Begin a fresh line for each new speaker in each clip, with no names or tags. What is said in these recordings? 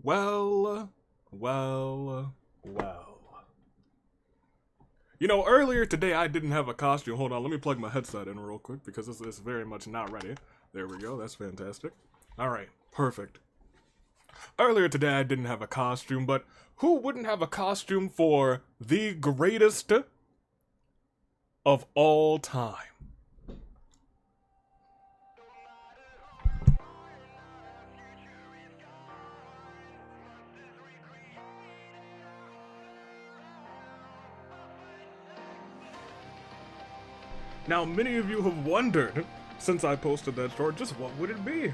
Well. You know, earlier today I didn't have a costume. Hold on, let me plug my headset in real quick because it's very much not ready. There we go, that's fantastic. Alright, perfect. Earlier today I didn't have a costume, but who wouldn't have a costume for the greatest of all time? Now, many of you have wondered, since I posted that short, just what would it be?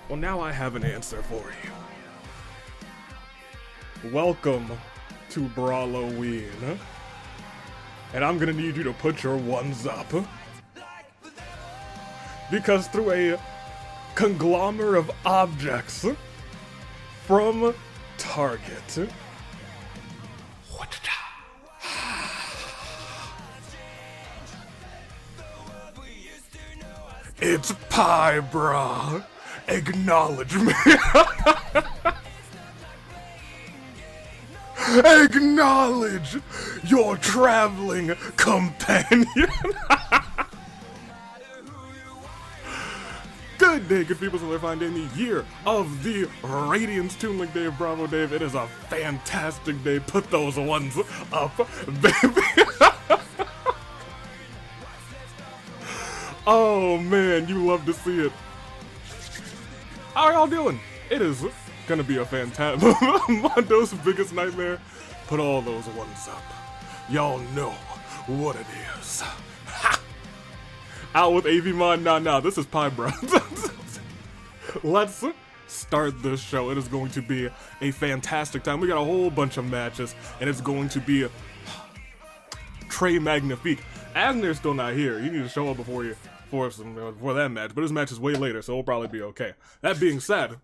Well, now I have an answer for you. Welcome to BRAWLOWEEN. And I'm gonna need you to put your ones up. Because through a conglomerate of objects from Target, it's pie, brah. Acknowledge me. Acknowledge your traveling companion. Good day, good people. So they're finding the year of the Radiance Toon Link Day of Bravo Dave. It is a fantastic day. Put those ones up, baby. Oh man, you love to see it. How are y'all doing? It is gonna be a fantastic Mondo's biggest nightmare. Put all those ones up. Y'all know what it is. Ha! Out with AVMon. Nah, this is Pie Bro. Let's start this show. It is going to be a fantastic time. We got a whole bunch of matches, and it's going to be Très Magnifique. Aznir's still not here. You need to show up before that match, but his match is way later, so it'll probably be okay. That being said,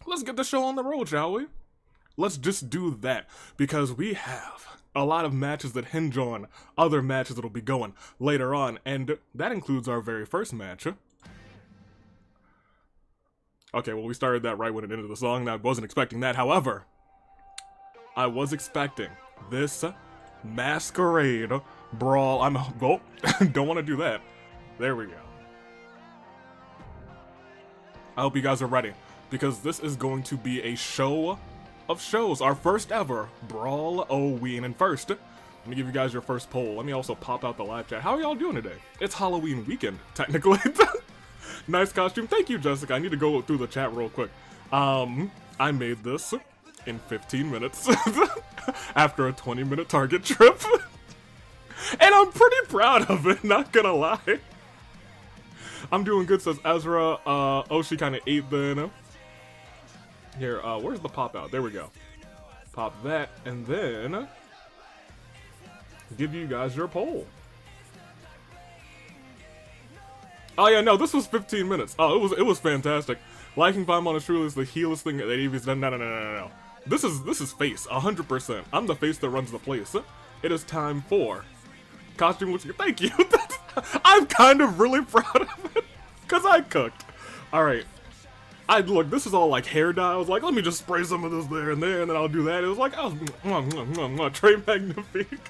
let's get the show on the road, shall we? Let's just do that, because we have a lot of matches that hinge on other matches that'll be going later on, and that includes our very first match. Okay, well, we started that right when it ended the song, and I wasn't expecting that. However, I was expecting this Masquerade Brawl. Don't want to do that. There we go. I hope you guys are ready, because this is going to be a show of shows. Our first ever BRAWLOWEEN. And first, let me give you guys your first poll. Let me also pop out the live chat. How are y'all doing today? It's Halloween weekend, technically. Nice costume. Thank you, Jessica. I need to go through the chat real quick. I made this in 15 minutes after a 20-minute Target trip. And I'm pretty proud of it, not gonna lie. I'm doing good, says Ezra. Oh, she kind of ate then. Here, where's the pop out? There we go. Pop that, and then give you guys your poll. Oh yeah, no, this was 15 minutes. Oh, it was fantastic. Liking Paimon is truly the heelest thing that Evie's done. No. This is face, 100%. I'm the face that runs the place. It is time for costume. Thank you. I'm kind of really proud of it, because I cooked. Alright. Look, this is all like hair dye. I was like, let me just spray some of this there, and then I'll do that. It was like, oh, Très Magnifique.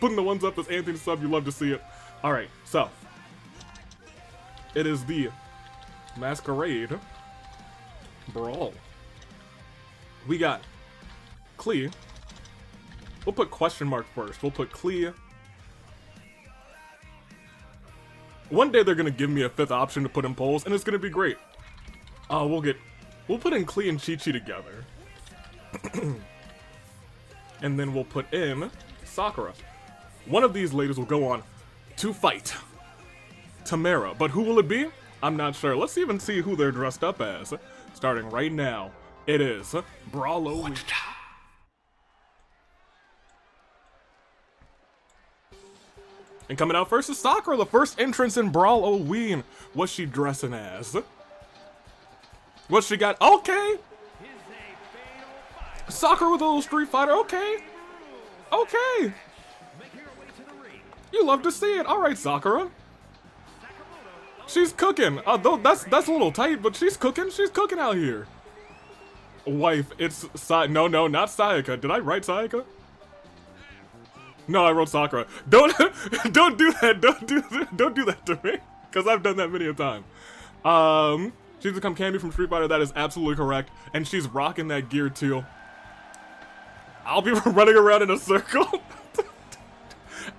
Putting the ones up as Anthony sub, you love to see it. Alright, so. It is the Masquerade Brawl. We got Klee. We'll put question mark first. We'll put Klee. One day they're gonna give me a fifth option to put in polls, and it's gonna be great. We'll put in Klee and Qiqi together. And then we'll put in Sakura. One of these ladies will go on to fight Timerra, but who will it be? I'm not sure. Let's even see who they're dressed up as. Starting right now, it is BRAWLOWEEN. And coming out first is Sakura, the first entrance in BRAWLOWEEN. What's she dressing as? What she got? Okay. Sakura with a little Street Fighter. Okay. Okay. You love to see it. All right, Sakura. She's cooking. Though that's a little tight, but she's cooking. She's cooking out here. Wife, it's no, not Sayaka. Did I write Sayaka? No, I wrote Sakura. Don't do that. Don't do that to me, because I've done that many a time. She's become Candy from Street Fighter, that is absolutely correct. And she's rocking that gear too. I'll be running around in a circle.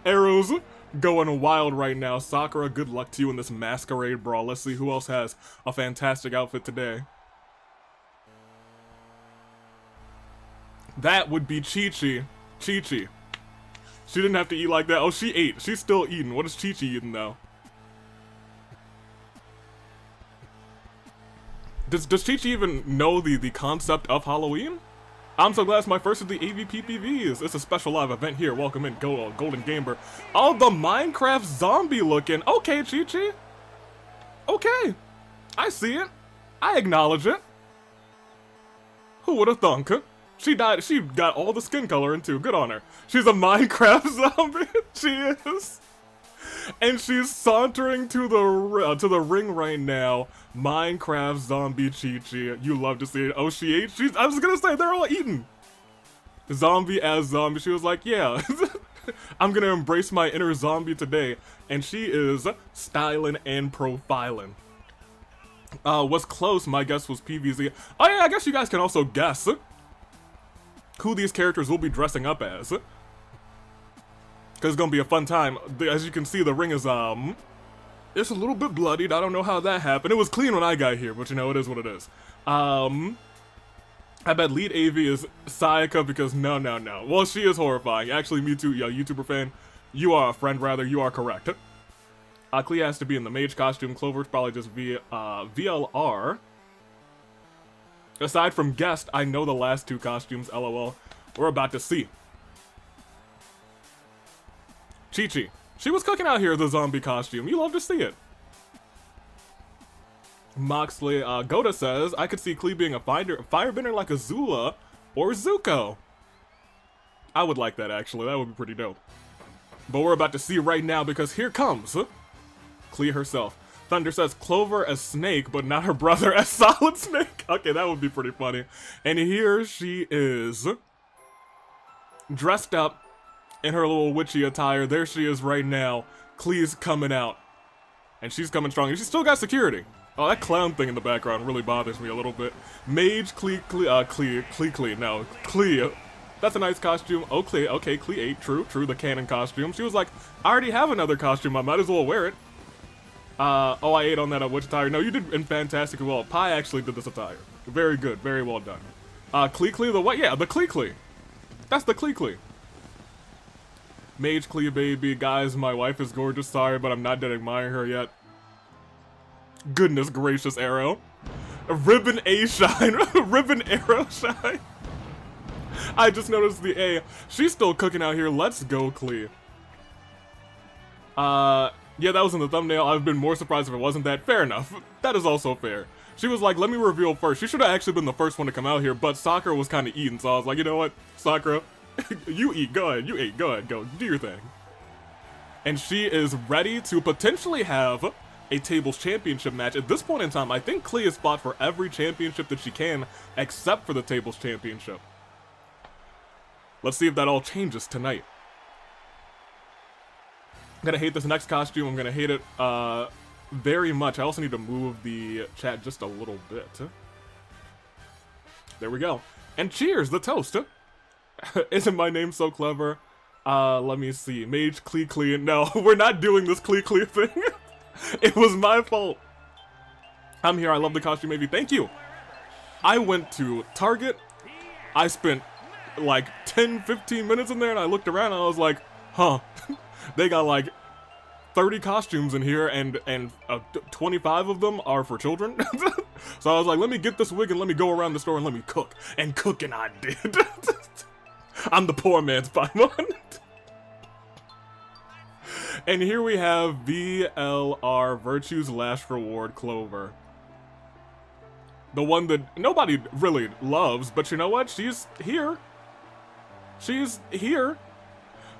Arrows going wild right now. Sakura, good luck to you in this Masquerade Brawl. Let's see who else has a fantastic outfit today. That would be Qiqi. Qiqi. She didn't have to eat like that. Oh, she ate. She's still eating. What is Qiqi eating though? Does Qiqi even know the concept of Halloween? I'm so glad it's my first of the AVPPVs. It's a special live event here. Welcome in, Golden Gamer. Oh, the Minecraft zombie looking. Okay, Qiqi. Okay. I see it. I acknowledge it. Who would have thunk? She died. She got all the skin color in too. Good on her. She's a Minecraft zombie. She is. And she's sauntering to the ring right now. Minecraft zombie Qiqi. You love to see it. Oh, she ate? I was gonna say, they're all eating. Zombie as zombie. She was like, yeah. I'm gonna embrace my inner zombie today. And she is styling and profiling. Was close. My guess was PVZ. Oh yeah, I guess you guys can also guess who these characters will be dressing up as. Because it's gonna be a fun time. As you can see, the ring is, it's a little bit bloodied. I don't know how that happened. It was clean when I got here, but you know, it is what it is. I bet lead AV is Sayaka because no. Well, she is horrifying. Actually, me too, yo, YouTuber fan. You are a friend, rather. You are correct. Klee has to be in the mage costume. Clover's probably just VLR. Aside from guest, I know the last two costumes, LOL. We're about to see. Qiqi. She was cooking out here the zombie costume. You love to see it. Moxley, Goda says, I could see Klee being a firebender like Azula or Zuko. I would like that, actually. That would be pretty dope. But we're about to see right now because here comes Klee herself. Thunder says Clover as Snake, but not her brother as Solid Snake. Okay, that would be pretty funny. And here she is, dressed up in her little witchy attire. There she is right now. Klee's coming out. And she's coming strong. And she's still got security. Oh, that clown thing in the background really bothers me a little bit. Mage, Klee. No, Klee. That's a nice costume. Oh, Klee. Okay, Klee 8. True. The canon costume. She was like, I already have another costume. I might as well wear it. Oh, I ate on that witch attire. No, you did fantastic well. Pi actually did this attire. Very good. Very well done. Klee, the what? Yeah, the Klee. That's the Klee. Mage Klee baby. Guys, my wife is gorgeous. Sorry, but I'm not done admiring her yet. Goodness gracious, Arrow. Ribbon A shine. Ribbon Arrow shine. I just noticed the A. She's still cooking out here. Let's go, Klee. Yeah, that was in the thumbnail. I've been more surprised if it wasn't that. Fair enough. That is also fair. She was like, let me reveal first. She should have actually been the first one to come out here, but Sakura was kind of eating, so I was like, you know what? Sakura, you eat. Go ahead. You ate. Go ahead. Go. Do your thing. And she is ready to potentially have a tables championship match. At this point in time, I think Klee has fought for every championship that she can, except for the tables championship. Let's see if that all changes tonight. I'm gonna hate this next costume. I'm gonna hate it very much. I also need to move the chat just a little bit. There we go. And cheers, the toast. Isn't my name so clever? Let me see. Mage Klee. No, we're not doing this Klee thing. It was my fault. I'm here. I love the costume, maybe. Thank you. I went to Target. I spent like 10-15 minutes in there, and I looked around and I was like, huh. They got like 30 costumes in here, and 25 of them are for children. So I was like, let me get this wig and let me go around the store and let me cook. And I did. I'm the poor man's Paimon. And here we have VLR, Virtue's Last Reward, Clover. The one that nobody really loves, but you know what? She's here. She's here.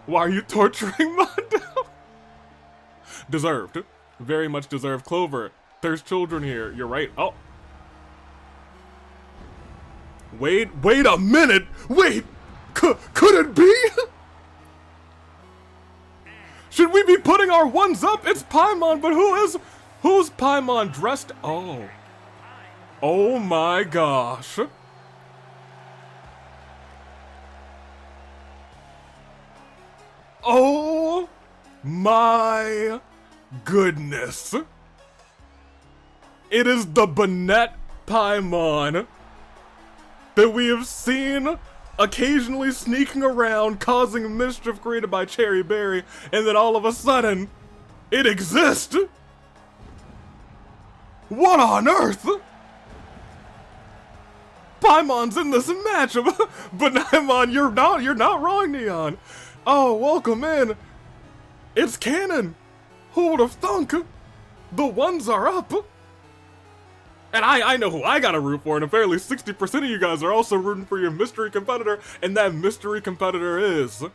Why are you torturing Mondo? Deserved. Very much deserved. Clover, there's children here. You're right. Oh. Wait a minute. Wait. Could it be? Should we be putting our ones up? It's Paimon, but who's Paimon dressed? Oh. Oh my gosh. Oh my goodness. It is the Bonnet Paimon that we have seen occasionally sneaking around, causing mischief created by Cherry Berry, and then all of a sudden, it exists! What on earth? Paimon's in this match, but Paimon, you're not wrong, Neon. Oh, welcome in. It's canon. Who would have thunk? The ones are up. And I know who I gotta root for, and apparently 60% of you guys are also rooting for your mystery competitor, and that mystery competitor is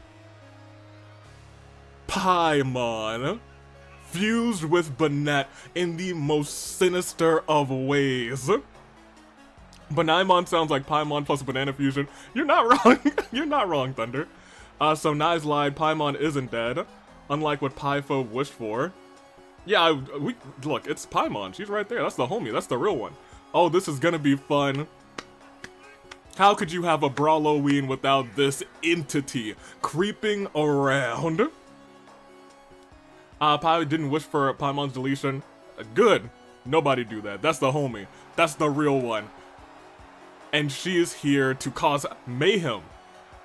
Paimon, fused with Bonnet in the most sinister of ways. Banaimon sounds like Paimon plus Banana Fusion. You're not wrong. You're not wrong, Thunder. So Nai's lied. Paimon isn't dead, unlike what Paifo wished for. Yeah, look, it's Paimon. She's right there. That's the homie. That's the real one. Oh, this is gonna be fun. How could you have a Brawloween without this entity creeping around? Pai didn't wish for Paimon's deletion. Good. Nobody do that. That's the homie. That's the real one. And she is here to cause mayhem.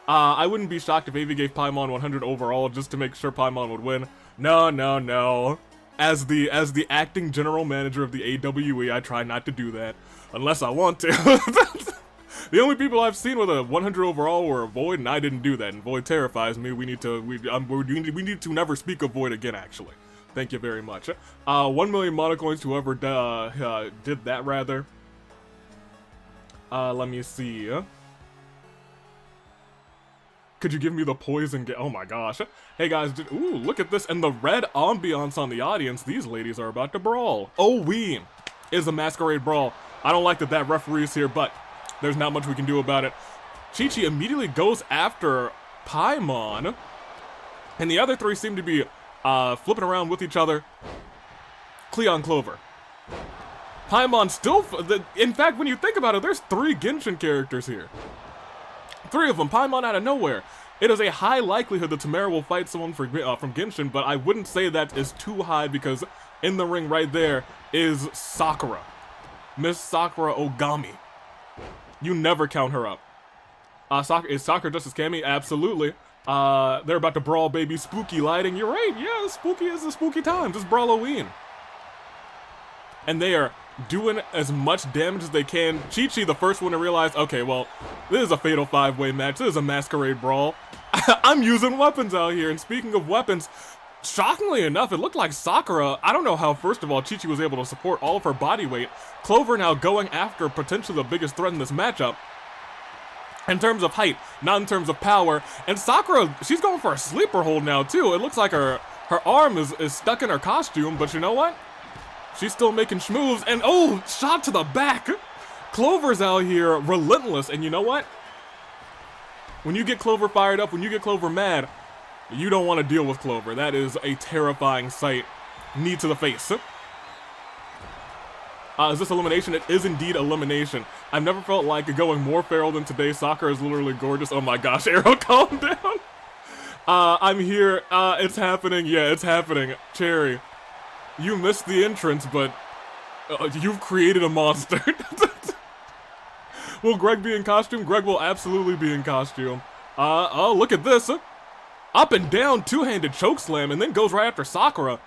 I wouldn't be shocked if AV gave Paimon 100 overall just to make sure Paimon would win. No, no, no. As the acting general manager of the AWE, I try not to do that. Unless I want to. The only people I've seen with a 100 overall were Void, and I didn't do that. And Void terrifies me. We need to never speak of Void again, actually. Thank you very much. 1 million monocoins to whoever did that, rather. Let me see. Could you give me the poison oh my gosh. Hey guys, ooh, look at this. And the red ambiance on the audience. These ladies are about to brawl. Oh, we is a Masquerade Brawl. I don't like that referee's here, but there's not much we can do about it. Qiqi immediately goes after Paimon. And the other three seem to be flipping around with each other. Klee on Clover. Paimon still, in fact, when you think about it, there's 3 Genshin characters here. 3 of them, Paimon out of nowhere. It is a high likelihood that Timerra will fight someone from Genshin, but I wouldn't say that is too high because in the ring right there is Sakura. Miss Sakura Ogami. You never count her up. Is Sakura just as Cammy? Absolutely. They're about to brawl, baby. Spooky lighting. You're right. Yeah, spooky is a spooky time. Just Brawloween. And they are doing as much damage as they can. Qiqi, the first one to realize, okay, well, this is a fatal 5-way match. This is a Masquerade Brawl. I'm using weapons out here. And speaking of weapons, shockingly enough, it looked like Sakura, I don't know how, first of all, Qiqi was able to support all of her body weight. Clover now going after potentially the biggest threat in this matchup. In terms of height, not in terms of power. And Sakura, she's going for a sleeper hold now, too. It looks like her arm is stuck in her costume, but you know what? She's still making schmoves, and oh, shot to the back. Clover's out here relentless, and you know what? When you get Clover fired up, when you get Clover mad, you don't want to deal with Clover. That is a terrifying sight. Knee to the face. Is this elimination? It is indeed elimination. I've never felt like going more feral than today. Sakura is literally gorgeous. Oh my gosh, Arrow, calm down. I'm here. It's happening. Yeah, it's happening. Cherry. You missed the entrance, but you've created a monster. Will Greg be in costume? Greg will absolutely be in costume. Oh, look at this. Up and down, two-handed chokeslam, and then goes right after Sakura.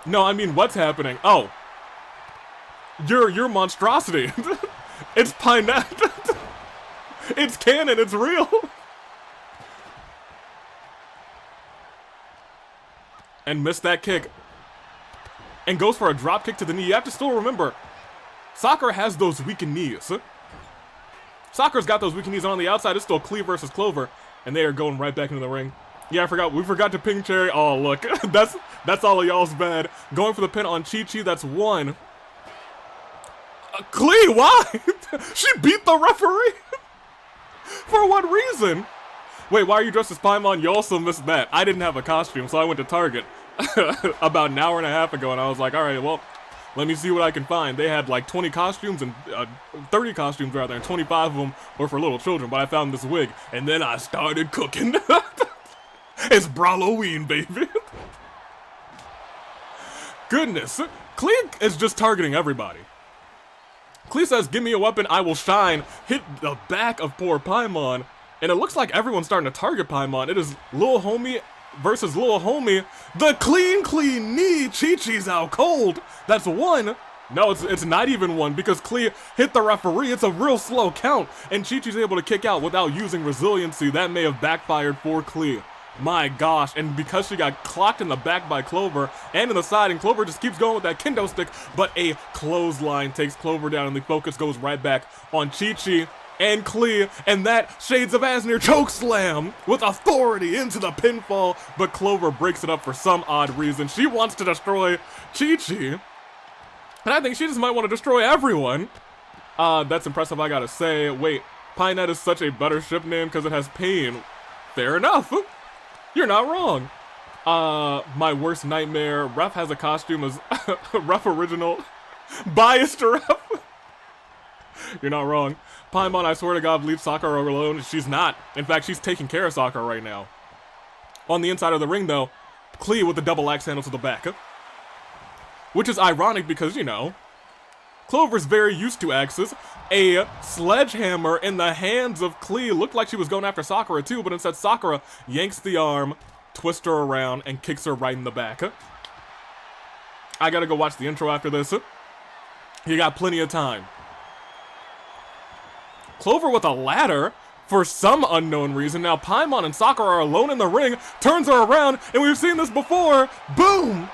No, I mean, what's happening? Oh. You're monstrosity. It's pineapple. It's canon, it's real. And missed that kick. And goes for a drop kick to the knee. You have to still remember, Sakura has those weakened knees. Sakura's got those weakened knees on the outside. It's still Klee versus Clover. And they are going right back into the ring. Yeah, we forgot to ping Cherry. Oh, look. that's all of y'all's bad. Going for the pin on Qiqi. That's 1. Klee, why? She beat the referee. For what reason? Wait, why are you dressed as Paimon? You also missed that. I didn't have a costume, so I went to Target about an hour and a half ago, and I was like, alright, well, Let me see what I can find. They had like 20 costumes and 30 costumes rather, and 25 of them were for little children, but I found this wig, and then I started cooking. It's BRAWLOWEEN, baby. Goodness. Klee is just targeting everybody. Klee says, give me a weapon, I will shine. Hit the back of poor Paimon. And it looks like everyone's starting to target Paimon. It is Lil Homie versus Lil Homie. The clean knee. Qiqi's out cold. That's one. No, it's not even one because Klee hit the referee. It's a real slow count. And Qiqi's able to kick out without using resiliency. That may have backfired for Klee. My gosh, and because she got clocked in the back by Clover and in the side, and Clover just keeps going with that kendo stick, but a clothesline takes Clover down and the focus goes right back on Qiqi and Klee, and that Shades of Aznir chokeslam with authority into the pinfall, but Clover breaks it up for some odd reason. She wants to destroy Qiqi, and I think she just might want to destroy everyone. That's impressive, I gotta say. Wait, Pinet is such a better ship name because it has pain. Fair enough. You're not wrong. My worst nightmare. Ref has a costume as Ref original. Biased Ref. You're not wrong. Paimon, I swear to God, leave Sakura alone. She's not. In fact, she's taking care of Sakura right now. On the inside of the ring, though, Klee with the double axe handle to the back. Which is ironic because, you know, Clover's very used to axes. A sledgehammer in the hands of Klee looked like she was going after Sakura too, but instead Sakura yanks the arm, twists her around, and kicks her right in the back. I gotta go watch the intro after this. You got plenty of time. Clover with a ladder for some unknown reason. Now Paimon and Sakura are alone in the ring, turns her around, and we've seen this before. Boom!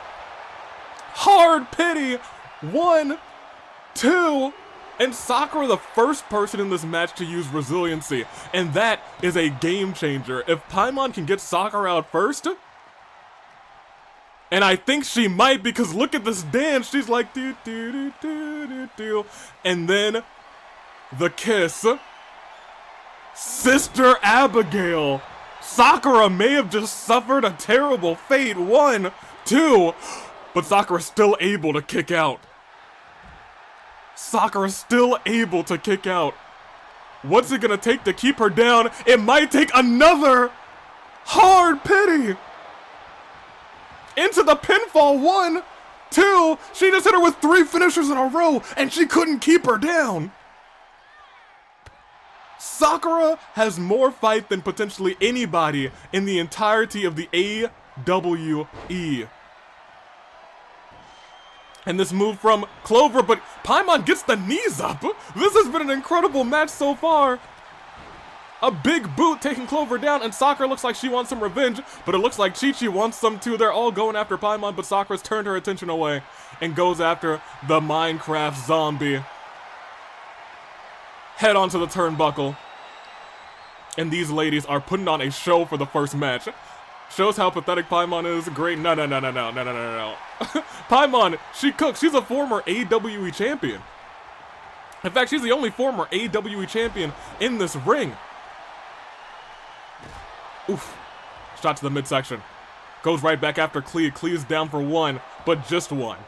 Hard pity. 1, 2, and Sakura the first person in this match to use resiliency, and that is a game changer. If Paimon can get Sakura out first, and I think she might because look at this dance, she's like do do do do do do, and then the kiss. Sister Abigail. Sakura may have just suffered a terrible fate. 1, 2, but Sakura's still able to kick out. Sakura's still able to kick out. What's it gonna take to keep her down? It might take another hard pity. Into the pinfall. 1, 2. She just hit her with 3 finishers in a row and she couldn't keep her down. Sakura has more fight than potentially anybody in the entirety of the AWE. And this move from Clover, but Paimon gets the knees up. This has been an incredible match so far. A big boot taking Clover down, and Sakura looks like she wants some revenge, but it looks like Qiqi wants some too. They're all going after Paimon, but Sakura's turned her attention away and goes after the Minecraft zombie. Head onto the turnbuckle. And these ladies are putting on a show for the first match. Shows how pathetic Paimon is. Great. No. Paimon, she cooks. She's a former AWE champion. In fact, she's the only former AWE champion in this ring. Oof. Shot to the midsection. Goes right back after Klee. Klee is down for 1, but just 1.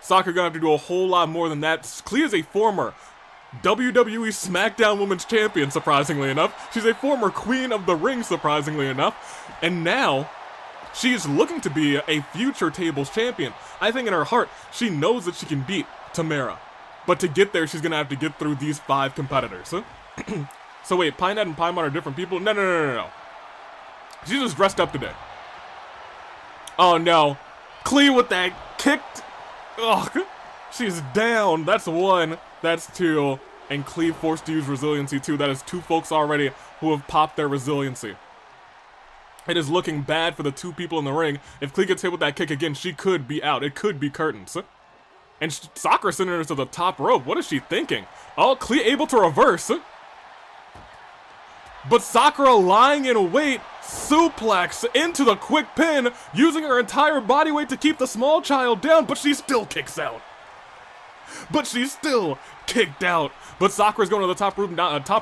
Sakura gonna have to do a whole lot more than that. Klee is a former WWE SmackDown Women's Champion, surprisingly enough. She's a former Queen of the Ring, surprisingly enough. And now, she's looking to be a future Tables Champion. I think in her heart, she knows that she can beat Timerra. But to get there, she's gonna have to get through these 5 competitors. So wait, Pinet and Paimon are different people? No. She's just dressed up today. Oh no. Klee with that kicked. Ugh. She's down. That's 1. That's 2. And Klee forced to use resiliency too. That is 2 folks already who have popped their resiliency. It is looking bad for the 2 people in the ring. If Klee gets hit with that kick again, she could be out. It could be curtains. And Sakura sending her to the top rope. What is she thinking? Oh, Klee able to reverse. But Sakura lying in wait, suplex into the quick pin, using her entire body weight to keep the small child down, but she still kicks out. But she's still kicked out. But Sakura's going to the top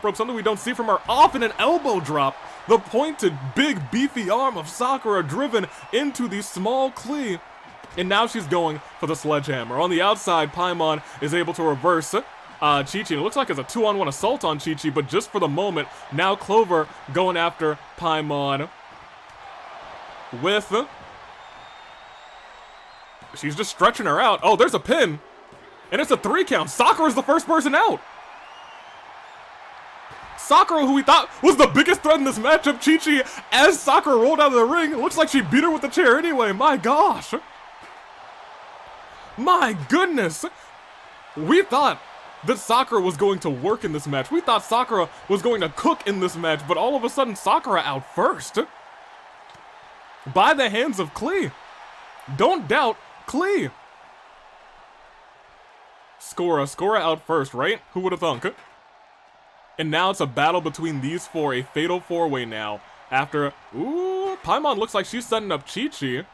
rope, something we don't see from her, off in an elbow drop. The pointed, big, beefy arm of Sakura driven into the small Klee. And now she's going for the sledgehammer. On the outside, Paimon is able to reverse Qiqi. It looks like it's a 2-on-1 assault on Qiqi, but just for the moment, now Clover going after Paimon with... She's just stretching her out. Oh, there's a pin. And it's a 3 count. Sakura's the first person out. Sakura, who we thought was the biggest threat in this matchup, Qiqi, as Sakura rolled out of the ring, it looks like she beat her with the chair anyway. My gosh. My goodness. We thought that Sakura was going to work in this match. We thought Sakura was going to cook in this match, but all of a sudden Sakura out first. By the hands of Klee. Don't doubt Klee. Sakura out first, right? Who would have thunk? And now it's a battle between these four, a fatal 4-way now. After, ooh, Paimon looks like she's setting up Qiqi.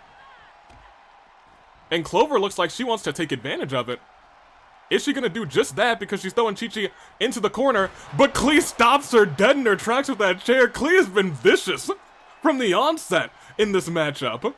And Clover looks like she wants to take advantage of it. Is she gonna do just that because she's throwing Qiqi into the corner? But Klee stops her dead in her tracks with that chair. Klee has been vicious from the onset in this matchup.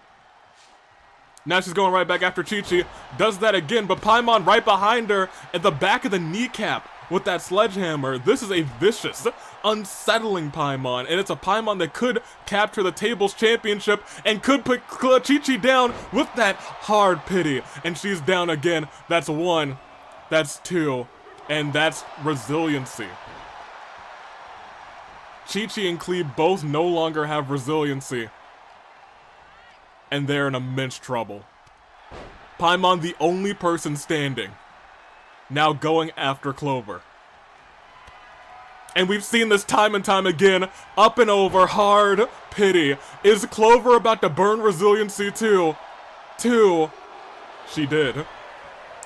Now she's going right back after Qiqi. Does that again, but Paimon right behind her at the back of the kneecap with that sledgehammer. This is a vicious, unsettling Paimon, and it's a Paimon that could capture the tables championship and could put Qiqi down with that hard pity. And she's down again. That's 1, that's 2, and that's resiliency. Qiqi and Klee both no longer have resiliency, and they're in immense trouble. Paimon, the only person standing, now going after Clover. And we've seen this time and time again, up and over, hard pity. Is Clover about to burn resiliency too? She did.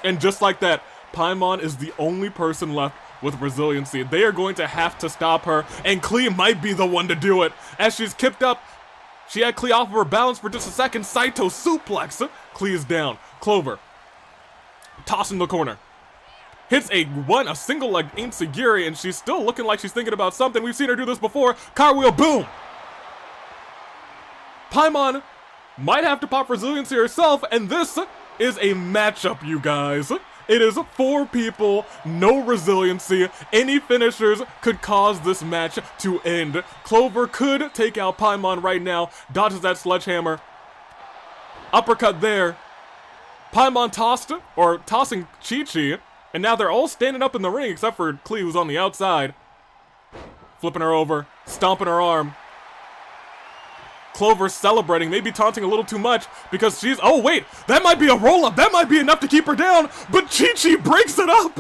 And just like that, Paimon is the only person left with resiliency. They are going to have to stop her, and Klee might be the one to do it. As she's kicked up, she had Klee off of her balance for just a second. Saito suplex. Klee is down. Clover tossing the corner. Hits a single leg enziguri, and she's still looking like she's thinking about something. We've seen her do this before. Cartwheel, boom! Paimon might have to pop resiliency herself, and this is a matchup, you guys. It is 4 people, no resiliency. Any finishers could cause this match to end. Clover could take out Paimon right now. Dodges that sledgehammer. Uppercut there. Paimon tossing Qiqi. And now they're all standing up in the ring except for Klee, who's on the outside. Flipping her over, stomping her arm. Clover celebrating, maybe taunting a little too much because she's... Oh, wait, that might be a roll-up. That might be enough to keep her down, but Qiqi breaks it up.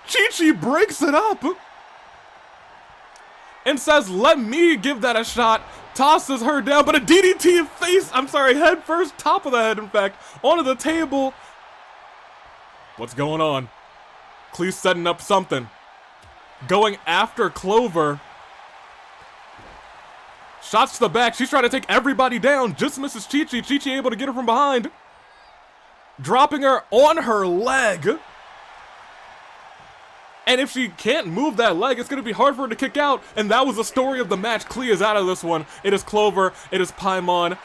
Qiqi breaks it up and says, let me give that a shot. Tosses her down, but a DDT head first, top of the head, in fact, onto the table. What's going on? Klee's setting up something. Going after Clover. Shots to the back. She's trying to take everybody down. Just misses Qiqi. Qiqi able to get her from behind. Dropping her on her leg. And if she can't move that leg, it's going to be hard for her to kick out. And that was the story of the match. Klee is out of this one. It is Clover. It is Paimon.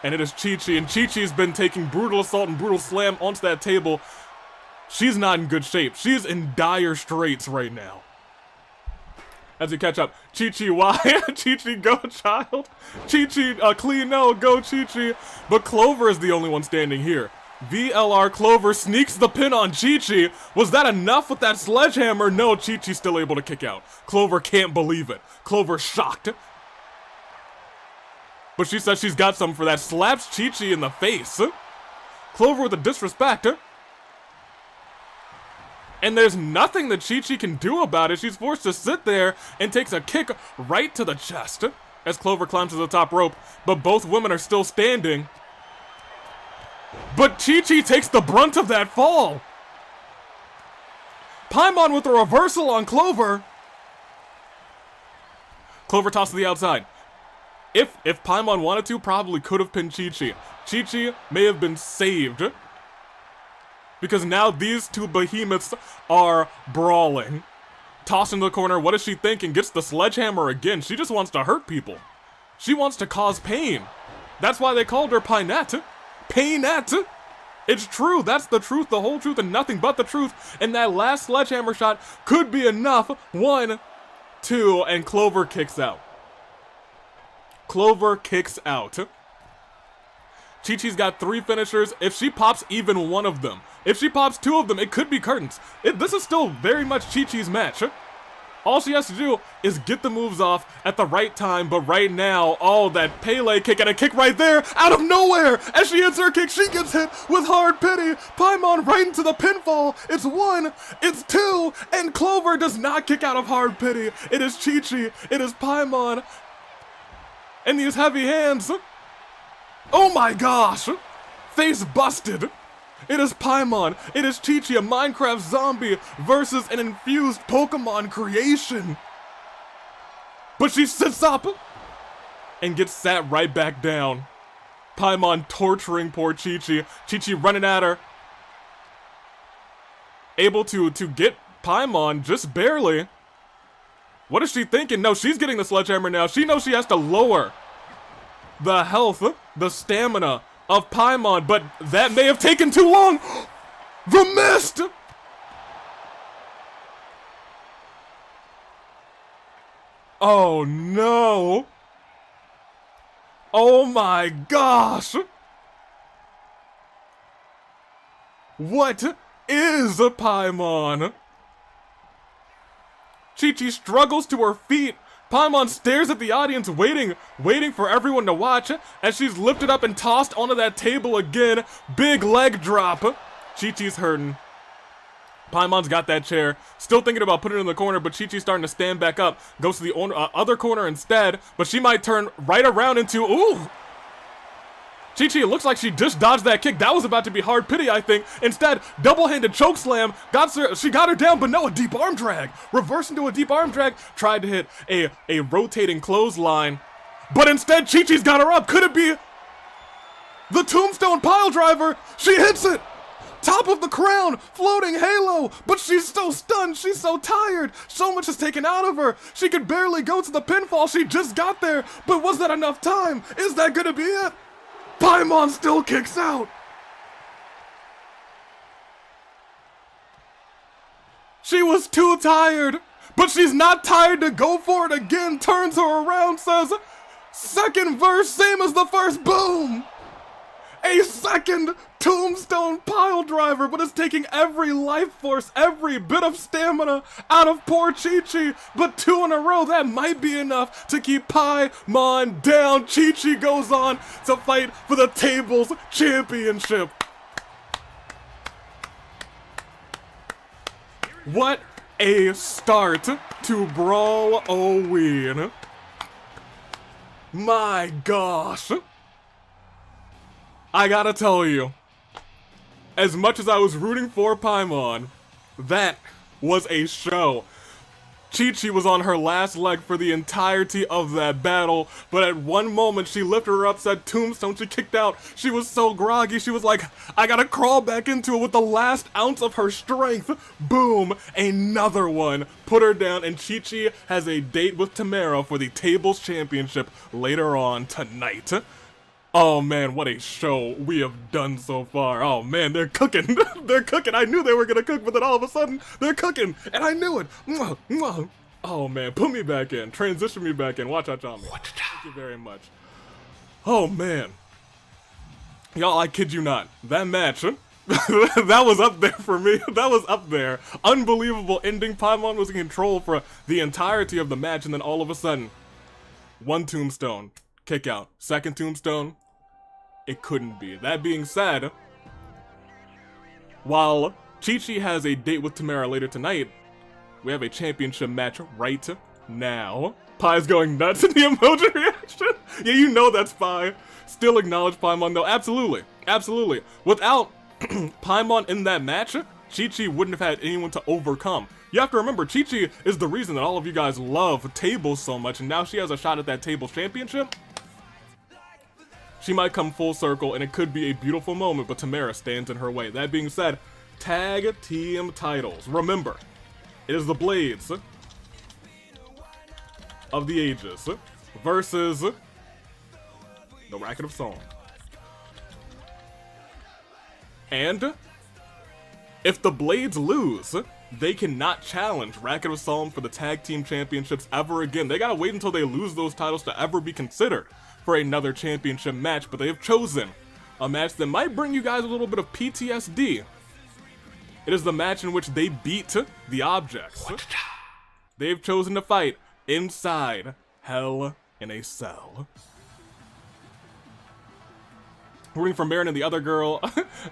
And it is Qiqi. And Qiqi's been taking brutal assault and brutal slam onto that table. She's not in good shape. She's in dire straits right now. As we catch up, Qiqi, why? Qiqi, go, child. Qiqi, Klee, no, go, Qiqi. But Clover is the only one standing here. VLR Clover sneaks the pin on Qiqi. Was that enough with that sledgehammer? No, Qiqi's still able to kick out. Clover can't believe it. Clover shocked. But she says she's got something for that. Slaps Qiqi in the face. Clover with the disrespect. And there's nothing that Qiqi can do about it. She's forced to sit there and takes a kick right to the chest as Clover climbs to the top rope. But both women are still standing. But Qiqi takes the brunt of that fall. Paimon with a reversal on Clover. Clover tossed to the outside. If Paimon wanted to, probably could have pinned Qiqi. Qiqi may have been saved. Because now these two behemoths are brawling. Tossed into the corner, what is she thinking? Gets the sledgehammer again. She just wants to hurt people. She wants to cause pain. That's why they called her Pinette. Painette. It's true. That's the truth, the whole truth, and nothing but the truth. And that last sledgehammer shot could be enough. 1, 2, and Clover kicks out. Clover kicks out. Qiqi's got 3 finishers. If she pops even one of them, if she pops 2 of them, it could be curtains. This is still very much Qiqi's match. All she has to do is get the moves off at the right time, but right now, oh, that Pele kick and a kick right there, out of nowhere! As she hits her kick, she gets hit with hard pity. Paimon right into the pinfall. It's 1, it's 2, and Clover does not kick out of hard pity. It is Qiqi, it is Paimon, and these heavy hands. Oh my gosh! Face busted. It is Paimon, it is Qiqi, a Minecraft zombie, versus an infused Pokemon creation. But she sits up and gets sat right back down. Paimon torturing poor Qiqi. Qiqi running at her. Able to get Paimon, just barely. What is she thinking? No, she's getting the sledgehammer now. She knows she has to lower the health, the stamina of Paimon, but that may have taken too long. The mist! Oh no! Oh my gosh! What is a Paimon? Qiqi struggles to her feet. Paimon stares at the audience, waiting for everyone to watch, as she's lifted up and tossed onto that table again. Big leg drop. Qiqi's hurting. Paimon's got that chair, still thinking about putting it in the corner, but Qiqi's starting to stand back up. Goes to the other corner instead, but she might turn right around into, ooh! Qiqi, it looks like she just dodged that kick. That was about to be hard pity, I think. Instead, double-handed choke slam. She got her down, but no, a deep arm drag. Reverse into a deep arm drag. Tried to hit a rotating clothesline. But instead, Qiqi's got her up. Could it be the tombstone pile driver? She hits it. Top of the crown, floating halo. But she's so stunned. She's so tired. So much is taken out of her. She could barely go to the pinfall. She just got there. But was that enough time? Is that gonna be it? Paimon still kicks out. She was too tired, but she's not tired to go for it again. Turns her around, says, second verse, same as the first, boom. A second tombstone pile driver, but it's taking every life force, every bit of stamina out of poor Qiqi. But 2 in a row, that might be enough to keep Paimon down. Qiqi goes on to fight for the tables championship. What a start to BRAWLOWEEN. My gosh. I gotta tell you, as much as I was rooting for Paimon, that was a show. Qiqi was on her last leg for the entirety of that battle, but at one moment she lifted her up, said tombstone, she kicked out. She was so groggy, she was like, I gotta crawl back into it with the last ounce of her strength. Boom, another one. Put her down, and Qiqi has a date with Timerra for the Tables Championship later on tonight. Oh man, what a show we have done so far. Oh man, they're cooking. They're cooking. I knew they were gonna cook, but then all of a sudden, they're cooking, and I knew it. Mwah, mwah. Oh man, put me back in. Transition me back in. Watch out on me. Thank you very much. Oh man. Y'all, I kid you not. That match, that was up there for me. That was up there. Unbelievable ending. Paimon was in control for the entirety of the match, and then all of a sudden, one tombstone. Kick out. Second tombstone. It couldn't be. That being said, while Qiqi has a date with Timerra later tonight, we have a championship match right now. Pie's going nuts in the emoji reaction. Yeah, you know that's Pie. Still acknowledge Paimon though. Absolutely. Absolutely. Without Paimon in that match, Qiqi wouldn't have had anyone to overcome. You have to remember, Qiqi is the reason that all of you guys love tables so much, and now she has a shot at that tables championship. She might come full circle, and it could be a beautiful moment, but Timerra stands in her way. That being said, tag team titles. Remember, it is the Blades of the Ages versus the Racket of Solm. And if the Blades lose, they cannot challenge Racket of Solm for the tag team championships ever again. They gotta wait until they lose those titles to ever be considered for another championship match, but they have chosen a match that might bring you guys a little bit of PTSD. It is the match in which they beat the Objects. They've chosen to fight inside Hell in a Cell. Rooting for Marin and the other girl.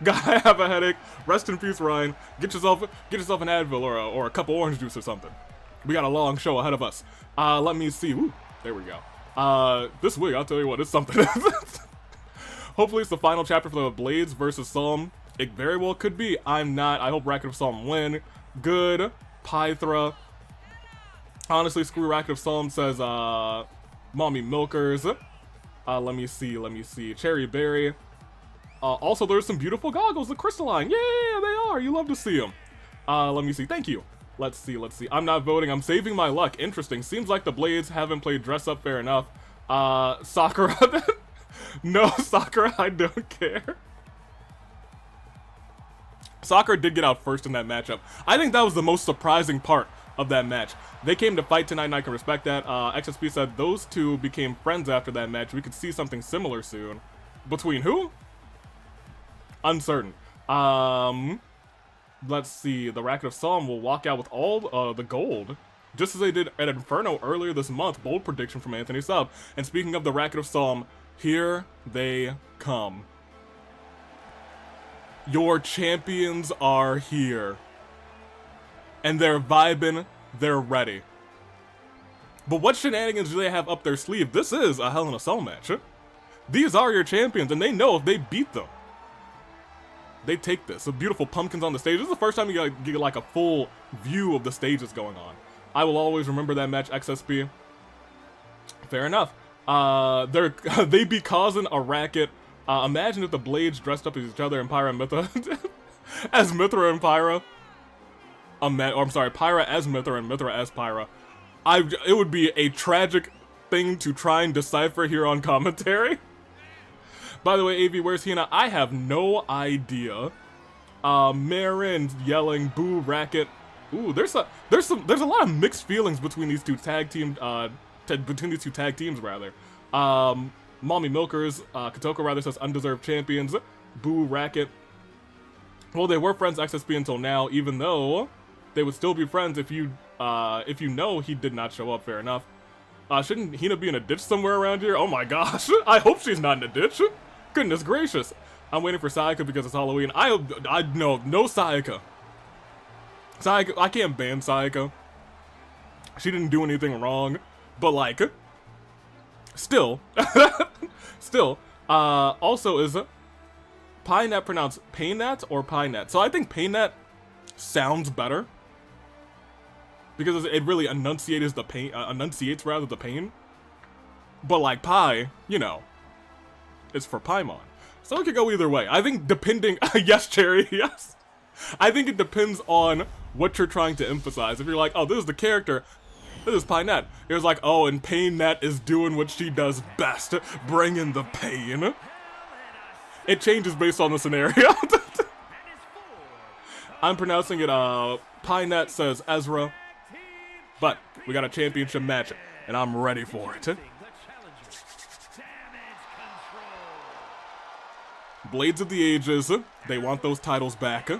Gotta have a headache. Rest in peace, Ryan. Get yourself an Advil or a cup of orange juice or something. We got a long show ahead of us. Let me see. Ooh, there we go. This week, I'll tell you what, it's something. Hopefully it's the final chapter for the Blades versus Solm. It very well could be. I'm not. I hope Racket of Solm win. Good. Pythra. Honestly, screw Racket of Solm, says, Mommy Milkers. Let me see. Cherry Berry. Also, there's some beautiful goggles, the crystalline. Yeah, they are. You love to see them. Let me see. Thank you. Let's see. I'm not voting. I'm saving my luck. Interesting. Seems like the Blades haven't played dress up fair enough. Sakura. No, Sakura, I don't care. Sakura did get out first in that matchup. I think that was the most surprising part of that match. They came to fight tonight, and I can respect that. XSP said those two became friends after that match. We could see something similar soon. Between who? Uncertain. Let's see. The Racket of Solm will walk out with all the gold, just as they did at Inferno earlier this month. Bold prediction from Anthony Sub. And speaking of the Racket of Solm, here they come. Your champions are here. And they're vibing, they're ready. But what shenanigans do they have up their sleeve? This is a Hell in a Cell match. These are your champions, and they know if they beat them, they take this. The beautiful pumpkins on the stage. This is the first time you get like a full view of the stages going on. I will always remember that match, XSP. Fair enough. They be causing a racket. Imagine if the Blades dressed up as each other and Pyra and Mithra as Mithra and Pyra. I'm sorry, Pyra as Mithra and Mithra as Pyra. It would be a tragic thing to try and decipher here on commentary. By the way, AV, where's Hina? I have no idea. Marin yelling, boo, Racket. Ooh, there's a lot of mixed feelings between these two tag teams rather. Mommy Milkers, Kotoko rather says undeserved champions. Boo, Racket. Well, they were friends XSP until now, even though they would still be friends if you know he did not show up. Fair enough. Shouldn't Hina be in a ditch somewhere around here? Oh my gosh, I hope she's not in a ditch. Goodness gracious. I'm waiting for Sayaka because it's Halloween. No Sayaka. Sayaka, I can't ban Sayaka. She didn't do anything wrong, but like, still, also is Pinat pronounced Paynat or Pinat? So I think Paynat sounds better because it really enunciates the pain, the pain. But like Pi, you know, it's for Paimon. So it could go either way. I think depending, yes, Cherry, yes. I think it depends on what you're trying to emphasize. If you're like, oh, this is the character, this is Pinat. It was like, oh, and Paynat is doing what she does best, bringing the pain. It changes based on the scenario. I'm pronouncing it, Pinat says Ezra. But we got a championship match, and I'm ready for it. Blades of the Ages, they want those titles back.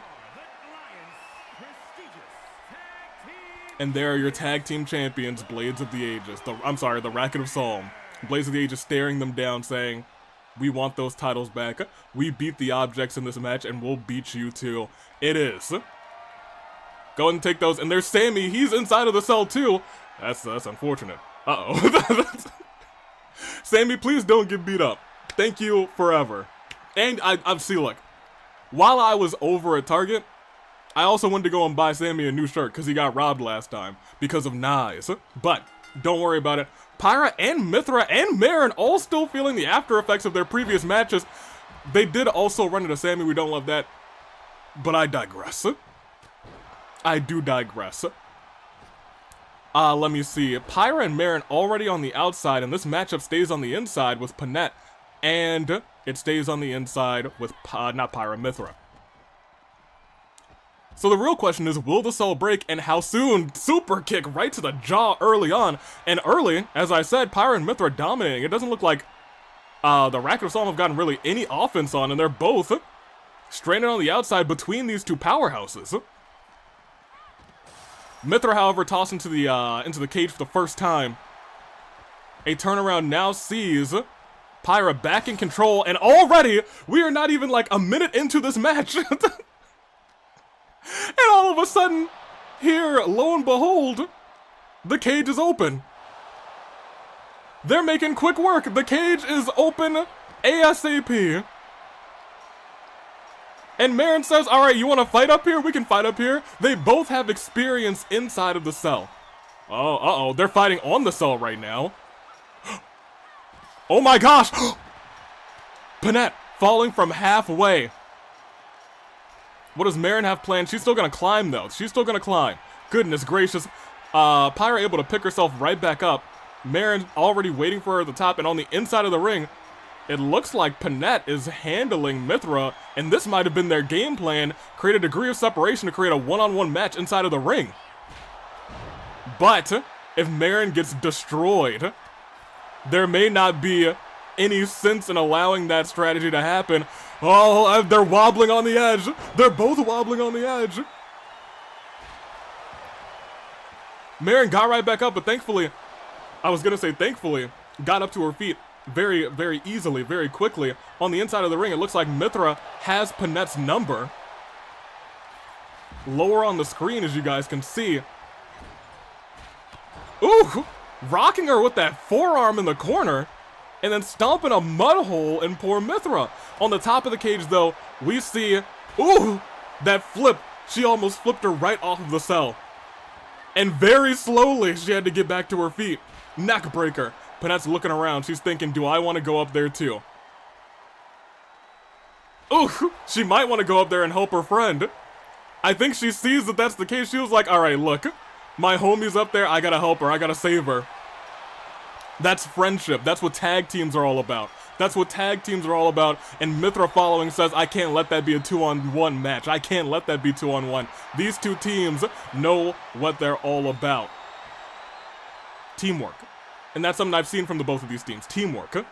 And there are your tag team champions, Blades of the Ages. The Racket of Solm. Blades of the Ages staring them down, saying, we want those titles back. We beat the Objects in this match, and we'll beat you too. It is. Go ahead and take those. And there's Sammy. He's inside of the cell too. That's unfortunate. Uh-oh. Sammy, please don't get beat up. Thank you forever. And I'm see, look, while I was over at Target, I also wanted to go and buy Sammy a new shirt because he got robbed last time because of knives. But don't worry about it. Pyra and Mithra and Marin all still feeling the after effects of their previous matches. They did also run into Sammy. We don't love that. But I digress. I do digress. Let me see. Pyra and Marin already on the outside, and this matchup stays on the inside with Panette and it stays on the inside with, not Pyra, Mythra. So the real question is, will the cell break and how soon? Super kick right to the jaw early on. And early, as I said, Pyra and Mythra dominating. It doesn't look like the Racket of Solm have gotten really any offense on, and they're both stranded on the outside between these two powerhouses. Mythra, however, tossed into the cage for the first time. A turnaround now sees Pyra back in control, and already we are not even like a minute into this match. And all of a sudden, here, lo and behold, the cage is open. They're making quick work. The cage is open ASAP. And Marin says, all right, you want to fight up here? We can fight up here. They both have experience inside of the cell. Oh, uh-oh, they're fighting on the cell right now. Oh my gosh! Panette falling from halfway. What does Marin have planned? She's still gonna climb though. She's still gonna climb. Goodness gracious. Pyra able to pick herself right back up. Marin already waiting for her at the top, and on the inside of the ring, it looks like Panette is handling Mythra, and this might have been their game plan, create a degree of separation to create a one-on-one match inside of the ring. But if Marin gets destroyed, there may not be any sense in allowing that strategy to happen. Oh, they're wobbling on the edge. They're both wobbling on the edge. Marin got right back up, but thankfully, got up to her feet very, very easily, very quickly. On the inside of the ring, it looks like Mythra has Panette's number. Lower on the screen, as you guys can see. Ooh, rocking her with that forearm in the corner, and then stomping a mud hole in poor Mythra. On the top of the cage, though, we see, ooh, that flip. She almost flipped her right off of the cell. And very slowly, she had to get back to her feet. Neck breaker. Panette's looking around. She's thinking, do I want to go up there too? Ooh, she might want to go up there and help her friend. I think she sees that that's the case. She was like, all right, look, my homie's up there. I gotta help her. I gotta save her. That's friendship. That's what tag teams are all about. That's what tag teams are all about. And Mythra following says, I can't let that be a 2-on-1 match. I can't let that be 2-on-1. These two teams know what they're all about. Teamwork. And that's something I've seen from the both of these teams. Teamwork.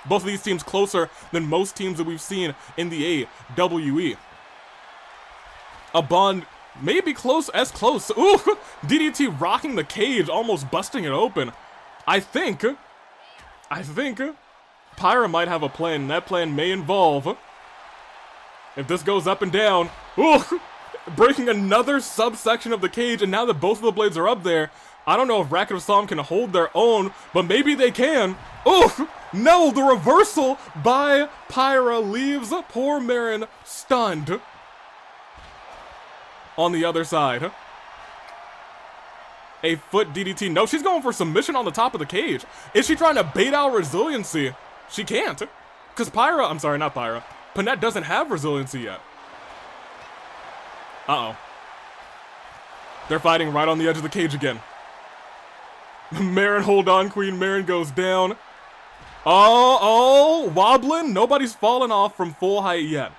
Both of these teams closer than most teams that we've seen in the AWE. A bond maybe close. Ooh, DDT rocking the cage, almost busting it open. I think Pyra might have a plan, and that plan may involve, if this goes up and down, ooh, breaking another subsection of the cage, and now that both of the blades are up there, I don't know if Racket of Solm can hold their own, but maybe they can. Ooh, no, the reversal by Pyra leaves poor Marin stunned. On the other side, a foot DDT. No, she's going for submission on the top of the cage. Is she trying to bait out resiliency? She can't, because Pyra, I'm sorry, not Pyra, Panette doesn't have resiliency yet. Uh-oh. They're fighting right on the edge of the cage again. Marin, hold on, Queen. Marin goes down. Oh, wobbling. Nobody's fallen off from full height yet.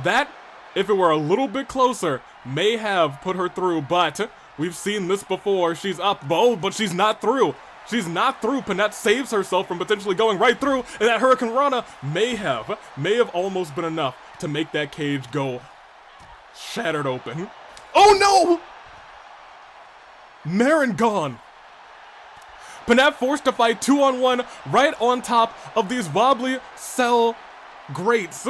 That, if it were a little bit closer, may have put her through, but we've seen this before. She's up, but she's not through. She's not through. Panette saves herself from potentially going right through, and that Hurricane Rana may have almost been enough to make that cage go shattered open. Oh no! Marin gone. Panette forced to fight 2-on-1 right on top of these wobbly cell grates.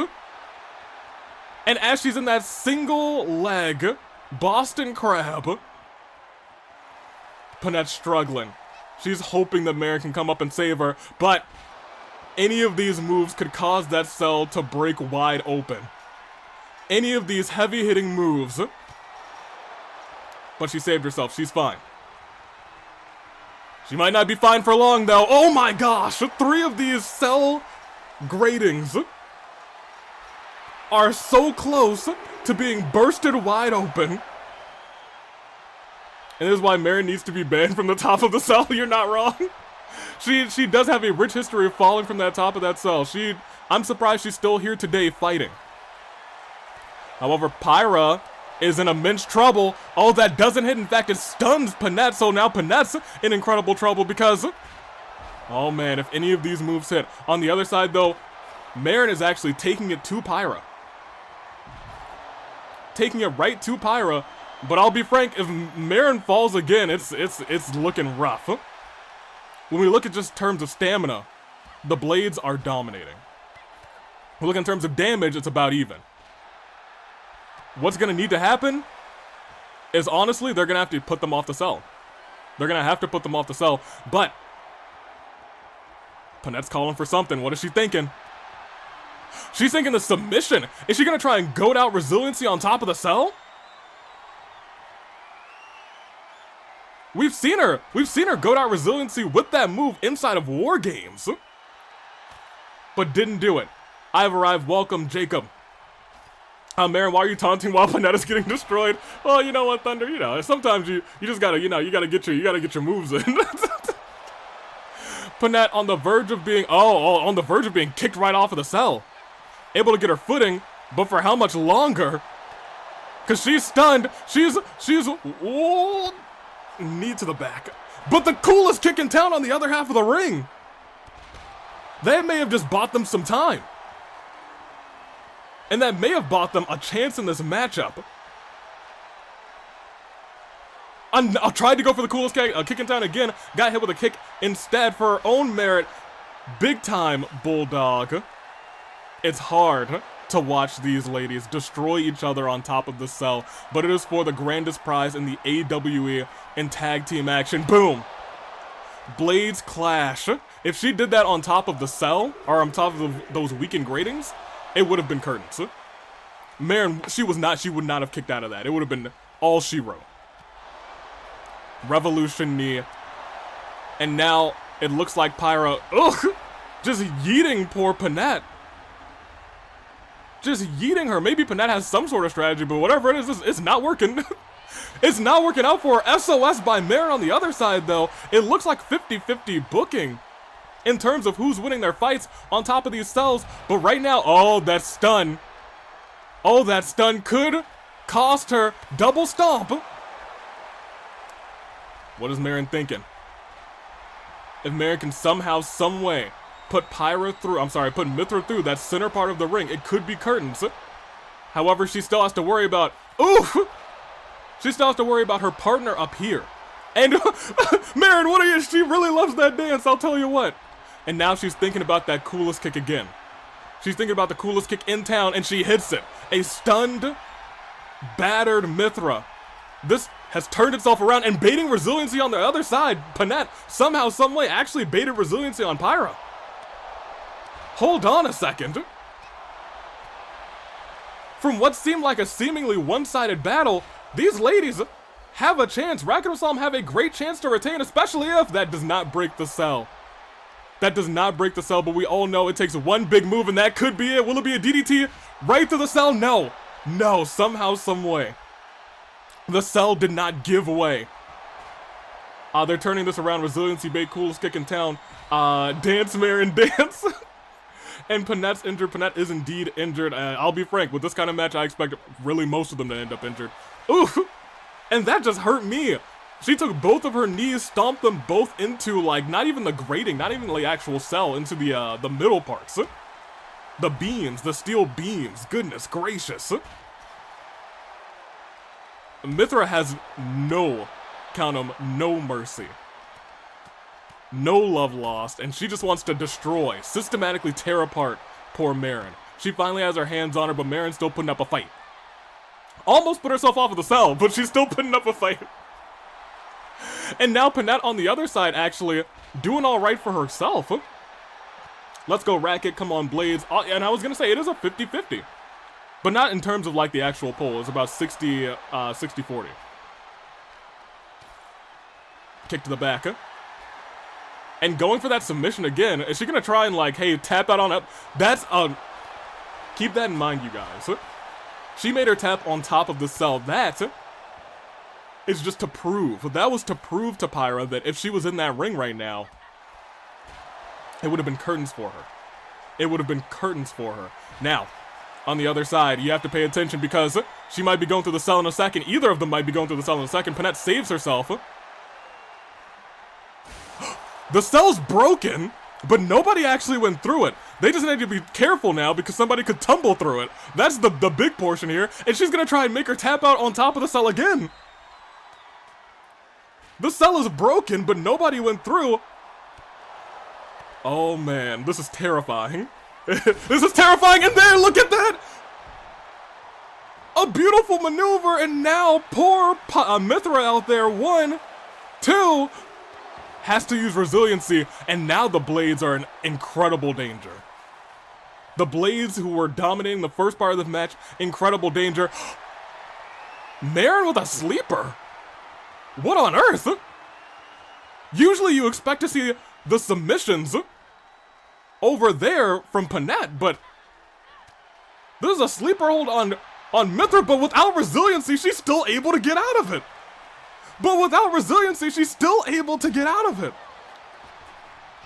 And as she's in that single leg Boston Crab, Panette's struggling. She's hoping that Marin can come up and save her, but any of these moves could cause that cell to break wide open. Any of these heavy-hitting moves. But she saved herself. She's fine. She might not be fine for long, though. Oh my gosh! 3 of these cell gratings are so close to being bursted wide open. And this is why Marin needs to be banned from the top of the cell. You're not wrong. She does have a rich history of falling from that top of that cell. I'm surprised she's still here today fighting. However, Pyra is in immense trouble. Oh, that doesn't hit. In fact, it stuns Panette. So now Panette's in incredible trouble because... Oh man, if any of these moves hit. On the other side though, Marin is actually taking it to Pyra. Taking it right to Pyra. But I'll be frank, if Marin falls again, it's looking rough. When we look at just terms of stamina, the blades are dominating. We look in terms of damage, it's about even. What's gonna need to happen is honestly, they're gonna have to put them off the cell. They're gonna have to put them off the cell, but Panette's calling for something. What is she thinking? She's thinking the submission. Is she gonna try and goad out resiliency on top of the cell? We've seen her goad out resiliency with that move inside of War Games. But didn't do it. I've arrived, welcome Jacob. Marin, why are you taunting while Panette is getting destroyed? Well, you know what, Thunder, you know, sometimes you just gotta, you gotta get your moves in. Panette on the verge of being, on the verge of being kicked right off of the cell. Able to get her footing, but for how much longer? Cause she's stunned, she's, knee to the back. But the coolest kick in town on the other half of the ring. They may have just bought them some time. And that may have bought them a chance in this matchup. I tried to go for the coolest kick in town again. Got hit with a kick instead for her own merit. Big time Bulldog. It's hard to watch these ladies destroy each other on top of the cell, but it is for the grandest prize in the AWE in tag team action. Boom! Blades clash. If she did that on top of the cell, or on top of those weakened gratings, it would have been curtains. Marin, she would not have kicked out of that. It would have been all she wrote. Revolution knee. And now it looks like Pyra, just yeeting poor Panette. Just yeeting her. Maybe Panette has some sort of strategy, but whatever it is, it's not working. It's not working out for her. SOS by Marin on the other side, though. It looks like 50-50 booking in terms of who's winning their fights on top of these cells. But right now, that stun. Oh, that stun could cost her double stomp. What is Marin thinking? If Marin can somehow, some way, put Mithra through that center part of the ring, it could be curtains. However, she still has to worry about, she still has to worry about her partner up here. And Marin, she really loves that dance, I'll tell you what. And now she's thinking about that coolest kick again. She's thinking about the coolest kick in town, and she hits it. A stunned, battered Mithra. This has turned itself around and baiting resiliency on the other side. Panette, somehow, someway, actually baited resiliency on Pyra. Hold on a second. From what seemed like a seemingly one-sided battle, these ladies have a chance. Racket of Solm have a great chance to retain, especially if that does not break the cell. That does not break the cell, but we all know it takes one big move, and that could be it. Will it be a DDT right through the cell? No. No, somehow, some way. The cell did not give away. They're turning this around. Resiliency bait, coolest kick in town. Dance, Marin, dance. And Panette's injured. Panette is indeed injured. I'll be frank, with this kind of match, I expect really most of them to end up injured. Ooh, and that just hurt me. She took both of her knees, stomped them both into, like, not even the grating, not even the actual cell, into the middle parts. The beams, the steel beams. Goodness gracious. Mithra has no, count 'em, no mercy. No love lost, and she just wants to destroy, systematically tear apart poor Marin. She finally has her hands on her, but Marin's still putting up a fight. Almost put herself off of the cell, but she's still putting up a fight. And now Panette on the other side actually doing all right for herself. Let's go, Racket. Come on, Blades. And I was going to say, it is a 50-50. But not in terms of, like, the actual poll. It's about 60-40. Kick to the back. And going for that submission again. Is she going to try and, like, hey, tap out on up? That's, keep that in mind, you guys. She made her tap on top of the cell. That is just to prove. That was to prove to Pyra that if she was in that ring right now, It would have been curtains for her. It would have been curtains for her. Now, on the other side, you have to pay attention because she might be going through the cell in a second. Either of them might be going through the cell in a second. Panette saves herself. The cell's broken, but nobody actually went through it. They just need to be careful now because somebody could tumble through it. That's the big portion here. And she's going to try and make her tap out on top of the cell again. The cell is broken, but nobody went through. Oh man, this is terrifying. This is terrifying, and there, look at that! A beautiful maneuver, and now poor Mithra out there, 1, 2, has to use resiliency, and now the Blades are in incredible danger. The Blades, who were dominating the first part of the match, incredible danger. Marin with a sleeper? What on earth? Usually you expect to see the submissions over there from Panette, but this is a sleeper hold on Mithra, but without resiliency, she's still able to get out of it. But without resiliency, she's still able to get out of it.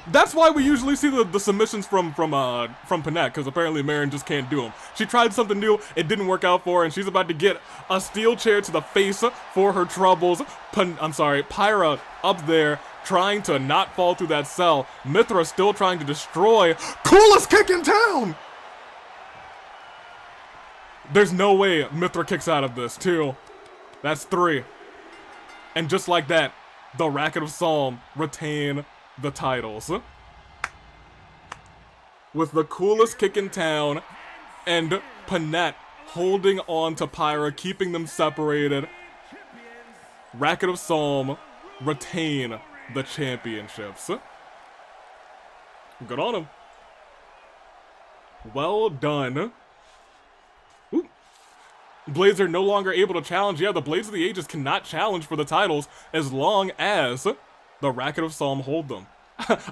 That's why we usually see the submissions from Panette, because apparently Marin just can't do them. She tried something new, it didn't work out for her, and she's about to get a steel chair to the face for her troubles. Pyra up there, trying to not fall through that cell. Mithra still trying to destroy. Coolest kick in town! There's no way Mithra kicks out of this. 2. That's 3. And just like that, the Racket of Solm retain the titles. With the coolest kick in town, and Panette holding on to Pyra, keeping them separated. Racket of Solm retain the championships. Good on him. Well done. Ooh. Blades are no longer able to challenge. Yeah, the Blades of the Ages cannot challenge for the titles as long as the Racket of Solm hold them.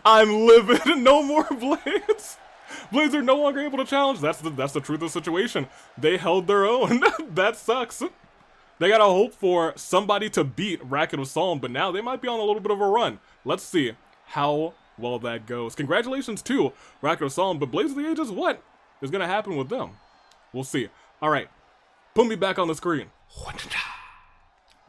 I'm livid. No more Blades. Blades are no longer able to challenge. That's the truth of the situation. They held their own. That sucks. They gotta hope for somebody to beat Racket of Solm, but now they might be on a little bit of a run. Let's see how well that goes. Congratulations to Racket of Solm, but Blades of the Ages, what is gonna happen with them? We'll see. All right, put me back on the screen.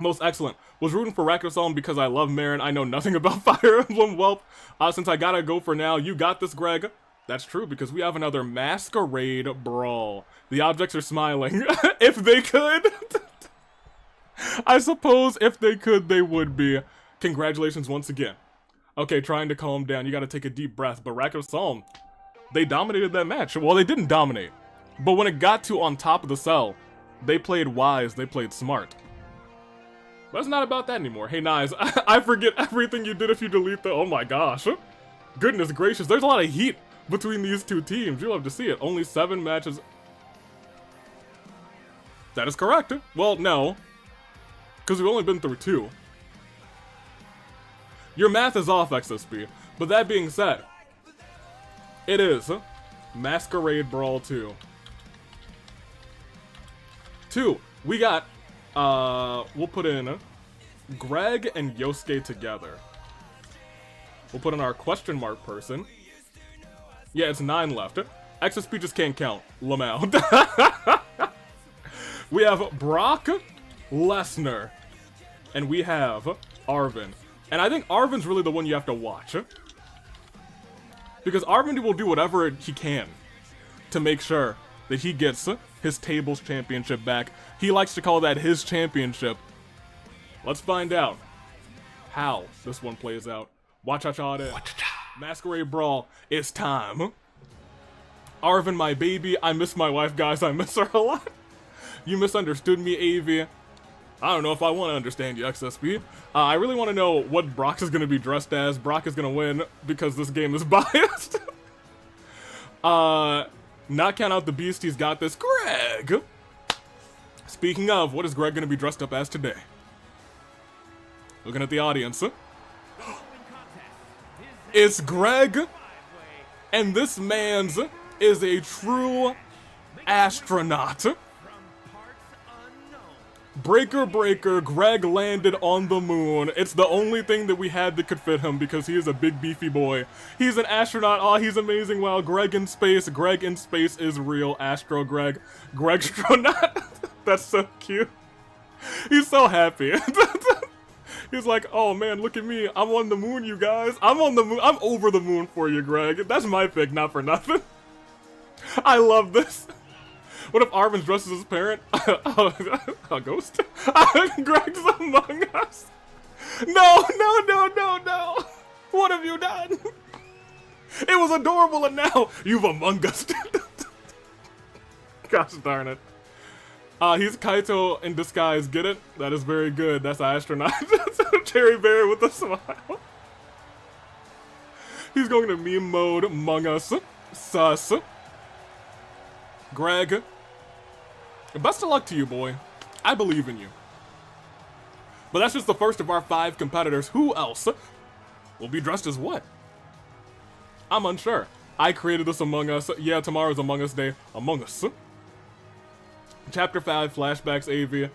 Most excellent. Was rooting for Racket of Solm because I love Marin. I know nothing about Fire Emblem. Well, since I gotta go for now, you got this, Greg. That's true, because we have another Masquerade Brawl. The objects are smiling. If they could. I suppose if they could, they would be. Congratulations once again. Okay, trying to calm down. You gotta take a deep breath. But Racket of Solm, they dominated that match. Well, they didn't dominate. But when it got to on top of the cell, they played wise, they played smart. But it's not about that anymore. Hey, Nice, I forget everything you did if you delete the... Oh my gosh. Goodness gracious, there's a lot of heat between these two teams. You'll have to see it. Only 7 matches. That is correct. Well, no. Because we've only been through 2. Your math is off, XSP. But that being said, it is Masquerade Brawl 2. We got, we'll put in Greg and Yosuke together. We'll put in our question mark person. Yeah, it's 9 left. XSP just can't count. Lamau. We have Brock, Lesnar, and we have Arven. And I think Arven's really the one you have to watch. Because Arven will do whatever he can to make sure that he gets his tables championship back. He likes to call that his championship. Let's find out how this one plays out. Watch out it. Masquerade Brawl, it's time. Arven, my baby. I miss my wife, guys. I miss her a lot. You misunderstood me, Avi. I don't know if I want to understand you, XSP. I really want to know what Brock is going to be dressed as. Brock is going to win because this game is biased. Not count out the beast. He's got this. Greg! Speaking of, what is Greg going to be dressed up as today? Looking at the audience. It's Greg. And this man's is a true astronaut. Breaker, Greg landed on the moon. It's the only thing that we had that could fit him because he is a big beefy boy. He's an astronaut. Oh, he's amazing. Wow, Greg in space is real. Astro Greg. Gregstronaut. That's so cute. He's so happy. He's like, oh man, look at me. I'm on the moon, you guys. I'm on the moon. I'm over the moon for you, Greg. That's my pick, not for nothing. I love this. What if Arven's dressed as his parent? A ghost? Greg's among us. No. What have you done? It was adorable and now you've among us. Gosh darn it. He's Kaito in disguise. Get it? That is very good. That's an astronaut. Cherry Berry with a smile. He's going to meme mode among us. Sus. Greg. Best of luck to you, boy. I believe in you. But that's just the first of our 5 competitors. Who else will be dressed as what? I'm unsure. I created this Among Us. Yeah, tomorrow's Among Us Day. Among Us. Chapter 5, Flashbacks AV.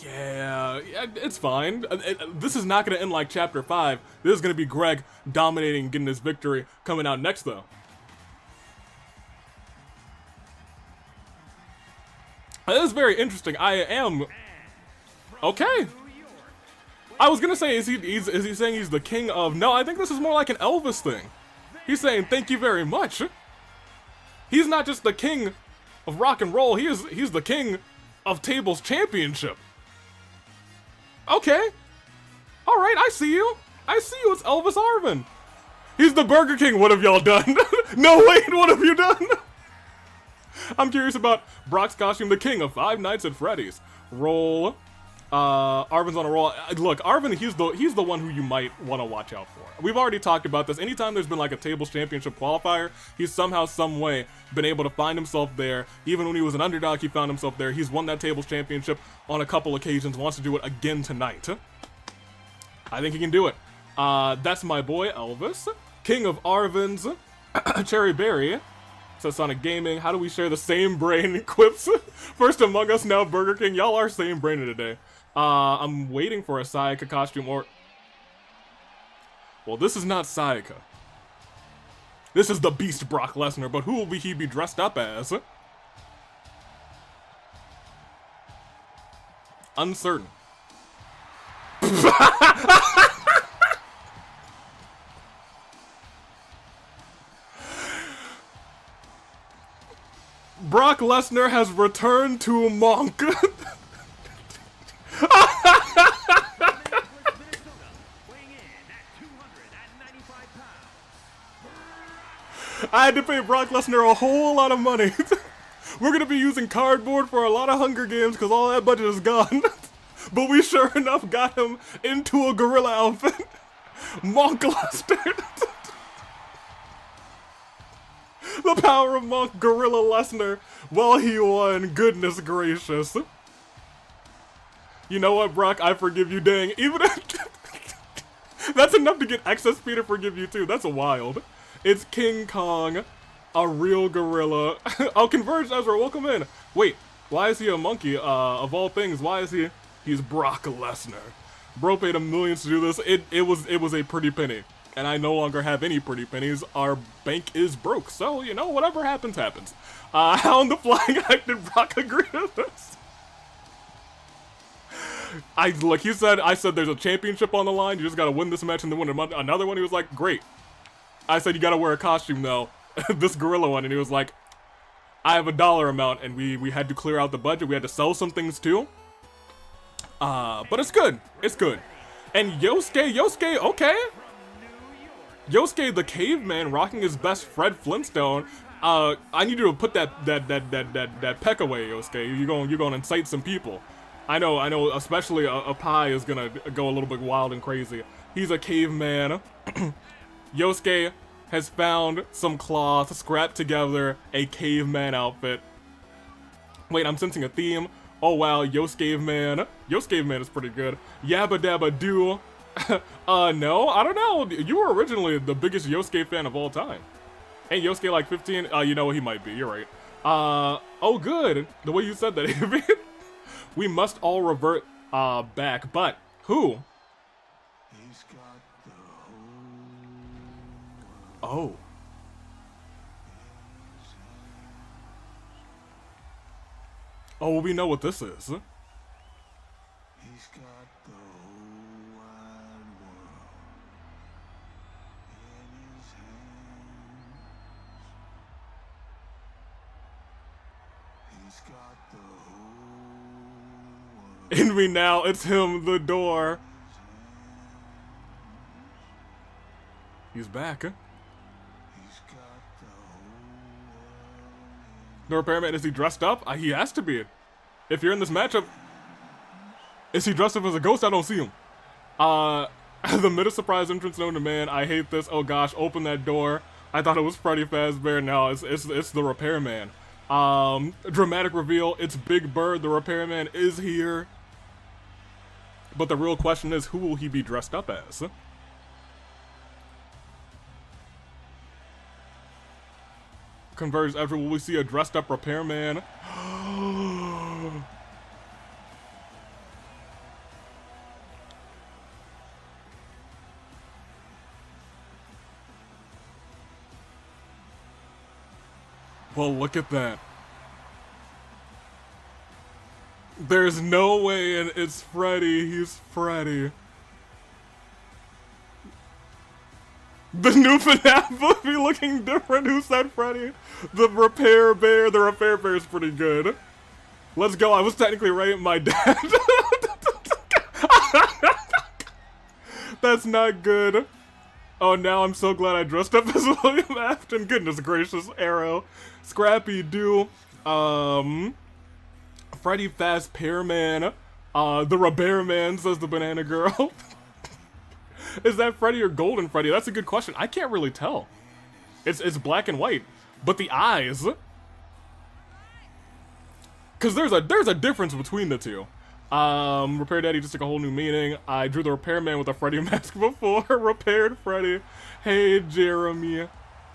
Yeah, it's fine. This is not going to end like Chapter 5. This is going to be Greg dominating and getting his victory. Coming out next, though. This is very interesting. I am... Okay. I was gonna say, is he saying he's the king of... No, I think this is more like an Elvis thing. He's saying, thank you very much. He's not just the king of rock and roll, he's the king of tables championship. Okay. Alright, I see you. It's Elvis Arven. He's the Burger King. What have y'all done? No, wait, what have you done? I'm curious about Brock's costume, the king of Five Nights at Freddy's. Roll. Arven's on a roll. Look, Arven, he's the one who you might want to watch out for. We've already talked about this. Anytime there's been like a tables championship qualifier, he's somehow, some way been able to find himself there. Even when he was an underdog, he found himself there. He's won that tables championship on a couple occasions, wants to do it again tonight. I think he can do it. That's my boy, Elvis. King of Arven's. Cherry Berry. So Sonic Gaming, how do we share the same brain quips? First Among Us, now Burger King. Y'all are same brain today. I'm waiting for a Sayaka costume or... Well, this is not Sayaka. This is the Beast Brock Lesnar, but who will he be dressed up as? Uncertain. Brock Lesnar has returned to Monk. I had to pay Brock Lesnar a whole lot of money. We're gonna be using cardboard for a lot of Hunger Games because all that budget is gone. But we sure enough got him into a gorilla outfit. Monk Lesnar. The power of Monk Gorilla Lesnar. Well, he won. Goodness gracious. You know what, Brock? I forgive you, dang. Even if... That's enough to get excess speed to forgive you, too. That's wild. It's King Kong, a real gorilla. Oh, Converged Ezra, welcome in. Wait, why is he a monkey? Of all things, why is he... He's Brock Lesnar. Bro paid $1 million to do this. It was a pretty penny. And I no longer have any pretty pennies. Our bank is broke. So, you know, whatever happens, happens. How in the flying heck did Brock agree to this? Look, I said there's a championship on the line. You just gotta win this match and then win another one. He was like, great. I said, you gotta wear a costume though. This gorilla one. And he was like, I have a dollar amount. And we had to clear out the budget. We had to sell some things too. But it's good. It's good. And Yosuke, okay. Yosuke the caveman rocking his best Fred Flintstone. I need you to put that peck away, Yosuke. You're gonna incite some people. I know, especially a pie is gonna go a little bit wild and crazy. He's a caveman. Yosuke has found some cloth, scrapped together a caveman outfit. Wait, I'm sensing a theme. Oh wow, Yosuke man. Yosuke man is pretty good. Yabba Dabba Doo. No, I don't know. You were originally the biggest Yosuke fan of all time. Ain't Yosuke like 15? You know what, he might be, you're right. Oh good, the way you said that, We must all revert back, but who? Oh. Oh, well, we know what this is. And we now, it's him, the door. He's back. The repairman, is he dressed up? He has to be. If you're in this matchup, is he dressed up as a ghost? I don't see him. The mid-surprise entrance known to man. I hate this. Oh gosh, open that door. I thought it was Freddy Fazbear. No, it's the repairman. Dramatic reveal. It's Big Bird. The repairman is here. But the real question is, who will he be dressed up as? Converge after, will we see a dressed up repairman? Well, look at that. There's no way, and it's Freddy. He's Freddy. The new FNAF movie looking different. Who said Freddy? The Repair Bear. The Repair Bear is pretty good. Let's go. I was technically right. My dad. That's not good. Oh, now I'm so glad I dressed up as William Afton. Goodness gracious, Arrow. Scrappy Doo. Freddy Fazbearman. The Repair Man, says the Banana Girl. Is that Freddy or Golden Freddy? That's a good question. I can't really tell. It's black and white. But the eyes... Because there's a difference between the two. Repair Daddy just took a whole new meaning. I drew the Repairman with a Freddy mask before. Repaired Freddy. Hey, Jeremy.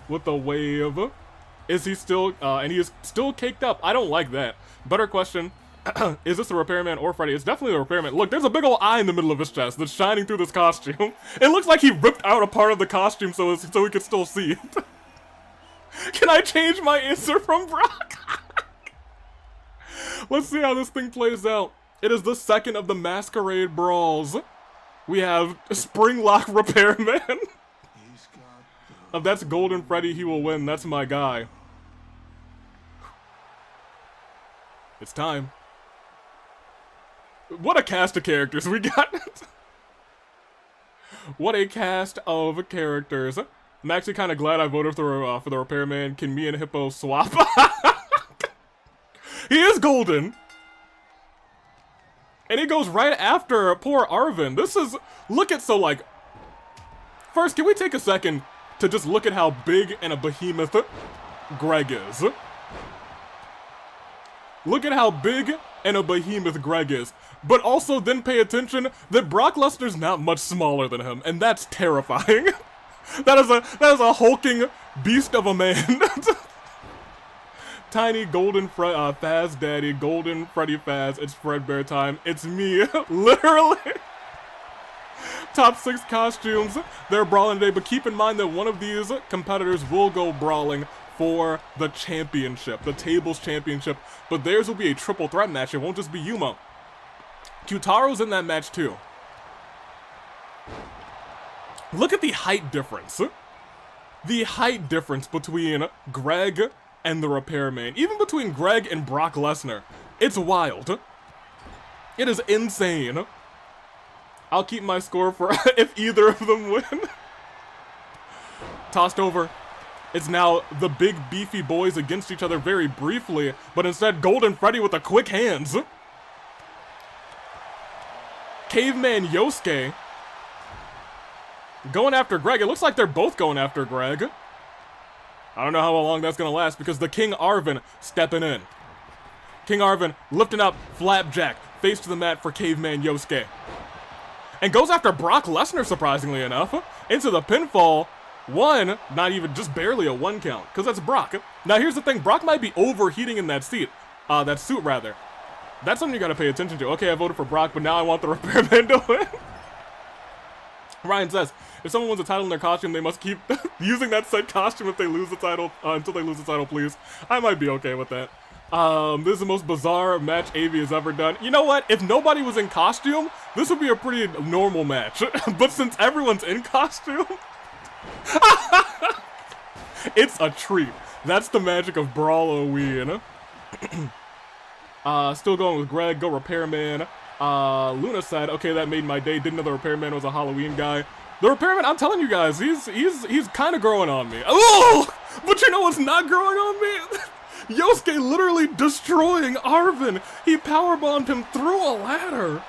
With the wave. Is he still... and he is still caked up. I don't like that. Better question. Is this the Repairman or Freddy? It's definitely the Repairman. Look, there's a big old eye in the middle of his chest that's shining through this costume. It looks like he ripped out a part of the costume so we could still see it. Can I change my answer from Brock? Let's see how this thing plays out. It is the second of the Masquerade Brawls. We have Springlock Repairman. If that's Golden Freddy, he will win. That's my guy. It's time. What a cast of characters we got. What a cast of characters. I'm actually kind of glad I voted for the Repairman. Can me and Hippo swap? He is golden. And he goes right after poor Arven. This is... Look at so, like... First, can we take a second to just look at how big and a behemoth Greg is? Look at how big and a behemoth Greg is. But also then pay attention that Brock Lesnar's not much smaller than him, and that's terrifying. That is a hulking beast of a man. Tiny golden Faz Daddy, golden Freddy Faz. It's Fredbear time. It's me, literally. Top 6 costumes. They're brawling today, but keep in mind that one of these competitors will go brawling for the championship, the tables championship. But theirs will be a triple threat match. It won't just be Yuma. Q-Taro's in that match too. Look at the height difference. The height difference between Greg and the Repairman. Even between Greg and Brock Lesnar. It's wild. It is insane. I'll keep my score for if either of them win. Tossed over. It's now the big beefy boys against each other very briefly, but instead Golden Freddy with the quick hands. Caveman Yosuke going after Greg. It looks like they're both going after Greg. I don't know how long that's gonna last because the King Arven stepping in. King Arven lifting up Flapjack, face to the mat for Caveman Yosuke. And goes after Brock Lesnar, surprisingly enough, into the pinfall. One, not even, just barely a 1 count, because that's Brock. Now here's the thing, Brock might be overheating in that suit rather. That's something you gotta pay attention to. Okay, I voted for Brock, but now I want the repairman to win. Ryan says, if someone wins a title in their costume, they must keep using that said costume if they lose the title, until they lose the title, please. I might be okay with that. This is the most bizarre match AV has ever done. You know what? If nobody was in costume, this would be a pretty normal match. But since everyone's in costume, it's a treat. That's the magic of Brawloween. Still going with Greg, go repairman. Luna said, okay, that made my day. Didn't know the repairman was a Halloween guy. The repairman, I'm telling you guys, he's kind of growing on me. Oh, but you know what's not growing on me? Yosuke literally destroying Arven. He powerbombed him through a ladder.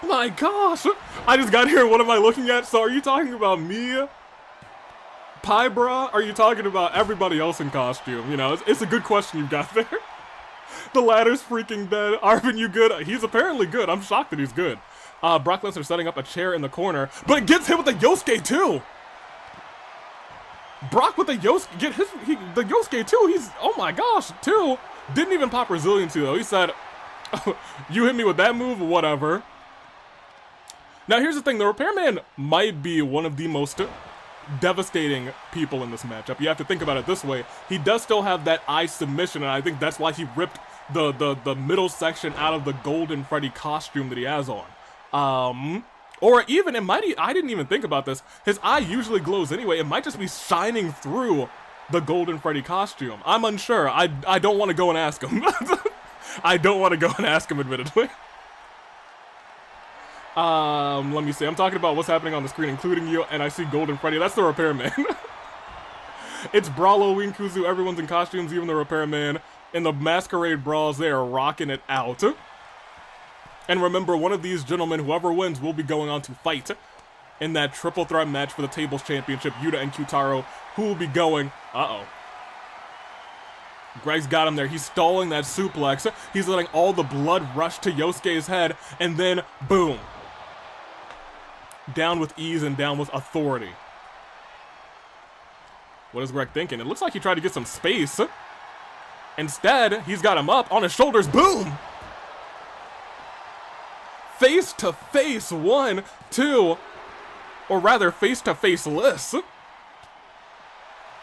My gosh. I just got here. What am I looking at? So are you talking about me? Pybra? Are you talking about everybody else in costume? You know, it's a good question you got there. The ladder's freaking dead. Arven, you good? He's apparently good. I'm shocked that he's good. Brock Lesnar setting up a chair in the corner, but it gets hit with the Yosuke too. Brock with the Yosuke, the Yosuke too. He's, oh my gosh, too. Didn't even pop resiliency though. He said, you hit me with that move, whatever. Now here's the thing, the repairman might be one of the most devastating people in this matchup. You have to think about it this way. He does still have that eye submission, and I think that's why he ripped the middle section out of the Golden Freddy costume that he has on. Or even, it might, I didn't even think about this, his eye usually glows anyway, it might just be shining through the Golden Freddy costume. I'm unsure, I don't want to go and ask him. I don't want to go and ask him, admittedly. Let me see, I'm talking about what's happening on the screen, including you, and I see Golden Freddy, that's the repairman. It's Brawloween Kuzu, everyone's in costumes, even the repairman. In the Masquerade Brawls, they are rocking it out. And remember, one of these gentlemen, whoever wins, will be going on to fight in that triple threat match for the Tables Championship, Yuta and Q-Taro, who will be going, Greg's got him there, he's stalling that suplex, he's letting all the blood rush to Yosuke's head, and then, boom. Down with ease and down with authority. What is Greg thinking? It looks like he tried to get some space. Instead, he's got him up on his shoulders, boom! Face to face, 1, 2, or rather face to face-less.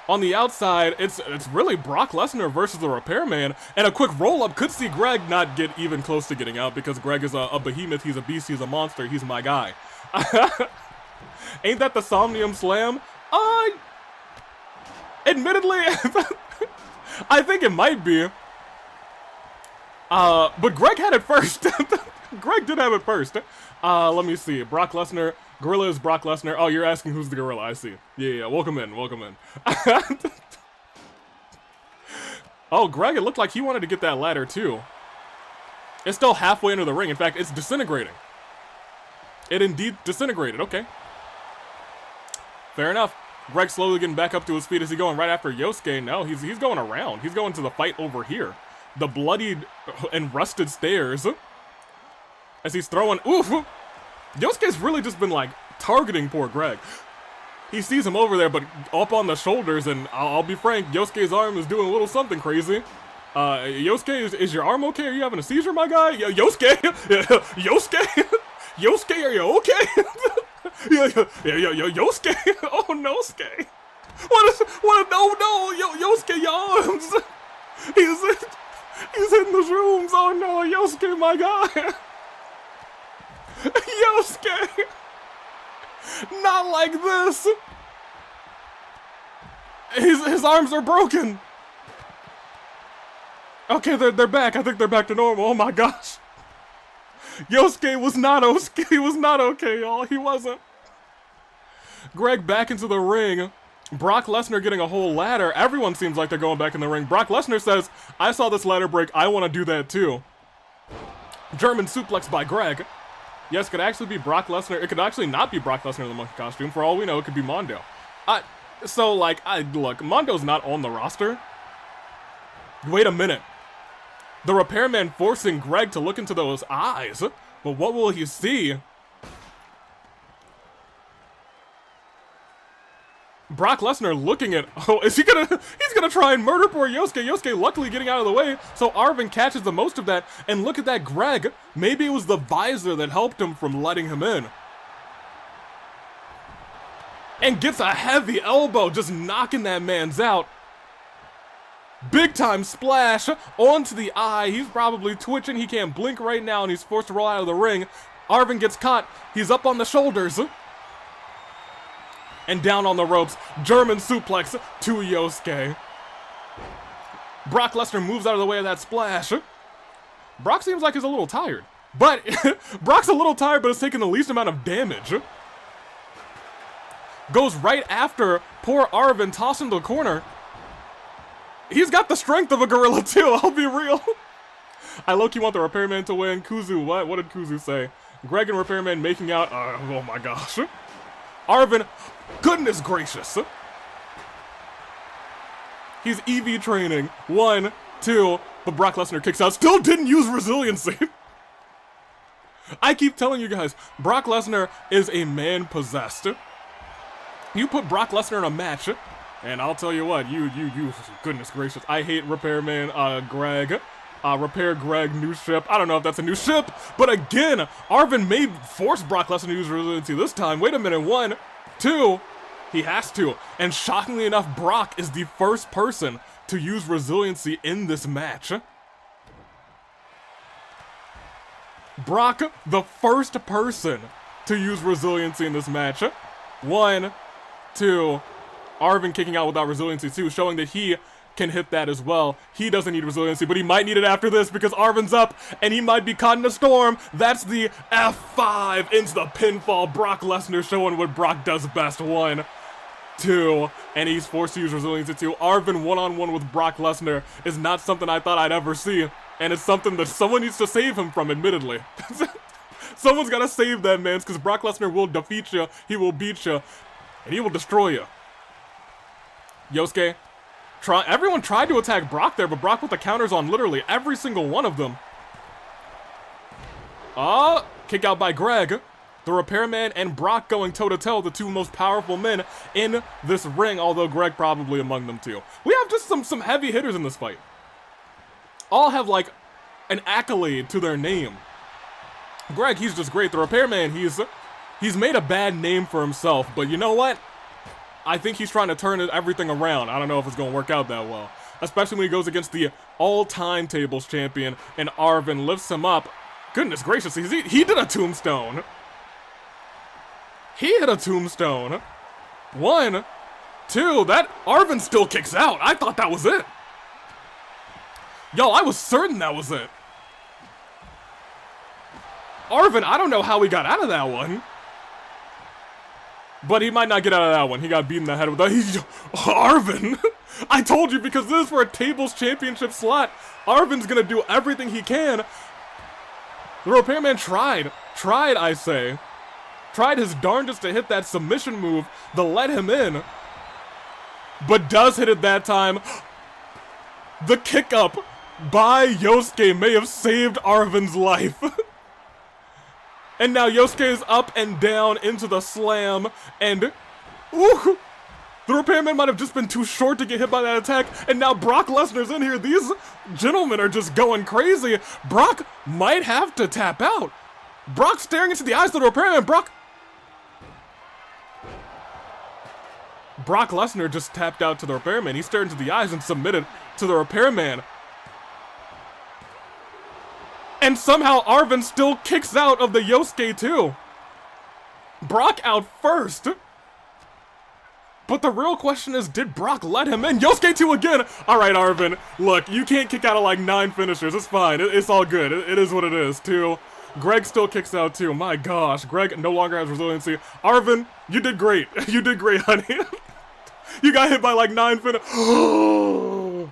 On the outside, it's really Brock Lesnar versus the repairman, and a quick roll-up could see Greg not get even close to getting out because Greg is a behemoth, he's a beast, he's a monster, he's my guy. Ain't that the Somnium Slam? Admittedly, I think it might be. But Greg had it first. Greg did have it first. Let me see. Brock Lesnar. Gorilla is Brock Lesnar. Oh, you're asking who's the gorilla. I see. Yeah, welcome in, welcome in. Oh, Greg, it looked like he wanted to get that ladder too. It's still halfway into the ring. In fact, it's disintegrating. It indeed disintegrated. Okay. Fair enough. Greg slowly getting back up to his feet. Is he going right after Yosuke? No, he's going around. He's going to the fight over here. The bloodied and rusted stairs. As he's throwing, oof! Yosuke's really just been like targeting poor Greg. He sees him over there, but up on the shoulders, and I'll be frank, Yosuke's arm is doing a little something crazy. Yosuke, is your arm okay? Are you having a seizure, my guy? Yosuke? Yosuke? Yosuke, are you okay? Yosuke? Oh, no, Ske. No, Yosuke, your arms. He's in the rooms. Oh, no, Yosuke, my guy. Yosuke. Not like this. His arms are broken. Okay, they're back. I think they're back to normal. Oh, my gosh. Yosuke was not okay. He was not okay, y'all. He wasn't. Greg back into the ring. Brock Lesnar getting a whole ladder. Everyone seems like they're going back in the ring. Brock Lesnar says, I saw this ladder break. I want to do that too. German suplex by Greg. Yes, it could actually be Brock Lesnar. It could actually not be Brock Lesnar in the monkey costume. For all we know, it could be Mondo. Look, Mondo's not on the roster. Wait a minute. The repairman forcing Greg to look into those eyes. But what will he see? Brock Lesnar looking at, oh, is he gonna, he's gonna try and murder poor Yosuke. Yosuke luckily getting out of the way, so Arven catches the most of that, and look at that Greg. Maybe it was the visor that helped him from letting him in. And gets a heavy elbow, just knocking that man's out. Big time splash onto the eye. He's probably twitching, he can't blink right now, and he's forced to roll out of the ring. Arven gets caught, he's up on the shoulders. And down on the ropes, German suplex to Yosuke. Brock Lesnar moves out of the way of that splash. Brock seems like he's a little tired. But, Brock's a little tired, but it's taking the least amount of damage. Goes right after poor Arven, tossed into the corner. He's got the strength of a gorilla too, I'll be real. I low-key want the Repairman to win. Kuzu, what? What did Kuzu say? Greg and Repairman making out, oh my gosh. Arven, goodness gracious. He's EV training. 1, 2, but Brock Lesnar kicks out. Still didn't use resiliency. I keep telling you guys, Brock Lesnar is a man possessed. You put Brock Lesnar in a match, and I'll tell you what, you, goodness gracious. I hate Repairman, Greg. Repair Greg, new ship. I don't know if that's a new ship, but again, Arven may force Brock Lesnar to use resiliency this time. Wait a minute, 1, 2, he has to. And shockingly enough, Brock is the first person to use resiliency in this match. Brock, the first person to use resiliency in this match. 1, 2, Arven kicking out without resiliency too, showing that he can hit that as well. He doesn't need resiliency, but he might need it after this because Arven's up and he might be caught in a storm. That's the F5 into the pinfall. Brock Lesnar showing what Brock does best. 1, 2, and he's forced to use resiliency too. Arven one-on-one with Brock Lesnar is not something I thought I'd ever see, and it's something that someone needs to save him from, admittedly. Someone's gotta save that man, because Brock Lesnar will defeat you, he will beat you, and he will destroy you. Yosuke, everyone tried to attack Brock there, but Brock put the counters on literally every single one of them. Kick out by Greg. The Repairman and Brock going toe-to-toe, the two most powerful men in this ring, although Greg probably among them too. We have just some heavy hitters in this fight. All have like an accolade to their name. Greg, he's just great. The Repairman, he's made a bad name for himself, but you know what? I think he's trying to turn everything around. I don't know if it's going to work out that well. Especially when he goes against the all-time tables champion, and Arven lifts him up. Goodness gracious, he did a tombstone. He hit a tombstone. 1, 2, that Arven still kicks out. I thought that was it. Yo, I was certain that was it. Arven, I don't know how he got out of that one. But he might not get out of that one. He got beaten in the head with that. Arven! I told you, because this is for a tables championship slot. Arven's gonna do everything he can. The Repairman tried, I say. Tried his darndest to hit that submission move to let him in. But does hit it that time. The kick up by Yosuke may have saved Arven's life. And now Yosuke is up and down into the slam, and ooh, the Repairman might have just been too short to get hit by that attack, and now Brock Lesnar's in here. These gentlemen are just going crazy. Brock might have to tap out. Brock staring into the eyes of the Repairman. Brock Lesnar just tapped out to the Repairman. He stared into the eyes and submitted to the Repairman. And somehow Arven still kicks out of the Yosuke too. Brock out first. But the real question is, did Brock let him in? Yosuke 2 again! Alright, Arven, look, you can't kick out of like 9 finishers. It's fine. It's all good. It is what it is, too. Greg still kicks out too. My gosh, Greg no longer has resiliency. Arven, you did great. You did great, honey. You got hit by like 9 finishers.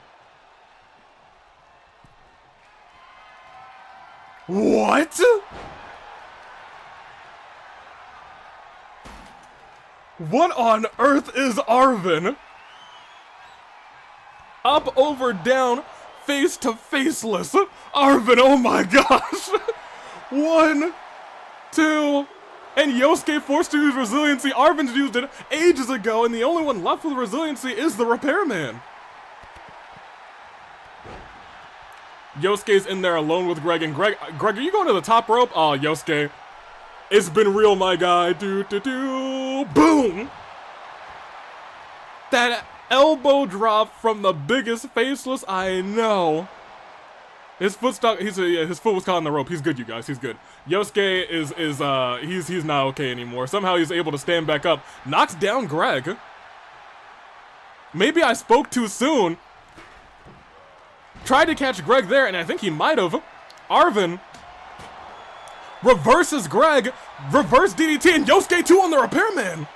What? What on earth is Arven? Up, over, down, face to faceless. Arven, oh my gosh. 1, 2, And Yosuke forced to use resiliency. Arven's used it ages ago, and the only one left with resiliency is the repairman. Yosuke's in there alone with Greg, and Greg, are you going to the top rope? Oh, Yosuke. It's been real, my guy. Boom! That elbow drop from the biggest faceless I know. His foot stuck. His foot was caught on the rope. He's good, you guys. He's good. Yosuke he's not okay anymore. Somehow he's able to stand back up. Knocks down Greg. Maybe I spoke too soon. Tried to catch Greg there, and I think he might have. Arven reverses Greg. Reverse DDT, and Yosuke too on the repairman.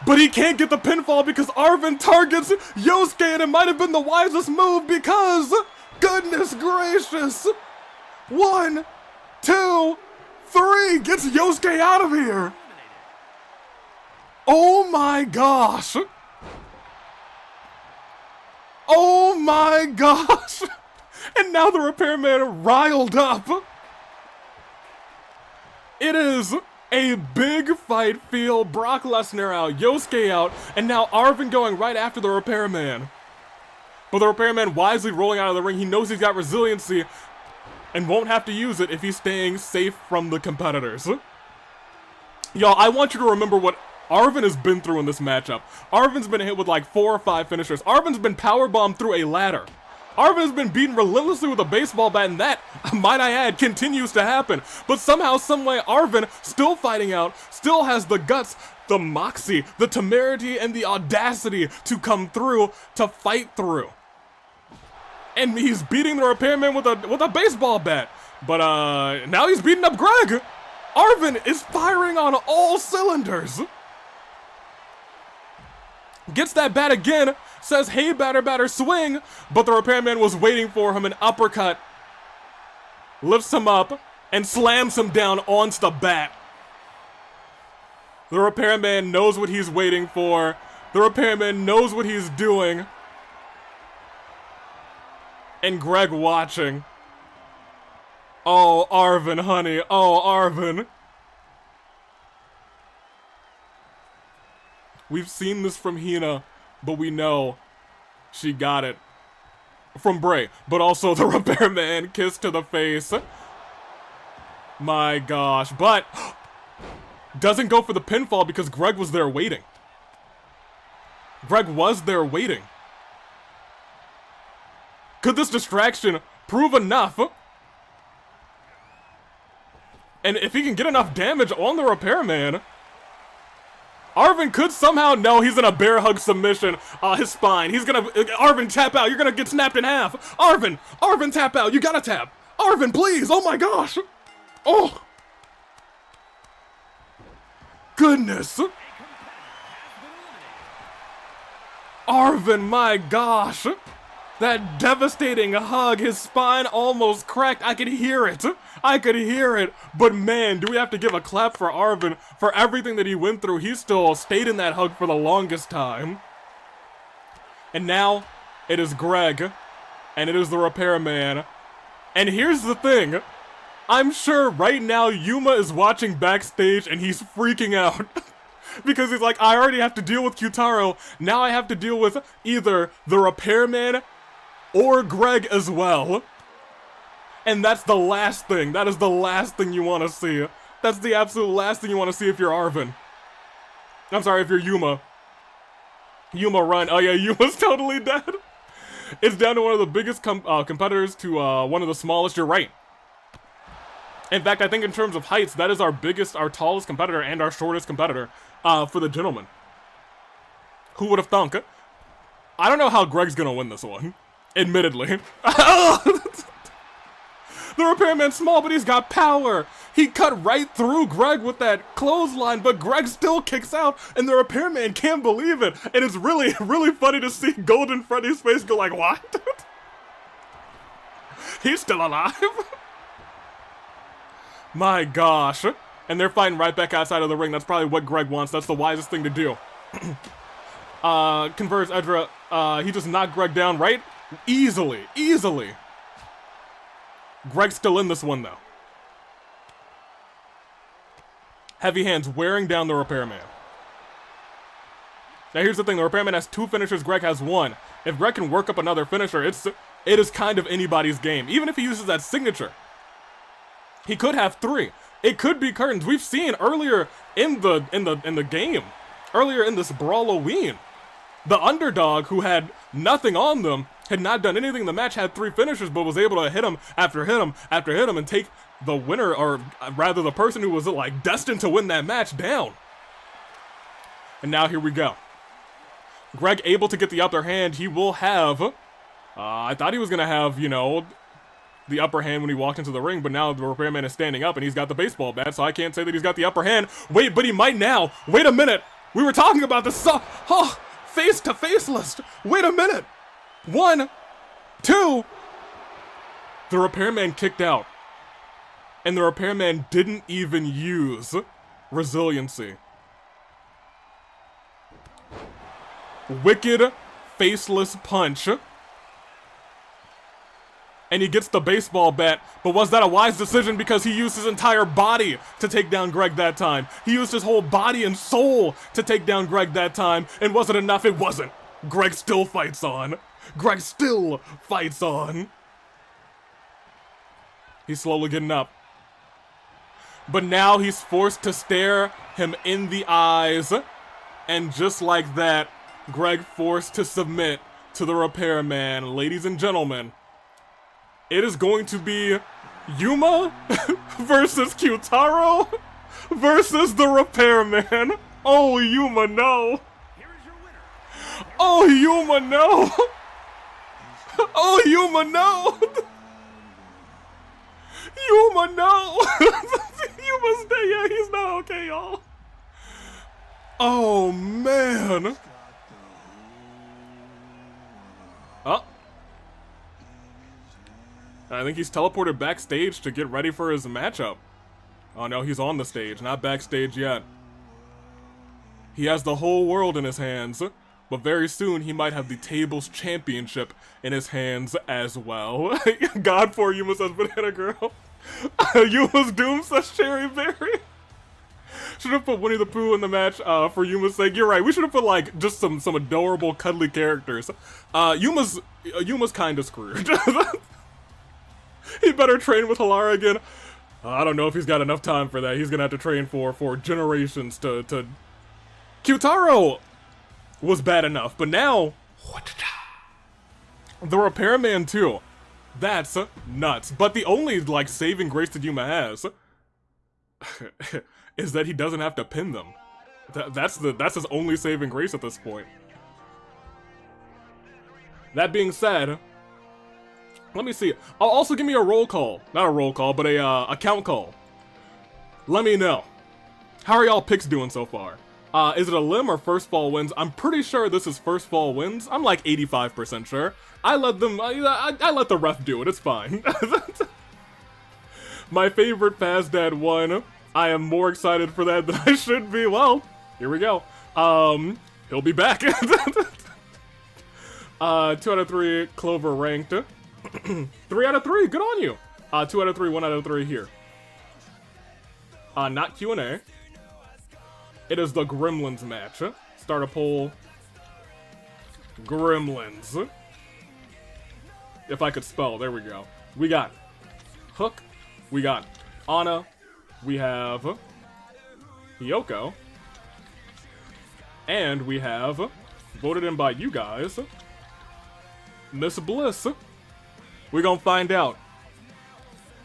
But he can't get the pinfall because Arven targets Yosuke, and it might have been the wisest move because... Goodness gracious! 1, 2, 3! Gets Yosuke out of here! Oh my gosh! Oh my gosh! And now the repairman riled up! It is a big fight feel. Brock Lesnar out, Yosuke out, and now Arven going right after the repairman. But the repairman wisely rolling out of the ring. He knows he's got resiliency and won't have to use it if he's staying safe from the competitors. Y'all, I want you to remember what Arven has been through in this matchup. Arven's been hit with like 4 or 5 finishers. Arven's been powerbombed through a ladder. Arven has been beaten relentlessly with a baseball bat, and that, might I add, continues to happen. But somehow, someway, Arven, still fighting out, still has the guts, the moxie, the temerity, and the audacity to come through, to fight through. And he's beating the repairman with a baseball bat. But now he's beating up Greg. Arven is firing on all cylinders. Gets that bat again, says, hey, batter, batter, swing. But the repairman was waiting for him, an uppercut. Lifts him up and slams him down onto the bat. The repairman knows what he's waiting for. The repairman knows what he's doing. And Greg watching. Oh, Arven, honey. Oh, Arven. We've seen this from Hina, but we know she got it from Bray. But also the repairman kiss to the face. My gosh. But doesn't go for the pinfall because Greg was there waiting. Greg was there waiting. Could this distraction prove enough? And if he can get enough damage on the repairman, Arven could somehow... No, he's in a bear hug submission. His spine. He's gonna... Arven, tap out. You're gonna get snapped in half. Arven! Arven, tap out. You gotta tap. Arven, please. Oh my gosh. Oh. Goodness. Arven, my gosh. That devastating hug, his spine almost cracked. I could hear it. I could hear it. But man, do we have to give a clap for Arven for everything that he went through. He still stayed in that hug for the longest time. And now, it is Greg. And it is the repairman. And here's the thing. I'm sure right now Yuma is watching backstage and he's freaking out. Because he's like, I already have to deal with Q-Taro. Now I have to deal with either the repairman or Greg as well. And that's the last thing. That is the last thing you want to see. That's the absolute last thing you want to see if you're Arven. I'm sorry, if you're Yuma. Yuma, run. Oh yeah, Yuma's totally dead. It's down to one of the biggest competitors to one of the smallest. You're right. In fact, I think in terms of heights, that is our biggest, our tallest competitor and our shortest competitor for the gentleman. Who would have thunk? I don't know how Greg's gonna win this one. Admittedly. The repairman's small, but he's got power. He cut right through Greg with that clothesline, but Greg still kicks out, and the repairman can't believe it. And it's really, really funny to see Golden Freddy's face go like, what? He's still alive? My gosh. And they're fighting right back outside of the ring. That's probably what Greg wants. That's the wisest thing to do. Converts Edra. He just knocked Greg down, right? Easily. Easily. Greg's still in this one, though. Heavy hands wearing down the repairman. Now here's the thing, the repairman has 2 finishers, Greg has 1. If Greg can work up another finisher, it is kind of anybody's game. Even if he uses that signature, he could have 3. It could be curtains. We've seen earlier in the game, earlier in this Brawloween, the underdog who had nothing on them, had not done anything in the match, had 3 finishers, but was able to hit him after hit him after hit him and take the winner, or rather the person who was like destined to win that match, down. And now here we go. Greg able to get the upper hand. He will have, I thought he was gonna have, you know, the upper hand when he walked into the ring, but now the repairman is standing up and he's got the baseball bat, so I can't say that he's got the upper hand. Wait, but he might now. Wait a minute. We were talking about this. Oh, face to face list. Wait a minute. 1, 2. The repairman kicked out. And the repairman didn't even use resiliency. Wicked faceless punch. And he gets the baseball bat, but was that a wise decision because he used his entire body to take down Greg that time? He used his whole body and soul to take down Greg that time, and was it enough? It wasn't. Greg still fights on. Greg still fights on. He's slowly getting up. But now he's forced to stare him in the eyes, and just like that, Greg forced to submit to the repairman. Ladies and gentlemen, it is going to be Yuma versus Q-Taro versus the repairman. Oh, Yuma, no. Oh, Yuma, no. Oh, Yuma, no. Yuma, no. Yuma, stay. Yeah, he's not okay, y'all. Oh, man. Oh. I think he's teleported backstage to get ready for his matchup. Oh no, he's on the stage, not backstage yet. He has the whole world in his hands, but very soon he might have the tables championship in his hands as well. God for Yuma, says Banana Girl. Yuma's doom, says Cherry Berry. Should have put Winnie the Pooh in the match for Yuma's sake. You're right, we should have put like just some adorable cuddly characters. Yuma's kinda screwed. He better train with Halara again. I don't know if he's got enough time for that. He's gonna have to train for generations to... Q-Taro was bad enough, but now... The repairman too. That's nuts. But the only, like, saving grace that Yuma has... is that he doesn't have to pin them. That's his only saving grace at this point. That being said... Let me see. Also give me a roll call. Not a roll call, but a count call. Let me know. How are y'all picks doing so far? Is it a limb or first fall wins? I'm pretty sure this is first fall wins. I'm like 85% sure. I let them, I let the ref do it. It's fine. My favorite Faz Dad won. I am more excited for that than I should be. Well, here we go. He'll be back. 2 out of 3 Clover ranked. 3 out of 3, good on you. 2 out of 3, 1 out of 3 here. Not Q&A. It is the Gremlins match. Start a poll. Gremlins. If I could spell, there we go. We got Hook. We got Anna. We have Hiyoko. And we have, voted in by you guys, Miss Bliss. We're gonna find out.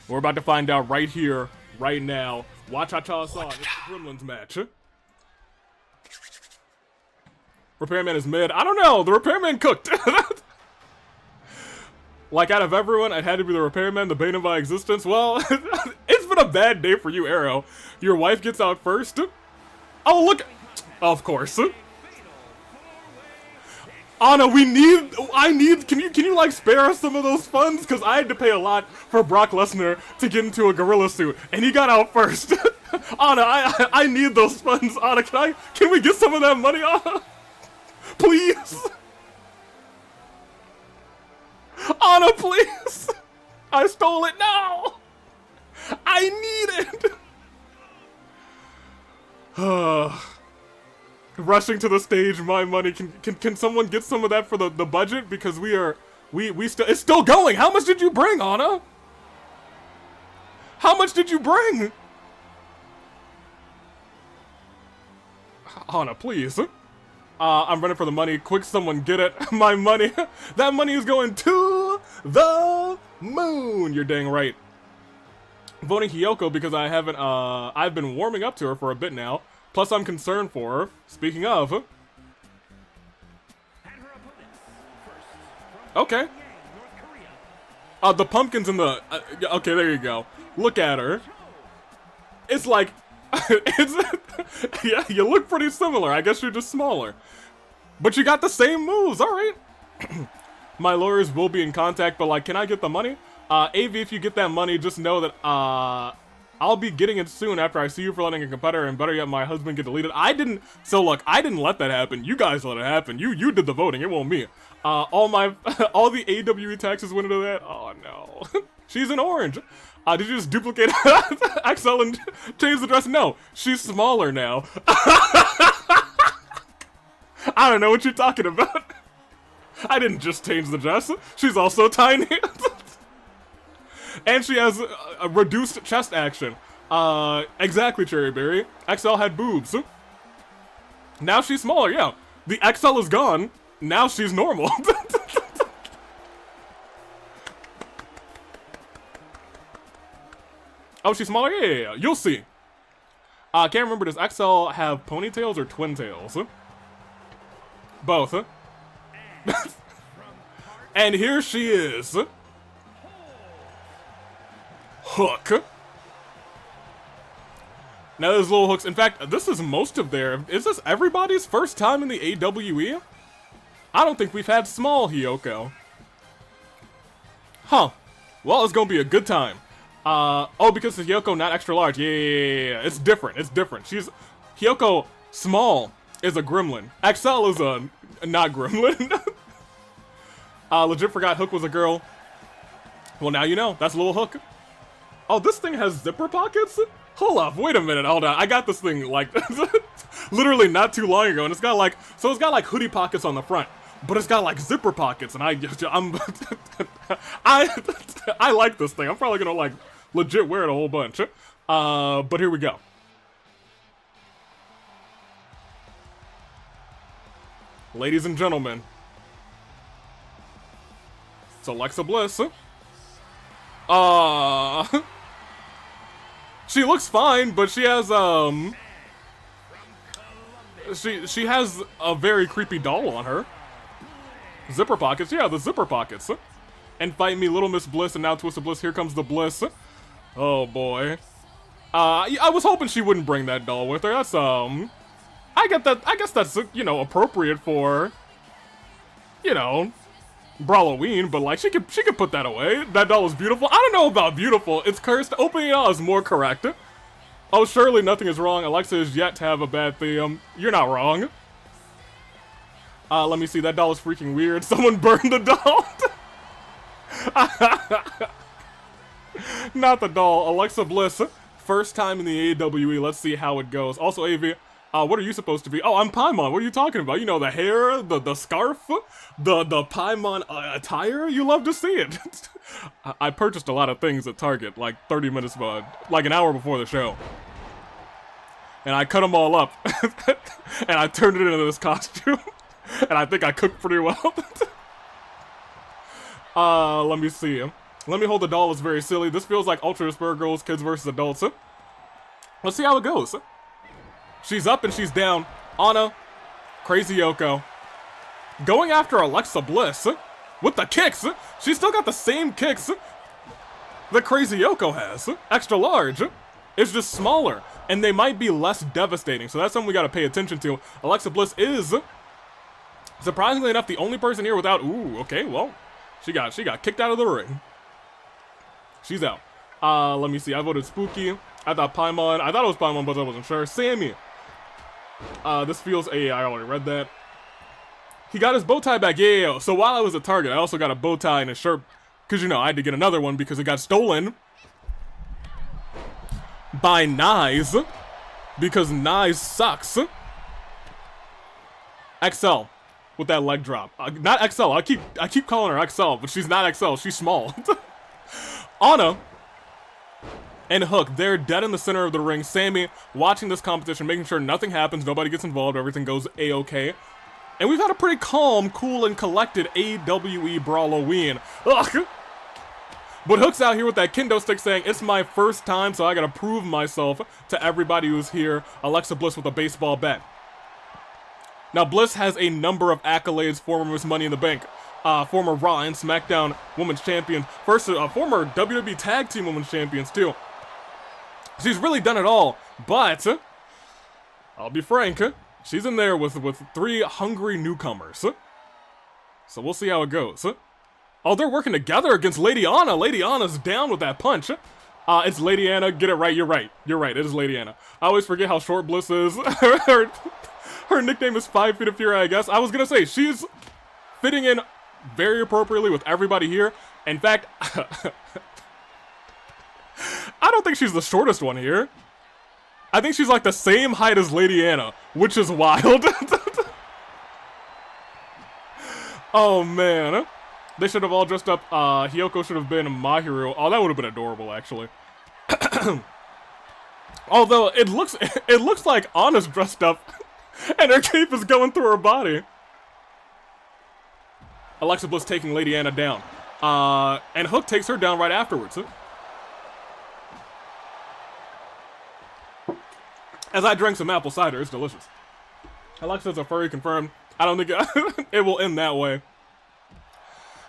We're about to find out right here, right now. Watch-cha-cha-san. It's the Gremlins match. Repairman is mid. I don't know. The repairman cooked. Like, out of everyone, it had to be the repairman, the bane of my existence. Well, it's been a bad day for you, Arrow. Your wife gets out first. Oh, look. Of course. Anna, can you like spare us some of those funds? Cause I had to pay a lot for Brock Lesnar to get into a gorilla suit, and he got out first. Anna, I need those funds. Anna, can we get some of that money, Anna? Please. Anna, please. I stole it now. I need it. Rushing to the stage, my money. Can someone get some of that for the budget? Because it's still going. How much did you bring, Anna? How much did you bring? Anna, please. I'm running for the money. Quick, someone get it. My money. That money is going to the moon. You're dang right. Voting Hiyoko because I haven't, I've been warming up to her for a bit now. Plus, I'm concerned for her. Speaking of. Okay. The pumpkins in the... okay, there you go. Look at her. It's like... yeah, you look pretty similar. I guess you're just smaller. But you got the same moves, alright. My lawyers will be in contact, but like, can I get the money? AV, if you get that money, just know that, I'll be getting it soon after I see you for letting a competitor, and better yet, my husband get deleted. So look, I didn't let that happen. You guys let it happen. You did the voting, it wasn't me. All the AWE taxes went into that? Oh no. She's in orange. Did you just duplicate XL and change the dress? No, she's smaller now. I don't know what you're talking about. I didn't just change the dress. She's also tiny. And she has a reduced chest action. Exactly, Cherryberry. XL had boobs. Now she's smaller, yeah. The XL is gone. Now she's normal. Oh, she's smaller? Yeah. You'll see. I can't remember, does XL have ponytails or twin tails? Both. And here she is. Hook. Now there's little hooks. In fact, this is most of their... Is this everybody's first time in the AWE? I don't think we've had small Hiyoko. Huh. Well, it's gonna be a good time. Oh, because it's Hiyoko not extra large. Yeah. It's different. It's different. Hiyoko small is a gremlin. XL is a not gremlin. Legit forgot Hook was a girl. Well, now you know. That's a little Hook. Oh, this thing has zipper pockets? Hold up, wait a minute, hold on. I got this thing, like, literally not too long ago, and it's got, like, hoodie pockets on the front, but it's got, like, zipper pockets, and I like this thing. I'm probably gonna, like, legit wear it a whole bunch. But here we go. Ladies and gentlemen, it's Alexa Bliss. She looks fine, but she has, she has a very creepy doll on her. Zipper pockets, yeah, the zipper pockets. And fight me, Little Miss Bliss, and now Twisted Bliss, here comes the Bliss. Oh boy. I was hoping she wouldn't bring that doll with her, that's, I guess that's, you know, appropriate for, you know, BRAWLOWEEN, but like, she could put that away. That doll is beautiful. I don't know about beautiful. It's cursed. Opening it out is more correct. Oh, surely nothing is wrong. Alexa is yet to have a bad theme. You're not wrong. Let me see. That doll is freaking weird. Someone burned the doll. Not the doll. Alexa Bliss. First time in the AWE. Let's see how it goes. Also, AV, what are you supposed to be? Oh, I'm Paimon. What are you talking about? You know, the hair, the scarf, the Paimon attire? You love to see it. I purchased a lot of things at Target, like 30 minutes, like an hour before the show. And I cut them all up. And I turned it into this costume. And I think I cooked pretty well. Let me see. Let me hold the doll. It's very silly. This feels like Ultra Spur Girls, Kids versus Adults. Let's see how it goes. She's up and she's down. Anna, Crazy Yoko, going after Alexa Bliss with the kicks. She's still got the same kicks that Crazy Yoko has. Extra large. It's just smaller, and they might be less devastating. So that's something we got to pay attention to. Alexa Bliss is, surprisingly enough, the only person here without. Ooh, okay, well, she got kicked out of the ring. She's out. Let me see. I voted Spooky. I thought Paimon. I thought it was Paimon, but I wasn't sure. Sammy. This feels... I already read that. He got his bow tie back. Yeah. So while I was at Target, I also got a bow tie and a shirt. Because, you know, I had to get another one because it got stolen by Naix. because Naix sucks. XL with that leg drop. Not XL. I keep calling her XL, but she's not XL. She's small. Anna and Hook, they're dead in the center of the ring. Sammy watching this competition, making sure nothing happens, nobody gets involved, everything goes A-okay. And we've had a pretty calm, cool, and collected AWE Brawloween. Ugh! But Hook's out here with that kendo stick saying, it's my first time, so I gotta prove myself to everybody who's here. Alexa Bliss with a baseball bat. Now, Bliss has a number of accolades, former Miss Money in the Bank, former Raw and SmackDown Women's Champion, former WWE Tag Team Women's Champions, too. She's really done it all, but I'll be frank, she's in there with 3 hungry newcomers. So we'll see how it goes. Oh, they're working together against Lady Anna. Lady Anna's down with that punch. It's Lady Anna. Get it right. You're right. You're right. It is Lady Anna. I always forget how short Bliss is. Her nickname is 5 Feet of Fury, I guess. I was gonna say, she's fitting in very appropriately with everybody here. In fact, I don't think she's the shortest one here. I think she's like the same height as Lady Anna, which is wild. Oh, man. They should have all dressed up. Hiyoko should have been Mahiru. Oh, that would have been adorable, actually. Although, it looks like Anna's dressed up, and her cape is going through her body. Alexa Bliss taking Lady Anna down. And Hook takes her down right afterwards. As I drank some apple cider, it's delicious. Alexa's a furry confirmed. I don't think it will end that way.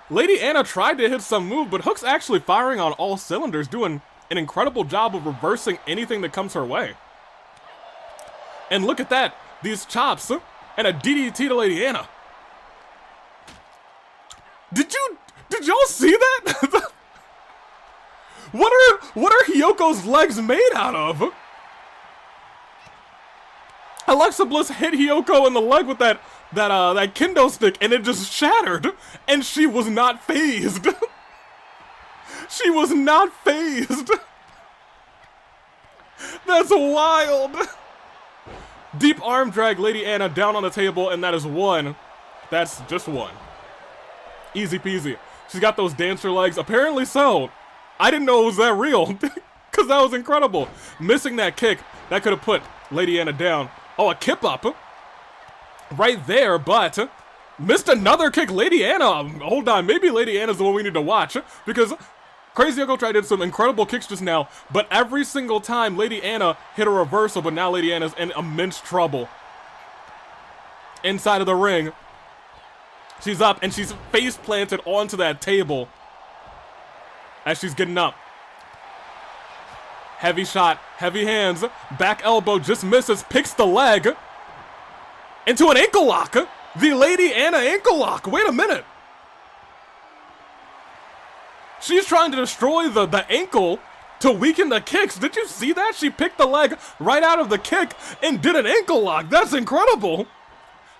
Lady Anna tried to hit some move, but Hook's actually firing on all cylinders, doing an incredible job of reversing anything that comes her way. And look at that, these chops, and a DDT to Lady Anna. Did y'all see that? What are Hiyoko's legs made out of? Alexa Bliss hit Hiyoko in the leg with that kendo stick, and it just shattered, and she was not phased. She was not phased. That's wild. Deep arm drag Lady Anna down on the table, and that is 1. That's just 1. Easy peasy. She's got those dancer legs. Apparently so. I didn't know it was that real, because that was incredible. Missing that kick, that could have put Lady Anna down. Oh, a kip up. Right there, but missed another kick. Lady Anna, hold on, maybe Lady Anna's the one we need to watch, because Crazy Yoko tried to do some incredible kicks just now, but every single time Lady Anna hit a reversal, but now Lady Anna's in immense trouble. Inside of the ring, she's up, and she's face planted onto that table as she's getting up. Heavy shot, heavy hands, back elbow, just misses, picks the leg into an ankle lock. The Lady Anna ankle lock. Wait a minute. She's trying to destroy the ankle to weaken the kicks. Did you see that? She picked the leg right out of the kick and did an ankle lock. That's incredible.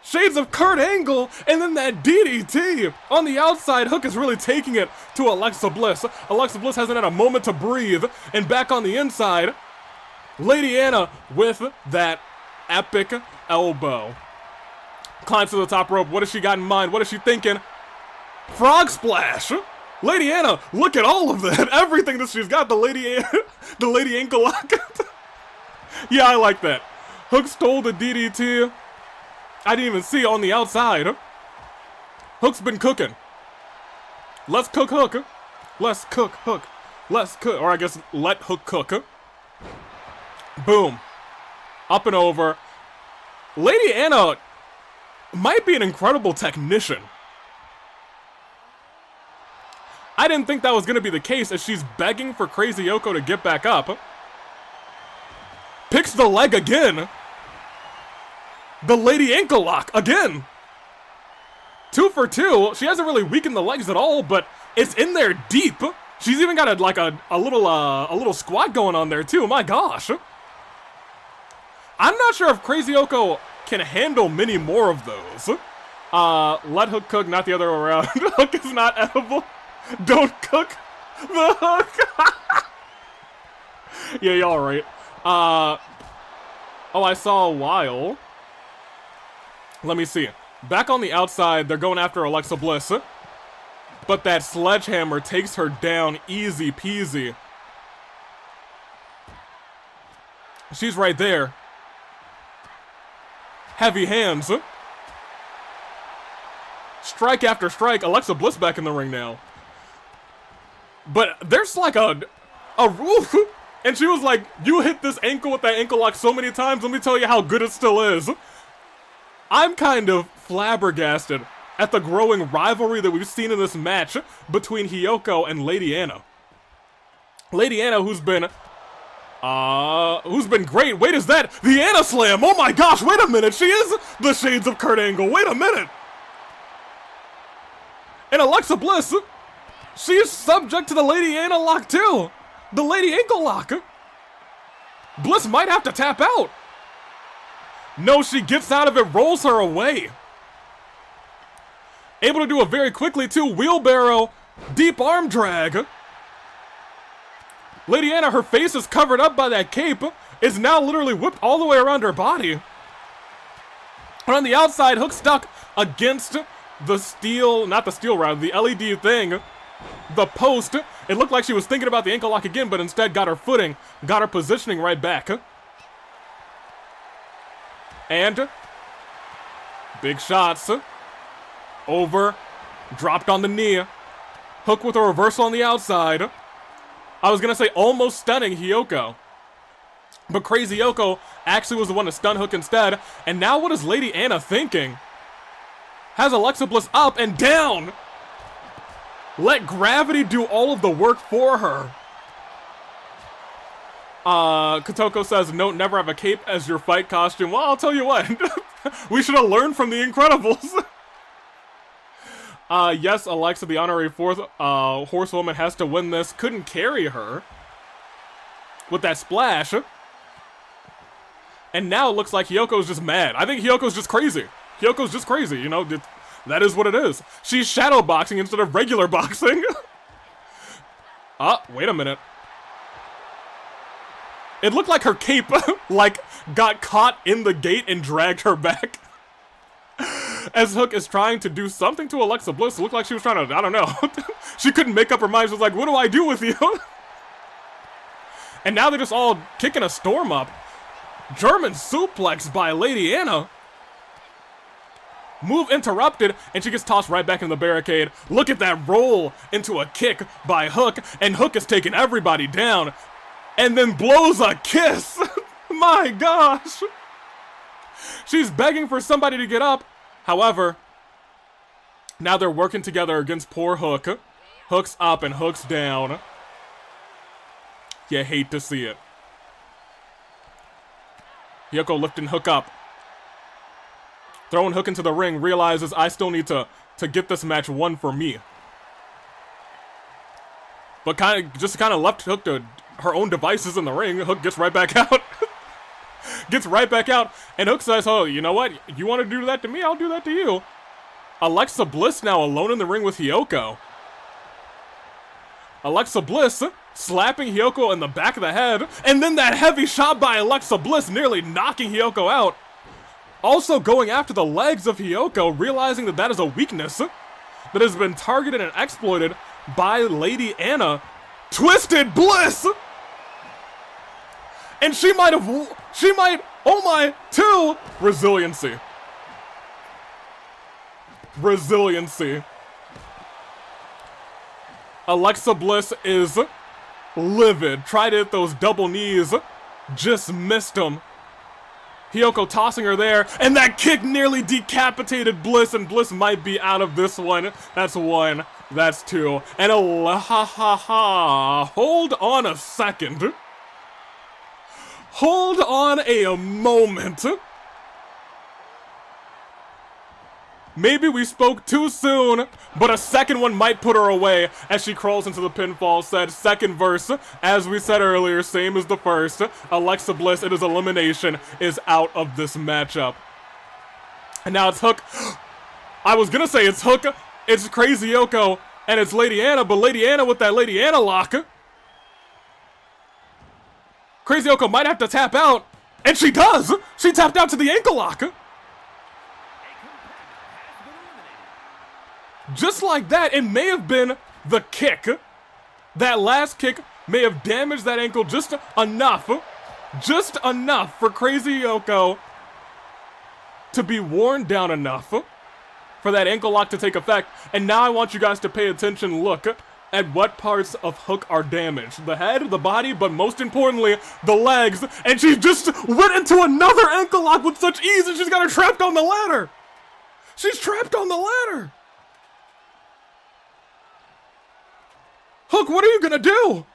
Shades of Kurt Angle, and then that DDT on the outside. Hook is really taking it to Alexa Bliss. Alexa Bliss hasn't had a moment to breathe, and back on the inside, Lady Anna with that epic elbow. Climbs to the top rope. What has she got in mind? What is she thinking? Frog splash. Lady Anna, look at all of that. Everything that she's got, the lady ankle lock. Yeah, I like that. Hook stole the DDT. I didn't even see it on the outside. Hook's been cooking. Let's cook Hook. Let's cook Hook. Let's cook, or I guess let Hook cook. Boom. Up and over. Lady Anna might be an incredible technician. I didn't think that was going to be the case as she's begging for Crazy Yoko to get back up. Picks the leg again. The lady ankle lock again. 2 for 2. She hasn't really weakened the legs at all, but it's in there deep. She's even got a little squat going on there too. My gosh. I'm not sure if Crazy Yoko can handle many more of those. Let Hook cook, not the other way around. Hook is not edible. Don't cook the Hook. Yeah, y'all right. Oh, I saw a while. Let me see. Back on the outside, they're going after Alexa Bliss. But that sledgehammer takes her down easy peasy. She's right there. Heavy hands. Strike after strike. Alexa Bliss back in the ring now. But there's like a roof. And she was like, you hit this ankle with that ankle lock so many times, let me tell you how good it still is. I'm kind of flabbergasted at the growing rivalry that we've seen in this match between Hiyoko and Lady Anna. Lady Anna, who's been great. Wait, is that the Anna Slam? Oh my gosh, wait a minute. She is the shades of Kurt Angle. Wait a minute. And Alexa Bliss, she's subject to the Lady Anna lock too. The Lady Ankle lock. Bliss might have to tap out. No, she gets out of it, rolls her away. Able to do it very quickly too. Wheelbarrow, deep arm drag. Lady Anna, her face is covered up by that cape, is now literally whipped all the way around her body. And on the outside, Hook stuck against the steel, not the steel rather, the LED thing, the post. It looked like she was thinking about the ankle lock again, but instead got her footing, got her positioning right back. And big shots. Over, dropped on the knee. Hook with a reversal on the outside. I was gonna say almost stunning Hiyoko. But Crazy Yoko actually was the one to stun Hook instead. And now what is Lady Anna thinking? Has Alexa Bliss up and down. Let gravity do all of the work for her. Kotoko says, note, never have a cape as your fight costume. Well, I'll tell you what. We should have learned from the Incredibles. Yes, Alexa, the honorary fourth horsewoman, has to win this. Couldn't carry her with that splash. And now it looks like Hiyoko's just mad. I think Hiyoko's just crazy. Hiyoko's just crazy, you know? That is what it is. She's shadow boxing instead of regular boxing. Wait a minute. It looked like her cape, like, got caught in the gate and dragged her back. As Hook is trying to do something to Alexa Bliss, it looked like she was trying to, I don't know. She couldn't make up her mind. She was like, what do I do with you? And now they're just all kicking a storm up. German suplex by Lady Anna. Move interrupted, and she gets tossed right back in the barricade. Look at that roll into a kick by Hook, and Hook is taking everybody down. And then blows a kiss. My gosh. She's begging for somebody to get up. However, now they're working together against poor Hook. Hook's up and Hook's down. You hate to see it. Hiyoko lifting Hook up. Throwing Hook into the ring, realizes I still need to get this match won for me. But just kind of left Hook to her own devices in the ring. Hook gets right back out. Gets right back out. And Hook says, oh, you know what? You want to do that to me? I'll do that to you. Alexa Bliss now alone in the ring with Hiyoko. Alexa Bliss slapping Hiyoko in the back of the head. And then that heavy shot by Alexa Bliss nearly knocking Hiyoko out. Also going after the legs of Hiyoko, realizing that that is a weakness that has been targeted and exploited by Lady Anna. Twisted Bliss! And she might, oh my, too! Resiliency. Resiliency. Alexa Bliss is livid. Tried to hit those double knees. Just missed them. Hiyoko tossing her there, and that kick nearly decapitated Bliss, and Bliss might be out of this one. That's one. That's two. And hold on a second. Hold on a moment. Maybe we spoke too soon, but a second one might put her away as she crawls into the pinfall. Said second verse, as we said earlier, same as the first. Alexa Bliss, it is elimination, is out of this matchup. And now it's Hook. I was gonna say it's Hook, it's Crazy Yoko, and it's Lady Anna, but Lady Anna with that Lady Anna lock. Crazy Yoko might have to tap out. And she does! She tapped out to the ankle lock! Just like that, it may have been the kick. That last kick may have damaged that ankle just enough for Crazy Hiyoko to be worn down enough for that ankle lock to take effect. And now I want you guys to pay attention, look at what parts of Hook are damaged. The head, the body, but most importantly, the legs. And she just went into another ankle lock with such ease, and she's got her trapped on the ladder. She's trapped on the ladder. Hook, what are you gonna do?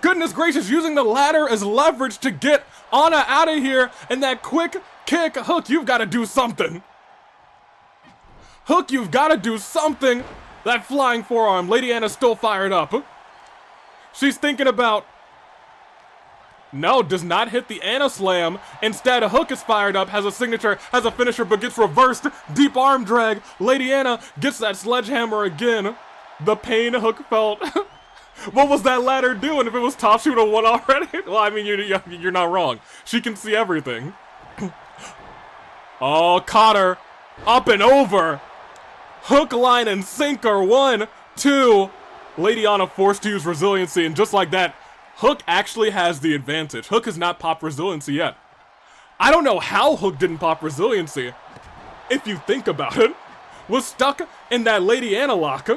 Goodness gracious, using the ladder as leverage to get Anna out of here, and that quick kick. Hook, you've got to do something. Hook, you've got to do something. That flying forearm, Lady Anna's still fired up. She's thinking about... No, does not hit the Anna slam. Instead, Hook is fired up, has a signature, has a finisher, but gets reversed. Deep arm drag. Lady Anna gets that sledgehammer again. The pain Hook felt. What was that ladder doing? If it was top, she would have won already. Well, I mean, you're not wrong. She can see everything. Oh, caught her. Up and over. Hook, line, and sinker. 1, 2. Lady Anna forced to use resiliency, and just like that, Hook actually has the advantage. Hook has not popped resiliency yet. I don't know how Hook didn't pop resiliency. If you think about it. Was stuck in that Lady Anna lock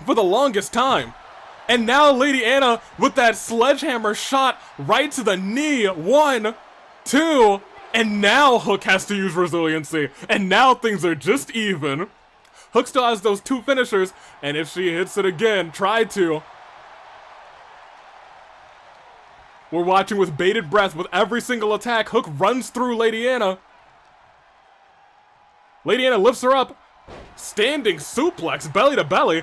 for the longest time. And now Lady Anna with that sledgehammer shot right to the knee. 1, 2, and now Hook has to use resiliency. And now things are just even. Hook still has those 2 finishers, and if she hits it again, try to. We're watching with bated breath with every single attack. Hook runs through Lady Anna. Lady Anna lifts her up. Standing suplex, belly to belly.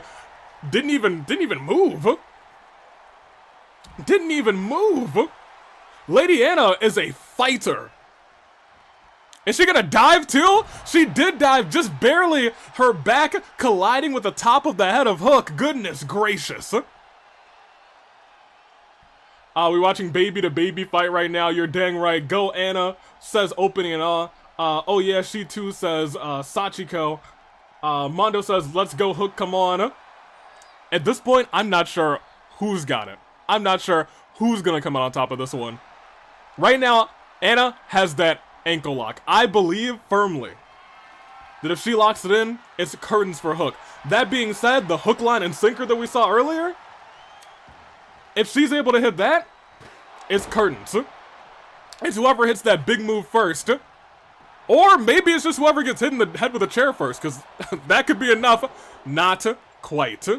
Didn't even move. Didn't even move. Lady Anna is a fighter. Is she gonna dive too? She did dive, just barely. Her back colliding with the top of the head of Hook. Goodness gracious. We're watching baby to baby fight right now. You're dang right. Go Anna, says opening and all. Oh yeah, she too, says Sachiko. Mondo says, let's go Hook, come on. At this point, I'm not sure who's got it. I'm not sure who's gonna come out on top of this one. Right now, Anna has that ankle lock. I believe firmly that if she locks it in, it's curtains for Hook. That being said, the hook, line, and sinker that we saw earlier, if she's able to hit that, it's curtains. It's whoever hits that big move first. Or maybe it's just whoever gets hit in the head with a chair first, because that could be enough. Not quite.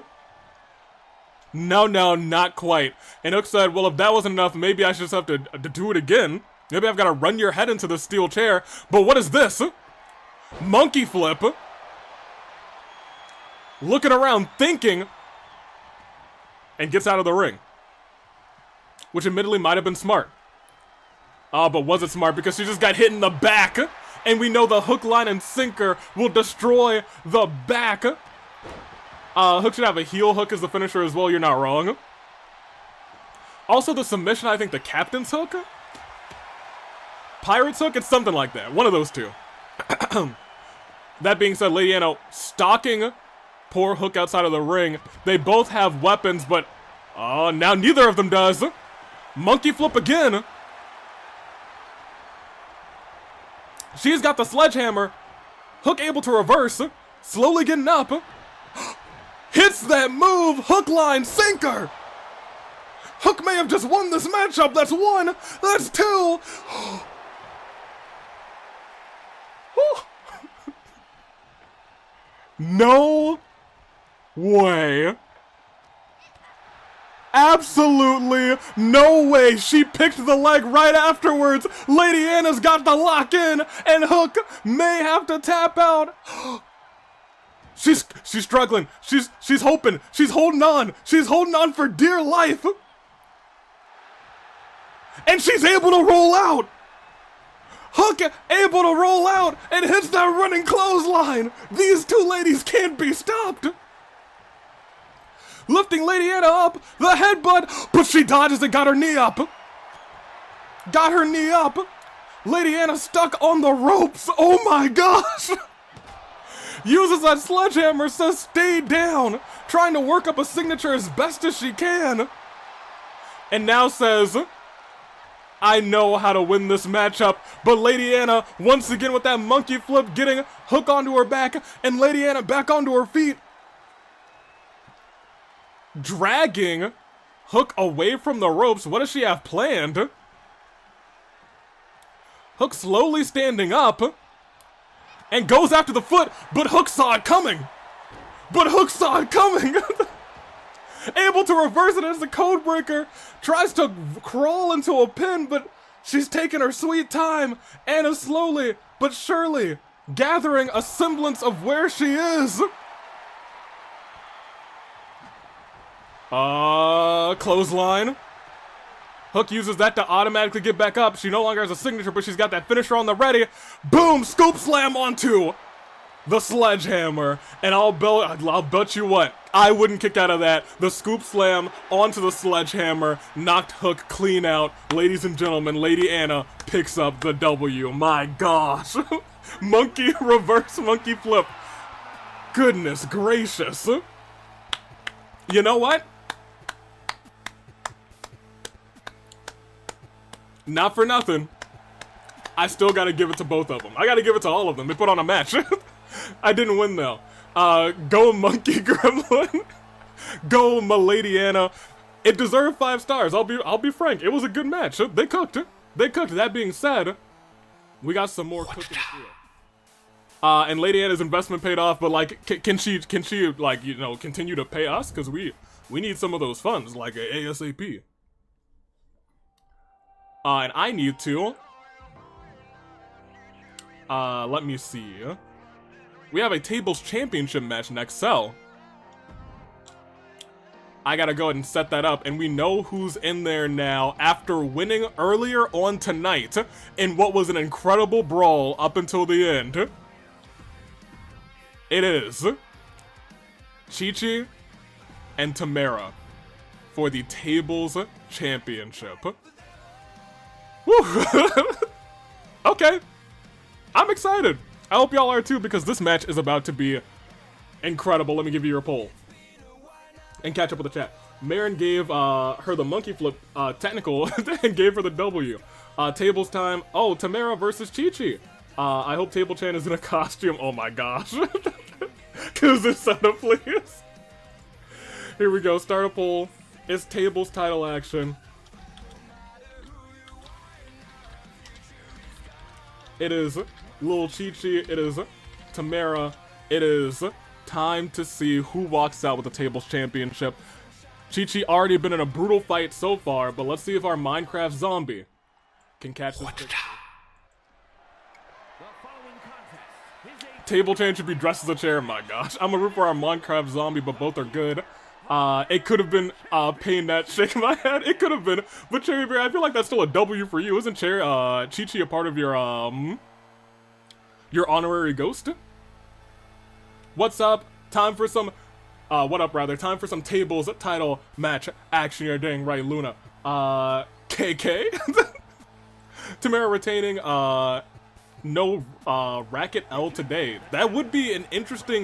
No, not quite. And Hook said, well, if that wasn't enough, maybe I should just have to do it again. Maybe I've got to run your head into the steel chair. But what is this? Monkey flip. Looking around, thinking, and gets out of the ring. Which admittedly might have been smart. But was it smart? Because she just got hit in the back. And we know the hook, line, and sinker will destroy the back. Hook should have a heel hook as the finisher as well, you're not wrong. Also the submission, I think the captain's hook? Pirate's hook? It's something like that. One of those two. That being said, Lady Anna stalking poor Hook outside of the ring. They both have weapons, but now neither of them does. Monkey flip again. She's got the sledgehammer. Hook able to reverse. Slowly getting up. Hits that move. Hook, line, sinker. Hook may have just won this matchup. That's one. That's two. No way. Absolutely no way. She picked the leg right afterwards. Lady Anna's got the lock in, and Hook may have to tap out. She's struggling. She's hoping. She's holding on. She's holding on for dear life. And she's able to roll out. Hook able to roll out and hits that running clothesline. These two ladies can't be stopped. lifting Lady Anna up, the headbutt, but she dodges and got her knee up. Got her knee up. Lady Anna stuck on the ropes. Oh my gosh. Uses that sledgehammer, says stay down, trying to work up a signature as best as she can. And now says, I know how to win this matchup, but Lady Anna, once again with that monkey flip, getting Hook onto her back, and Lady Anna back onto her feet. Dragging Hook away from the ropes. What does she have planned? Hook slowly standing up, and goes after the foot, but Hook saw it coming. Able to reverse it as the code breaker, tries to crawl into a pin, but she's taking her sweet time, and is slowly but surely gathering a semblance of where she is. Clothesline. Hook uses that to automatically get back up. She no longer has a signature, but she's got that finisher on the ready. Boom! Scoop slam onto the sledgehammer. And I'll bet you what, I wouldn't kick out of that. The scoop slam onto the sledgehammer knocked Hook clean out. Ladies and gentlemen, Lady Anna picks up the W. My gosh. Reverse monkey flip. Goodness gracious. You know what? Not for nothing, I still gotta give it to both of them. I gotta give it to all of them. They put on a match. I didn't win though. Go Monkey Gremlin. Go my Lady Anna. It deserved 5 stars. I'll be frank. It was a good match. They cooked. That being said, we got some more cooking to do. And Lady Anna's investment paid off, but like, can she like, you know, continue to pay us? Cause we need some of those funds, like ASAP. And I need to, let me see. We have a tables championship match next, so I gotta go ahead and set that up, and we know who's in there now after winning earlier on tonight in what was an incredible brawl up until the end. It is Qiqi and Timerra for the tables championship. Woo! Okay. I'm excited. I hope y'all are too, because this match is about to be incredible. Let me give you your poll. And catch up with the chat. Marin gave her the monkey flip technical and gave her the W. Tables time. Oh, Timerra versus Qiqi. I hope Table Chan is in a costume. Oh my gosh. Cause this setup, please. Here we go. Start a poll. It's tables title action. It is Lil Qiqi, it is Timerra, it is time to see who walks out with the tables championship. Qiqi already been in a brutal fight so far, but let's see if our Minecraft zombie can catch this. Table Chan should be dressed as a chair, my gosh. I'm gonna root for our Minecraft zombie, but both are good. It could have been Pain that shaking my head. It could have been, but Cherry Bear, I feel like that's still a W for you. Isn't Qiqi a part of your honorary ghost? What's up? Time for some Time for some tables title match action. You're dang right, Luna. KK. Timerra retaining no Racket L today. That would be an interesting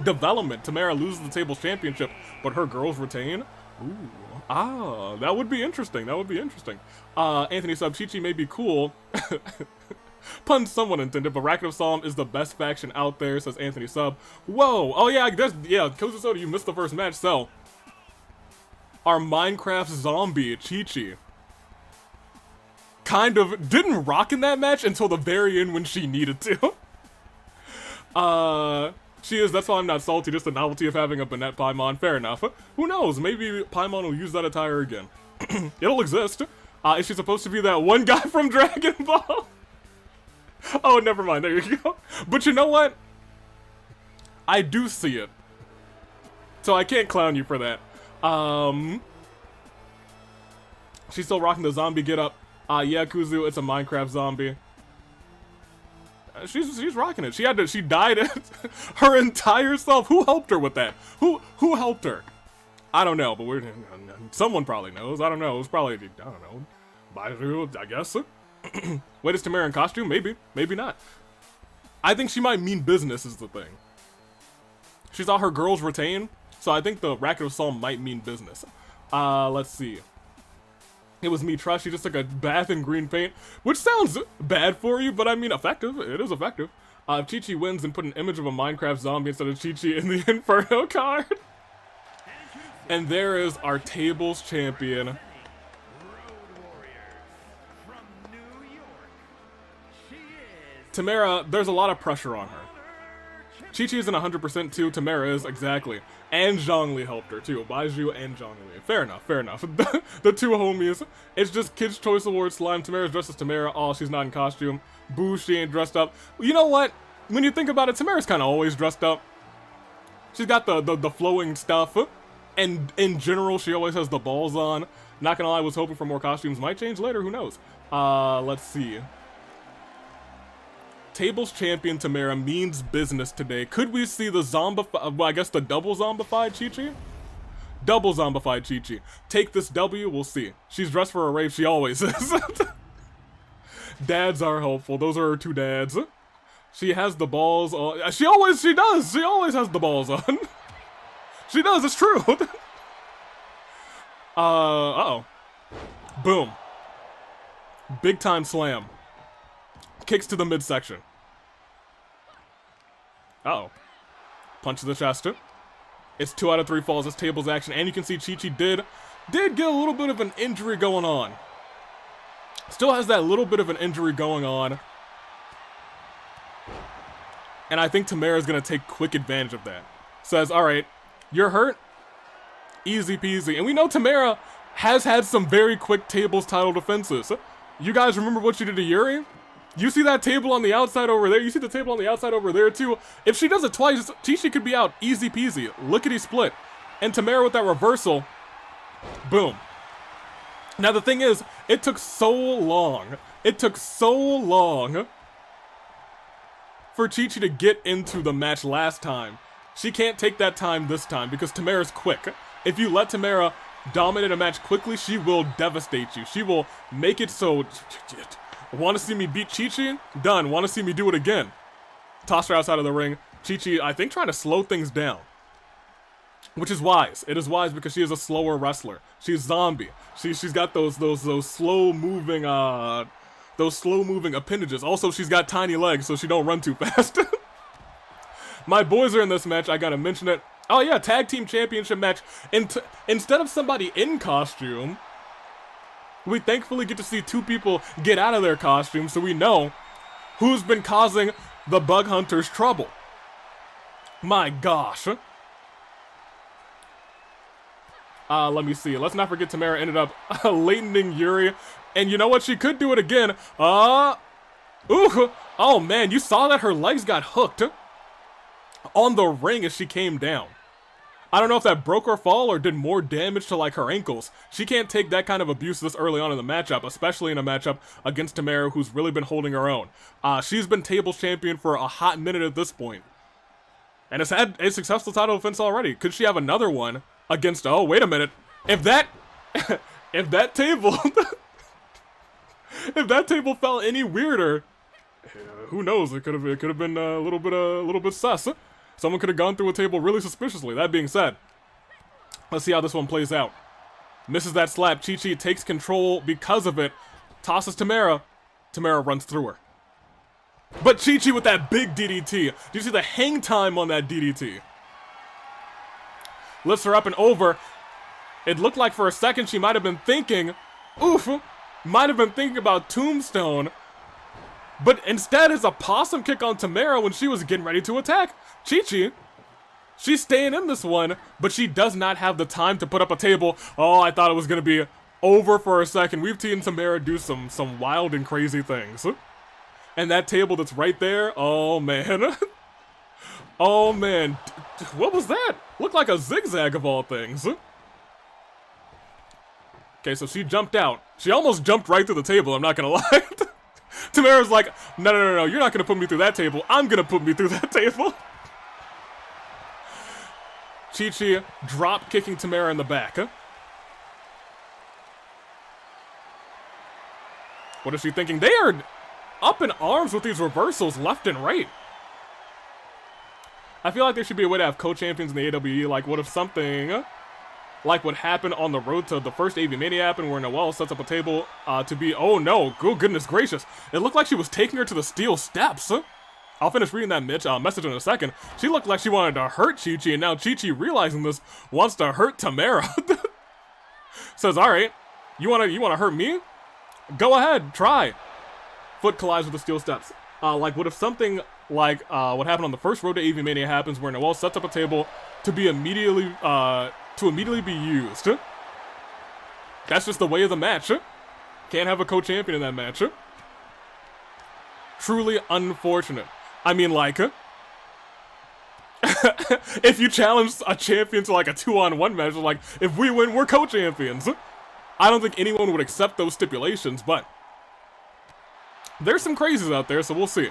development. Timerra loses the tables championship, but her girls retain. Ooh. That would be interesting. That would be interesting. Anthony Sub, Qiqi may be cool. Pun someone intended, but Racket of Solm is the best faction out there, says Anthony Sub. Whoa! Oh yeah, Kozu Soda, you missed the first match, so our Minecraft zombie, Qiqi, kind of didn't rock in that match until the very end when she needed to. That's why I'm not salty, just the novelty of having a Banette Paimon. Fair enough. Who knows, maybe Paimon will use that attire again. It'll exist. Is she supposed to be that one guy from Dragon Ball? Oh, never mind, there you go. But you know what? I do see it. So I can't clown you for that. She's still rocking the zombie get up. Yeah, Kuzu, it's a Minecraft zombie. She's rocking it. She died her entire self. Who helped her with that? Who helped her? I don't know, but someone probably knows. I don't know. It was probably, I don't know, Baidu, I guess. Wait, is Timerra in costume? Maybe. Maybe not. I think she might mean business is the thing. She saw her girls retain, so I think the Racket of Solm might mean business. Let's see. It was me, trust. She just took a bath in green paint, which sounds bad for you, but I mean effective. It is effective. If Qiqi wins, and put an image of a Minecraft zombie instead of Qiqi in the Inferno card. And there is our tables champion. Timerra, there's a lot of pressure on her. Qiqi isn't 100% too, Timerra is, exactly. And Zhongli helped her too, Baizhu and Zhongli. Fair enough, fair enough. The two homies. It's just Kids' Choice Award slime. Timerra's dressed as Timerra. Oh, she's not in costume. Boo, she ain't dressed up. You know what? When you think about it, Timerra's kind of always dressed up. She's got the flowing stuff. And in general, she always has the balls on. Not gonna lie, I was hoping for more costumes. Might change later, who knows? Let's see. Tables champion Timerra means business today. Could we see the well, I guess the double zombified Qiqi? Double zombified Qiqi. Take this W, we'll see. She's dressed for a rave, she always is. Dads are helpful, those are her two dads. She has the balls on. She always has the balls on. She does, it's true. Uh-oh. Boom. Big time slam. Kicks to the midsection. Uh-oh. Punch to the chest. It's 2 out of 3 falls. It's tables action. And you can see Qiqi did get a little bit of an injury going on. Still has that little bit of an injury going on. And I think Timerra is going to take quick advantage of that. Says, alright, you're hurt? Easy peasy. And we know Timerra has had some very quick tables title defenses. You guys remember what she did to Yuri? You see that table on the outside over there? You see the table on the outside over there too? If she does it twice, Qiqi could be out easy peasy. Lickety split. And Timerra with that reversal. Boom. Now the thing is, it took so long. It took so long for Qiqi to get into the match last time. She can't take that time this time because Timerra's quick. If you let Timerra dominate a match quickly, she will devastate you. She will make it so... Want to see me beat Qiqi? Done. Want to see me do it again? Toss her outside of the ring. Qiqi, I think, trying to slow things down. Which is wise. It is wise because she is a slower wrestler. She's zombie. She's got those slow moving appendages. Also, she's got tiny legs, so she don't run too fast. My boys are in this match. I gotta mention it. Oh yeah, tag team championship match. Instead of somebody in costume, we thankfully get to see 2 people get out of their costumes, so we know who's been causing the Bug Hunters trouble. My gosh. Let me see. Let's not forget Timerra ended up latening Yuri. And you know what? She could do it again. Ooh. Oh man, you saw that her legs got hooked on the ring as she came down. I don't know if that broke her fall or did more damage to like her ankles. She can't take that kind of abuse this early on in the matchup, especially in a matchup against Timerra, who's really been holding her own. She's been tables champion for a hot minute at this point. And has had a successful title defense already. Could she have another one against, oh, wait a minute. If that table, if that table fell any weirder, who knows? It could have been a little bit sus. Someone could have gone through a table really suspiciously. That being said, let's see how this one plays out. Misses that slap. Qiqi takes control because of it. Tosses Timerra. Timerra runs through her. But Qiqi with that big DDT. Do you see the hang time on that DDT? Lifts her up and over. It looked like for a second she might have been thinking, oof, might have been thinking about Tombstone. But instead it's a possum kick on Timerra when she was getting ready to attack. Qiqi, she's staying in this one, but she does not have the time to put up a table. Oh, I thought it was going to be over for a second. We've seen Timerra do some wild and crazy things. And that table that's right there, oh man. Oh man, what was that? Looked like a zigzag of all things. Okay, so she jumped out. She almost jumped right through the table, I'm not gonna lie. Timerra's like, no, you're not gonna put me through that table. I'm gonna put me through that table. Qiqi drop kicking Timerra in the back. What is she thinking? They are up in arms with these reversals left and right. I feel like there should be a way to have co-champions in the AWE. Like, what if something like what happened on the road to the first AV Mania happened, where Noelle sets up a table to be... Oh no, good goodness gracious. It looked like she was taking her to the steel steps. I'll finish reading that message in a second. She looked like she wanted to hurt Qiqi, and now Qiqi, realizing this, wants to hurt Timerra. Says, alright, you wanna hurt me? Go ahead, try. Foot collides with the steel steps. Like, what if something like what happened on the first road to AV Mania happens, where Noelle sets up a table to be immediately be used? That's just the way of the match. Can't have a co-champion in that match. Truly unfortunate. I mean, like, if you challenge a champion to like a 2-on-1 match, like, if we win, we're co-champions. I don't think anyone would accept those stipulations, but there's some crazies out there, so we'll see.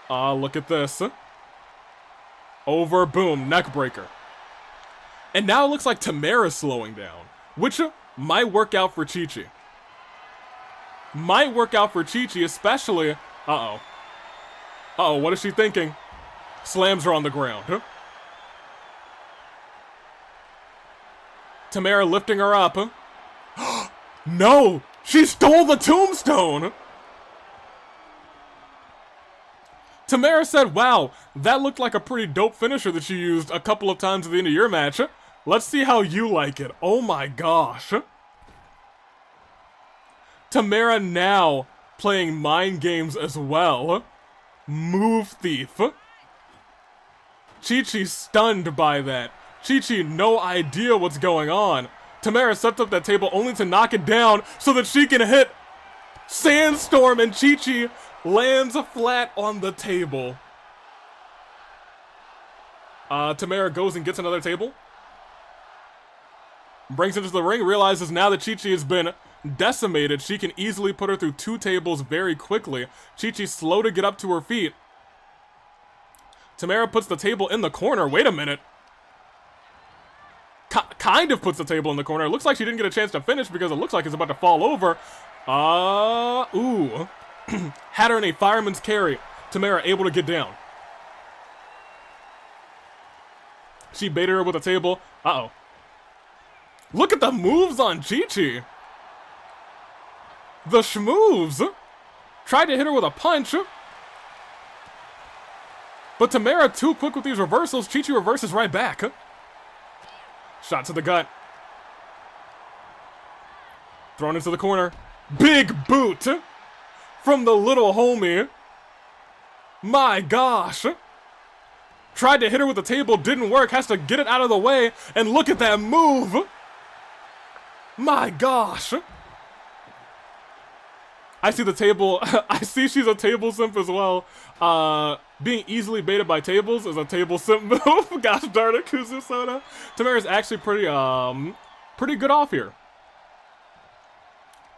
Look at this. Over, boom, neck breaker. And now it looks like Timerra's slowing down, which might work out for Qiqi. Might work out for Qiqi, especially... Uh-oh. Uh-oh, what is she thinking? Slams her on the ground. Timerra lifting her up. No! She stole the tombstone! Timerra said, wow, that looked like a pretty dope finisher that you used a couple of times at the end of your match. Let's see how you like it. Oh my gosh. Timerra now playing mind games as well. Move thief. Qiqi stunned by that. Qiqi no idea what's going on. Timerra sets up that table only to knock it down so that she can hit Sandstorm, and Qiqi lands flat on the table. Timerra goes and gets another table. Brings it to the ring, realizes now that Qiqi has been decimated, she can easily put her through 2 tables very quickly. Qiqi's slow to get up to her feet. Timerra puts the table in the corner. Wait a minute. Kind of puts the table in the corner. It looks like she didn't get a chance to finish because it looks like it's about to fall over. Ooh. Had her in a fireman's carry. Timerra able to get down. She baited her with a table. Uh-oh. Look at the moves on Qiqi. The schmoves. Tried to hit her with a punch. But Timerra too quick with these reversals. Qiqi reverses right back. Shot to the gut. Thrown into the corner. Big boot from the little homie. My gosh. Tried to hit her with the table, didn't work, has to get it out of the way, and look at that move. My gosh. I see the table, I see she's a table simp as well. Being easily baited by tables is a table simp move. Gosh darn it, Kuzu Soda. Timerra's actually pretty good off here.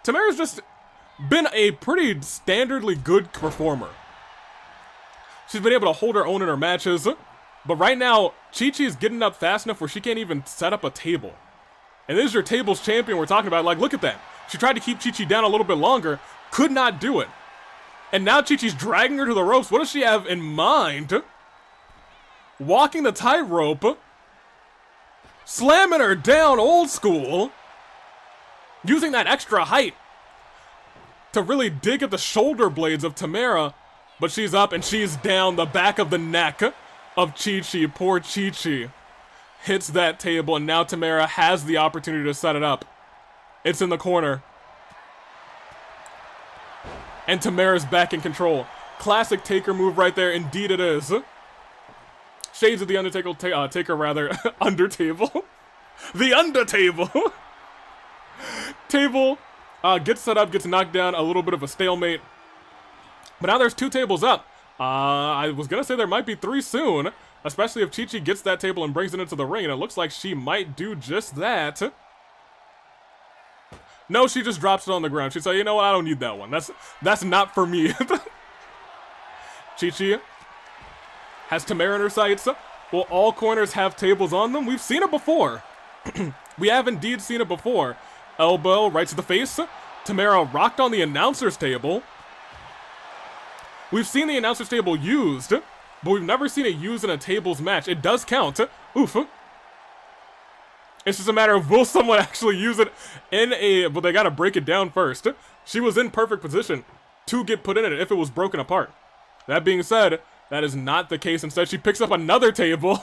Timerra's just been a pretty standardly good performer. She's been able to hold her own in her matches, but right now, Qiqi is getting up fast enough where she can't even set up a table. And this is your tables champion we're talking about. Like, look at that. She tried to keep Qiqi down a little bit longer, could not do it. And now Qiqi's dragging her to the ropes. What does she have in mind? Walking the tightrope. Slamming her down old school. Using that extra height to really dig at the shoulder blades of Timerra. But she's up and she's down the back of the neck of Qiqi. Poor Qiqi. Hits that table, and now Timerra has the opportunity to set it up. It's in the corner. And Timerra's back in control. Classic Taker move right there. Indeed it is. Shades of the Undertaker, Taker rather. Undertable. The Undertable. Table gets set up, gets knocked down. A little bit of a stalemate. But now there's 2 tables up. I was gonna say there might be 3 soon. Especially if Qiqi gets that table and brings it into the ring. And it looks like she might do just that. No, she just drops it on the ground. She'd say, you know what, I don't need that one. That's not for me. Qiqi has Timerra in her sights. Will all corners have tables on them? We've seen it before. We have indeed seen it before. Elbow right to the face. Timerra rocked on the announcer's table. We've seen the announcer's table used, but we've never seen it used in a tables match. It does count. Oof. It's just a matter of will someone actually use it in a... Well, they gotta break it down first. She was in perfect position to get put in it if it was broken apart. That being said, that is not the case. Instead, she picks up another table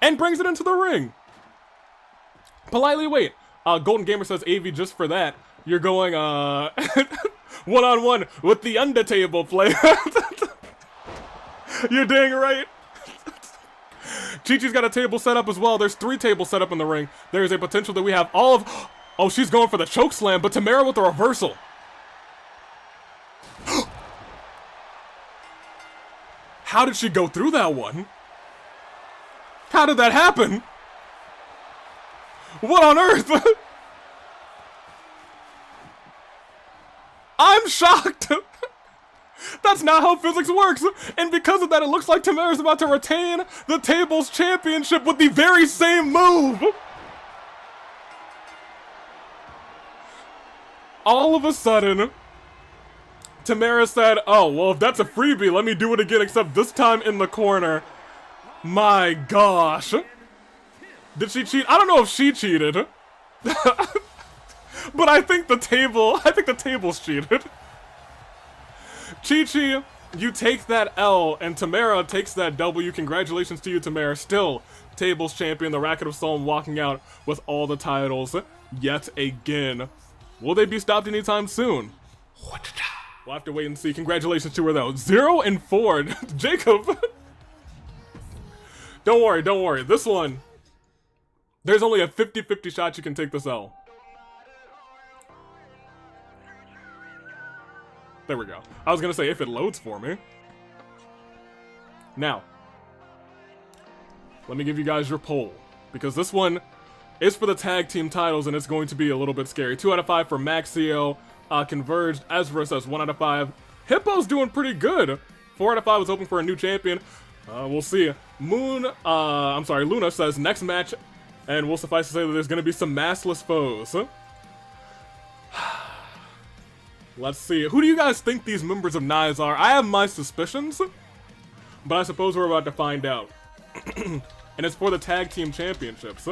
and brings it into the ring. Politely wait. Golden Gamer says, AV, just for that, you're going, one-on-one with the Undertable player. You're dang right. Qiqi's got a table set up as well. There's 3 tables set up in the ring. There's a potential that we have all of... Oh, she's going for the choke slam, but Timerra with the reversal. How did she go through that one? How did that happen? What on earth? I'm shocked. That's not how physics works. And because of that, it looks like Timerra's about to retain the tables championship with the very same move. All of a sudden, Timerra said, oh, well, if that's a freebie, let me do it again, except this time in the corner. My gosh. Did she cheat? I don't know if she cheated. But I think the table's cheated. Qiqi, you take that L, and Timerra takes that W. Congratulations to you, Timerra. Still, tables champion, the Racket of Solm walking out with all the titles yet again. Will they be stopped anytime soon? We'll have to wait and see. Congratulations to her, though. 0-4. Jacob. Don't worry. This one, there's only a 50-50 shot you can take this L. There we go. I was gonna say, if it loads for me. Now, let me give you guys your poll, because this one is for the tag team titles, and it's going to be a little bit scary. 2 out of 5 for Maxio. Converged. Ezra says 1 out of 5. Hippo's doing pretty good. 4 out of 5 was hoping for a new champion. We'll see. Luna says next match, and we'll suffice to say that there's gonna be some maskless foes. Let's see. Who do you guys think these members of Naix are? I have my suspicions, but I suppose we're about to find out. And it's for the tag team championships.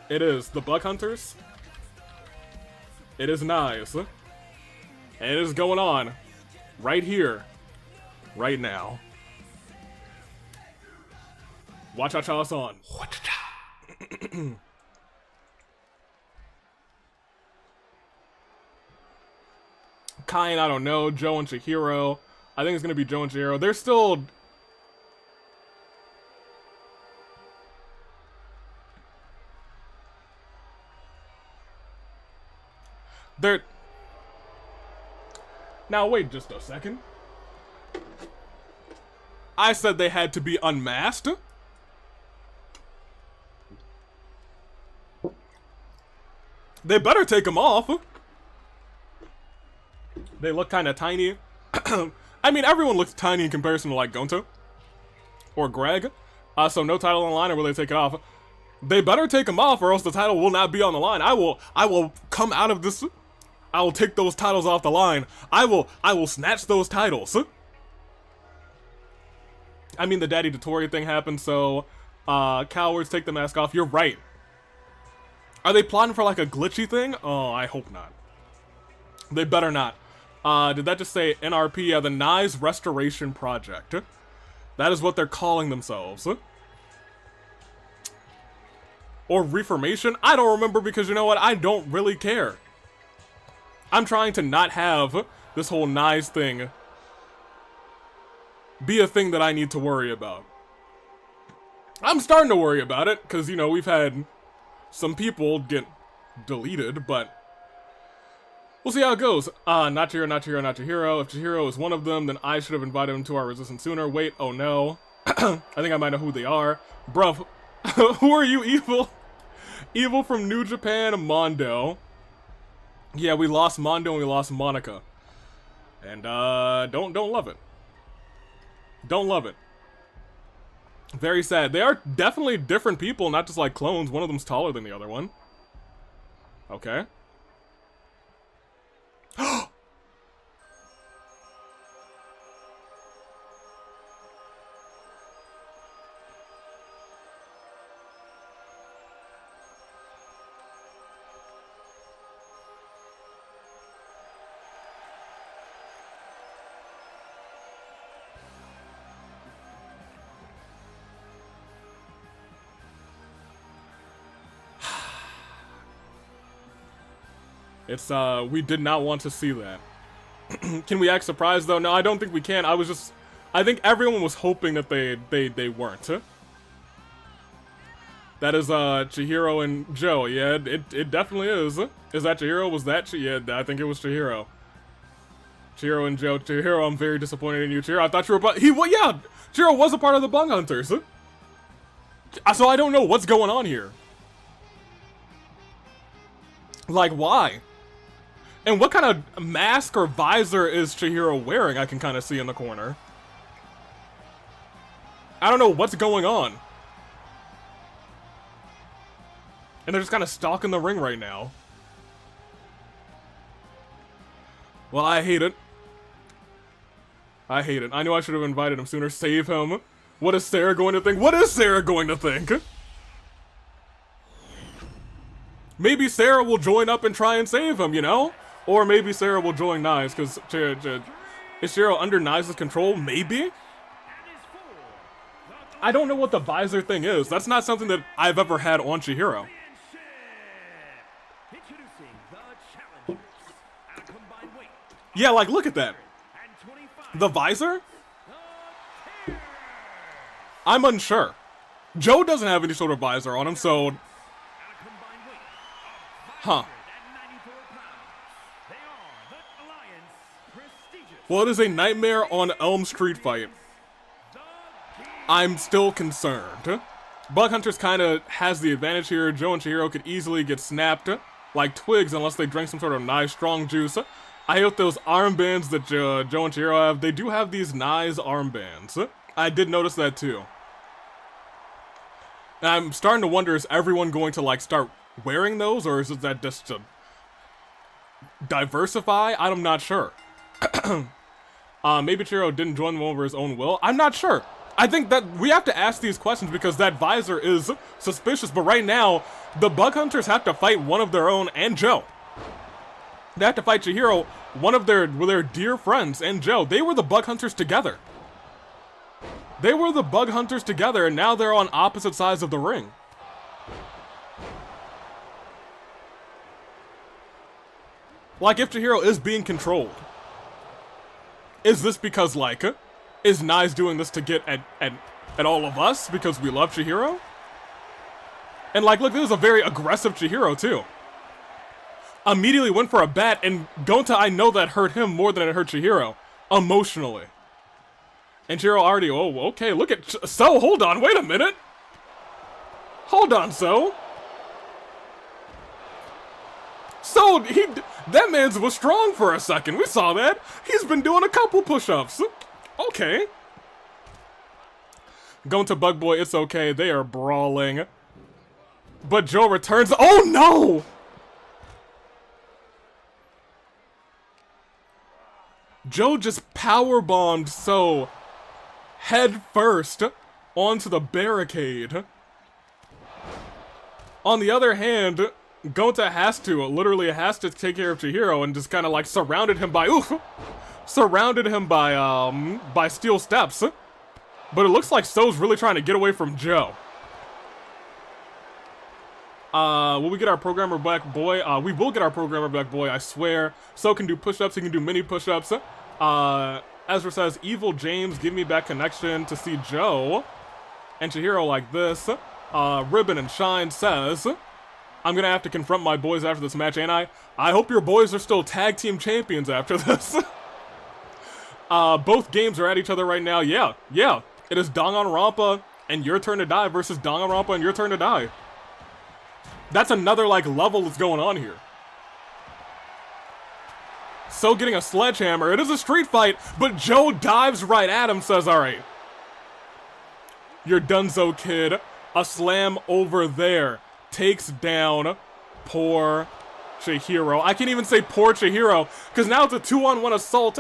It is the Buck Hunters. It is Naix. And it is going on right here, right now. Watch out, y'all, it's on. Kain, I don't know. Joe and Chihiro. I think it's going to be Joe and Chihiro. They're still... Now, wait just a second. I said they had to be unmasked. They better take them off. They look kind of tiny. I mean, everyone looks tiny in comparison to, like, Gonto. Or Greg. So no title on the line, or will they take it off? They better take them off, or else the title will not be on the line. I will come out of this... I will take those titles off the line. I will snatch those titles. I mean, the Daddy Dottori thing happened, so... cowards, take the mask off. You're right. Are they plotting for, like, a glitchy thing? Oh, I hope not. They better not. Did that just say NRP? Yeah, the Naix Restoration Project. That is what they're calling themselves. Or Reformation? I don't remember, because you know what? I don't really care. I'm trying to not have this whole Naix thing be a thing that I need to worry about. I'm starting to worry about it, because, you know, we've had some people get deleted, but we'll see how it goes. Not Chihiro, not Chihiro, not Chihiro. If Chihiro is one of them, then I should have invited him to our resistance sooner. Wait, oh no. I think I might know who they are. Bruv, who are you, Evil? Evil from New Japan, Mondo. Yeah, we lost Mondo and we lost Monica. And, don't love it. Don't love it. Very sad. They are definitely different people, not just like clones. One of them's taller than the other one. Okay. It's, we did not want to see that. Can we act surprised, though? No, I don't think we can. I think everyone was hoping that they weren't. That is, Chihiro and Joe. Yeah, it definitely is. Is that Chihiro? Was that Yeah, I think it was Chihiro. Chihiro and Joe. Chihiro, I'm very disappointed in you. Chihiro, I thought you were yeah! Chihiro was a part of the Bug Hunters. So I don't know what's going on here. Like, why? And what kind of mask or visor is Chihiro wearing? I can kind of see in the corner. I don't know what's going on. And they're just kind of stalking the ring right now. Well, I hate it. I hate it. I knew I should have invited him sooner. Save him. What is Sarah going to think? What is Sarah going to think? Maybe Sarah will join up and try and save him, you know? Or maybe Sarah will join Naix, because is Chihiro under Naix's control? Maybe? I don't know what the visor thing is. That's not something that I've ever had on Chihiro. Yeah, like, look at that. The visor? I'm unsure. Joe doesn't have any sort of visor on him, so... Huh. Well, it is a nightmare on Elm Streetfight. I'm still concerned. Bug Hunters kind of has the advantage here. Joe and Chihiro could easily get snapped like twigs unless they drink some sort of nice strong juice. I hope those armbands that Joe and Chihiro have, they do have these nice armbands. I did notice that too. And I'm starting to wonder, is everyone going to like start wearing those, or is it that just to diversify? I'm not sure. Maybe Chihiro didn't join them over his own will. I'm not sure. I think that we have to ask these questions because that visor is suspicious, but right now, the Bug Hunters have to fight one of their own and Joe. They have to fight Chihiro, one of their dear friends, and Joe. They were the Bug Hunters together. They were the Bug Hunters together, and now they're on opposite sides of the ring. Like, if Chihiro is being controlled, is this because, like, is Naix doing this to get at all of us because we love Chihiro? And, like, look, this is a very aggressive Chihiro, too. Immediately went for a bat, and Gonta, I know that hurt him more than it hurt Chihiro, emotionally. And Chihiro already, oh, okay, look at, So, hold on, wait a minute. Hold on, So, that man's was strong for a second, we saw that. He's been doing a couple push-ups. Okay. Gonta Bug Boy, it's okay, they are brawling. But Joe returns, oh no! Joe just powerbombed So head first onto the barricade. On the other hand, Gonta literally has to take care of Chihiro and just kind of like surrounded him by steel steps. But it looks like So's really trying to get away from Joe. Will we get our programmer back, boy? We will get our programmer back, boy, I swear. So can do push-ups, he can do mini push-ups. Ezra says, Evil James, give me back connection to see Joe. And Chihiro like this. Ribbon and Shine says, I'm gonna have to confront my boys after this match, ain't I? I hope your boys are still tag team champions after this. Both games are at each other right now. Yeah. It is Danganronpa and Your Turn to Die versus Danganronpa and Your Turn to Die. That's another, like, level that's going on here. So getting a sledgehammer. It is a street fight, but Joe dives right at him, says, alright. You're donezo, kid. A slam over there. Takes down poor Chihiro. I can't even say poor Chihiro, because now it's a 2-on-1 assault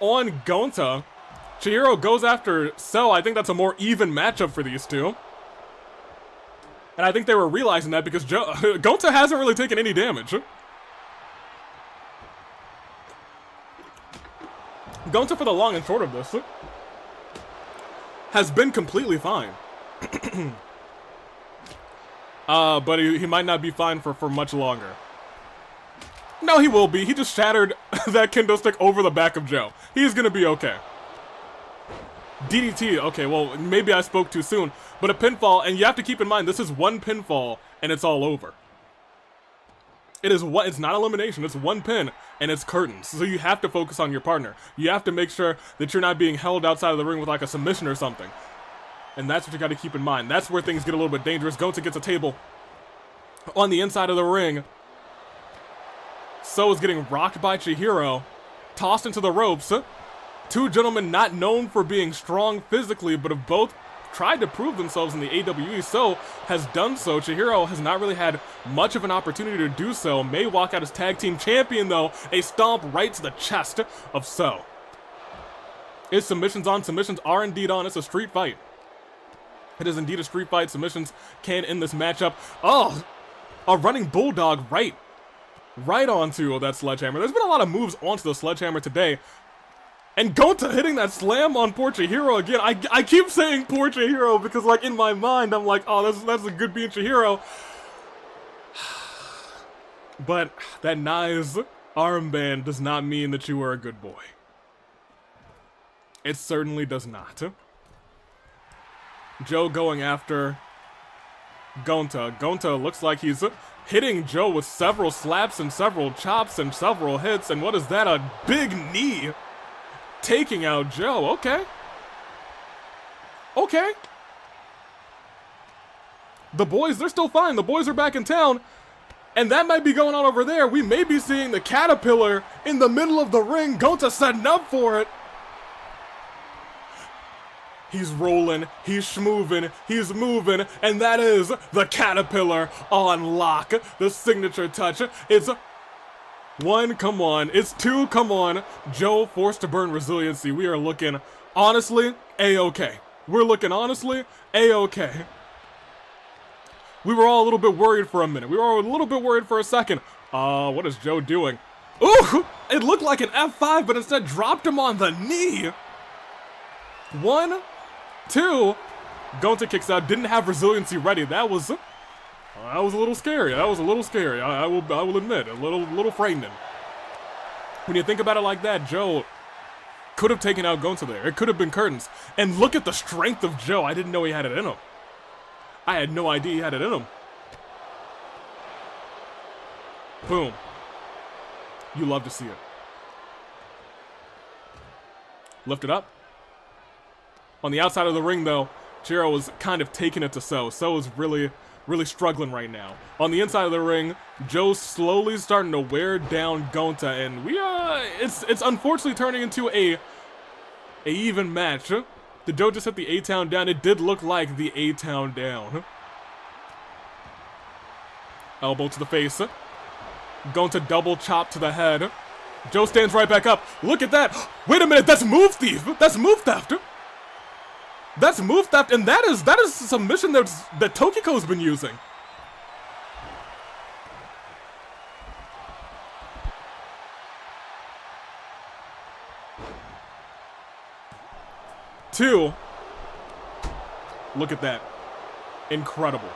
on Gonta. Chihiro goes after Cell. I think that's a more even matchup for these two. And I think they were realizing that because Gonta hasn't really taken any damage. Gonta, for the long and short of this, has been completely fine. But he might not be fine for much longer. No, he will be. He just shattered that kendo stick over the back of Joe. He's gonna be okay. DDT, okay, well, maybe I spoke too soon. But a pinfall, and you have to keep in mind, this is one pinfall, and it's all over. It's not elimination, it's one pin, and it's curtains. So you have to focus on your partner. You have to make sure that you're not being held outside of the ring with like a submission or something. And that's what you gotta keep in mind. That's where things get a little bit dangerous. Gonta gets a table on the inside of the ring. So is getting rocked by Chihiro, tossed into the ropes. Two gentlemen not known for being strong physically, but have both tried to prove themselves in the AWE. So has done so. Chihiro has not really had much of an opportunity to do so. May walk out as tag team champion though. A stomp right to the chest of So. Is submissions on? Submissions are indeed on. It's a street fight. It is indeed a street fight. Submissions can end this matchup. Oh, a running bulldog right onto that sledgehammer. There's been a lot of moves onto the sledgehammer today. And Gonta hitting that slam on poor Chihiro again. I keep saying poor Chihiro because, like, in my mind, I'm like, oh, that's a good beat Chihiro. But that nice armband does not mean that you are a good boy. It certainly does not. Joe going after Gonta. Gonta looks like he's hitting Joe with several slaps and several chops and several hits. And what is that? A big knee. Taking out Joe. Okay. Okay. The boys, they're still fine. The boys are back in town. And that might be going on over there. We may be seeing the caterpillar in the middle of the ring. Gonta setting up for it. He's rolling, he's schmoovin', he's moving, and that is the caterpillar on lock. The signature touch. It's one, come on. It's two, come on. Joe forced to burn resiliency. We are looking, honestly, A-okay. We're looking, honestly, A-okay. We were all a little bit worried for a minute. We were all a little bit worried for a second. What is Joe doing? Ooh, it looked like an F5, but instead dropped him on the knee. One, two. Gonta kicks out. Didn't have resiliency ready. That was a little scary. That was a little scary. I will admit, a little frightening. When you think about it like that, Joe could have taken out Gonta there. It could have been curtains. And look at the strength of Joe. I didn't know he had it in him. I had no idea he had it in him. Boom. You love to see it. Lift it up. On the outside of the ring, though, Chihiro was kind of taking it to So. So is really struggling right now. On the inside of the ring, Joe's slowly starting to wear down Gonta, and it's unfortunately turning into a even match. Did Joe just hit the A-Town down? It did look like the A-Town down. Elbow to the face. Gonta double chop to the head. Joe stands right back up. Look at that. Wait a minute, that's move thief. That's move theft. That's move theft, and that is a submission that Tokiko's been using. Two. Look at that. Incredible.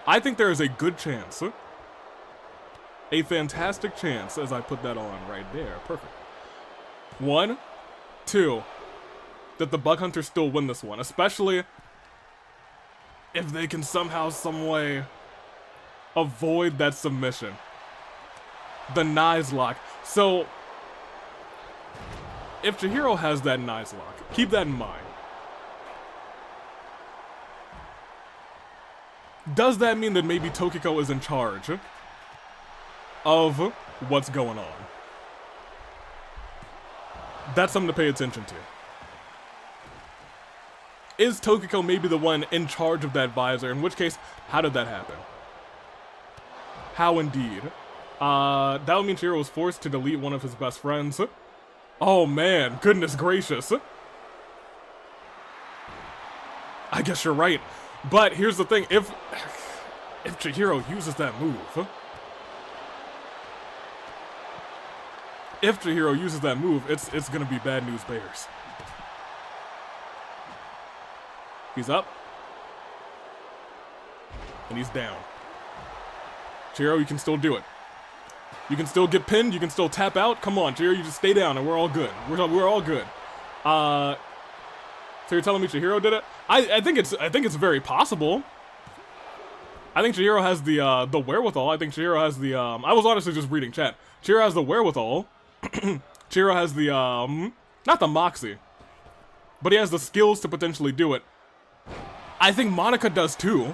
I think there is a good chance, a fantastic chance, as I put that on right there. Perfect. One, two, that the Bug Hunters still win this one, especially if they can somehow, some way avoid that submission. The Naix lock. So, if Chihiro has that Naix lock, keep that in mind. does that mean that maybe Tokiko is in charge of what's going on? That's something to pay attention to. Is Tokiko maybe the one in charge of that visor? In which case, how did that happen? How indeed? That would mean Chihiro was forced to delete one of his best friends. Oh man, goodness gracious. I guess you're right. But here's the thing, if Chihiro uses that move, it's gonna be bad news bears. He's up. And he's down. Chihiro, you can still do it. You can still get pinned, you can still tap out. Come on, Chihiro, you just stay down and we're all good. We're all good. So you're telling me Chihiro did it? I think it's very possible. I think Chihiro has the wherewithal. I think Chihiro has the I was honestly just reading chat. Chihiro has the wherewithal. Chihiro has the not the moxie, but he has the skills to potentially do it. I think Monica does too.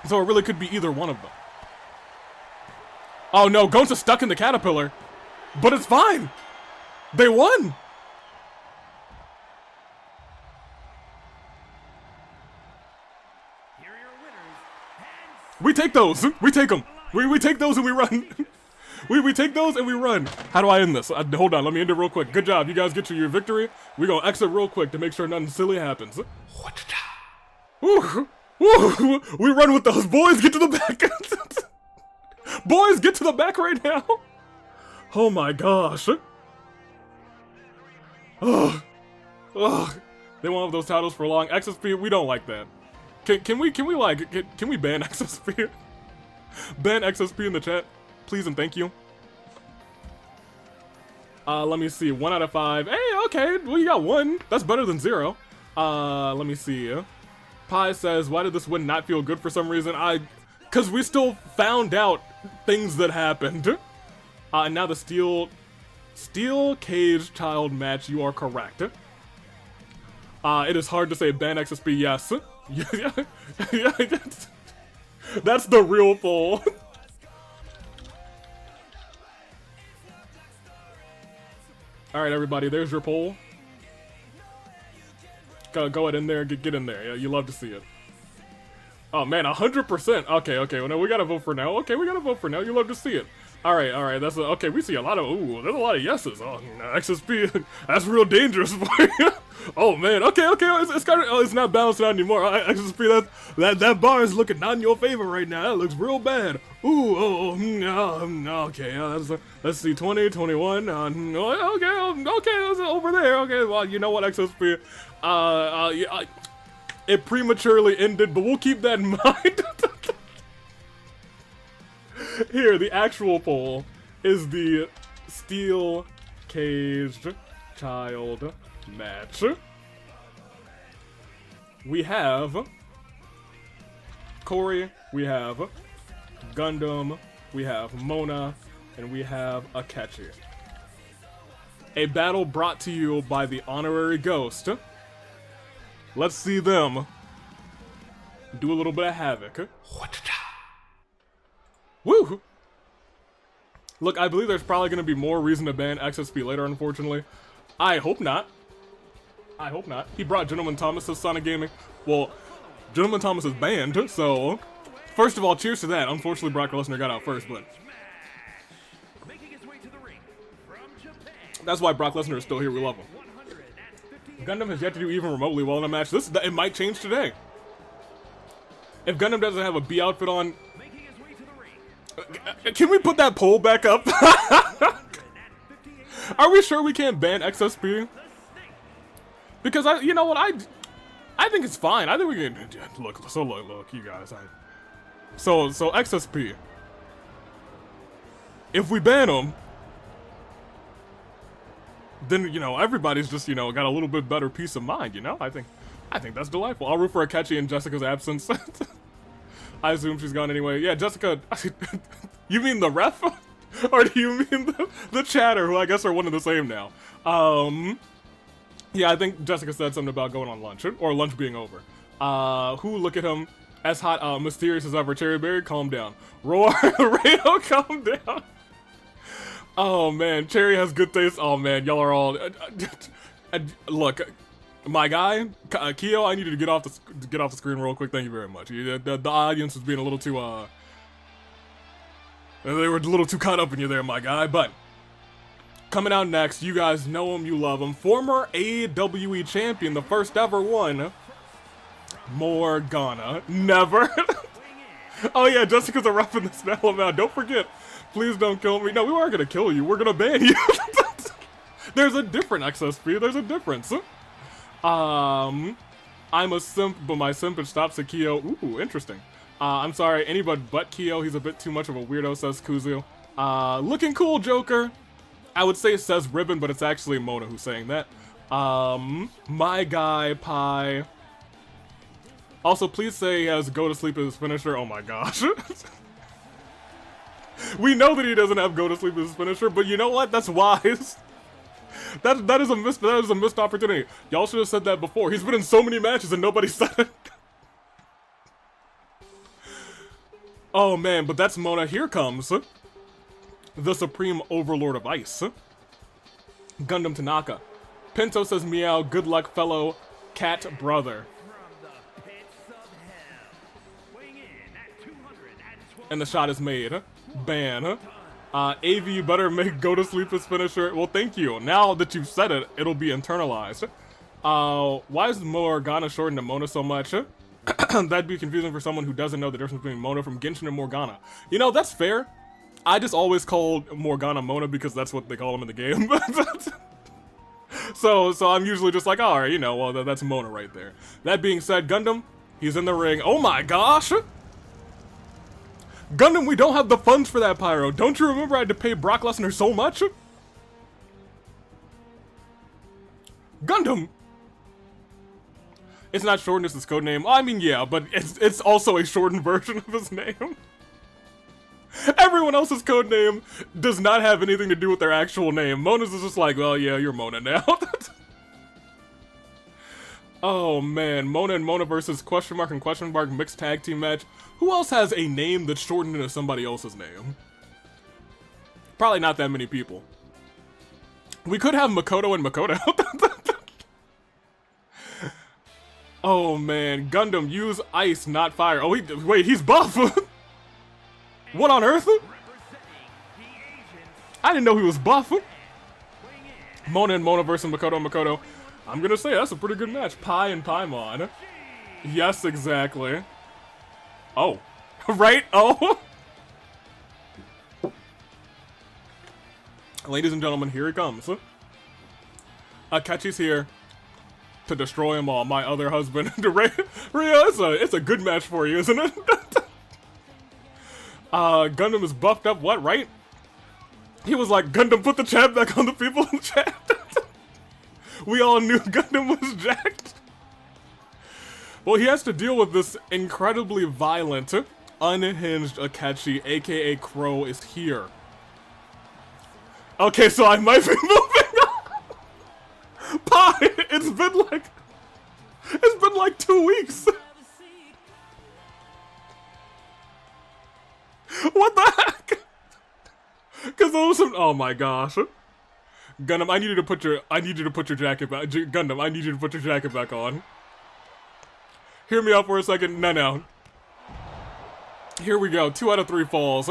So it really could be either one of them. Oh no, Gonza's stuck in the caterpillar. But it's fine. They won. We take those. We take them. We take those and we run. we take those and we run. How do I end this? Hold on, let me end it real quick. Good job, you guys get your victory. We're gonna exit real quick to make sure nothing silly happens. Woo, woo, we run with those. Boys, get to the back. Boys, get to the back right now. Oh my gosh. Oh, they won't have those titles for long. XSP, we don't like that. Can we ban XSP? Ban XSP in the chat, please and thank you. Let me see, 1 out of 5. Hey, okay, well you got 1. That's better than 0. Let me see. Pi says, why did this win not feel good for some reason? Cause we still found out things that happened. And now the steel cage child match, you are correct. It is hard to say ban XSP, yes. Yeah, that's the real poll. Alright everybody, there's your poll. Go ahead in there, get in there. Yeah, you love to see it. Oh man, 100%. Okay, well no, we gotta vote for now. Okay, we gotta vote for now. You love to see it. Alright, that's okay. We see a lot of there's a lot of yeses. Oh, XSP, that's real dangerous for you. Oh man, okay, it's kind of it's not balanced out anymore. XSP, that bar is looking not in your favor right now. That looks real bad. Okay, let's see, 20, 21. Okay, that's over there. Okay, well, you know what, XSP, it prematurely ended, but we'll keep that in mind. Here, the actual poll is the steel caged child match. We have Korey, we have Gundham, we have Mona, and we have Akechi. A battle brought to you by the honorary ghost. Let's see them do a little bit of havoc. Woo! Look, I believe there's probably going to be more reason to ban XSP later, unfortunately. I hope not. I hope not. He brought Gentleman Thomas to Sonic Gaming. Well, Gentleman Thomas is banned, so... First of all, cheers to that. Unfortunately, Brock Lesnar got out first, but... That's why Brock Lesnar is still here. We love him. Gundham has yet to do even remotely well in a match. It might change today. If Gundham doesn't have a B outfit on... Can we put that poll back up? Are we sure we can't ban XSP? Because you know what, I think it's fine. I think we can look, you guys. So XSP. If we ban him, then everybody's just got a little bit better peace of mind. I think that's delightful. I'll root for Akechi in Jessica's absence. I assume she's gone anyway. Yeah, Jessica. You mean the ref? Or do you mean the chatter, who I guess are one and the same now? Yeah, I think Jessica said something about going on lunch, or lunch being over. Who, look at him. As hot, mysterious as ever. Cherry Berry, calm down. Roar, Rado, calm down. Oh, man. Cherry has good taste. Oh, man. Y'all are all... look, my guy, Kyo, I need you to get off the screen real quick. Thank you very much. The audience was being a little too, they were a little too caught up in you there, my guy. But, coming out next, you guys know him, you love him. Former AWE champion, the first ever one. Morgana. Never. Oh yeah, just because I'm roughing this now amount. Don't forget, please don't kill me. No, we weren't gonna kill you. We're gonna ban you. There's a different XSP. There's a difference. I'm a simp, but my simpage stops at Kyo. Ooh, interesting. I'm sorry, anybody but Kyo. He's a bit too much of a weirdo, says Kuzu. Looking cool, Joker. I would say it says Ribbon, but it's actually Mona who's saying that. My guy, Pi. Also, please say he has Go to Sleep as his finisher. Oh my gosh. We know that he doesn't have Go to Sleep as his finisher, but you know what? That's wise. That is a missed opportunity. Y'all should have said that before. He's been in so many matches and nobody said it. Oh man, but that's Mona. Here comes the Supreme Overlord of Ice. Gundham Tanaka. Pinto says meow, good luck fellow cat brother. And the shot is made. Ban. AV, you better make Go to Sleep as finisher. Well, thank you. Now that you've said it, it'll be internalized. Why is Morgana shortened to Mona so much? That'd be confusing for someone who doesn't know the difference between Mona from Genshin and Morgana. You know, that's fair. I just always called Morgana Mona because that's what they call him in the game. So I'm usually just like, alright, you know, well, that's Mona right there. That being said, Gundham, he's in the ring. Oh my gosh! Gundham, we don't have the funds for that, Pyro. Don't you remember I had to pay Brock Lesnar so much? Gundham! It's not shortened, it's his code name. I mean, yeah, but it's also a shortened version of his name. Everyone else's code name does not have anything to do with their actual name. Mona's is just like, well, yeah, you're Mona now. Oh man, Mona and Mona versus question mark and question mark mixed tag team match. Who else has a name that's shortened into somebody else's name? Probably not that many people. We could have Makoto and Makoto. Oh man, Gundham, use ice, not fire. Oh, wait, he's buff. What on earth? I didn't know he was buff. Mona and Mona versus Makoto and Makoto. I'm gonna say that's a pretty good match. Pi and Paimon. Yes, exactly. Oh. Right? Oh. Ladies and gentlemen, here he comes. Akechi's here to destroy them all. My other husband. Ria, it's a good match for you, isn't it? Gundham is buffed up, what, right? He was like, Gundham, put the chat back on the people in the chat. We all knew Gundham was jacked. Well, he has to deal with this incredibly violent, unhinged Akechi, aka Crow, is here. Okay, so I might be moving on. Pi, it's been like 2 weeks. What the heck? Cause those some, oh my gosh. Gundham, I need you to put your jacket back. Gundham, I need you to put your jacket back on. Hear me out for a second. No. Here we go. 2 out of 3 falls.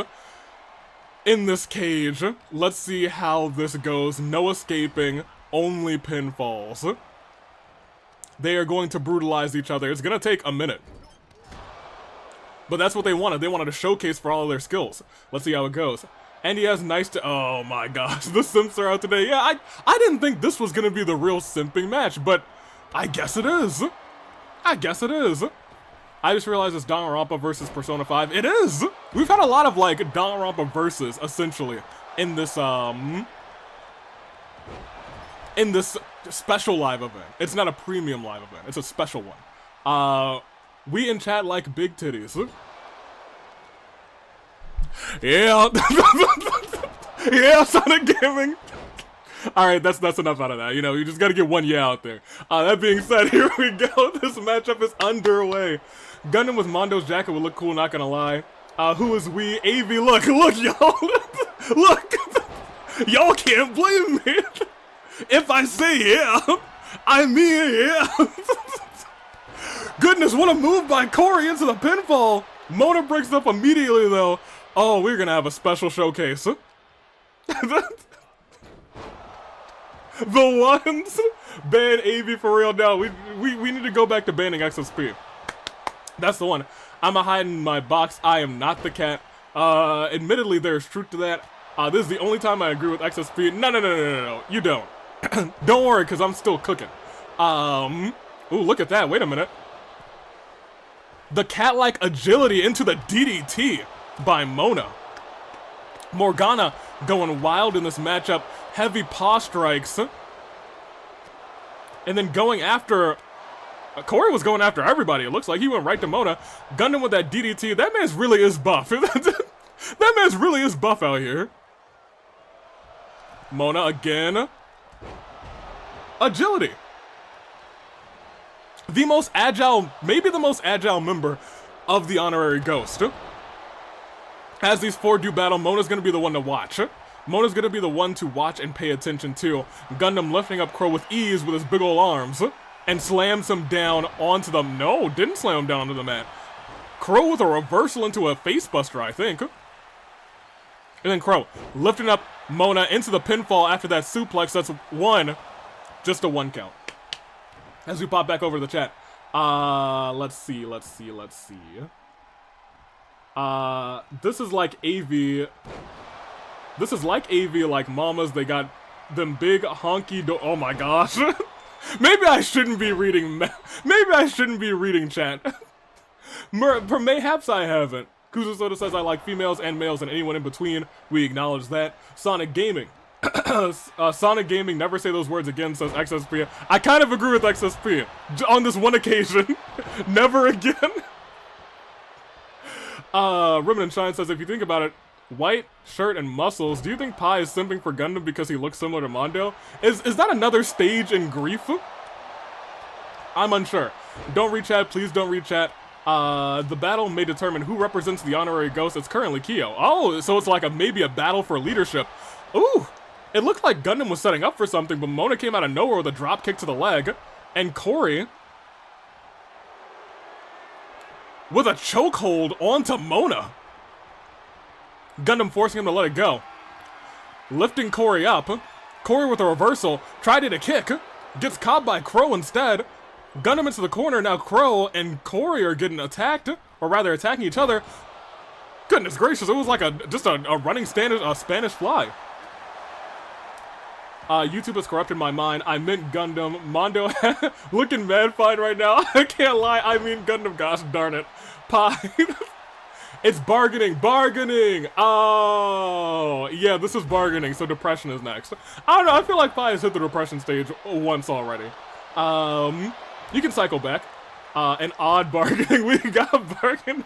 In this cage. Let's see how this goes. No escaping. Only pinfalls. They are going to brutalize each other. It's gonna take a minute. But that's what they wanted. They wanted a showcase for all of their skills. Let's see how it goes. And he has nice to- oh my gosh, the simps are out today. Yeah, I didn't think this was gonna be the real simping match, but I guess it is. I guess it is. I just realized it's Danganronpa versus Persona 5. It is! We've had a lot of, like, Danganronpa versus, essentially, in this special live event. It's not a premium live event. It's a special one. We in chat like big titties. Yeah. Yeah, Sonic Gaming. Alright, that's enough out of that. You know, you just gotta get one yeah out there. That being said, here we go. This matchup is underway. Gundham with Mondo's jacket would look cool, not gonna lie. Who is we? AV, look, y'all. Look. Y'all can't blame me. If I say yeah, I mean yeah. Goodness, what a move by Korey into the pinfall. Mona breaks up immediately, though. Oh, we're gonna have a special showcase. The ones ban AV for real now. We need to go back to banning XSP. That's the one. I'm a hide in my box. I am not the cat. Admittedly, there's truth to that. This is the only time I agree with XSP. No. You don't. Don't worry, because I'm still cooking. Ooh, look at that. Wait a minute. The cat-like agility into the DDT by Mona. Morgana going wild in this matchup. Heavy paw strikes. And then going after... Korey was going after everybody. It looks like he went right to Mona. Gundham with that DDT. That man's really is buff. That man's really is buff out here. Mona again. Agility. The most agile, maybe the most agile member of the Honorary Ghost. As these four do battle, Mona's going to be the one to watch. Mona's going to be the one to watch and pay attention to. Gundham lifting up Crow with ease with his big ol' arms. And slams him down onto the... No, didn't slam him down onto the mat. Crow with a reversal into a facebuster, I think. And then Crow lifting up Mona into the pinfall after that suplex. That's one. Just a one count. As we pop back over to the chat. Let's see. This is like AV. This is like AV, like Mamas. They got them big honky oh my gosh. Maybe I shouldn't be reading. Maybe I shouldn't be reading chat. Mayhaps I haven't. Kuzusoda says I like females and males and anyone in between. We acknowledge that. Sonic Gaming. Sonic Gaming, never say those words again, says XSP. I kind of agree with XSP. On this one occasion. Never again. Ribbon and Shine says, if you think about it, white shirt and muscles, do you think Pi is simping for Gundham because he looks similar to Mondo? Is that another stage in grief? I'm unsure. Don't rechat, please don't rechat. The battle may determine who represents the Honorary Ghost. It's currently Kyo. Oh, so it's like maybe a battle for leadership. Ooh, it looked like Gundham was setting up for something, but Mona came out of nowhere with a drop kick to the leg. And Korey with a chokehold onto Mona. Gundham forcing him to let it go. Lifting Korey up. Korey with a reversal. Tried it a kick. Gets caught by Crow instead. Gundham into the corner. Now Crow and Korey are getting attacked. Or rather attacking each other. Goodness gracious. It was like just a running Spanish fly. YouTube has corrupted my mind. I meant Gundham. Mondo looking mad fine right now. I can't lie. I mean Gundham. Gosh darn it. Pie. It's bargaining. Oh, yeah, this is bargaining, so depression is next. I don't know, I feel like Pi has hit the depression stage once already. You can cycle back. An odd bargaining. We got bargaining.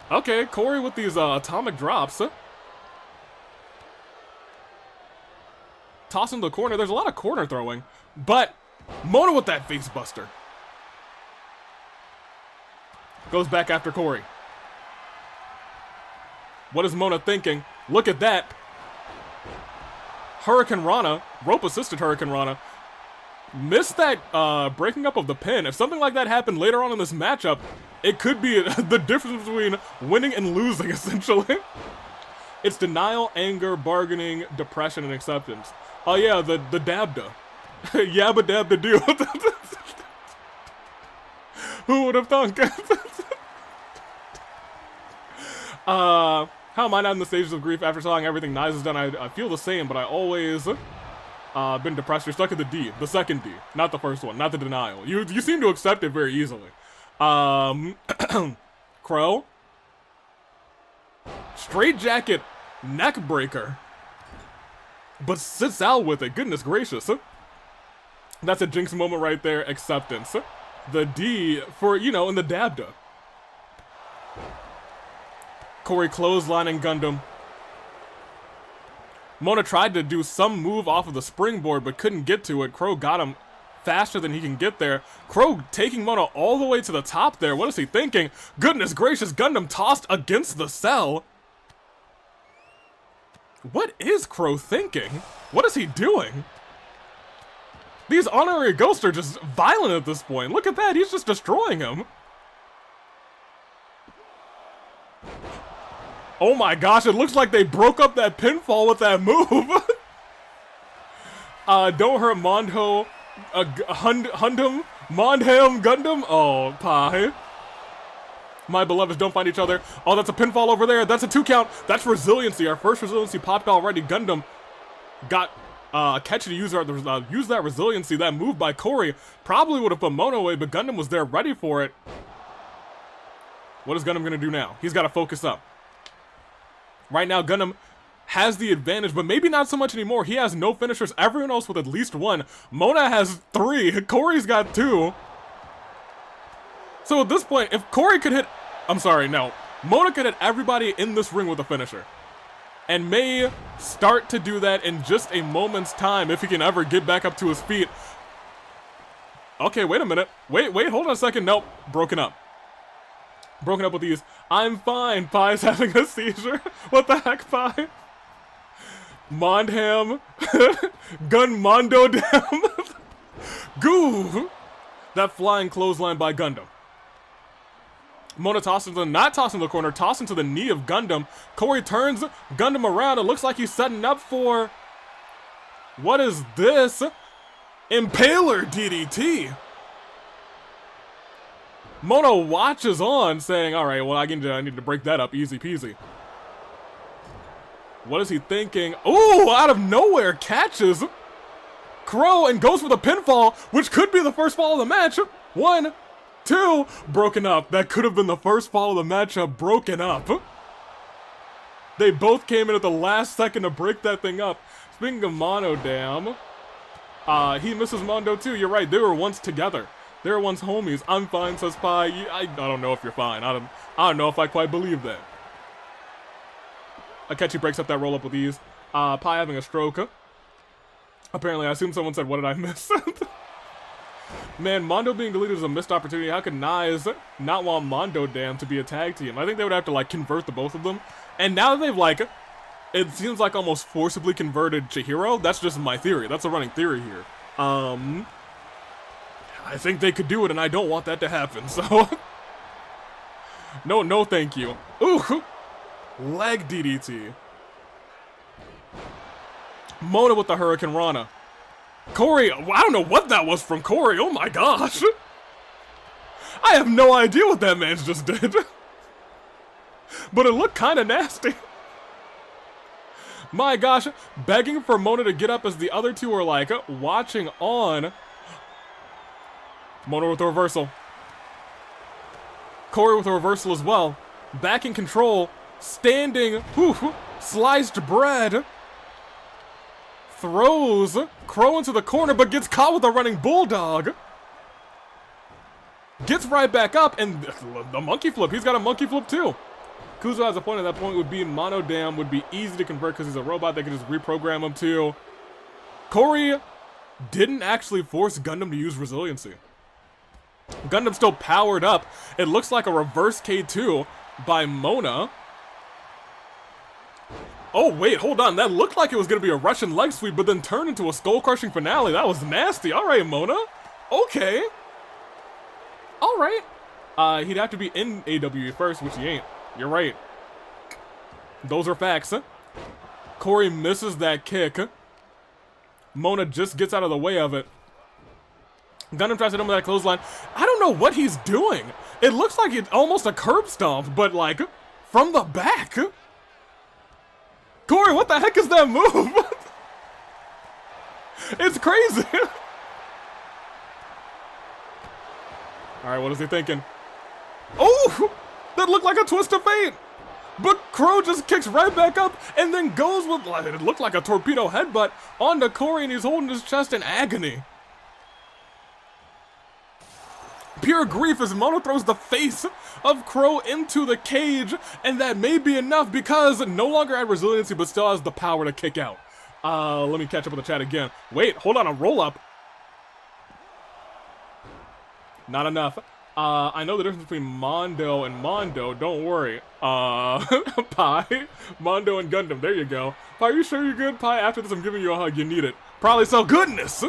Okay, Korey with these atomic drops. Toss in the corner. There's a lot of corner throwing. But Mona with that face buster. Goes back after Korey. What is Mona thinking? Look at that. Hurricane Rana, rope-assisted Hurricane Rana, missed that breaking up of the pin. If something like that happened later on in this matchup, it could be the difference between winning and losing, essentially. It's denial, anger, bargaining, depression, and acceptance. Oh yeah, the dabda. Yabba dabda do. Who would have thunk? How am I not in the stages of grief after telling everything Nice has done? I feel the same, but I always been depressed. You're stuck at the D, the second D, not the first one, not the denial. You seem to accept it very easily. Crow. Straight jacket, neck breaker. But sits out with it, goodness gracious. That's a jinx moment right there, acceptance. The D for, you know, in the dabda. Korey clotheslining Gundham. Mona tried to do some move off of the springboard, but couldn't get to it. Crow got him faster than he can get there. Crow taking Mona all the way to the top there. What is he thinking? Goodness gracious, Gundham tossed against the cell. What is Crow thinking? What is he doing? These honorary ghosts are just violent at this point. Look at that, he's just destroying him. Oh my gosh, it looks like they broke up that pinfall with that move. Don't hurt Mondo, Gundham, Gundham. Oh, pie. My beloveds don't find each other. Oh, that's a pinfall over there. That's a 2 count. That's resiliency. Our first resiliency popped already. Gundham got Akechi to use that resiliency. That move by Korey probably would have put Mona away, but Gundham was there ready for it. What is Gundham gonna do now? He's got to focus up. Right now, Gundham has the advantage, but maybe not so much anymore. He has no finishers. Everyone else with at least 1. Mona has 3. Korey's got 2. So at this point, if Korey could hit... I'm sorry, no. Mona could hit everybody in this ring with a finisher. And may start to do that in just a moment's time if he can ever get back up to his feet. Okay, wait a minute. Wait, hold on a second. Nope, broken up. Broken up with these. I'm fine. Pie's having a seizure. What the heck, Pie? Mondham. Gun Mondo Dam. Goo. That flying clothesline by Gundham. Mona tosses into, not tossing the corner, tossing to the knee of Gundham. Korey turns Gundham around. It looks like he's setting up for... What is this? Impaler DDT. Mona watches on, saying, alright, well, I need to break that up, easy peasy. What is he thinking? Oh, out of nowhere, catches Crow and goes for the pinfall, which could be the first fall of the match. 1, 2, broken up. That could have been the first fall of the matchup, broken up. They both came in at the last second to break that thing up. Speaking of Mono Dam, he misses Mondo too. You're right, they were once together. They were once homies. I'm fine, says Pie. I don't know if you're fine. I don't know if I quite believe that. Akechi breaks up that roll up with ease. Pie having a stroke. Apparently, I assume someone said, what did I miss? Man, Mondo being deleted is a missed opportunity. How could Naix not want Mondo Dam to be a tag team? I think they would have to, like, convert the both of them. And now that they've, like, it seems like almost forcibly converted Chihiro. That's just my theory. That's a running theory here. I think they could do it, and I don't want that to happen, so... No, thank you. Ooh! Leg DDT. Mona with the Hurricane Rana. Korey, I don't know what that was from Korey, oh my gosh! I have no idea what that man just did. But it looked kinda nasty. My gosh, begging for Mona to get up as the other two are like, watching on. Mona with the reversal. Korey with a reversal as well. Back in control. Standing. Whew, sliced bread. Throws Crow into the corner, but gets caught with a running bulldog. Gets right back up, and the monkey flip. He's got a monkey flip too. Kuzo has a point. At that point would be Mono Dam would be easy to convert because he's a robot. They could just reprogram him too. Korey didn't actually force Gundham to use resiliency. Gundham still powered up. It looks like a reverse K2 by Mona. Oh, wait, hold on. That looked like it was going to be a Russian leg sweep, but then turned into a skull-crushing finale. That was nasty. All right, Mona. Okay. All right. He'd have to be in AWE first, which he ain't. You're right. Those are facts. Huh? Korey misses that kick. Mona just gets out of the way of it. Gundham tries to hit him with that clothesline. I don't know what he's doing. It looks like it's almost a curb stomp, but like from the back. Korey, what the heck is that move? It's crazy. Alright, what is he thinking? Oh! That looked like a twist of fate! But Crow just kicks right back up and then goes with, it looked like a torpedo headbutt onto Korey, and he's holding his chest in agony. Pure grief as Mona throws the face of Crow into the cage, and that may be enough because no longer at resiliency but still has the power to kick out. Let me catch up with the chat again. Wait, hold on, a roll-up. Not enough. I know the difference between Mondo and Mondo, don't worry. Pi, Mondo and Gundham, there you go. Pi, are you sure you're good? Pi, after this I'm giving you a hug, you need it. Probably so. Goodness!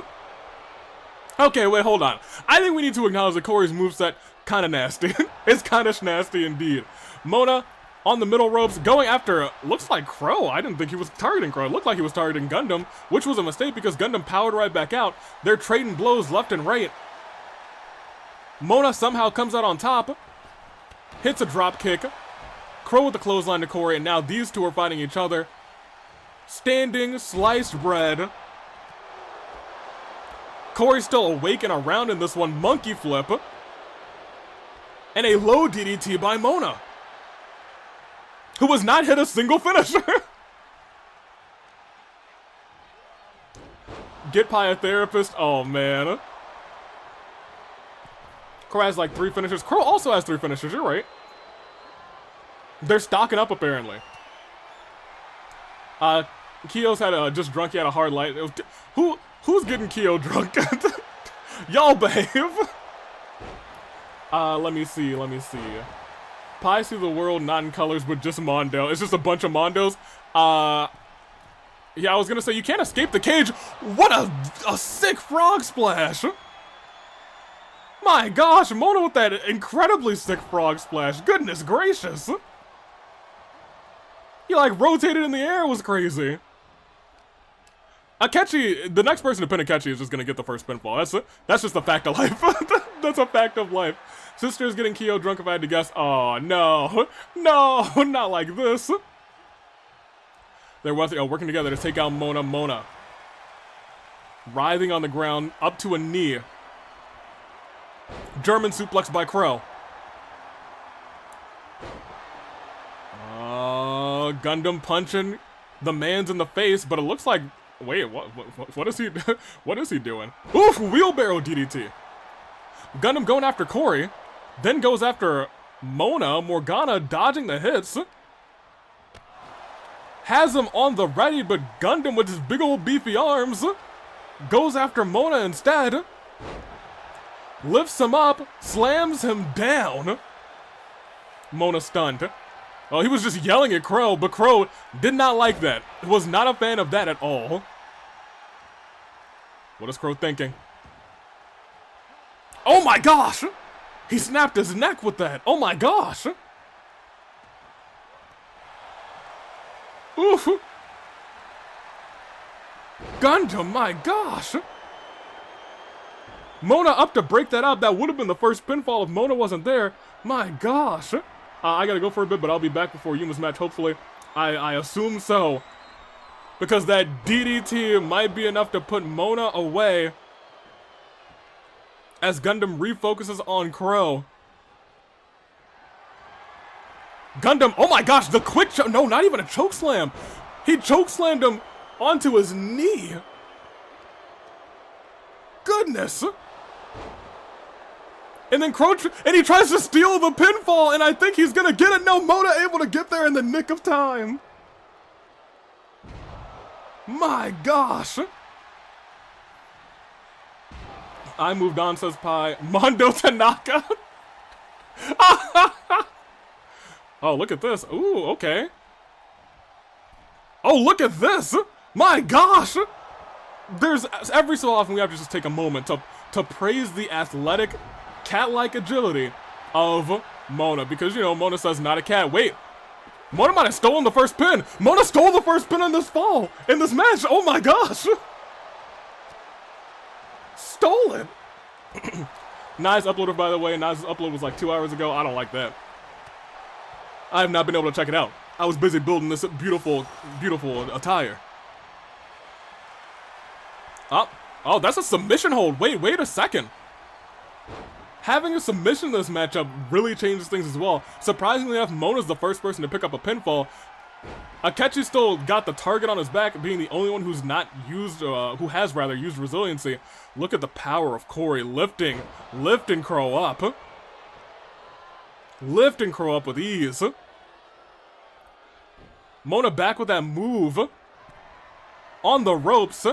Okay, wait, hold on. I think we need to acknowledge that Korey's moveset kinda nasty. It's kinda nasty indeed. Mona on the middle ropes, going after, looks like Crow. I didn't think he was targeting Crow. It looked like he was targeting Gundham, which was a mistake because Gundham powered right back out. They're trading blows left and right. Mona somehow comes out on top, hits a drop kick. Crow with the clothesline to Korey, and now these two are fighting each other. Standing sliced bread. Korey's still awake and around in this one. Monkey flip. And a low DDT by Mona, who has not hit a single finisher. Get Pi a therapist. Oh, man. Crow has like 3 finishers. Crow also has 3 finishers. You're right. They're stocking up, apparently. Kyo's had just drunk. He had a hard light. Who's getting Kyo drunk? Y'all behave. Let me see. Pi see the world not in colors, but just Mondo. It's just a bunch of Mondos. Yeah, I was gonna say, you can't escape the cage. What a sick frog splash. My gosh, Mona with that incredibly sick frog splash. Goodness gracious. He like rotated in the air, it was crazy. Akechi, the next person to pin Akechi is just gonna get the first pinfall. That's just a fact of life. That's a fact of life. Sister's getting Kyo drunk if I had to guess. Oh, no. No, not like this. They're working together to take out Mona. Mona writhing on the ground, up to a knee. German suplex by Crow. Gundham punching the man's in the face, but it looks like... Wait, what is he... What is he doing? Oof, wheelbarrow DDT. Gundham going after Korey, then goes after Mona. Morgana dodging the hits. Has him on the ready, but Gundham with his big old beefy arms goes after Mona instead. Lifts him up, slams him down. Mona stunned. Oh, he was just yelling at Crow, but Crow did not like that. Was not a fan of that at all. What is Crow thinking? Oh my gosh! He snapped his neck with that. Oh my gosh! Oof! Gundham, my gosh! Mona up to break that up. That would have been the first pinfall if Mona wasn't there. My gosh! I gotta go for a bit, but I'll be back before Yuma's match, hopefully. I assume so. Because that DDT might be enough to put Mona away. As Gundham refocuses on Crow. Gundham, oh my gosh, the quick choke. No, not even a choke slam. He choke slammed him onto his knee. Goodness. And then Crow, and he tries to steal the pinfall, and I think he's gonna get it. No, Mona able to get there in the nick of time. My gosh. I moved on, says Pi. Mondo Tanaka. Oh, look at this. Ooh, okay. Oh, look at this. My gosh. There's, every so often we have to just take a moment to praise the athletic, cat-like agility of Mona. Because, you know, Mona says not a cat. Wait. Mona might have stolen the first pin. Mona stole the first pin in this fall. In this match. Oh my gosh. Stole it. Nice uploader, by the way. Nice upload was like 2 hours ago. I don't like that. I have not been able to check it out. I was busy building this beautiful, beautiful attire. Oh, that's a submission hold. Wait a second. Having a submission in this matchup really changes things as well. Surprisingly enough, Mona's the first person to pick up a pinfall. Akechi still got the target on his back, being the only one who's not used, who has rather used resiliency. Look at the power of Korey lifting Crow up. Lifting Crow up with ease. Mona back with that move. on the ropes.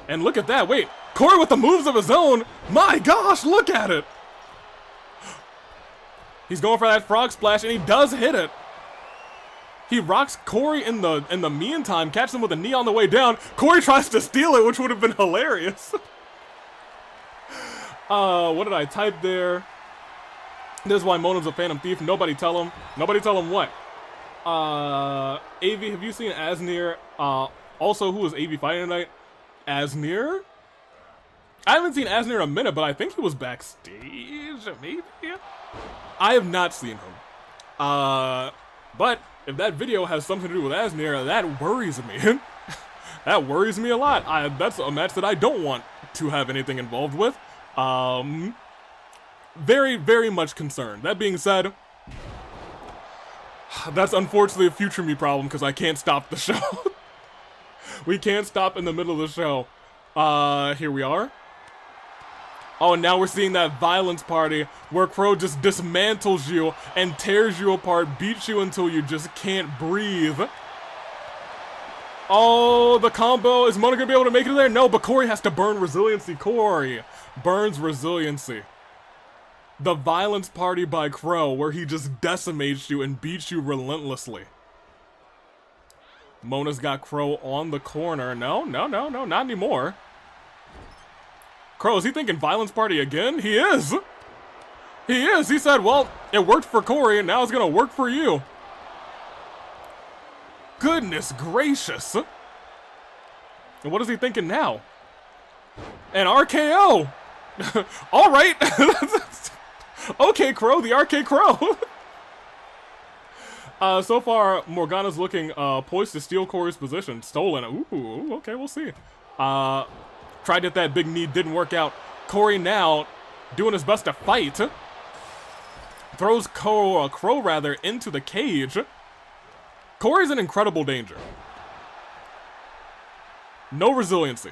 And look at that. Wait, Korey with the moves of his own. My gosh, look at it. He's going for that frog splash, and he does hit it. He rocks Korey in the meantime, catches him with a knee on the way down. Korey tries to steal it, which would have been hilarious. What did I type there? This is why Mona's a Phantom Thief. Nobody tell him. Nobody tell him what? AV, have you seen Aznir? Also, who was AV fighting tonight? Aznir? I haven't seen Aznir in a minute, but I think he was backstage, maybe? I have not seen him. But if that video has something to do with Aznir, that worries me. That worries me a lot. That's a match that I don't want to have anything involved with. Very, very much concerned. That being said, that's unfortunately a future me problem because I can't stop the show. We can't stop in the middle of the show. Here we are. Oh, and now we're seeing that violence party where Crow just dismantles you and tears you apart, beats you until you just can't breathe. Oh, the combo. Is Mona gonna be able to make it there? No, but Korey has to burn resiliency. Korey burns resiliency. The violence party by Crow where he just decimates you and beats you relentlessly. Mona's got Crow on the corner. No, not anymore. Crow, is he thinking violence party again? He is! He is! He said, well, it worked for Korey and now it's gonna work for you. Goodness gracious! And what is he thinking now? An RKO! Alright! Okay, Crow, the RK Crow! So far, Morgana's looking poised to steal Korey's position. Stolen. Ooh, okay, we'll see. Tried to hit that big knee, didn't work out. Korey now doing his best to fight. Throws Crow into the cage. Korey's in incredible danger. No resiliency.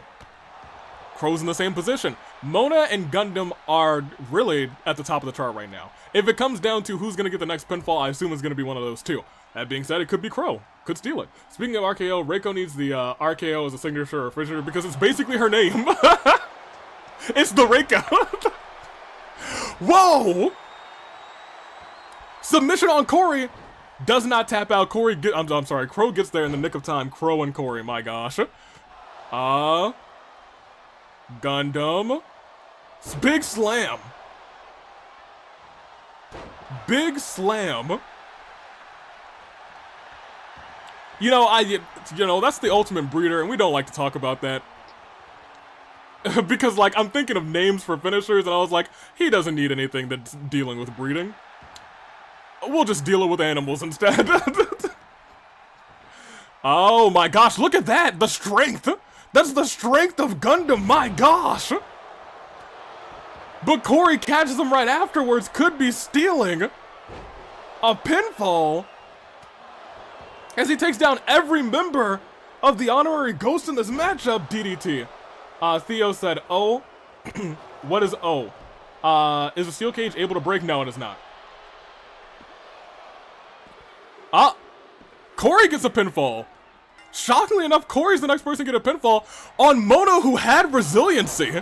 Crow's in the same position. Mona and Gundham are really at the top of the chart right now. If it comes down to who's going to get the next pinfall, I assume it's going to be one of those two. That being said, it could be Crow. Could steal it. Speaking of RKO, Reiko needs the RKO as a signature or refrigerator because it's basically her name. It's the Reiko. Whoa! Submission on Korey. Does not tap out. I'm sorry. Crow gets there in the nick of time. Crow and Korey, my gosh. Gundham. Big slam. Big slam. You know, that's the ultimate breeder, and we don't like to talk about that. Because, like, I'm thinking of names for finishers, and I was like, he doesn't need anything that's dealing with breeding. We'll just deal it with animals instead. Oh my gosh, look at that! The strength! That's the strength of Gundham, my gosh! But Korey catches him right afterwards, could be stealing a pinfall as he takes down every member of the honorary ghost in this matchup, DDT. Theo said, oh, what is O? Is the steel cage able to break? No, it is not. Korey gets a pinfall. Shockingly enough, Korey's the next person to get a pinfall on Mona, who had resiliency.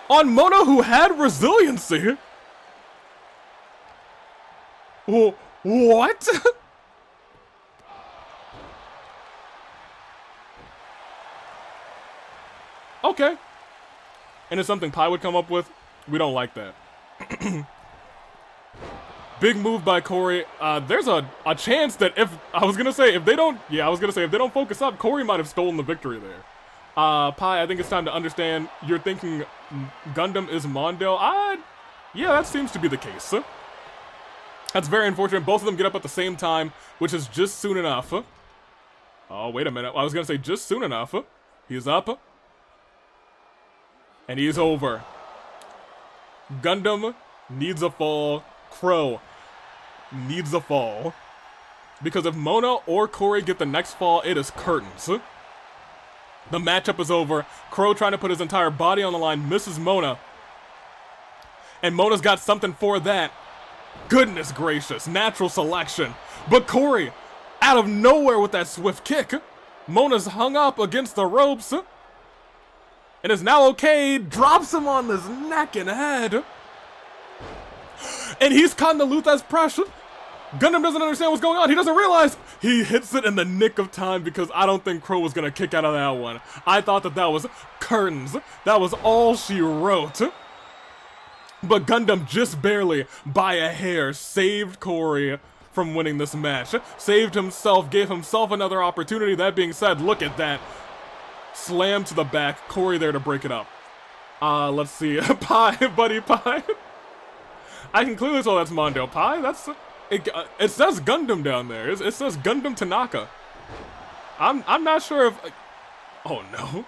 On Mona, who had resiliency. What? Okay. And it's something Pi would come up with. We don't like that. Big move by Korey. There's a chance that if they don't focus up, Korey might have stolen the victory there. Pi, I think it's time to understand you're thinking Gundham is Mondo. Yeah, that seems to be the case. That's very unfortunate. Both of them get up at the same time, which is just soon enough. Oh, wait a minute. I was gonna say just soon enough. He's up. And he's over. Gundham needs a fall. Crow needs a fall. Because if Mona or Korey get the next fall, it is curtains. The matchup is over. Crow trying to put his entire body on the line, misses Mona. And Mona's got something for that. Goodness gracious, natural selection. But Korey, out of nowhere with that swift kick. Mona's hung up against the ropes. And is now okay. Drops him on his neck and head. And he's caught in the Luthez pressure. Gundham doesn't understand what's going on. He doesn't realize. He hits it in the nick of time because I don't think Crow was going to kick out of that one. I thought that was curtains. That was all she wrote. But Gundham just barely, by a hair, saved Korey from winning this match. Saved himself, gave himself another opportunity. That being said, look at that. Slam to the back. Korey there to break it up. Let's see. Pie, buddy, pie. I can clearly tell that's Mondo. Pie, that's... It says Gundham down there. It says Gundham Tanaka. I'm not sure if... Oh, no.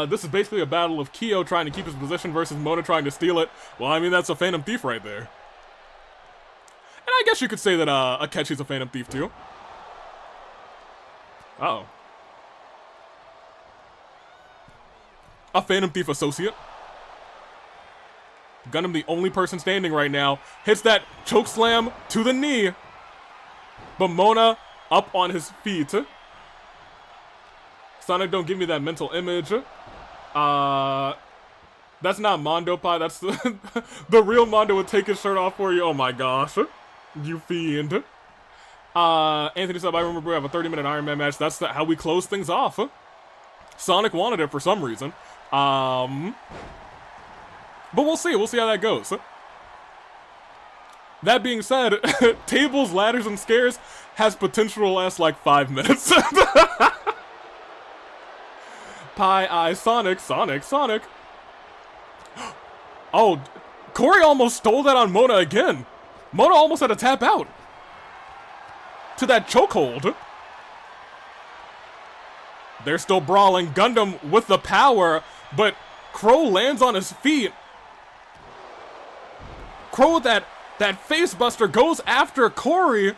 This is basically a battle of Kyo trying to keep his position versus Mona trying to steal it. Well, I mean, that's a Phantom Thief right there. And I guess you could say that Akechi's a Phantom Thief, too. Uh-oh. A Phantom Thief associate. Gundham, the only person standing right now, hits that choke slam to the knee. But Mona up on his feet. Sonic, don't give me that mental image. That's not Mondo Pie. That's the real Mondo would take his shirt off for you. Oh my gosh. You fiend. Anthony said, I remember we have a 30-minute Iron Man match. That's how we close things off. Sonic wanted it for some reason. But we'll see. We'll see how that goes. That being said, Tables, Ladders, and Scares has potential to last like 5 minutes. Pie, Eye, Sonic. Oh, Korey almost stole that on Mona again. Mona almost had to tap out. To that chokehold. They're still brawling. Gundham with the power, but Crow lands on his feet. Crow with that face buster goes after Korey.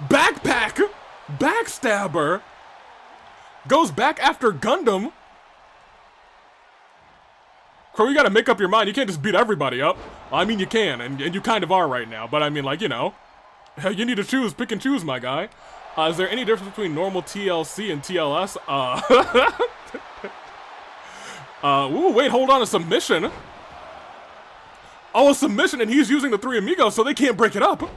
Backpack. Backstabber. Goes back after Gundham. Crow, you gotta make up your mind. You can't just beat everybody up. Well, I mean, you can, and you kind of are right now. But I mean, like, you know. You need to choose. Pick and choose, my guy. Is there any difference between normal TLC and TLS? Ooh, wait, hold on. A submission? Oh, a submission, and he's using the three amigos, so they can't break it up.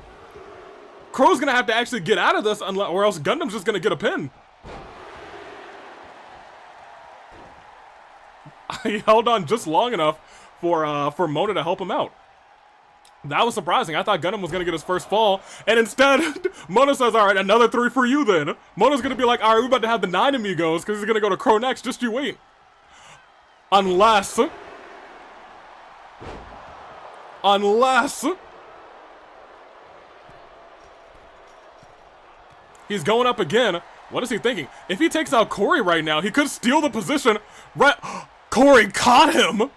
Crow's gonna have to actually get out of this, or else Gundam's just gonna get a pin. He held on just long enough for Mona to help him out. That was surprising. I thought Gundham was gonna get his first fall, and instead, Mona says, all right, another 3 for you then. Mona's gonna be like, all right, we're about to have the 9 amigos, because he's gonna go to Crow next, just you wait. Unless... he's going up again. What is he thinking? If he takes out Korey right now, he could steal the position. Right, Korey caught him.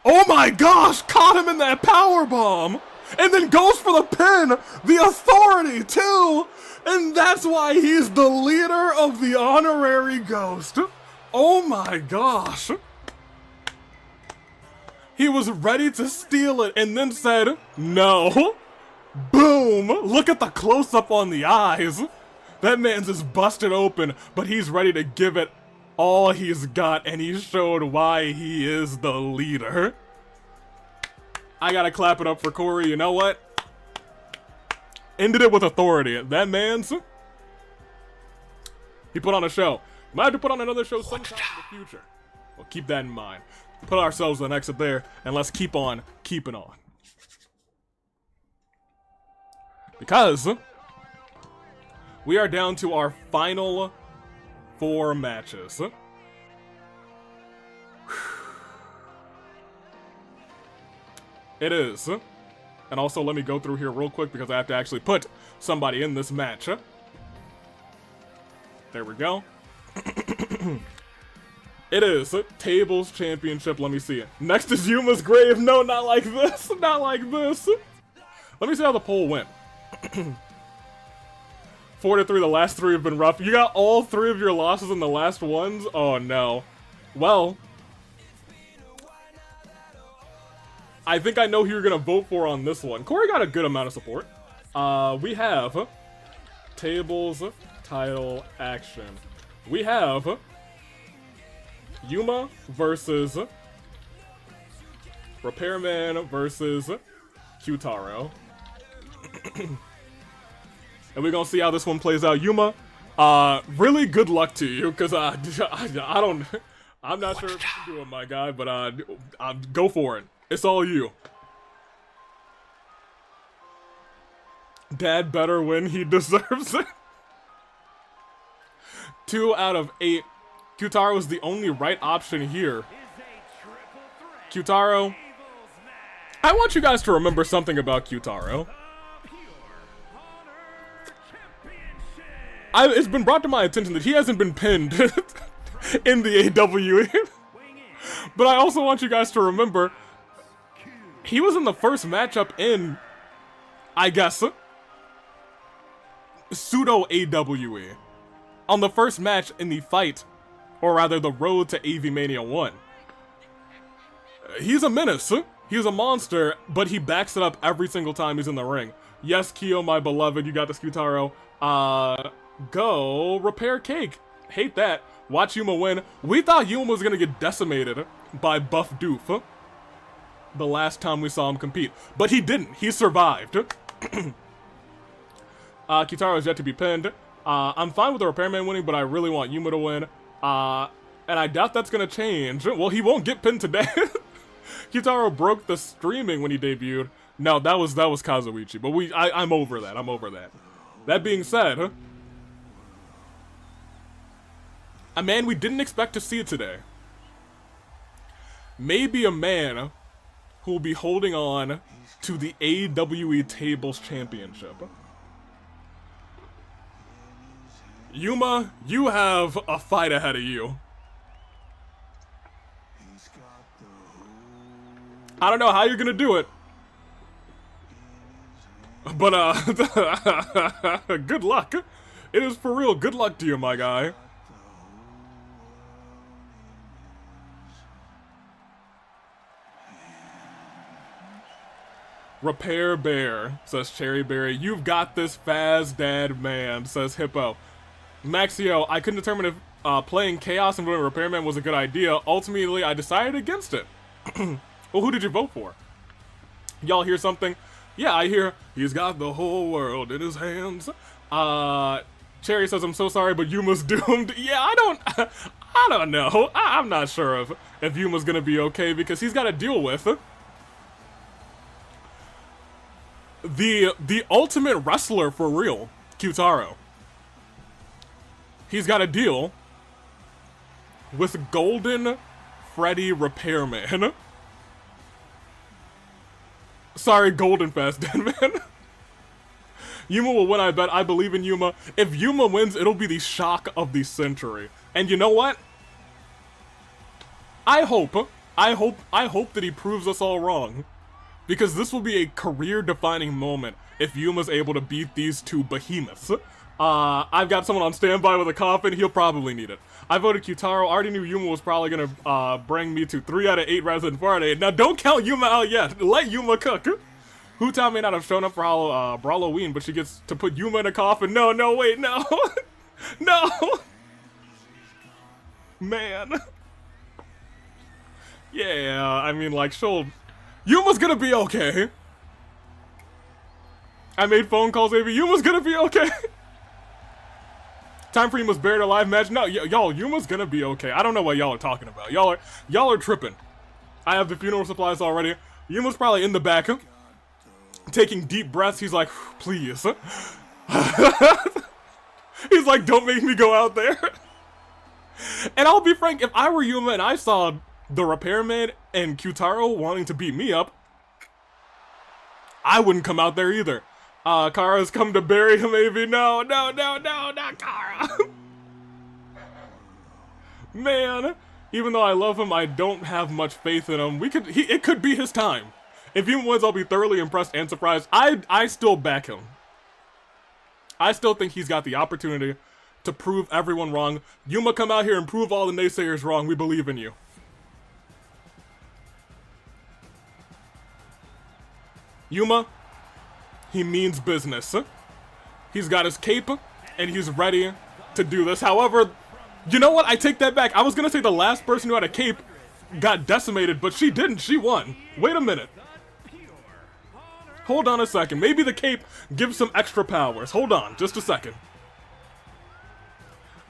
Oh my gosh, caught him in that power bomb, and then goes for the pin. The authority too, and that's why he's the leader of the honorary ghost. Oh my gosh. He was ready to steal it and then said, no. Boom! Look at the close-up on the eyes. That man's just busted open, but he's ready to give it all he's got, and he showed why he is the leader. I gotta clap it up for Korey. You know what? Ended it with authority. That man's... he put on a show. Might have to put on another show sometime in the future. Well, keep that in mind. Put ourselves an exit there, and let's keep on keeping on. Because we are down to our final 4 matches. It is. And also, let me go through here real quick because I have to actually put somebody in this match. There we go. It is Tables Championship. Let me see it. Next is Yuma's grave. No, not like this. Not like this. Let me see how the poll went. 4-3. The last 3 have been rough. You got all 3 of your losses in the last ones? Oh, no. Well, I think I know who you're going to vote for on this one. Korey got a good amount of support. We have Tables, title action. We have Yuma versus Repairman versus Q-Taro. And we're gonna see how this one plays out. Yuma, really good luck to you, because I'm not sure if you're doing, my guy, but go for it. It's all you. Dad better win, he deserves it. 2 out of 8. Q-Taro is the only right option here. Q-Taro, I want you guys to remember something about Q-Taro. It's been brought to my attention that he hasn't been pinned in the AWE. But I also want you guys to remember, he was in the first matchup in, I guess, pseudo AWE. On the first match in the fight, or rather the road to AV Mania 1. He's a menace. He's a monster, but he backs it up every single time he's in the ring. Yes, Kyo, my beloved, you got this, Q-Taro. Go repair cake. Hate that. Watch Yuma win. We thought Yuma was gonna get decimated by Buff Doof the last time we saw him compete, but he didn't. He survived. Q-Taro is yet to be pinned. I'm fine with the Repairman winning, but I really want Yuma to win. And I doubt that's gonna change. Well, he won't get pinned today. Q-Taro broke the streaming when he debuted. No, that was Kazuichi, but I'm over that. I'm over that. That being said, a man we didn't expect to see today. Maybe a man who will be holding on to the AWE Tables Championship. Yuma, you have a fight ahead of you. I don't know how you're gonna do it, but good luck. It is for real. Good luck to you, my guy. Repair Bear, says Cherry Berry. You've got this, Faz Dad Man, says Hippo. Maxio, I couldn't determine if playing Chaos and voting Repairman was a good idea. Ultimately, I decided against it. Well, who did you vote for? Y'all hear something? Yeah, I hear he's got the whole world in his hands. Cherry says, I'm so sorry, but Yuma's doomed. Yeah, I don't know. I'm not sure if Yuma's gonna be okay, because he's got to deal with the ultimate wrestler for real, Q-Taro. He's got to deal with Golden Freddy Repairman. Sorry, Golden Fast Dead Man. Yuma will win, I bet. I believe in Yuma. If Yuma wins, it'll be the shock of the century. And you know what? I hope that he proves us all wrong. Because this will be a career-defining moment if Yuma's able to beat these two behemoths. I've got someone on standby with a coffin. He'll probably need it. I voted Q-Taro. I already knew Yuma was probably gonna bring me to 3 out of 8 rather than 4 out of 8. Now don't count Yuma out yet. Let Yuma cook. Hu-Tao may not have shown up for BRAWLOWEEN, but she gets to put Yuma in a coffin. No, wait, no. No. Man. Yeah, I mean, like, Yuma's gonna be okay. I made phone calls, baby. Yuma's gonna be okay. Time for Yuma's buried alive match. No, y'all, Yuma's gonna be okay. I don't know what y'all are talking about. Y'all are tripping. I have the funeral supplies already. Yuma's probably in the back, taking deep breaths. He's like, please. He's like, don't make me go out there. And I'll be frank, if I were Yuma and I saw the Repairman and Q-Taro wanting to beat me up, I wouldn't come out there either. Kara's come to bury him, maybe. No, not Kara. Man, even though I love him, I don't have much faith in him. It could be his time. If he wins, I'll be thoroughly impressed and surprised. I still back him. I still think he's got the opportunity to prove everyone wrong. Yuma, come out here and prove all the naysayers wrong. We believe in you. Yuma, he means business. He's got his cape, and he's ready to do this. However, you know what? I take that back. I was gonna say the last person who had a cape got decimated, but she didn't. She won. Wait a minute. Hold on a second. Maybe the cape gives some extra powers. Hold on, just a second.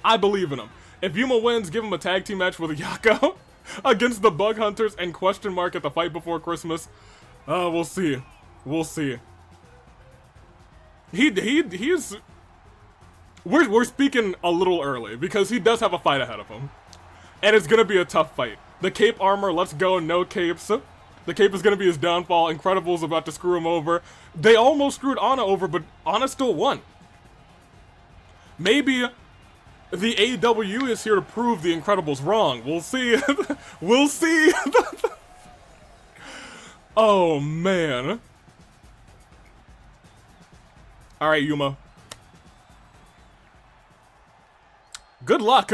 I believe in him. If Yuma wins, give him a tag team match with Hiyoko against the Bug Hunters and question mark at the Fight Before Christmas. We'll see. We'll see. He's... We're speaking a little early because he does have a fight ahead of him. And it's gonna be a tough fight. The cape armor, let's go, no capes. The cape is gonna be his downfall. Incredible's about to screw him over. They almost screwed Anna over, but Anna still won. Maybe the AEW is here to prove the Incredibles wrong. We'll see. We'll see. Oh, man. Alright, Yuma. Good luck.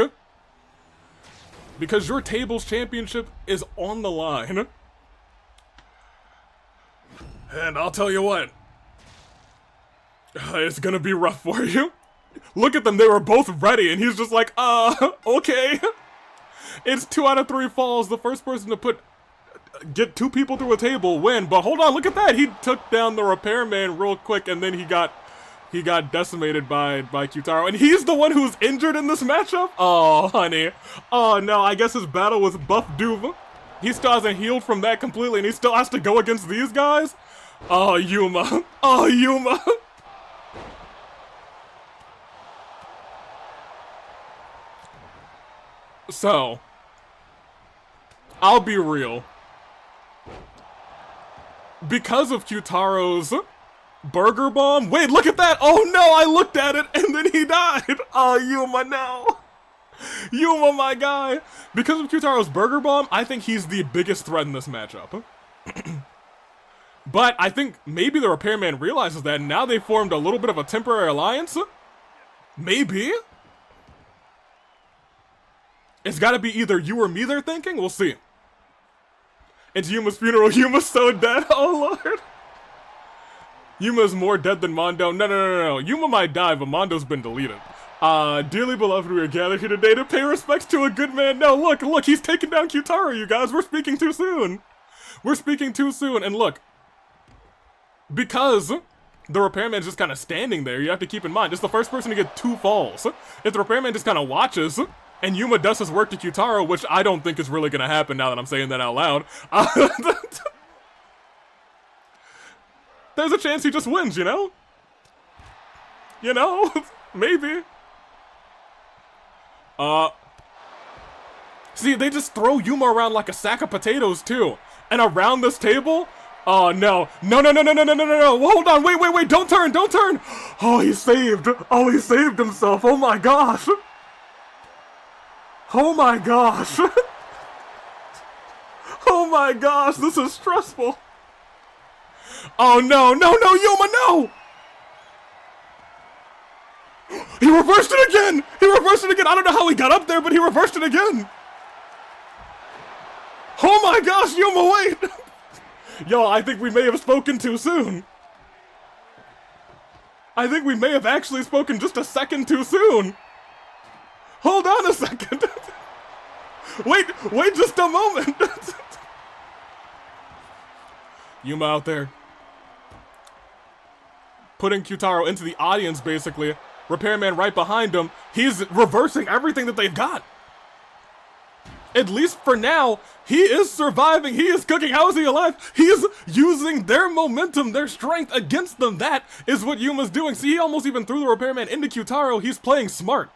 Because your table's championship is on the line. And I'll tell you what. It's gonna be rough for you. Look at them, they were both ready, and he's just like, okay. It's 2 out of 3 falls. The first person to get 2 people through a table win. But hold on, look at that. He took down the repairman real quick, and then he got decimated by Q-Taro. And he's the one who's injured in this matchup? Oh, honey. Oh, no, I guess his battle with Buff Duva. He still hasn't healed from that completely, and he still has to go against these guys? Oh, Yuma. Oh, Yuma. So, I'll be real. Because of Q-Taro's burger bomb? Wait, look at that! Oh no, I looked at it and then he died! Oh, Yuma, no! Yuma, my guy! Because of Q-Taro's burger bomb, I think he's the biggest threat in this matchup. But I think maybe the repairman realizes that, and now they formed a little bit of a temporary alliance? Maybe? It's gotta be either you or me they're thinking? We'll see. It's Yuma's funeral. Yuma's so dead. Oh, Lord. Yuma's more dead than Mondo. No. Yuma might die, but Mondo's been deleted. Dearly beloved, we are gathered here today to pay respects to a good man. No, look, he's taking down Q-Taro, you guys. We're speaking too soon. We're speaking too soon. And look, because the repairman's just kind of standing there, you have to keep in mind, it's the first person to get 2 falls. If the repairman just kind of watches, and Yuma does his work to Q-Taro, which I don't think is really going to happen now that I'm saying that out loud. There's a chance he just wins, you know? You know? Maybe. See, they just throw Yuma around like a sack of potatoes, too. And around this table? Oh, no. No. Hold on, wait. Don't turn. Oh, he saved. Oh, he saved himself. Oh, my gosh. Oh my gosh! Oh my gosh, this is stressful! Oh no, Yuma, no! He reversed it again! I don't know how he got up there, but he reversed it again! Oh my gosh, Yuma, wait! Yo, I think we may have spoken too soon. I think we may have actually spoken just a second too soon. Hold on a second. Wait just a moment. Yuma out there. Putting Q-Taro into the audience, basically. Repairman right behind him. He's reversing everything that they've got. At least for now, he is surviving. He is cooking. How is he alive? He is using their momentum, their strength against them. That is what Yuma's doing. See, he almost even threw the repairman into Q-Taro. He's playing smart.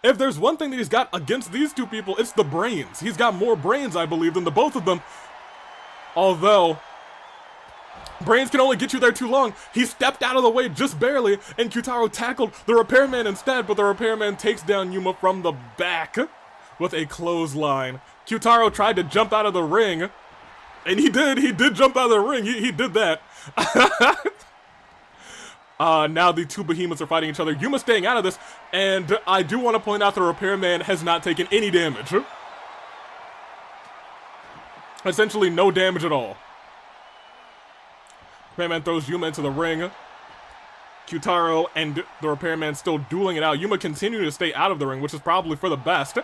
If there's one thing that he's got against these 2 people, it's the brains. He's got more brains, I believe, than the both of them. Although, brains can only get you there too long. He stepped out of the way just barely, and Q-Taro tackled the repairman instead, but the repairman takes down Yuma from the back with a clothesline. Q-Taro tried to jump out of the ring, and he did jump out of the ring. He did that. Now the 2 behemoths are fighting each other. Yuma staying out of this, and I do want to point out the repairman has not taken any damage. Essentially no damage at all. Repairman throws Yuma into the ring. Q-Taro and the repairman still dueling it out. Yuma continuing to stay out of the ring, which is probably for the best.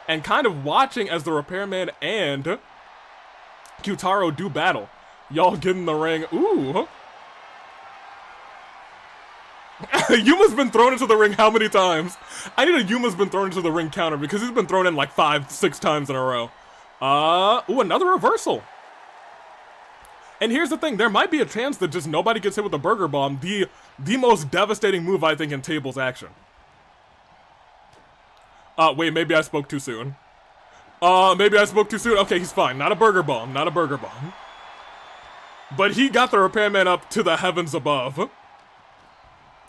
And kind of watching as the repairman and Q-Taro do battle. Y'all get in the ring. Ooh. Yuma's been thrown into the ring how many times? I need a Yuma's been thrown into the ring counter because he's been thrown in like 5-6 times in a row. Ooh, another reversal. And here's the thing, there might be a chance that just nobody gets hit with a burger bomb. The most devastating move, I think, in tables action. Wait, maybe I spoke too soon. Maybe I spoke too soon. Okay, he's fine. Not a burger bomb, not a burger bomb. But he got the repairman up to the heavens above.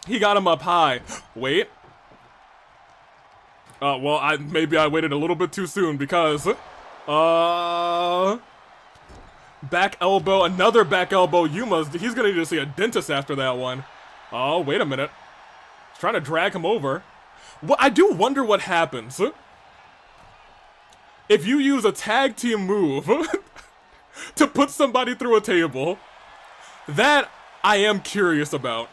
He got him up high. Wait. Well, maybe I waited a little bit too soon because, back elbow, another back elbow. He's gonna need to see a dentist after that one. Oh, wait a minute. He's trying to drag him over. Well, I do wonder what happens if you use a tag team move to put somebody through a table. That I am curious about.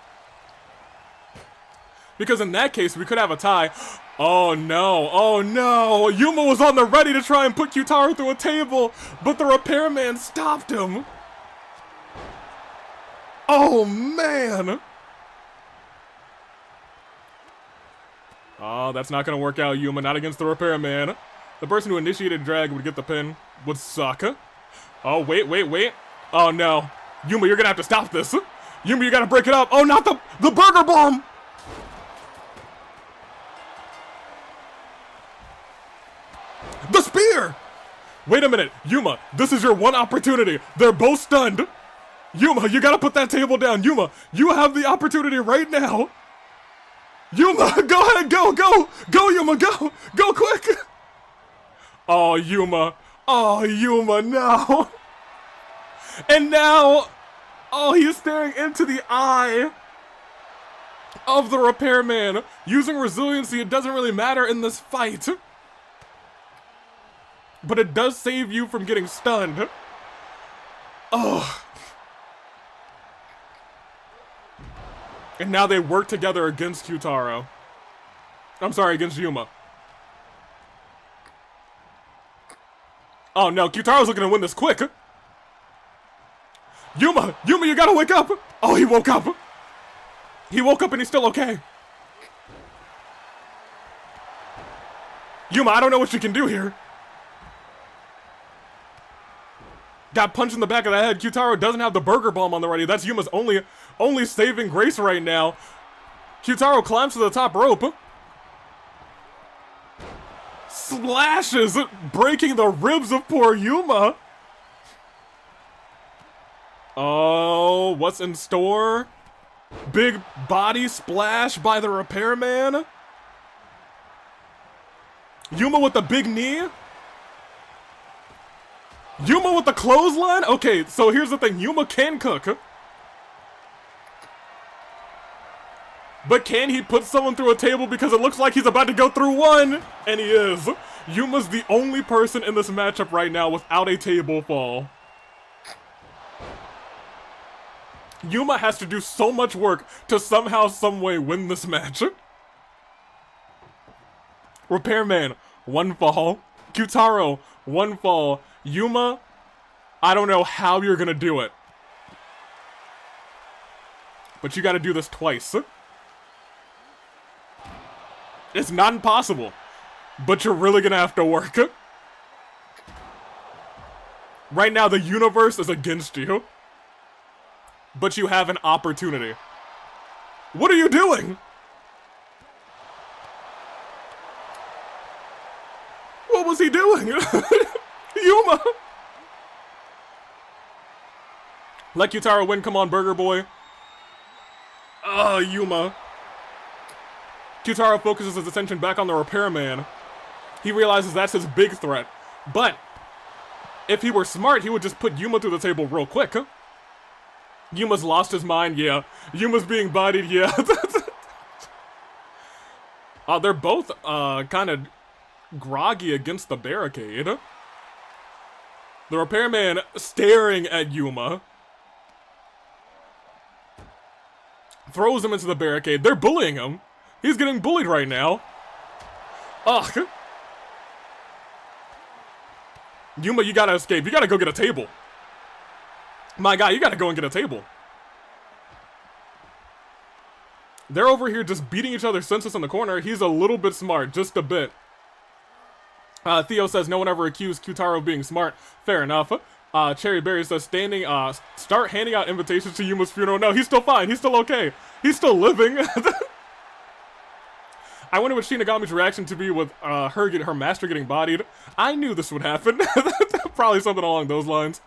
Because in that case, we could have a tie. Oh no, oh no. Yuma was on the ready to try and put Q-Taro through a table, but the repairman stopped him. Oh man. Oh, that's not gonna work out, Yuma, not against the repairman. The person who initiated drag would get the pin. Would suck. Oh, wait. Oh no. Yuma, you're gonna have to stop this. Yuma, you gotta break it up. Oh, not the burger bomb! The spear! Wait a minute, Yuma, this is your one opportunity. They're both stunned. Yuma, you gotta put that table down. Yuma, you have the opportunity right now. Yuma, go ahead, go, Yuma, go quick. Oh, Yuma, no. And now, oh, he's staring into the eye of the repairman. Using resiliency, it doesn't really matter in this fight. But it does save you from getting stunned. Oh. And now they work together against Q-Taro. I'm sorry, against Yuma. Oh no, Q-Taro's looking to win this quick. Yuma, you gotta wake up. Oh, he woke up. He woke up and he's still okay. Yuma, I don't know what you can do here. Got punched in the back of the head. Q-Taro doesn't have the burger bomb on the ready. That's Yuma's only saving grace right now. Q-Taro climbs to the top rope. Slashes, breaking the ribs of poor Yuma. Oh, what's in store? Big body splash by the repairman. Yuma with the big knee. Yuma with the clothesline? Okay, so here's the thing. Yuma can cook. But can he put someone through a table because it looks like he's about to go through one? And he is. Yuma's the only person in this matchup right now without a table fall. Yuma has to do so much work to somehow, someway win this match. Repairman, one fall. Q-Taro, one fall. Yuma, I don't know how you're gonna do it. But you gotta do this twice. It's not impossible, but you're really gonna have to work. Right now, the universe is against you. But you have an opportunity. What are you doing? What was he doing? Yuma! Let Q-Taro win, come on, Burger Boy. Yuma. Q-Taro focuses his attention back on the repairman. He realizes that's his big threat. But, if he were smart, he would just put Yuma through the table real quick. Yuma's lost his mind, yeah. Yuma's being bodied, yeah. They're both, kind of groggy against the barricade. The repairman staring at Yuma. throws him into the barricade. They're bullying him. He's getting bullied right now. Ugh. Yuma, you gotta escape. You gotta go get a table. My guy, you gotta go and get a table. They're over here just beating each other senseless in the corner. He's a little bit smart, just a bit. Theo says no one ever accused Q-Taro of being smart. Fair enough. Cherry Berry says start handing out invitations to Yuma's funeral. No, he's still fine. He's still okay. He's still living. I wonder what Shinigami's reaction to be with her master getting bodied. I knew this would happen. Probably something along those lines.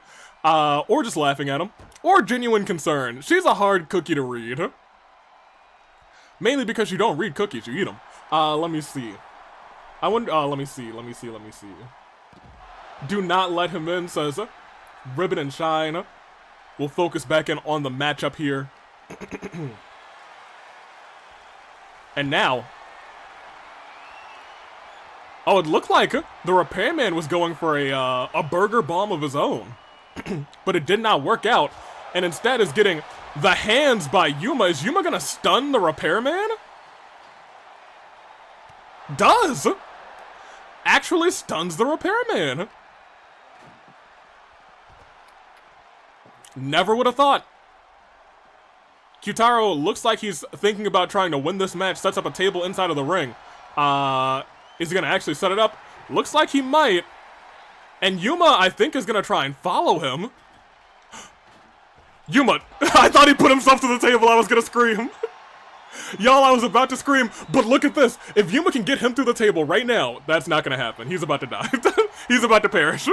Or just laughing at him. Or genuine concern. She's a hard cookie to read. Mainly because you don't read cookies, you eat them. Let me see. I wonder, let me see. Do not let him in, says Ribbon and Shine. We'll focus back in on the matchup here. And now. Oh, it looked like the repairman was going for a burger bomb of his own. But it did not work out. And instead is getting the hands by Yuma. Is Yuma gonna stun the repairman? Does! Actually stuns the repairman. Never would have thought. Q-Taro looks like he's thinking about trying to win this match. Sets up a table inside of the ring. Is he gonna actually set it up? Looks like he might. And Yuma, I think, is gonna try and follow him. Yuma! I thought he put himself to the table. I was gonna scream. Y'all, I was about to scream, but look at this. If Yuma can get him through the table right now, that's not gonna happen. He's about to die. He's about to perish.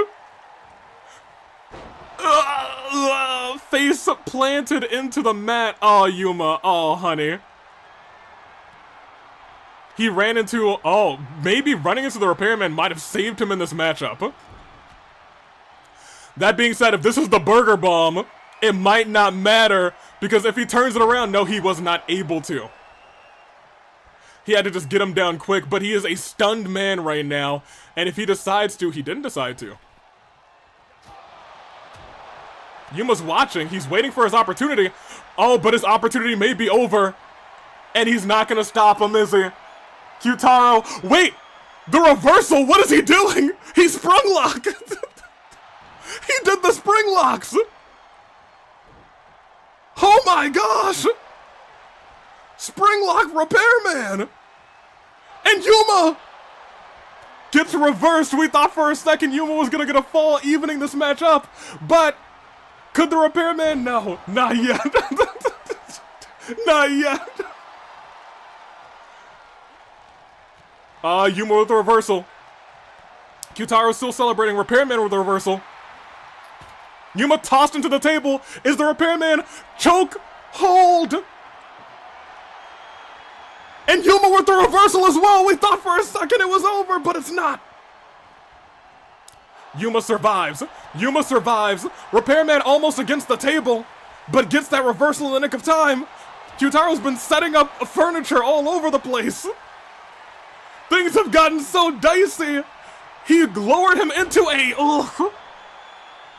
Face planted into the mat. Oh, Yuma. Oh, honey. He ran into... Oh, maybe running into the repairman might have saved him in this matchup. That being said, if this is the burger bomb, it might not matter, because if he turns it around, no, he was not able to. He had to just get him down quick, but he is a stunned man right now, and if he decides to, he didn't decide to. Yuma's watching, he's waiting for his opportunity. Oh, but his opportunity may be over, and he's not gonna stop him, is he? Q-Taro, wait! The reversal, what is he doing? He sprung lock! He did the spring locks! Oh my gosh! Spring lock repairman! And Yuma gets reversed. We thought for a second Yuma was gonna get a fall, evening this match up. But could the repairman? No, not yet. Not yet. Yuma with the reversal. Q-Taro still celebrating. Repairman with the reversal. Yuma tossed into the table. Is the repairman choke hold? And Yuma with the reversal as well. We thought for a second it was over, but it's not. Yuma survives. Yuma survives. Repairman almost against the table, but gets that reversal in the nick of time. Q-Taro's been setting up furniture all over the place. Things have gotten so dicey. He lowered him into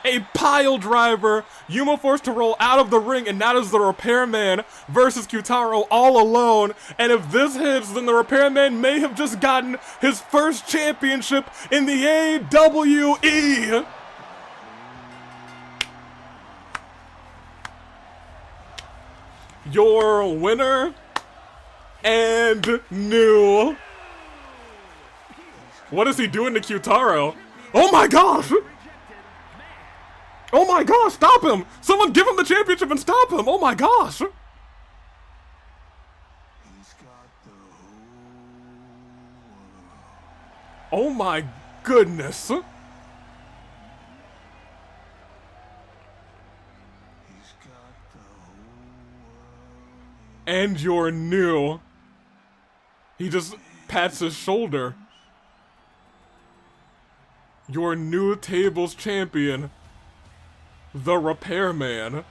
a pile driver. Yuma forced to roll out of the ring, and that is the repairman versus Q-Taro all alone. And if this hits, then the repairman may have just gotten his first championship in the AWE. Your winner and new. What is he doing to Q-Taro? Oh my gosh! Oh my gosh, stop him! Someone give him the championship and stop him! Oh my gosh! Oh my goodness! And you're new. He just pats his shoulder. Your new tables champion. The repairman.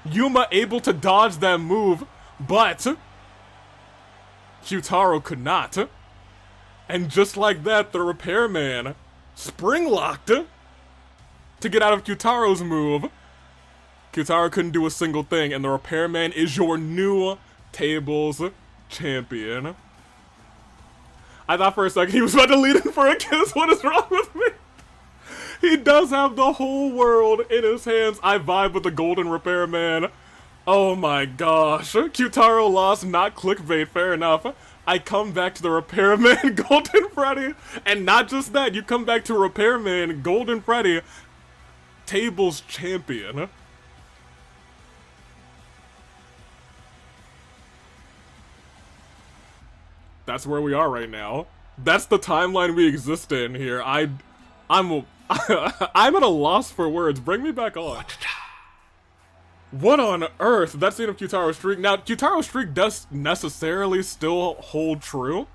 Yuma able to dodge that move, but Q-Taro could not. And just like that, the repairman spring locked to get out of Q-Taro's move. Q-Taro couldn't do a single thing, and the Repairman is your new tables champion. I thought for a second he was about to lead in for a kiss. What is wrong with me? He does have the whole world in his hands. I vibe with the golden Repairman. Oh my gosh. Q-Taro lost, not clickbait, fair enough. I come back to the Repairman, Golden Freddy. And not just that, you come back to Repairman, Golden Freddy, tables champion. That's where we are right now. That's the timeline we exist in here. I'm I'm at a loss for words. Bring me back on. What on earth? That's the end of Q-Taro's streak. Now, Q-Taro's streak does necessarily still hold true.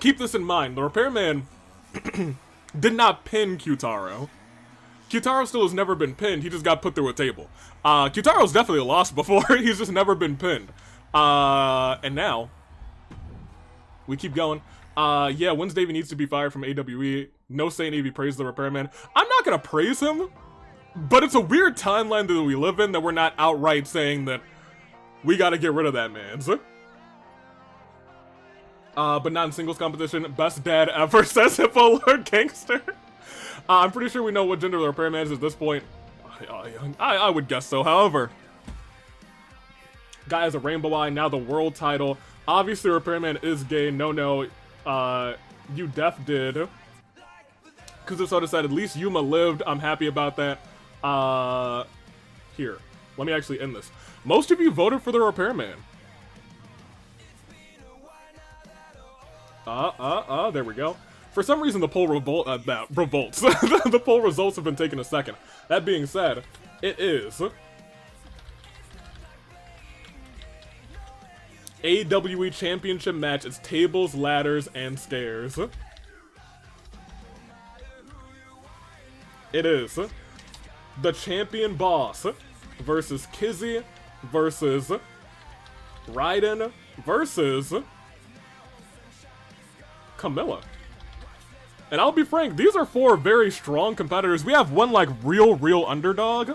Keep this in mind. The Repairman did not pin Q-Taro. Q-Taro still has never been pinned. He just got put through a table. Q-Taro's definitely lost before. He's just never been pinned. And now, we keep going. Yeah, Wednesday needs to be fired from AWE. No Saint Evie praised the Repairman. I'm not gonna praise him, but it's a weird timeline that we live in that we're not outright saying that we gotta get rid of that man. But not in singles competition. Best dad ever, says Hippo Lord Gangster. I'm pretty sure we know what gender the Repairman is at this point. I would guess so, however. Guy has a rainbow eye, now the world title. Obviously, Repairman is gay. No. You def did. Kuzusoda said, at least Yuma lived. I'm happy about that. Here. Let me actually end this. Most of you voted for the Repairman. There we go. For some reason, the poll revolts. The poll results have been taking a second. That being said, it is AWE Championship match. It's tables, ladders, and scares. It is the champion boss versus Kizzy versus Raiden versus Camilla. And I'll be frank, these are four very strong competitors. We have one like real underdog,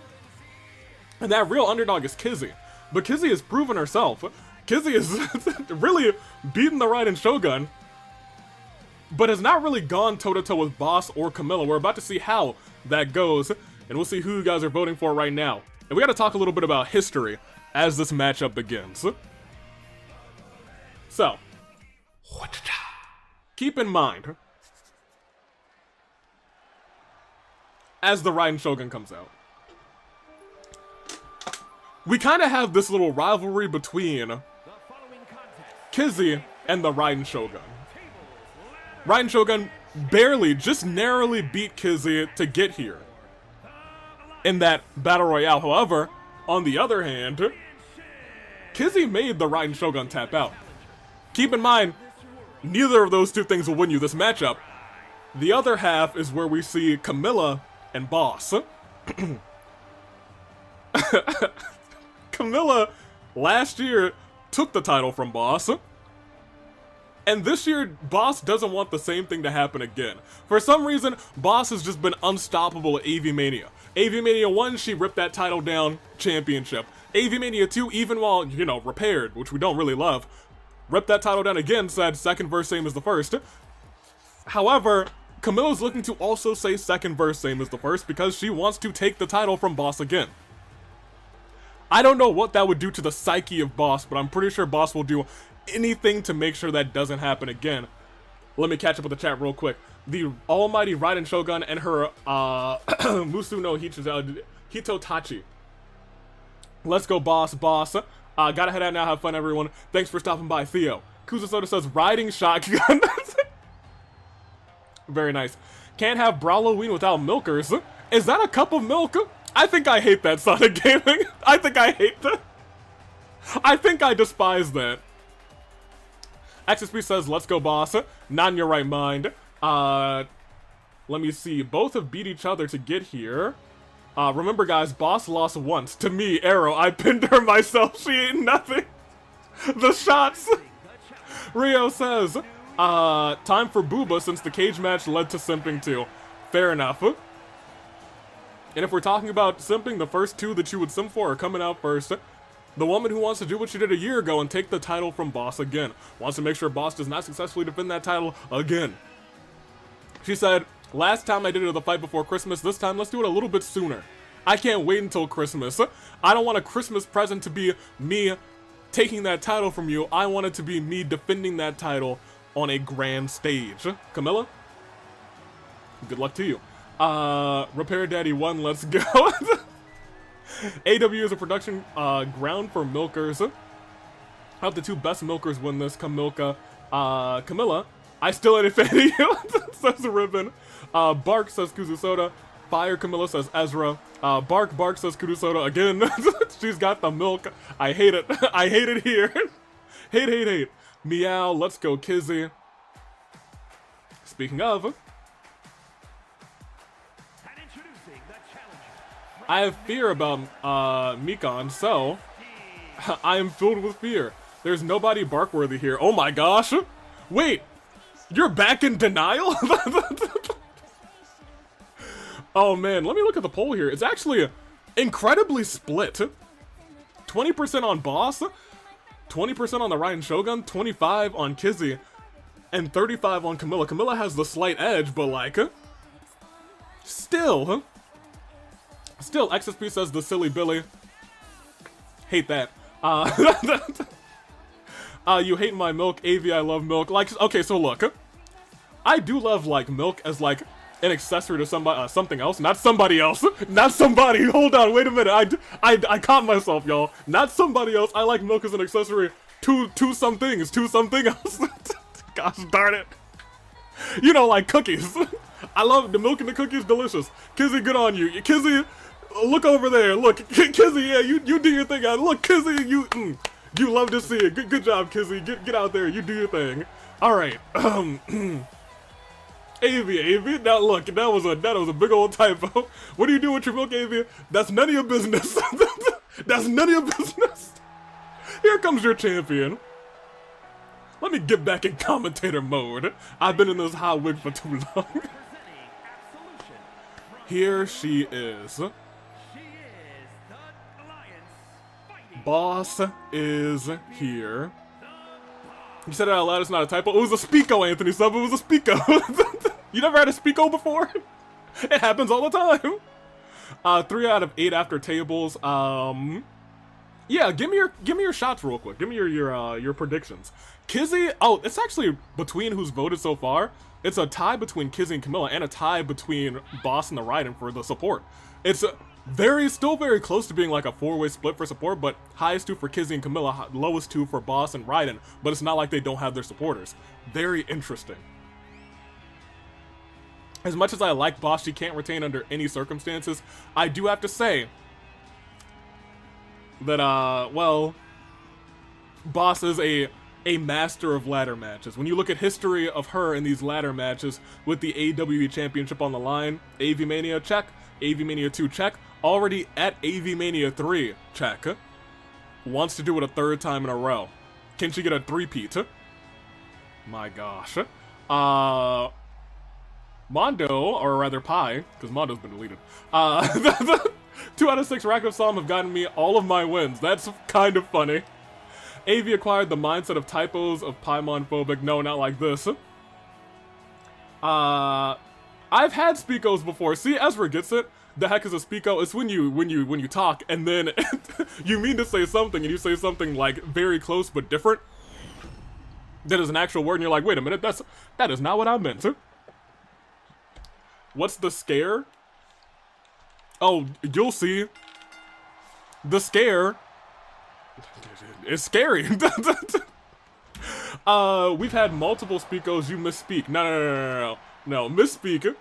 and that real underdog is Kizzy. But Kizzy has proven herself. Kizzy is really beaten the Raiden Shogun, but has not really gone toe-to-toe with Boss or Camilla. We're about to see how that goes, and we'll see who you guys are voting for right now. And we gotta talk a little bit about history as this matchup begins. So, keep in mind, as the Raiden Shogun comes out, we kind of have this little rivalry between Kizzy and the Raiden Shogun. Raiden Shogun barely, just narrowly beat Kizzy to get here in that battle royale. However, on the other hand, Kizzy made the Raiden Shogun tap out. Keep in mind, neither of those two things will win you this matchup. The other half is where we see Camilla and Boss. Camilla last year took the title from Boss, and this year Boss doesn't want the same thing to happen again. For some reason, Boss has just been unstoppable at AV Mania. AV Mania 1, she ripped that title down, championship. AV Mania 2, even while, you know, repaired, which we don't really love, ripped that title down again, said second verse same as the first. However, Camilla's looking to also say second verse same as the first because she wants to take the title from Boss again. I don't know what that would do to the psyche of Boss, but I'm pretty sure Boss will do anything to make sure that doesn't happen again. Let me catch up with the chat real quick. The almighty Raiden Shogun and her Musu no Hitotachi. Let's go, Boss. Gotta head out now. Have fun, everyone. Thanks for stopping by, Theo. Kuzusoda says, riding shotgun. Very nice. Can't have BRAWLOWEEN without milkers. Is that a cup of milk? I think I hate that, Sonic Gaming. I think I hate that. I think I despise that. XSP says, let's go, Boss. Not in your right mind. Let me see. Both have beat each other to get here. Remember, guys, Boss lost once. To me, Arrow. I pinned her myself. She ain't nothing. The shots. Rio says, time for Booba since the cage match led to simping too. Fair enough. And if we're talking about simping, the first two that you would sim for are coming out first. The woman who wants to do what she did a year ago and take the title from Boss again. Wants to make sure Boss does not successfully defend that title again. She said, last time I did it at the fight before Christmas, this time let's do it a little bit sooner. I can't wait until Christmas. I don't want a Christmas present to be me taking that title from you. I want it to be me defending that title on a grand stage. Camilla? Good luck to you. Repair Daddy 1, let's go. AW is a production ground for milkers. Have the two best milkers win this. Camilla, I still ain't a fan of you, says Ribbon. Bark says Kuzusoda. Fire Camilla says Ezra. Bark says Kuzusoda again. She's got the milk. I hate it. I hate it here. hate. Meow, let's go Kizzy. Speaking of, I have fear about Mikon, so I am filled with fear. There's nobody bark-worthy here. Oh my gosh! Wait! You're back in denial? Oh man, let me look at the poll here. It's actually incredibly split. 20% on Boss, 20% on the Raiden Shogun, 25 on Kizzy, and 35 on Camilla. Camilla has the slight edge, but like, still, XSP says the silly Billy. Hate that. You hate my milk, AV, I love milk. Like, okay, so look, I do love like milk as like an accessory to somebody, something else, not somebody else, not somebody. Hold on, wait a minute. I caught myself, y'all. Not somebody else. I like milk as an accessory to something else. Gosh darn it. You know, like cookies. I love the milk and the cookies, delicious. Kizzy, good on you. Kizzy, look over there. Look, Kizzy, yeah, you do your thing. Look, Kizzy, you love to see it. Good job, Kizzy. Get out there. You do your thing. All right. AV. Now look, that was a big old typo. What do you do with your milk, AV? That's none of your business. That's none of your business. Here comes your champion. Let me get back in commentator mode. I've been in this hot wig for too long. Here she is. Boss is here. You said it out loud, it's not a typo. It was a speako, Anthony Sub. It was a speako. You never had a speako before? It happens all the time. 3 out of 8 after tables. Yeah, give me your shots real quick. Give me your predictions. Kizzy, oh, it's actually between who's voted so far. It's a tie between Kizzy and Camilla, and a tie between Boss and the Raiden for the support. It's still very close to being like a 4-way split for support, but highest 2 for Kizzy and Camilla, lowest 2 for Boss and Raiden, but it's not like they don't have their supporters. Very interesting. As much as I like Boss, she can't retain under any circumstances. I do have to say that, well, Boss is a master of ladder matches. When you look at history of her in these ladder matches with the AWE Championship on the line, AV Mania, check. AV Mania 2, check. Already at AV Mania 3, check. Wants to do it a 3rd time in a row. Can she get a 3-peat? My gosh. Mondo, or rather Pi, because Mondo's been deleted. 2 out of 6 Racket of Solm have gotten me all of my wins. That's kind of funny. AV acquired the mindset of typos of Paimon phobic. No, not like this. I've had speakos before. See, Ezra gets it. The heck is a speako? It's when you talk and then you mean to say something and you say something like very close but different. That is an actual word and you're like, wait a minute, that is not what I meant. What's the scare? Oh, you'll see. The scare is scary. We've had multiple speakos. You misspeak. No. Misspeak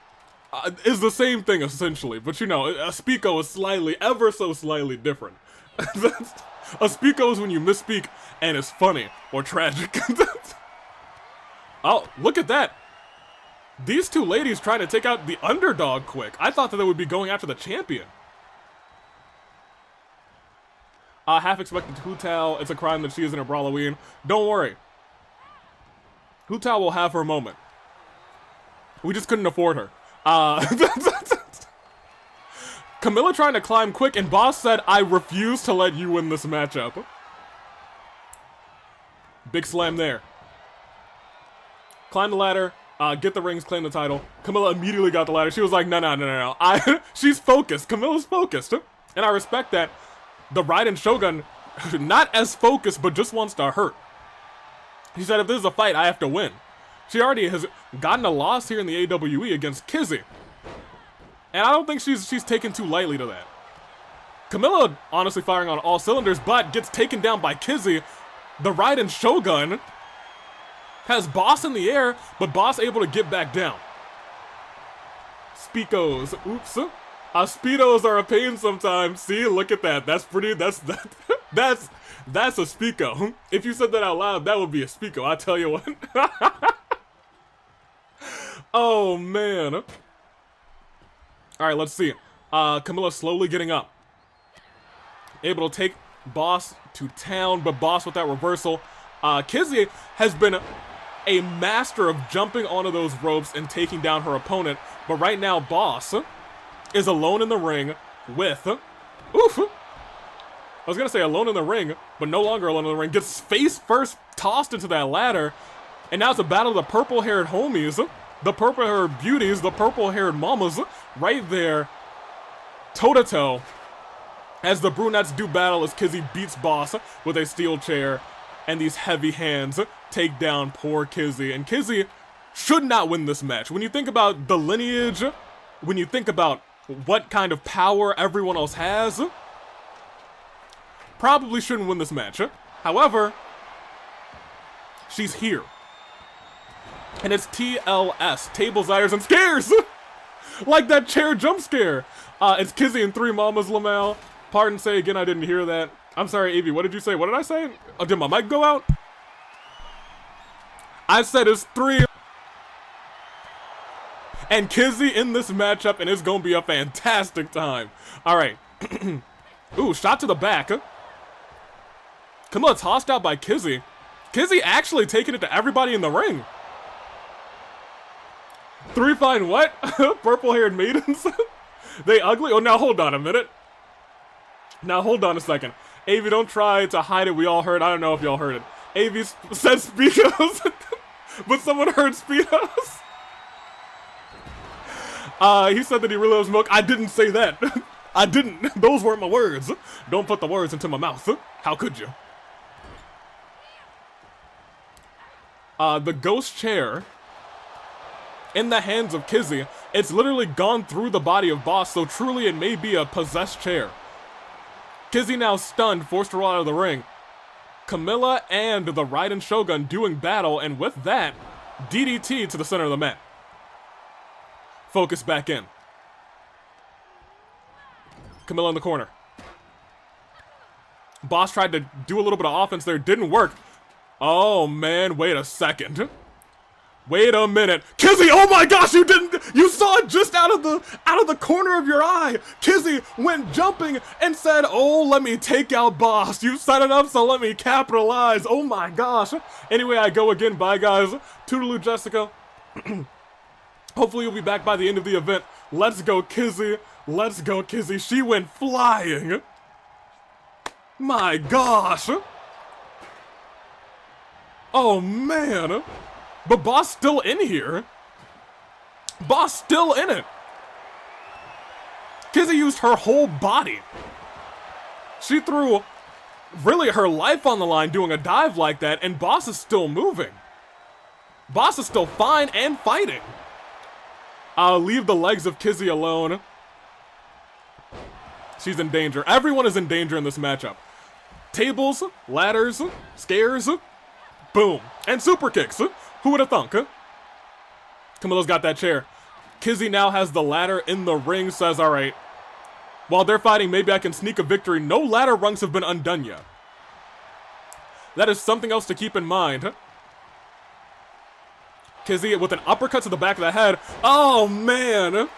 is the same thing essentially, but you know, a speako is ever so slightly different. A speako is when you misspeak and it's funny or tragic. Oh, look at that. These two ladies trying to take out the underdog quick. I thought that they would be going after the champion. Half expected Hu-Tao. It's a crime that she isn't a BRAWLOWEEN. Don't worry. Hu-Tao will have her moment. We just couldn't afford her. Camilla trying to climb quick, and Boss said, I refuse to let you win this matchup. Big slam there. Climb the ladder, get the rings, claim the title. Camilla immediately got the ladder. She was like, no. She's focused. Camilla's focused. And I respect that. The Raiden Shogun, not as focused, but just wants to hurt. He said, if this is a fight, I have to win. She already has gotten a loss here in the AWE against Kizzy. And I don't think she's taken too lightly to that. Camilla, honestly firing on all cylinders, but gets taken down by Kizzy. The Raiden Shogun has Boss in the air, but Boss able to get back down. Speakos. Oops. Speedos are a pain sometimes. See, look at that. That's pretty, that's a Speako. If you said that out loud, that would be a Speako, I tell you what. Oh, man. Alright, let's see. Camilla slowly getting up. Able to take Boss to town, but Boss with that reversal. Kizzy has been a master of jumping onto those ropes and taking down her opponent, but right now Boss is alone in the ring with... Oof! I was gonna say alone in the ring, but no longer alone in the ring. Gets face first tossed into that ladder, and now it's a battle of the purple-haired homies, the purple-haired beauties, the purple-haired mamas, right there, toe-to-toe, as the brunettes do battle as Kizzy beats Boss with a steel chair, and these heavy hands take down poor Kizzy. And Kizzy should not win this match. When you think about the lineage, when you think about what kind of power everyone else has, probably shouldn't win this match. However, she's here. And it's TLS, tables, ladders, and scares! Like that chair jump scare. It's Kizzy and three mamas, Lamel. Pardon, say again, I didn't hear that. I'm sorry, Avi, what did you say? What did I say? Oh, did my mic go out? I said it's three. And Kizzy in this matchup, and it's gonna be a fantastic time. Alright. Ooh, shot to the back. Camilla tossed out by Kizzy. Kizzy actually taking it to everybody in the ring. Three fine what? Purple-haired maidens? They ugly? Oh, now hold on a minute. Now hold on a second. Avi, don't try to hide it. We all heard. I don't know if y'all heard it. Avi said Speedos, but someone heard Speedos. He said that he really loves milk. I didn't say that. I didn't. Those weren't my words. Don't put the words into my mouth. How could you? The ghost chair in the hands of Kizzy. It's literally gone through the body of Boss, so truly it may be a possessed chair. Kizzy now stunned, forced to roll out of the ring. Camilla and the Raiden Shogun doing battle, and with that, DDT to the center of the mat. Focus back in. Camilla in the corner. Boss tried to do a little bit of offense there, didn't work. Oh man, wait a second. Wait a minute. Kizzy, oh my gosh, you saw it just out of the corner of your eye. Kizzy went jumping and said, oh, let me take out Boss. You set it up, so let me capitalize. Oh my gosh. Anyway, I go again. Bye, guys. Toodaloo, Jessica. Hopefully you'll be back by the end of the event. Let's go, Kizzy. Let's go, Kizzy. She went flying. My gosh. Oh, man. But Boss still in here. Boss still in it. Kizzy used her whole body. She threw really her life on the line doing a dive like that, and Boss is still moving. Boss is still fine and fighting. I'll leave the legs of Kizzy alone. She's in danger. Everyone is in danger in this matchup. Tables, ladders, scares, boom, and super kicks. Who would have thunk, huh? Camilla's got that chair. Kizzy now has the ladder in the ring, says, alright. While they're fighting, maybe I can sneak a victory. No ladder rungs have been undone yet. That is something else to keep in mind. Kizzy with an uppercut to the back of the head. Oh, man.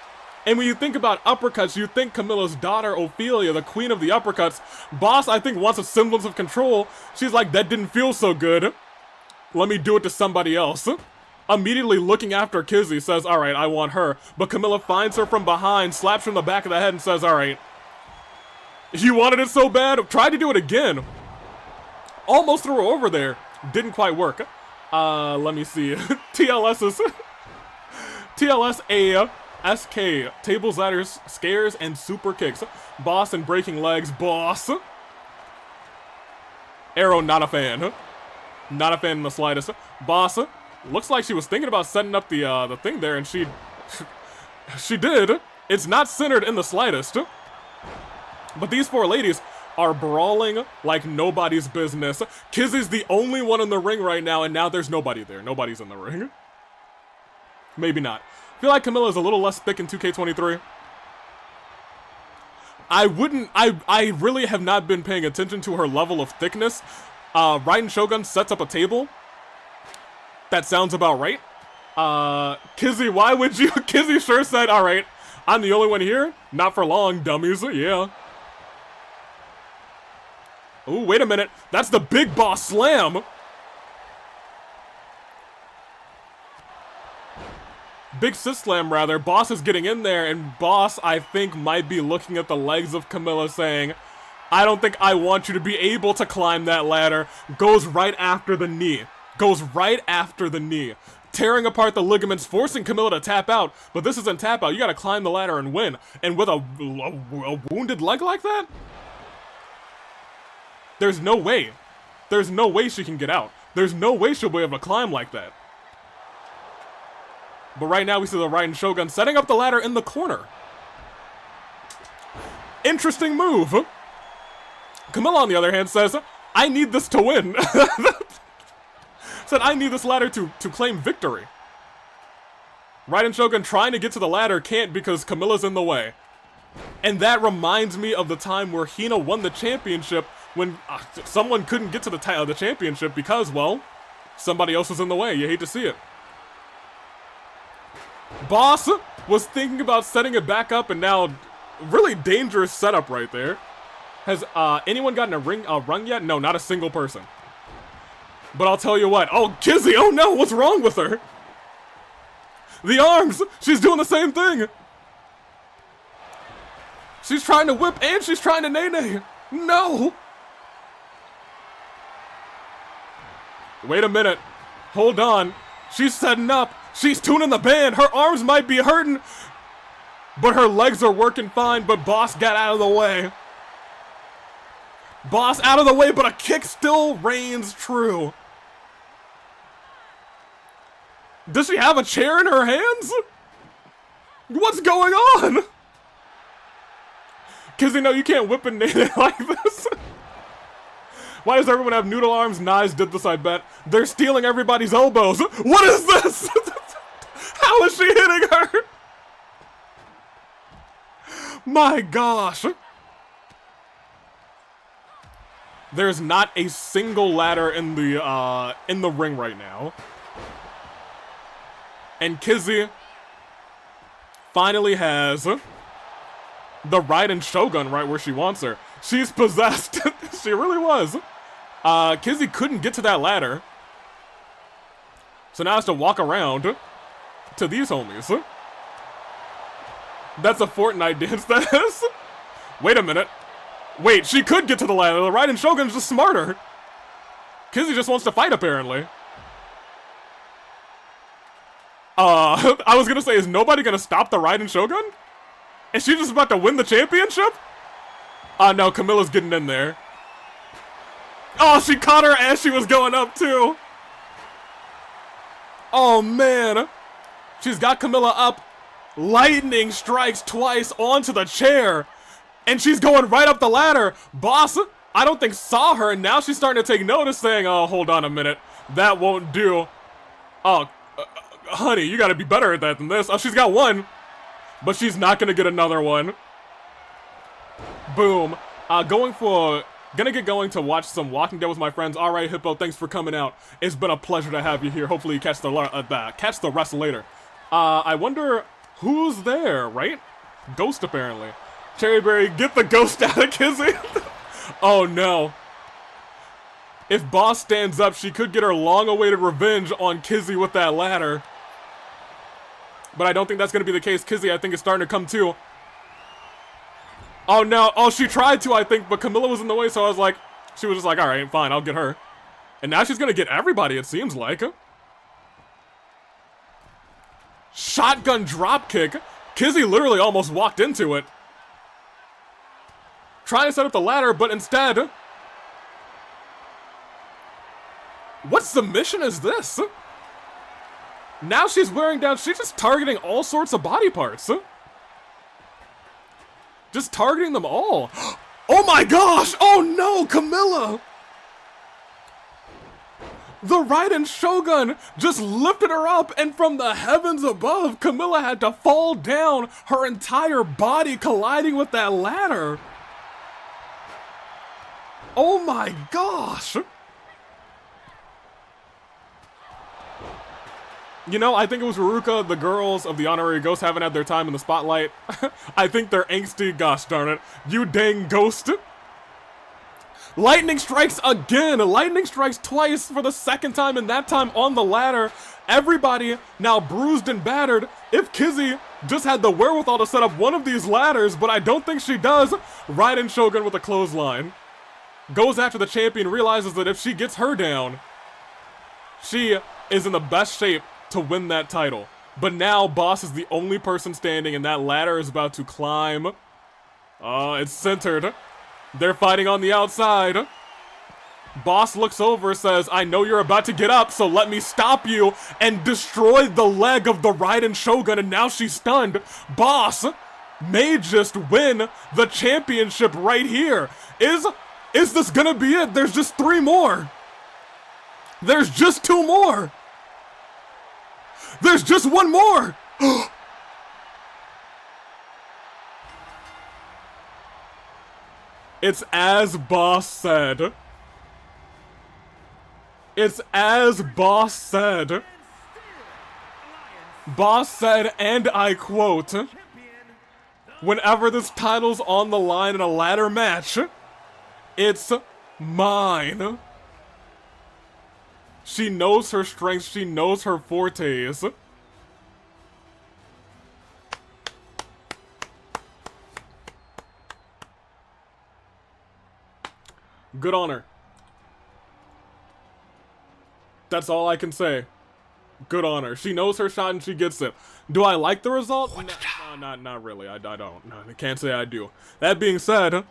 And when you think about uppercuts, you think Camilla's daughter, Ophelia, the queen of the uppercuts. Boss, I think, wants a semblance of control. She's like, that didn't feel so good. Let me do it to somebody else. immediately looking after Kizzy, says, alright, I want her. But Camilla finds her from behind, slaps her in the back of the head and says, alright, you wanted it so bad? Tried to do it again. Almost threw her over there. Didn't quite work. Let me see. TLS's... TLS SK. Tables, ladders, scares, and super kicks. Boss and breaking legs. Boss. Arrow, not a fan. Not a fan in the slightest. Boss. Looks like she was thinking about setting up the thing there, and she... she did. It's not centered in the slightest. But these four ladies are brawling like nobody's business. Kizzy's the only one in the ring right now, and now there's nobody there. Nobody's in the ring. Maybe not. I feel like Camilla's a little less thick in 2K23. I really have not been paying attention to her level of thickness. Raiden Shogun sets up a table. That sounds about right. Kizzy, why would you? Kizzy sure said, alright, I'm the only one here. Not for long, dummies, yeah. Ooh, wait a minute. That's the big boss slam. Big sis slam, rather. Boss is getting in there, and Boss, I think, might be looking at the legs of Camilla saying, I don't think I want you to be able to climb that ladder. Goes right after the knee. Goes right after the knee. Tearing apart the ligaments, forcing Camilla to tap out. But this isn't tap out. You gotta climb the ladder and win. And with a wounded leg like that? There's no way. There's no way she can get out. There's no way she'll be able to climb like that. But right now we see the Raiden Shogun setting up the ladder in the corner. Interesting move. Camilla, on the other hand, says, I need this to win. Said, I need this ladder to claim victory. Raiden Shogun trying to get to the ladder can't because Camilla's in the way. And that reminds me of the time where Hina won the championship when someone couldn't get to the championship because, well, somebody else was in the way. You hate to see it. Boss was thinking about setting it back up, and now really dangerous setup right there. Has anyone gotten a rung yet? No, not a single person. But I'll tell you what. Oh, Kizzy! Oh no, what's wrong with her? The arms! She's doing the same thing! She's trying to whip and she's trying to nay-nay. No! Wait a minute. Hold on. She's setting up. She's tuning the band. Her arms might be hurting, but her legs are working fine, but Boss got out of the way. Boss out of the way, but a kick still reigns true. Does she have a chair in her hands? What's going on? Kizzy, no, you can't whip and nail it like this. Why does everyone have noodle arms? Knives did this, I bet. They're stealing everybody's elbows. What is this? How is she hitting her? My gosh. There's not a single ladder in the ring right now. And Kizzy finally has the Raiden Shogun right where she wants her. She's possessed. She really was. Kizzy couldn't get to that ladder. So now has to walk around to these homies. That's a Fortnite dance, that is. Wait a minute. Wait, she could get to the ladder. The Raiden Shogun's just smarter. Kizzy just wants to fight, apparently. I was gonna say, is nobody gonna stop the Raiden Shogun? Is she just about to win the championship? No, Camilla's getting in there. Oh, she caught her as she was going up, too. Oh, man. She's got Camilla up. Lightning strikes twice onto the chair. And she's going right up the ladder. Boss, I don't think saw her, and now she's starting to take notice, saying, oh, hold on a minute. That won't do. Oh, honey, you gotta be better at that than this. Oh, she's got one. But she's not gonna get another one. Boom. Gonna get going to watch some Walking Dead with my friends. Alright, Hippo, thanks for coming out. It's been a pleasure to have you here. Hopefully you catch the rest later. I wonder who's there, right? Ghost, apparently. Cherryberry, get the ghost out of Kizzy. Oh, no. If Boss stands up, she could get her long-awaited revenge on Kizzy with that ladder. But I don't think that's going to be the case. Kizzy, I think, is starting to come too. Oh, no. Oh, she tried to, I think, but Camilla was in the way, so I was like... She was just like, alright, fine, I'll get her. And now she's going to get everybody, it seems like. Shotgun dropkick. Kizzy literally almost walked into it. Trying to set up the ladder, but instead... What submission is this? Now she's wearing down... She's just targeting all sorts of body parts. Just targeting them all. Oh my gosh! Oh no, Camilla! The Raiden Shogun just lifted her up, and from the heavens above, Camilla had to fall down, her entire body colliding with that ladder. Oh my gosh! You know, I think it was Ruka, the girls of the Honorary Ghosts haven't had their time in the spotlight. I think they're angsty, gosh darn it. You dang ghost. Lightning strikes again! Lightning strikes twice for the second time, and that time on the ladder. Everybody now bruised and battered. If Kizzy just had the wherewithal to set up one of these ladders, but I don't think she does. Raiden Shogun with a clothesline. Goes after the champion, realizes that if she gets her down, she is in the best shape to win that title. But now Boss is the only person standing, and that ladder is about to climb. It's centered. They're fighting on the outside. Boss looks over, says, I know you're about to get up, so let me stop you, and destroyed the leg of the Raiden Shogun, and now she's stunned. Boss may just win the championship right here. Is this gonna be it? There's just 3 more. There's just 2 more. There's just 1 more! It's as Boss said. It's as Boss said. Boss said, and I quote, whenever this title's on the line in a ladder match, it's mine. She knows her strengths, she knows her fortes. Good on her. That's all I can say. Good on her. She knows her shot and she gets it. Do I like the result? No, not really. I don't. No, I can't say I do. That being said,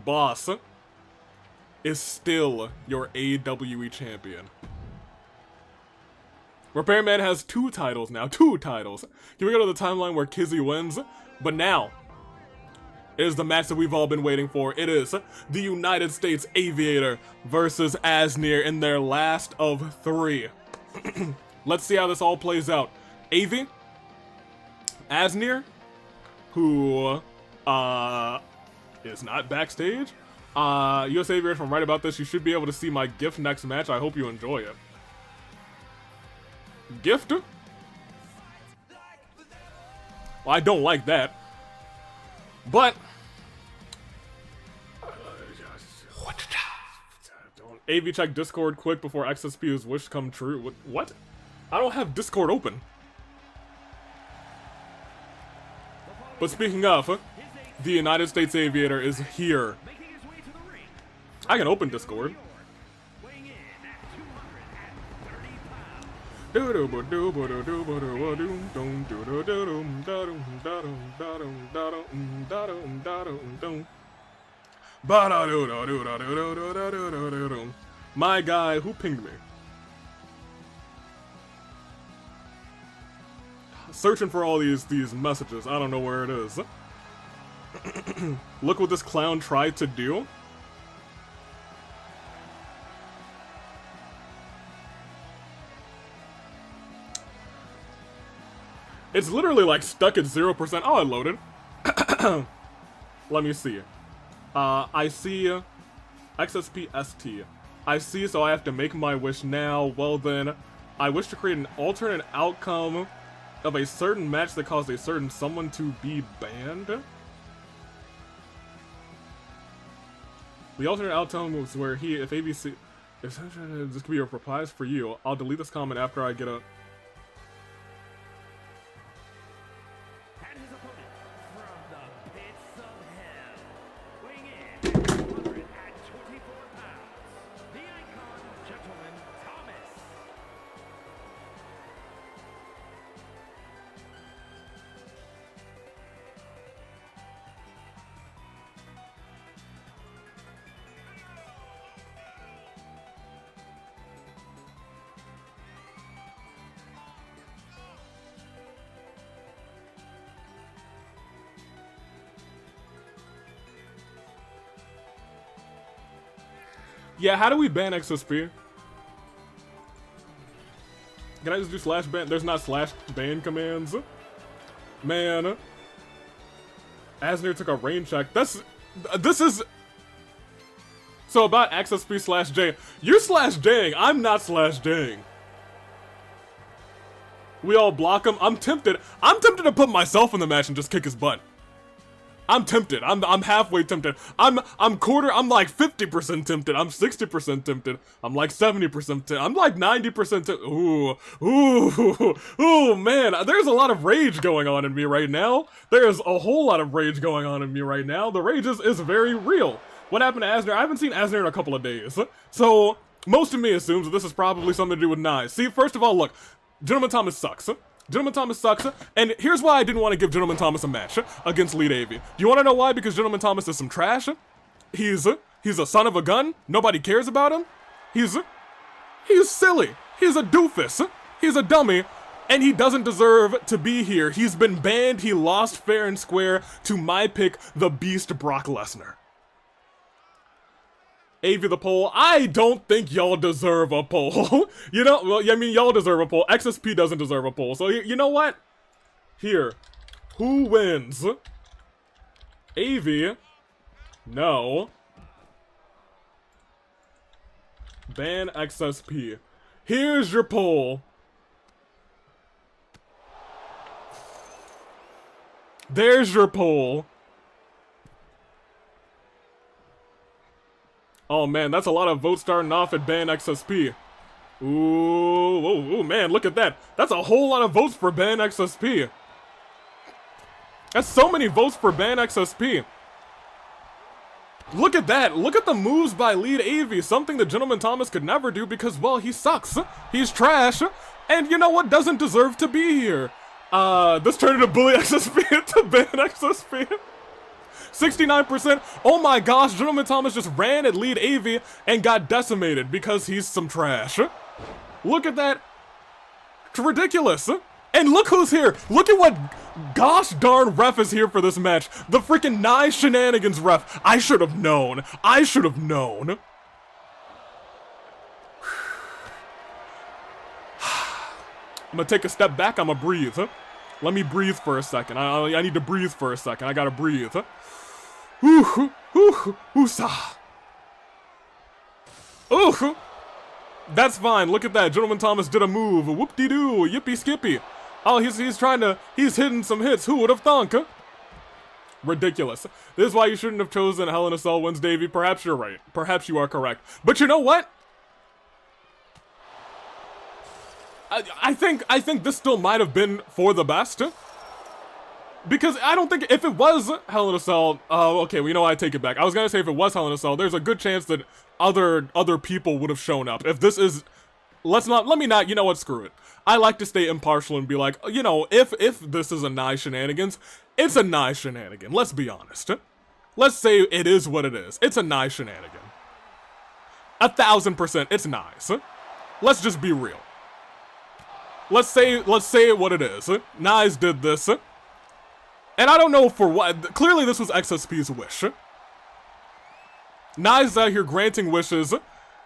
Boss is still your AWE champion. Repairman has 2 titles now. 2 titles. Can we go to the timeline where Kizzy wins? But now, it is the match that we've all been waiting for. It is the United States Aviator versus Aznir in their last of 3. Let's see how this all plays out. Avi, Aznir, who is not backstage. US Aviator, if I'm right about this, you should be able to see my gift next match. I hope you enjoy it. Gift? Well, I don't like that. But AV check Discord quick before XSP's wish come true. What? I don't have Discord open. But speaking of, the United States Aviator is here. I can open Discord. My guy, who pinged me? Searching for all these messages. I don't know where it is. Look what this clown tried to do. It's literally like stuck at 0%. Oh, it loaded. Let me see. I see XSPST. I see, so I have to make my wish now. Well then, I wish to create an alternate outcome of a certain match that caused a certain someone to be banned. The alternate outcome was where if ABC, if this could be a replies for you. I'll delete this comment after I get a.
And his opponent from the pits of hell, weighing in at 224 pounds, the icon gentleman Thomas.
Yeah, how do we ban XSP? Can I just do slash ban? There's not slash ban commands. Man. Aznir took a rain check. This is... So about XSP slash J. You're slash Jing. I'm not slash Jing. We all block him. I'm tempted. I'm tempted to put myself in the match and just kick his butt. I'm tempted. I'm halfway tempted. I'm like 50% tempted. I'm 60% tempted. I'm like 70% tempted. I'm like 90% tempted. Ooh, man. There's a lot of rage going on in me right now. There's a whole lot of rage going on in me right now. The rage is very real. What happened to Aznir? I haven't seen Aznir in a couple of days. So, most of me assumes that this is probably something to do with Naix. See, first of all, look. Gentleman Thomas sucks. Gentleman Thomas sucks, and here's why I didn't want to give Gentleman Thomas a match against Lead AV. Do you want to know why? Because Gentleman Thomas is some trash. He's a son of a gun. Nobody cares about him. He's silly. He's a doofus. He's a dummy, and he doesn't deserve to be here. He's been banned. He lost fair and square to my pick, the Beast Brock Lesnar. AV the poll. I don't think y'all deserve a poll. You know, well, I mean, y'all deserve a poll. XSP doesn't deserve a poll. So, you know what? Here. Who wins? AV. No. Ban XSP. Here's your poll. There's your poll. Oh man, that's a lot of votes starting off at ban XSP. Ooh, man, look at that. That's a whole lot of votes for ban XSP. That's so many votes for ban XSP. Look at that. Look at the moves by Lead AV. Something that Gentleman Thomas could never do because, well, he sucks. He's trash. And you know what? Doesn't deserve to be here. This turned into bully XSP to ban XSP. 69%. Oh my gosh, Gentleman Thomas just ran at Lead AV and got decimated because he's some trash. Look at that. It's ridiculous. And look who's here. Look at what gosh darn ref is here for this match. The freaking Naix shenanigans ref. I should have known. I should have known. I'm gonna take a step back. I'm gonna breathe. Let me breathe for a second. I need to breathe for a second. I gotta breathe. Ooh, ooh-sah. Ooh, that's fine. Look at that. Gentleman Thomas did a move. Whoop-de-doo. Yippee-skippy. Oh, he's hitting some hits. Who would have thunk? Ridiculous. This is why you shouldn't have chosen Hell in a Cell wins, Davey. Perhaps you're right. Perhaps you are correct. But you know what? I think this still might have been for the best. Because I don't think, if it was Hell in a Cell, okay, well, you know what, I take it back. I was gonna say if it was Hell in a Cell, there's a good chance that other people would have shown up. If this is, let me not, you know what, screw it. I like to stay impartial and be like, you know, if this is a Naix shenanigans, it's a Naix shenanigan, let's be honest. Let's say it is what it is. It's a Naix shenanigan. 1000%, it's Naix. Let's just be real. Let's say it what it is. Naix did this. And I don't know for what. Clearly this was XSP's wish. Naix out here granting wishes.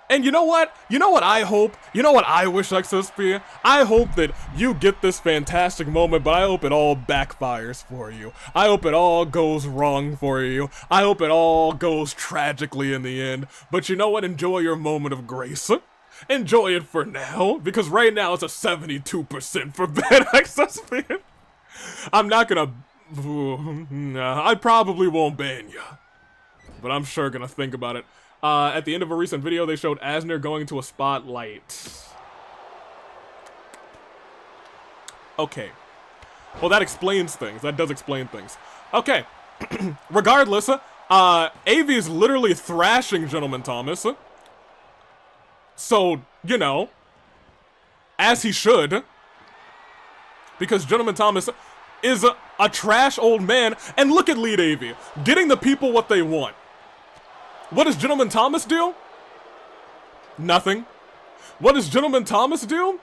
And you know what? You know what I hope? You know what I wish, XSP? I hope that you get this fantastic moment, but I hope it all backfires for you. I hope it all goes wrong for you. I hope it all goes tragically in the end. But you know what? Enjoy your moment of grace. Enjoy it for now, because right now it's a 72% for bad XSP. I'm not gonna... I probably won't ban you. but I'm sure gonna think about it. At the end of a recent video, they showed Aznir going to a spotlight. Okay. Well, that explains things. That does explain things. Okay. Regardless, AV is literally thrashing Gentleman Thomas. So, you know, as he should. Because Gentleman Thomas is a trash old man. And look at Lead AV, getting the people what they want. What does Gentleman Thomas do? Nothing. What does Gentleman Thomas do?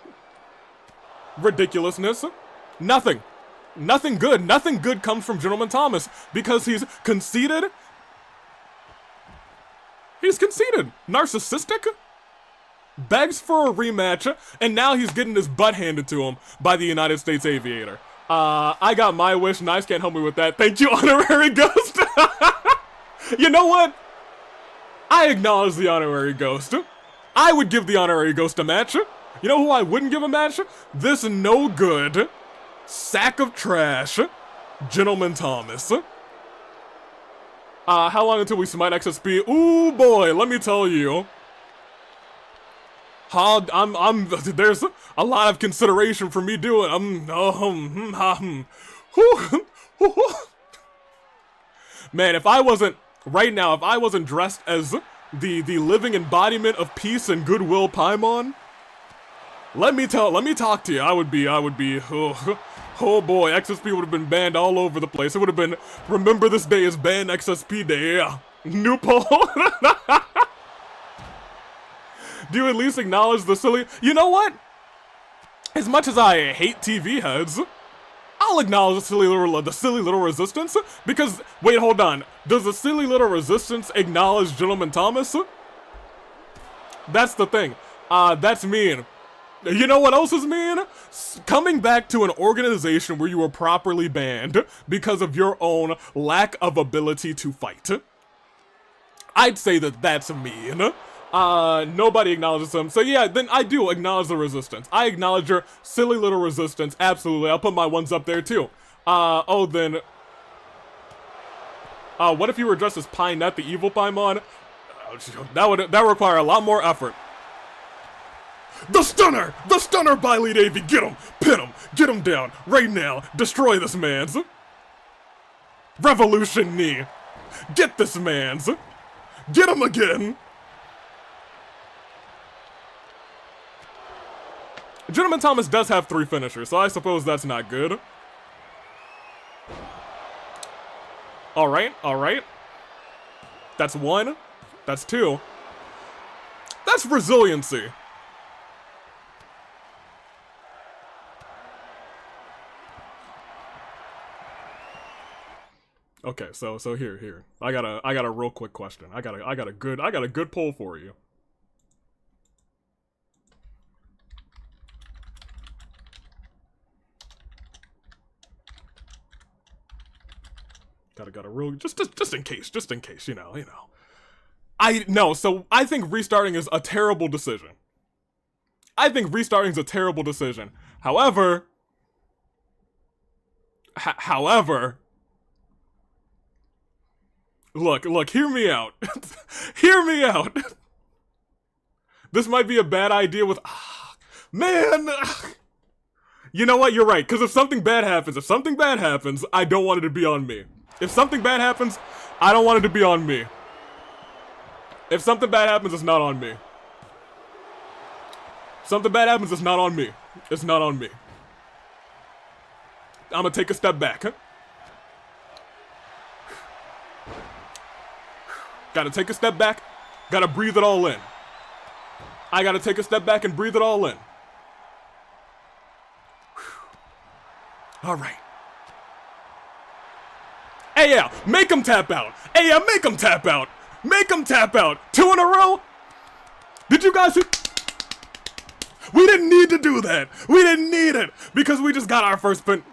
Ridiculousness. Nothing. Nothing good. Nothing good comes from Gentleman Thomas because he's conceited. He's conceited. Narcissistic. Begs for a rematch, and now he's getting his butt handed to him by the United States Aviator. I got my wish. Nice can't help me with that. Thank you, Honorary Ghost. You know what? I acknowledge the Honorary Ghost. I would give the Honorary Ghost a match. You know who I wouldn't give a match? This no good sack of trash, Gentleman Thomas. How long until we smite XSP? Ooh boy, let me tell you. There's a lot of consideration for me doing. Man, if I wasn't right now, if I wasn't dressed as the living embodiment of peace and goodwill Paimon, let me talk to you. I would be. Oh boy, XSP would have been banned all over the place. It would have been, remember this day is ban XSP day. Yeah. New poll. Do you at least acknowledge the silly... You know what? As much as I hate TV heads, I'll acknowledge the silly little resistance. Because, wait, hold on. Does the silly little resistance acknowledge Gentleman Thomas? That's the thing. That's mean. You know what else is mean? Coming back to an organization where you were properly banned because of your own lack of ability to fight. I'd say that that's mean. Nobody acknowledges them. So yeah, then I do acknowledge the resistance. I acknowledge your silly little resistance. Absolutely. I'll put my ones up there too. Oh, then... what if you were dressed as Pinette, the evil Paimon? That would require a lot more effort. The stunner! The stunner by Lead AV! Get him! Pin him! Get him down! Right now! Destroy this man's! Revolution knee! Get this man's! Get him again! Gentleman Thomas does have 3 finishers, so I suppose that's not good. Alright, alright. That's 1. That's 2. That's resiliency. Okay, so here. I got a real quick question. I got a good poll for you. Got a real just in case, you know. So I think restarting is a terrible decision. However, look, hear me out. Hear me out. This might be a bad idea with man. You know what? You're right, because if something bad happens, I don't want it to be on me. If something bad happens, I don't want it to be on me. If something bad happens, it's not on me. Something bad happens, it's not on me. It's not on me. I'm gonna take a step back. Gotta take a step back. Gotta breathe it all in. I gotta take a step back and breathe it all in. All right. Hey, yeah, make him tap out. Hey, yeah, make him tap out. Make him tap out. 2 in a row. Did you guys... We didn't need to do that. We didn't need it because we just got our first pin.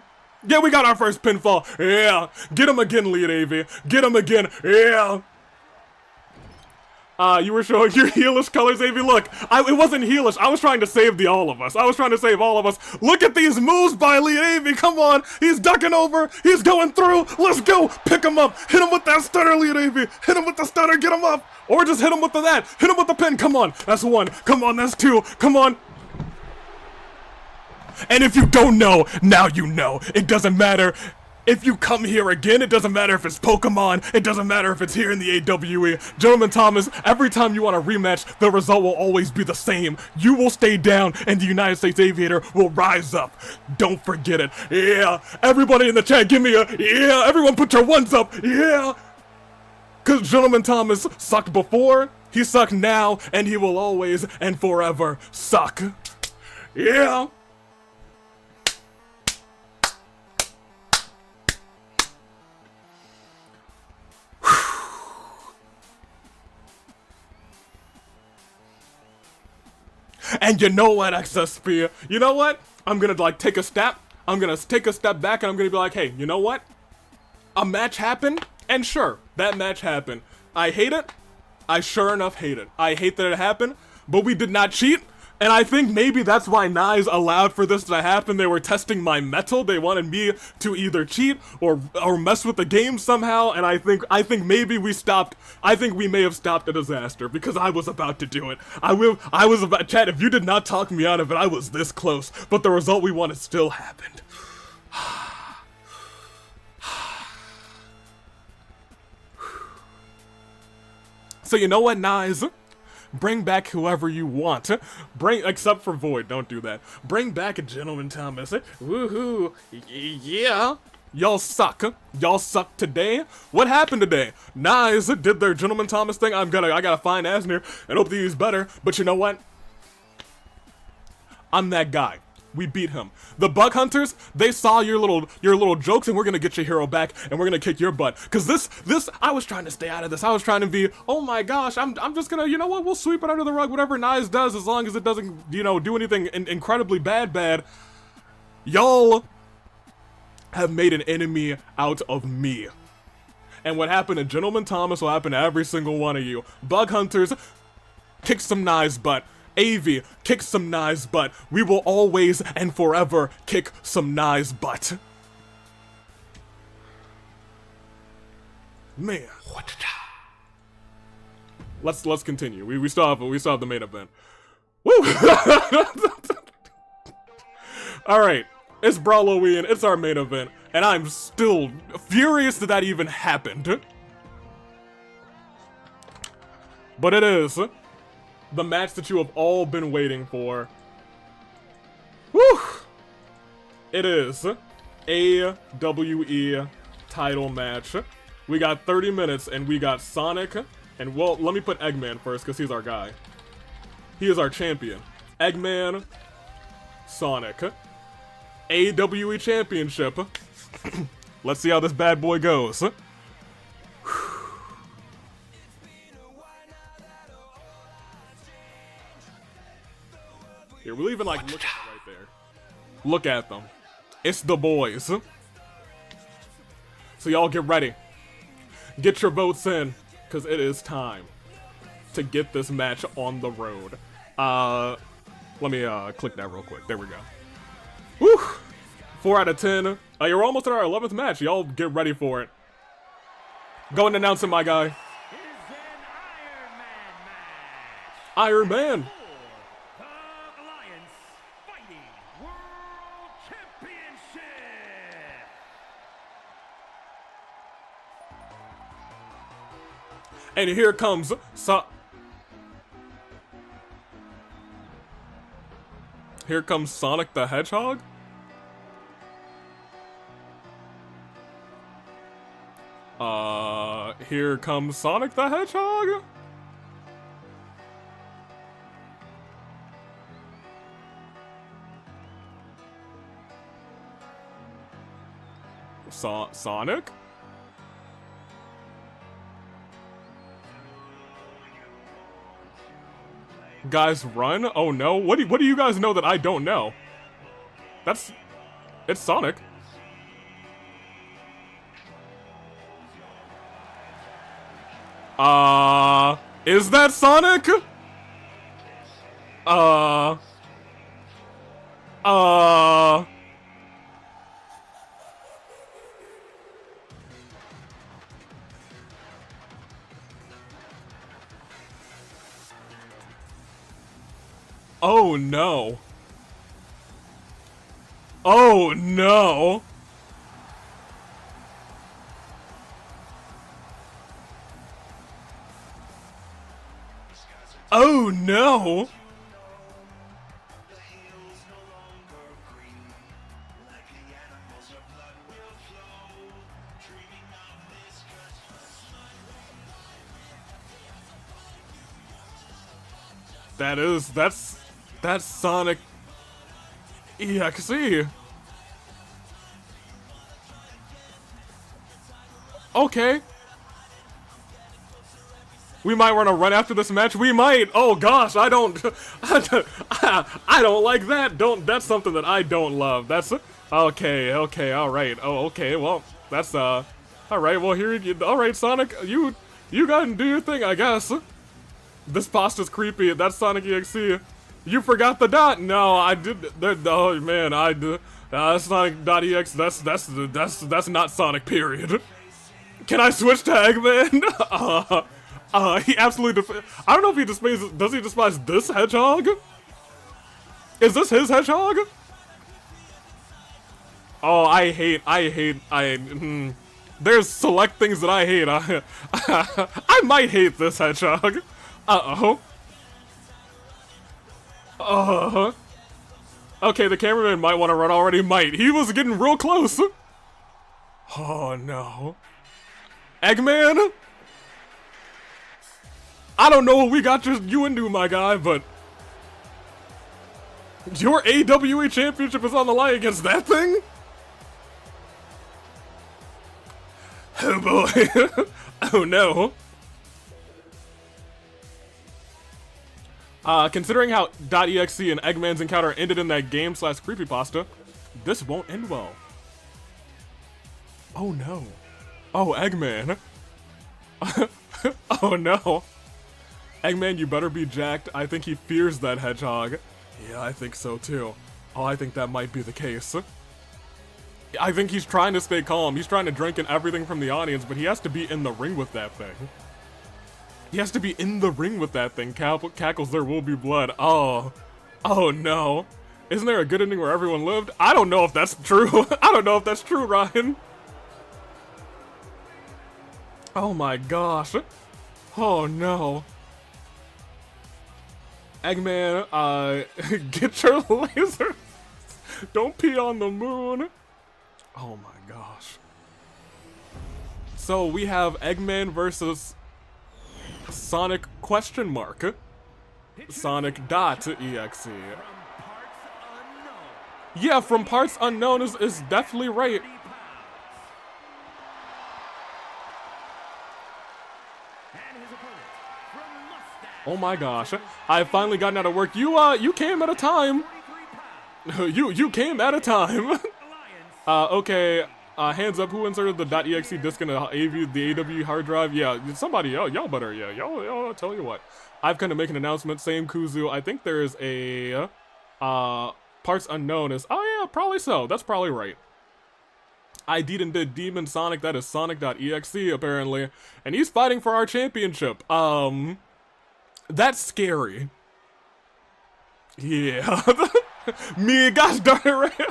Yeah, we got our first pinfall. Yeah. Get him again, Lead AV. Get him again. Yeah. You were showing your heelish colors, Avi. Look, it wasn't heelish. I was trying to save all of us. I was trying to save all of us. Look at these moves by Elite Avi. Come on. He's ducking over. He's going through. Let's go. Pick him up. Hit him with that stunner, Elite Avi. Hit him with the stunner. Get him up. Or just hit him with that. Hit him with the pin. Come on. That's one. Come on. That's two. Come on. And if you don't know, now you know. It doesn't matter. If you come here again, it doesn't matter if it's Pokemon, it doesn't matter if it's here in the AWE. Gentleman Thomas, every time you want a rematch, the result will always be the same. You will stay down, and the United States Aviator will rise up. Don't forget it. Yeah, everybody in the chat, give me a, yeah, everyone put your ones up, yeah. Because Gentleman Thomas sucked before, he sucked now, and he will always and forever suck. Yeah. And you know what, XSP? You know what? I'm gonna like take a step. I'm gonna take a step back and I'm gonna be like, hey, you know what? A match happened, and sure, that match happened. I hate it. I sure enough hate it. I hate that it happened, but we did not cheat. And I think maybe that's why Naix allowed for this to happen. They were testing my mettle. They wanted me to either cheat or mess with the game somehow. And I think maybe we stopped. I think we may have stopped a disaster because I was about to do it. I was about, chat, if you did not talk me out of it, I was this close. But the result we wanted still happened. So you know what, Naix? Bring back whoever you want. Except for Void, don't do that. Bring back a Gentleman Thomas. Woohoo. Yeah. Y'all suck. Y'all suck today. What happened today? Naix did their Gentleman Thomas thing. I gotta find Aznir and hope that he's better. But you know what? I'm that guy. We beat him. The Bug Hunters, they saw your little jokes, and we're gonna get your hero back, and we're gonna kick your butt. Cause this, I was trying to stay out of this. I was trying to be, oh my gosh, I'm just gonna, you know what? We'll sweep it under the rug. Whatever Naix does, as long as it doesn't, you know, do anything incredibly bad. Y'all have made an enemy out of me. And what happened to Gentleman Thomas will happen to every single one of you. Bug Hunters, kick some Naix butt. AV, kick some Naix butt. We will always and forever kick some Naix butt. Man. Let's continue. We still have the main event. Woo! Alright. It's BRAWLOWEEN, it's our main event, and I'm still furious that even happened. But it is the match that you have all been waiting for. Woo! It is AWE title match. We got 30 minutes and we got Sonic, and well, let me put Eggman first because he's our guy. He is our champion. Eggman, Sonic. AWE Championship. Let's see how this bad boy goes. Here, we'll even like look at it right there. Look at them. It's the boys. So y'all get ready. Get your votes in, because it is time to get this match on the road. Let me click that real quick. There we go. Woo! 4 out of 10. You're almost at our 11th match. Y'all get ready for it. Go and announce it, my guy.
Is an Iron Man match.
Iron Man.
The Alliance Fighting World Championship.
And here comes Here comes Sonic the Hedgehog. Here comes Sonic the Hedgehog. Sonic? Guys, run? Oh no, what do you guys know that I don't know? It's Sonic. Is that Sonic? Oh no. Oh no. Oh no. That's Sonic EXE. Okay. We might want to run after this match. We might. Oh gosh, I don't like that. That's something that I don't love. That's okay, all right. Oh, okay. Well, that's all right. Well, all right, Sonic, you go and do your thing, I guess. This pasta's creepy. That's Sonic EXE. You forgot the dot. No, I did. Oh man, I did. Sonic.exe. That's not Sonic. Period. Can I switch to Eggman? He absolutely. I don't know if he despises. Does he despise this hedgehog? Is this his hedgehog? Oh, I hate. There's select things that I hate. I might hate this hedgehog. Uh-oh. Okay, the cameraman might want to run already. Might. He was getting real close. Oh, no. Eggman? I don't know what we got you into, my guy, but... your AWE championship is on the line against that thing? Oh, boy. Oh, no. Considering how .exe and Eggman's encounter ended in that game / creepypasta, this won't end well. Oh no. Oh, Eggman. Oh no. Eggman, you better be jacked. I think he fears that hedgehog. Yeah, I think so too. Oh, I think that might be the case. I think he's trying to stay calm. He's trying to drink in everything from the audience, but he has to be in the ring with that thing. He has to be in the ring with that thing. Cackles, there will be blood. Oh. Oh no. Isn't there a good ending where everyone lived? I don't know if that's true. I don't know if that's true, Ryan. Oh my gosh. Oh no. Eggman, get your laser. Don't pee on the moon. Oh my gosh. So we have Eggman versus Sonic ? Sonic.exe. Yeah, from parts unknown is definitely right. Oh my gosh. I've finally gotten out of work. You came at a time. You came at a time. Okay. Hands up, who inserted the .exe disk in the AW hard drive? Yeah, somebody, y'all better, yeah, y'all, tell you what. I've kind of make an announcement, same Kuzu. I think there's a, parts unknown is, oh yeah, probably so, that's probably right. I did Demon Sonic, that is Sonic.exe apparently, and he's fighting for our championship. That's scary. Yeah. Me, gosh darn it, right?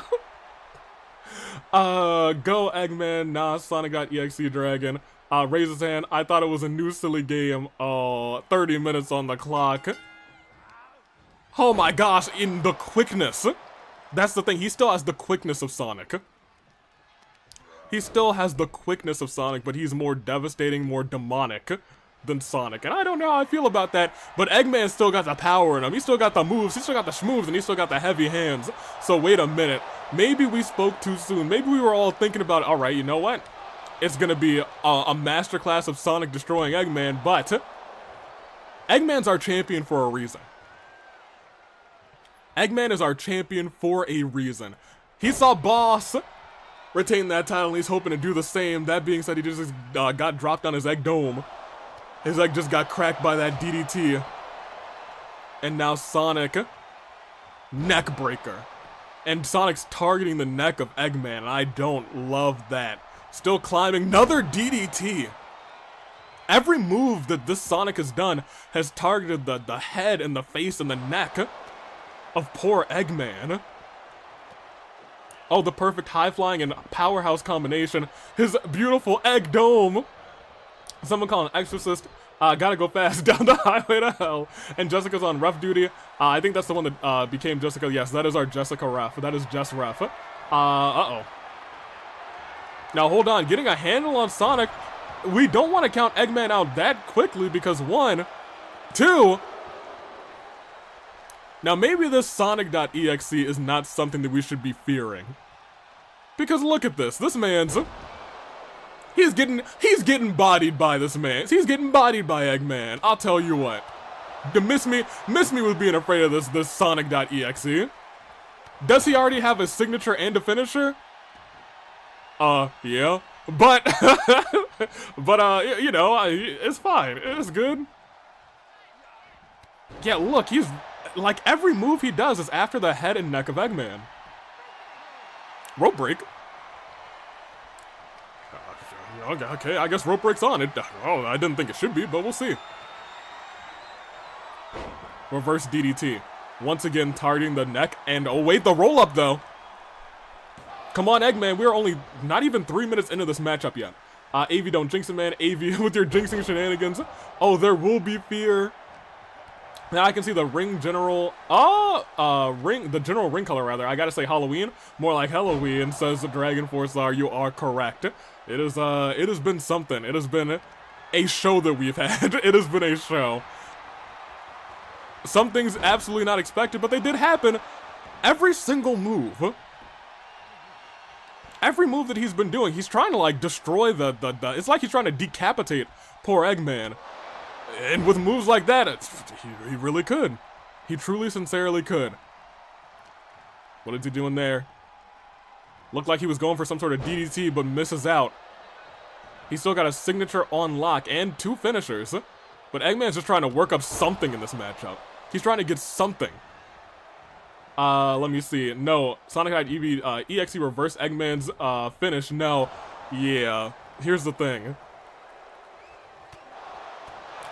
Go Eggman, nah, Sonic.exe Dragon. Raise his hand. I thought it was a new silly game. 30 minutes on the clock. Oh my gosh, in the quickness. That's the thing, he still has the quickness of Sonic. He still has the quickness of Sonic, but he's more devastating, more demonic than Sonic. And I don't know how I feel about that, but Eggman still got the power in him. He still got the moves, he still got the schmoves, and he still got the heavy hands. So wait a minute. Maybe we spoke too soon. Maybe we were all thinking about, alright, you know what? It's gonna be a masterclass of Sonic destroying Eggman, but Eggman's our champion for a reason. Eggman is our champion for a reason. He saw Boss retain that title and he's hoping to do the same. That being said, he just got dropped on his egg dome. His egg just got cracked by that DDT. And now Sonic, neck breaker. And Sonic's targeting the neck of Eggman, and I don't love that. Still climbing, another DDT. Every move that this Sonic has done has targeted the head and the face and the neck of poor Eggman. Oh, the perfect high-flying and powerhouse combination. His beautiful egg dome. Someone call an exorcist. Gotta go fast down the highway to hell. And Jessica's on ref duty. I think that's the one that became Jessica. Yes, that is our Jessica ref. That is Jess ref. Uh-oh. Now, hold on. Getting a handle on Sonic. We don't want to count Eggman out that quickly because 1, 2... Now, maybe this Sonic.exe is not something that we should be fearing. Because look at this. This man's... He's getting bodied by this man. He's getting bodied by Eggman. I'll tell you what. Miss me with being afraid of this Sonic.exe. Does he already have a signature and a finisher? Yeah. But, you know, it's fine. It's good. Yeah, look, he's... Like, every move he does is after the head and neck of Eggman. Rope break. Okay, I guess rope break's on. Oh, I didn't think it should be, but we'll see. Reverse DDT. Once again, targeting the neck. And, oh wait, the roll-up, though. Come on, Eggman. We're only not even 3 minutes into this matchup yet. AV, don't jinx it, man. AV, with your jinxing shenanigans. Oh, there will be fear. Now I can see the ring general, the general ring color rather. I gotta say Halloween, more like Halloween, says Dragon Force R. You are correct. It has been something. It has been a show that we've had. It has been a show. Some things absolutely not expected, but they did happen. Every single move. Every move that he's been doing, he's trying to like destroy it's like he's trying to decapitate poor Eggman. And with moves like that, he really could. He truly, sincerely could. What is he doing there? Looked like he was going for some sort of DDT, but misses out. He's still got a signature on lock and 2 finishers. But Eggman's just trying to work up something in this matchup. He's trying to get something. Let me see. No, Sonic EXE reverse Eggman's finish. No. Yeah. Here's the thing.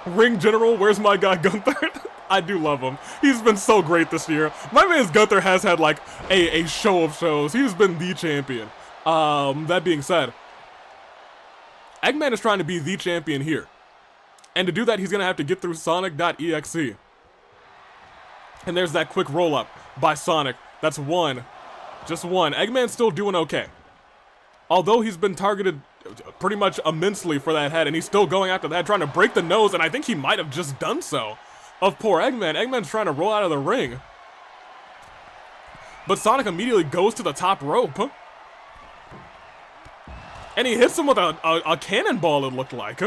Ring General, where's my guy Gunther? I do love him. He's been so great this year. My man's Gunther has had like a show of shows. He's been the champion. That being said, Eggman is trying to be the champion here. And to do that, he's gonna have to get through Sonic.exe. And there's that quick roll up by Sonic. That's 1. Just 1. Eggman's still doing okay. Although he's been targeted pretty much immensely for that head, and he's still going after that, trying to break the nose, and I think he might have just done so, of poor Eggman. Eggman's trying to roll out of the ring. But Sonic immediately goes to the top rope. And he hits him with a cannonball, it looked like.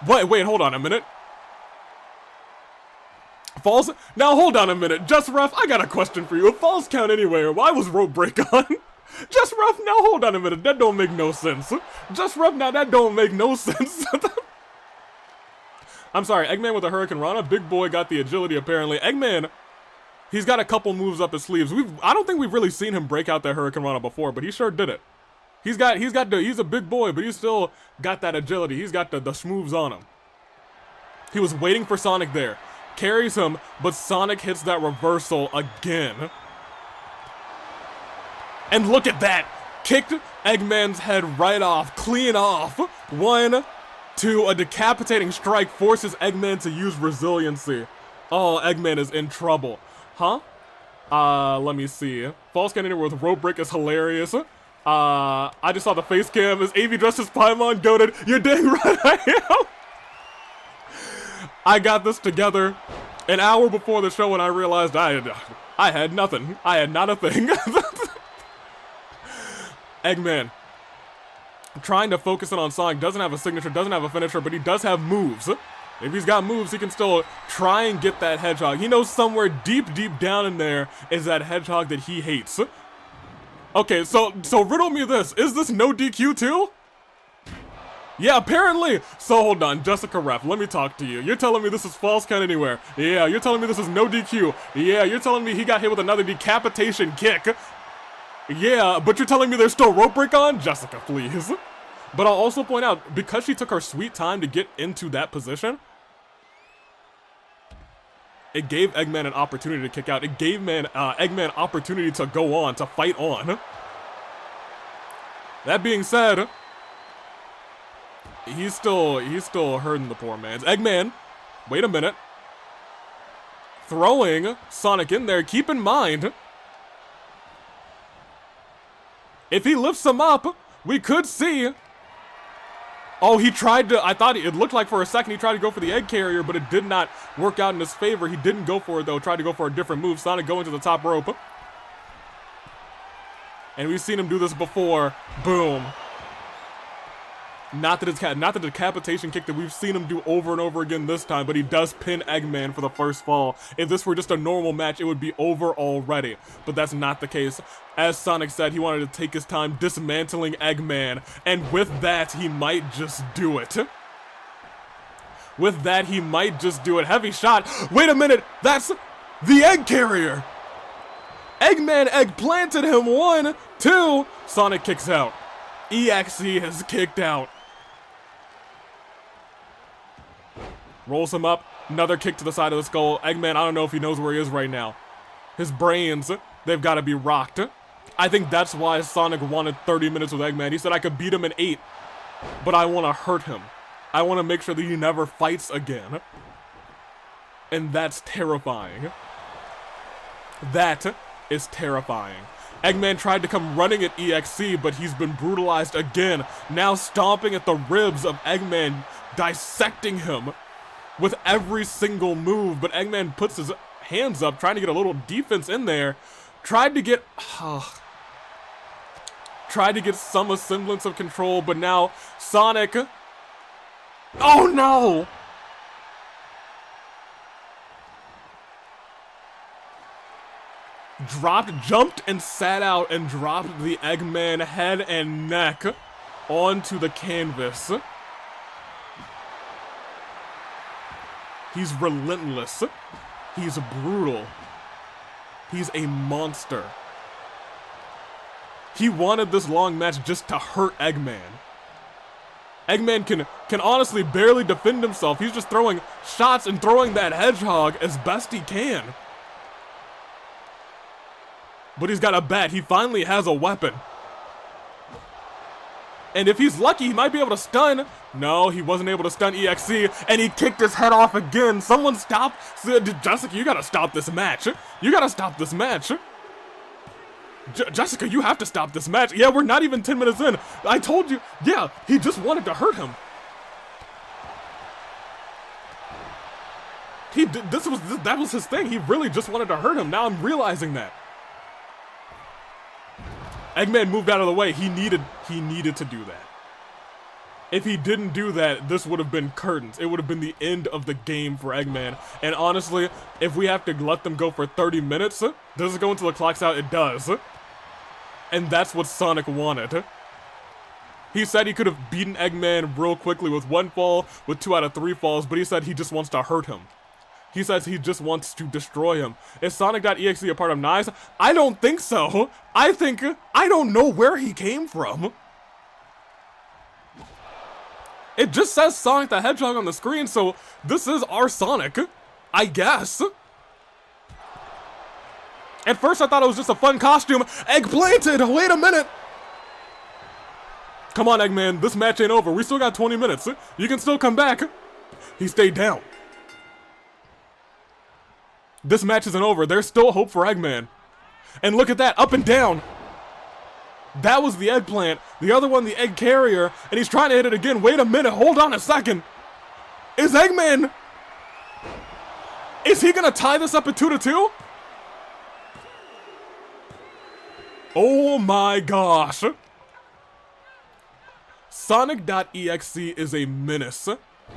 Wait, hold on a minute. Falls? Now hold on a minute. Just ref, I got a question for you. If falls count anywhere, why was rope break on? Just ref, now hold on a minute, that don't make no sense. Just ref, now that don't make no sense. I'm sorry, Eggman with a Hurricane Rana. Big boy got the agility apparently. Eggman, he's got a couple moves up his sleeves. I don't think we've really seen him break out that Hurricane Rana before, but he sure did it. He's a big boy, but he's still got that agility. He's got the smooths on him. He was waiting for Sonic there. Carries him, but Sonic hits that reversal again. And look at that! Kicked Eggman's head right off, clean off. 1, 2, a decapitating strike forces Eggman to use resiliency. Oh, Eggman is in trouble. Huh? Let me see. False cannon with rope break is hilarious. I just saw the face cam. Is AV dressed as Paimon goated? You're dang right I am! I got this together an hour before the show and I realized I had nothing. I had not a thing. Eggman, trying to focus in on Sonic, doesn't have a signature, doesn't have a finisher, but he does have moves. If he's got moves, he can still try and get that hedgehog. He knows somewhere deep down in there is that hedgehog that he hates. Okay, so riddle me this. Is this no DQ too? Yeah, apparently. So hold on, Jessica Ref, let me talk to you. You're telling me this is false count anywhere. Yeah, you're telling me this is no DQ. Yeah, you're telling me he got hit with another decapitation kick. Yeah, but you're telling me there's still rope break on? Jessica, please. But I'll also point out, because she took her sweet time to get into that position, it gave Eggman an opportunity to kick out. It gave Eggman opportunity to go on, to fight on. That being said, he's still hurting the poor man. Eggman, wait a minute. Throwing Sonic in there, keep in mind, if he lifts him up, we could see... Oh, he tried to... I thought it looked like for a second he tried to go for the egg carrier, but it did not work out in his favor. He didn't go for it, though. Tried to go for a different move. Sonic going to the top rope. And we've seen him do this before. Boom. Not the decapitation kick that we've seen him do over and over again this time, but he does pin Eggman for the first fall. If this were just a normal match, it would be over already. But that's not the case. As Sonic said, he wanted to take his time dismantling Eggman, and with that, he might just do it. With that, he might just do it. Heavy shot. Wait a minute, that's the egg carrier. Eggman egg planted him. 1, 2. Sonic kicks out. EXE has kicked out. Rolls him up. Another kick to the side of the skull. Eggman, I don't know if he knows where he is right now. His brains, they've got to be rocked. I think that's why Sonic wanted 30 minutes with Eggman. He said, I could beat him in 8, but I want to hurt him. I want to make sure that he never fights again. And that's terrifying. That is terrifying. Eggman tried to come running at EXE, but he's been brutalized again. Now stomping at the ribs of Eggman, dissecting him with every single move. But Eggman puts his hands up, trying to get a little defense in there. Tried to get some semblance of control, but now Sonic... Oh no! Jumped and sat out and dropped the Eggman head and neck onto the canvas. He's relentless. He's brutal. He's a monster. He wanted this long match just to hurt Eggman. Eggman can honestly barely defend himself. He's just throwing shots and throwing that hedgehog as best he can. But he's got a bat. He finally has a weapon. And if he's lucky, he might be able to stun. No, he wasn't able to stun EXE, and he kicked his head off again. Someone stop. Jessica, you gotta stop this match. You gotta stop this match. Jessica, you have to stop this match. Yeah, we're not even 10 minutes in. I told you. Yeah, he just wanted to hurt him. That was his thing. He really just wanted to hurt him. Now I'm realizing that. Eggman moved out of the way. He needed to do that. If he didn't do that, this would have been curtains. It would have been the end of the game for Eggman. And honestly, if we have to let them go for 30 minutes, does it go until the clock's out? It does. And that's what Sonic wanted. He said he could have beaten Eggman real quickly with 1 fall, with 2 out of 3 falls, but he said he just wants to hurt him. He says he just wants to destroy him. Is Sonic.exe a part of Naix? I don't think so. I don't know where he came from. It just says Sonic the Hedgehog on the screen, so this is our Sonic, I guess. At first I thought it was just a fun costume. Egg planted, wait a minute. Come on, Eggman, this match ain't over. We still got 20 minutes. You can still come back. He stayed down. This match isn't over. There's still hope for Eggman. And look at that, up and down. That was the eggplant. The other one, the egg carrier. And he's trying to hit it again. Wait a minute, hold on a second. Is Eggman... Is he gonna tie this up at 2-2? Oh my gosh. Sonic.exe is a menace.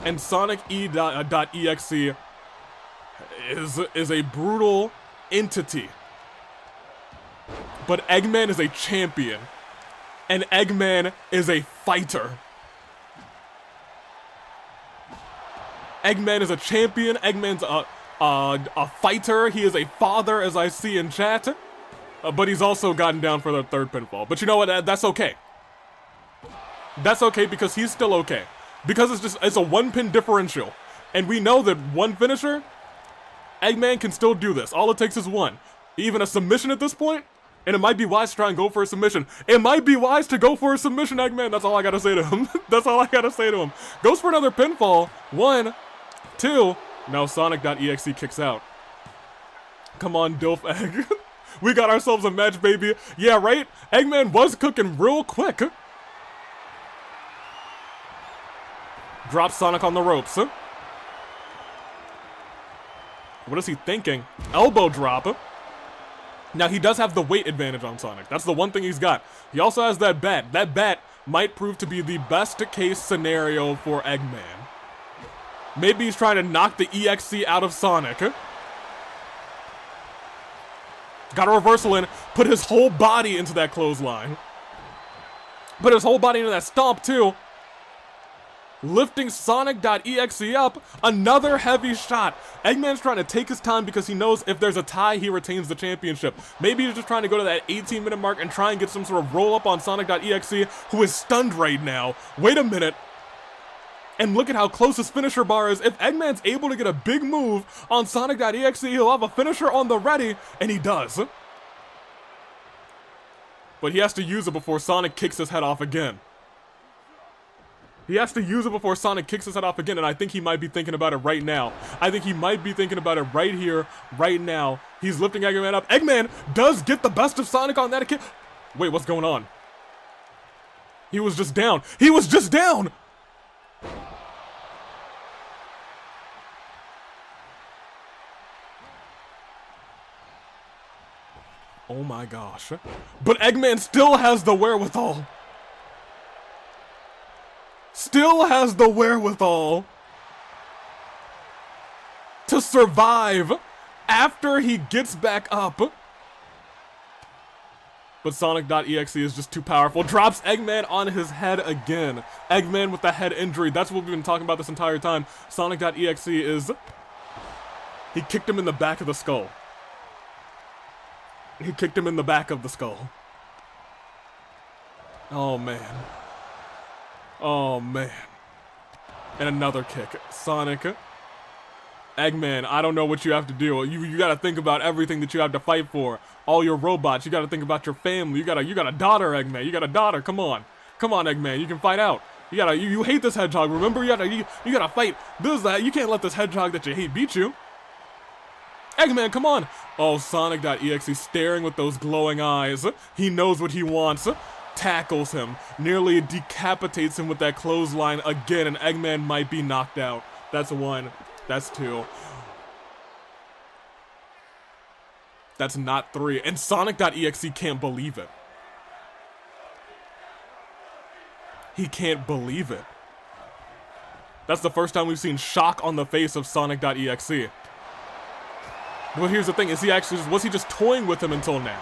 And Sonic.exe is a brutal entity. But Eggman is a champion. And Eggman is a fighter. Eggman is a champion. Eggman's a fighter. He is a father, as I see in chat. But he's also gotten down for the third pinfall. But you know what? That's okay. That's okay because he's still okay. Because it's a one-pin differential. And we know that one finisher, Eggman can still do this. All it takes is one. Even a submission at this point, and it might be wise to try and go for a submission. It might be wise to go for a submission, Eggman. That's all I gotta say to him. That's all I gotta say to him. Goes for another pinfall. 1, 2. Now Sonic.exe kicks out. Come on, Dilf Egg. We got ourselves a match, baby. Yeah, right? Eggman was cooking real quick. Drops Sonic on the ropes. What is he thinking? Elbow drop. Now, he does have the weight advantage on Sonic. That's the one thing he's got. He also has that bat. That bat might prove to be the best case scenario for Eggman. Maybe he's trying to knock the EXC out of Sonic. Got a reversal in. Put his whole body into that clothesline. Put his whole body into that stomp, too. Lifting Sonic.exe up. Another heavy shot. Eggman's trying to take his time because he knows if there's a tie, he retains the championship. Maybe he's just trying to go to that 18-minute mark and try and get some sort of roll-up on Sonic.exe, who is stunned right now. Wait a minute. And look at how close his finisher bar is. If Eggman's able to get a big move on Sonic.exe, he'll have a finisher on the ready, and he does. But he has to use it before Sonic kicks his head off again. He has to use it before Sonic kicks his head off again, and I think he might be thinking about it right now. I think he might be thinking about it right here, right now. He's lifting Eggman up. Eggman does get the best of Sonic on that kick. Wait, what's going on? He was just down. He was just down! Oh my gosh. But Eggman still has the wherewithal. Still has the wherewithal to survive after he gets back up. But Sonic.exe is just too powerful. Drops Eggman on his head again. Eggman with the head injury. That's what we've been talking about this entire time. Sonic.exe is... He kicked him in the back of the skull. He kicked him in the back of the skull. Oh, man. Oh, man. And another kick. Sonic. Eggman, I don't know what you have to do. You gotta think about everything that you have to fight for. All your robots. You gotta think about your family. You got a daughter, Eggman. You got a daughter. Come on. Come on, Eggman. You can fight out. You hate this hedgehog. Remember, you gotta fight. You can't let this hedgehog that you hate beat you. Eggman, come on! Oh, Sonic.exe staring with those glowing eyes. He knows what he wants. Tackles him. Nearly decapitates him with that clothesline again, and Eggman might be knocked out. That's 1. That's 2. That's not 3. And Sonic.exe can't believe it. He can't believe it. That's the first time we've seen shock on the face of Sonic.exe. But here's the thing, was he just toying with him until now?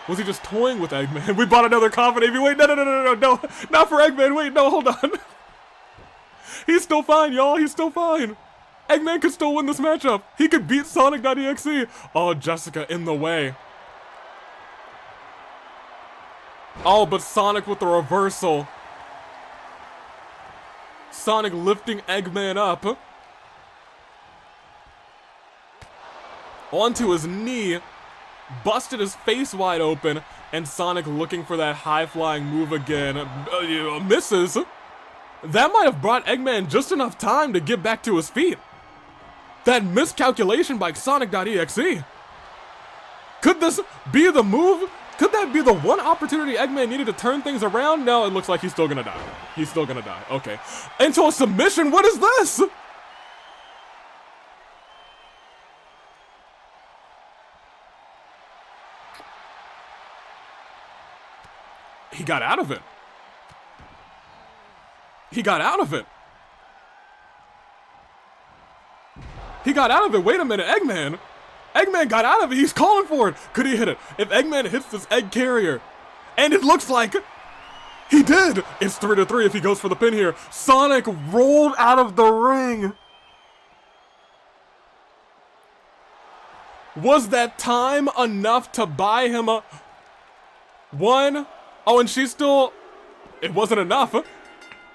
Was he just toying with Eggman? We bought another confident heavyweight. No, not for Eggman. Wait, no, hold on. He's still fine, y'all. He's still fine. Eggman could still win this matchup. He could beat Sonic.exe. Oh, Jessica in the way. Oh, but Sonic with the reversal. Sonic lifting Eggman up. Onto his knee, busted his face wide open, and Sonic looking for that high-flying move again. Misses. That might have brought Eggman just enough time to get back to his feet. That miscalculation by Sonic.exe. Could this be the move? Could that be the one opportunity Eggman needed to turn things around? No, it looks like he's still gonna die. He's still gonna die. Okay. Into a submission? What is this? He got out of it. He got out of it. He got out of it. Wait a minute, Eggman. Eggman got out of it. He's calling for it. Could he hit it? If Eggman hits this egg carrier, and it looks like he did. It's 3-3 if he goes for the pin here. Sonic rolled out of the ring. Was that time enough to buy him a 1? Oh, and she still, it wasn't enough.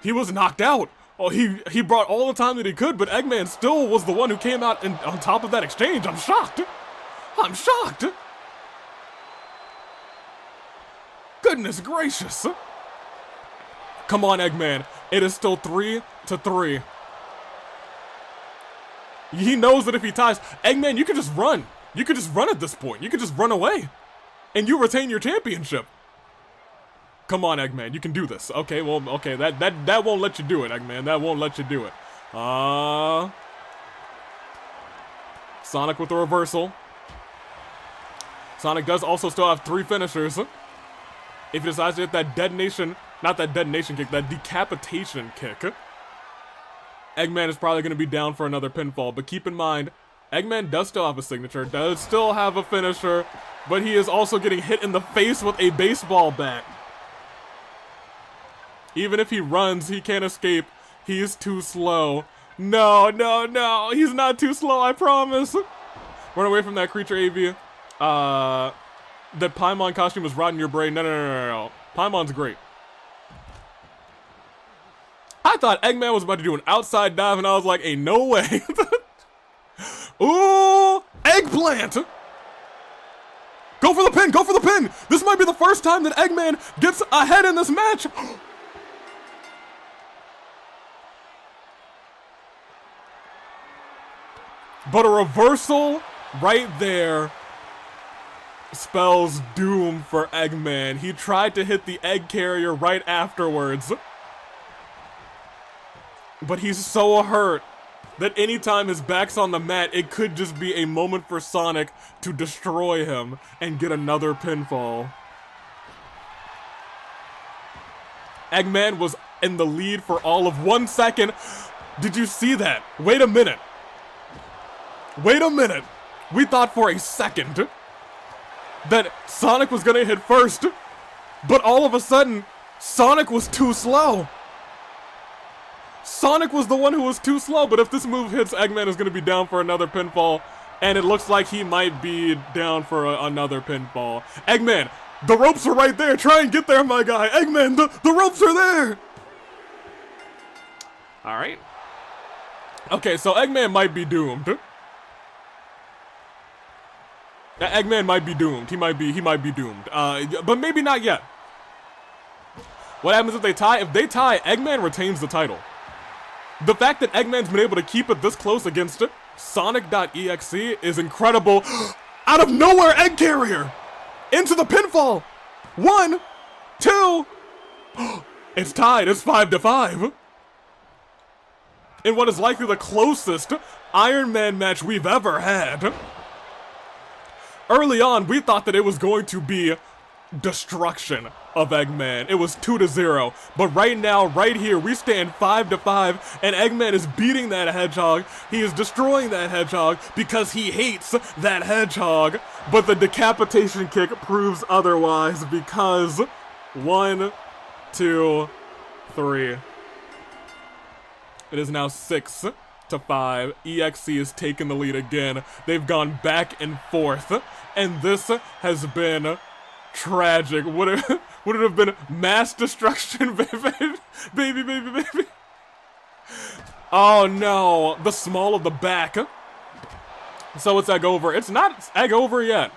He was knocked out. Oh, he brought all the time that he could, but Eggman still was the one who came out on top of that exchange. I'm shocked. I'm shocked. Goodness gracious. Come on, Eggman. It is still 3-3. He knows that if he ties, Eggman, you can just run. You could just run at this point. You could just run away. And you retain your championship. Come on, Eggman, you can do this. Okay, well, okay, that won't let you do it, Eggman. That won't let you do it. Sonic with the reversal. Sonic does also still have 3 finishers. If he decides to hit that detonation, not that detonation kick, that decapitation kick, Eggman is probably going to be down for another pinfall. But keep in mind, Eggman does still have a signature, does still have a finisher, but he is also getting hit in the face with a baseball bat. Even if he runs, he can't escape. He's too slow. No, no, no. He's not too slow, I promise. Run away from that creature, AV. That Paimon costume was rotting your brain. No. Paimon's great. I thought Eggman was about to do an outside dive, and I was like, ain't no way. Ooh, eggplant. Go for the pin, go for the pin. This might be the first time that Eggman gets ahead in this match. But a reversal right there spells doom for Eggman. He tried to hit the egg carrier right afterwards. But he's so hurt that anytime his back's on the mat, it could just be a moment for Sonic to destroy him and get another pinfall. Eggman was in the lead for all of 1 second. Did you see that? Wait a minute. Wait a minute. We thought for a second that Sonic was gonna hit first, but all of a sudden, Sonic was too slow. Sonic was the one who was too slow, but if this move hits, Eggman is gonna be down for another pinfall, and it looks like he might be down for another pinfall. Eggman, the ropes are right there. Try and get there, my guy. Eggman, the ropes are there. All right. Okay, so Eggman might be doomed. Eggman might be doomed. He might be doomed. But maybe not yet. What happens if they tie? If they tie, Eggman retains the title. The fact that Eggman's been able to keep it this close against Sonic.exe is incredible. Out of nowhere, egg carrier! Into the pinfall! 1, 2... It's tied, it's 5-5. In what is likely the closest Iron Man match we've ever had. Early on, we thought that it was going to be destruction of Eggman. It was 2-0, but right now, right here, we stand 5-5, and Eggman is beating that hedgehog. He is destroying that hedgehog because he hates that hedgehog, but the decapitation kick proves otherwise because 1, 2, 3. It is now 6-5. EXE is taking the lead again. They've gone back and forth, and this has been tragic. Would it have been mass destruction, baby? Oh no, the small of the back. So it's egg over. It's not egg over yet.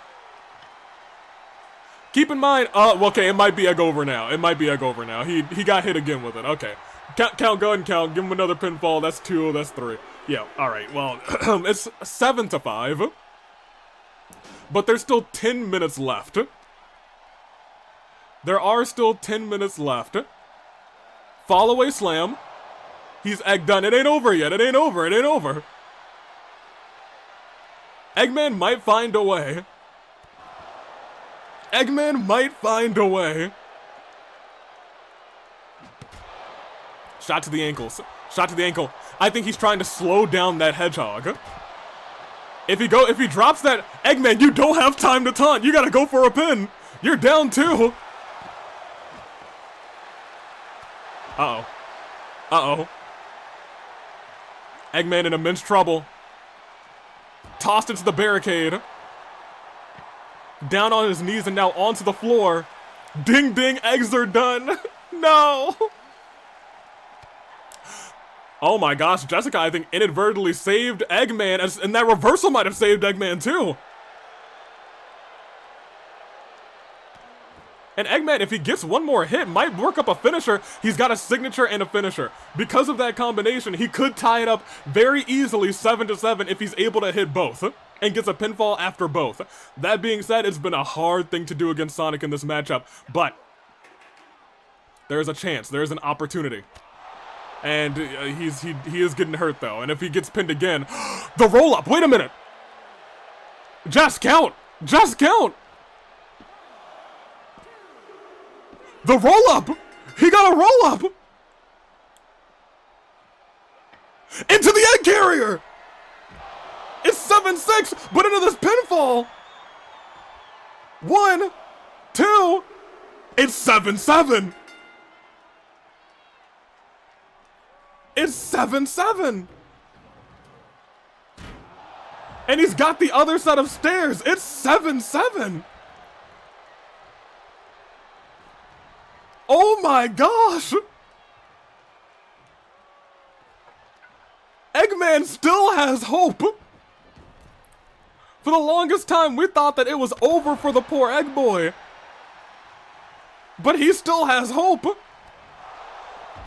Keep in mind, okay, it might be egg over now. It might be egg over now. He got hit again with it. Okay. Count, go ahead and count. Give him another pinfall. That's 2, that's 3. Yeah, alright, well, it's 7-5. But there's still 10 minutes left. There are still 10 minutes left. Fall away slam. He's egg done. It ain't over yet. It ain't over. It ain't over. Eggman might find a way. Eggman might find a way. Shot to the ankles. Shot to the ankle. I think he's trying to slow down that hedgehog. If he drops that, Eggman, you don't have time to taunt. You gotta go for a pin. You're down 2. Uh-oh. Uh-oh. Eggman in immense trouble. Tossed into the barricade. Down on his knees and now onto the floor. Ding ding, eggs are done. No. Oh my gosh, Jessica, I think, inadvertently saved Eggman, and that reversal might have saved Eggman too. And Eggman, if he gets one more hit, might work up a finisher. He's got a signature and a finisher. Because of that combination, he could tie it up very easily 7-7 if he's able to hit both and gets a pinfall after both. That being said, it's been a hard thing to do against Sonic in this matchup, but there's a chance, there's an opportunity. And he is getting hurt though, and if he gets pinned again, the roll up, wait a minute! Just count! Just count! The roll up! He got a roll up! Into the egg carrier! It's 7-6, but into this pinfall! 1, 2, it's 7-7! It's 7-7! And he's got the other set of stairs! It's 7-7! Oh my gosh! Eggman still has hope! For the longest time, we thought that it was over for the poor Egg Boy. But he still has hope!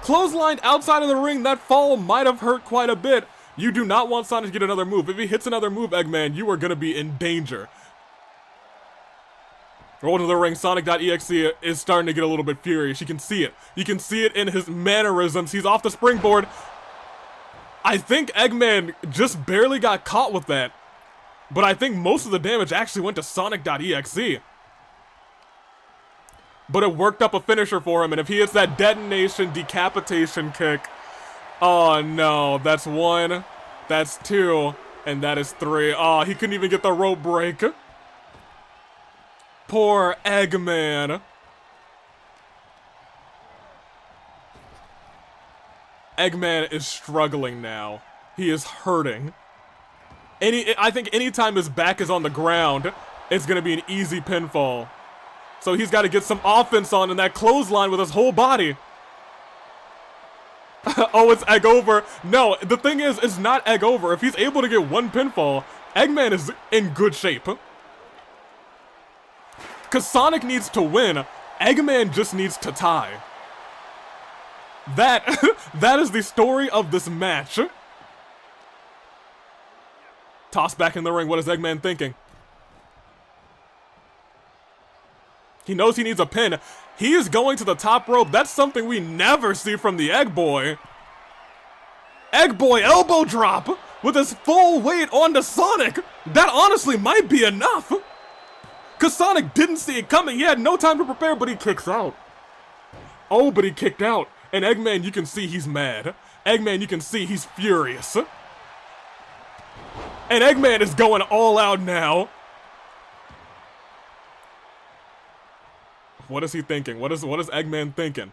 Clotheslined outside of the ring, that fall might have hurt quite a bit. You do not want Sonic to get another move. If he hits another move, Eggman, you are gonna be in danger. Roll to the ring, Sonic.exe is starting to get a little bit furious. You can see it. You can see it in his mannerisms. He's off the springboard. I think Eggman just barely got caught with that. But I think most of the damage actually went to Sonic.exe. But it worked up a finisher for him, and if he hits that detonation decapitation kick... Oh no, that's 1, that's 2, and that is 3. Oh, he couldn't even get the rope break. Poor Eggman. Eggman is struggling now. He is hurting. I think anytime his back is on the ground, it's gonna be an easy pinfall. So he's got to get some offense on in that clothesline with his whole body. Oh, it's egg over. No, the thing is, it's not egg over. If he's able to get one pinfall, Eggman is in good shape. Because Sonic needs to win, Eggman just needs to tie. That is the story of this match. Toss back in the ring. What is Eggman thinking? He knows he needs a pin. He is going to the top rope. That's something we never see from the Egg Boy. Egg Boy elbow drop with his full weight onto Sonic. That honestly might be enough. Because Sonic didn't see it coming. He had no time to prepare, but he kicks out. Oh, but he kicked out. And Eggman, you can see he's mad. Eggman, you can see he's furious. And Eggman is going all out now. What is he thinking? What is Eggman thinking?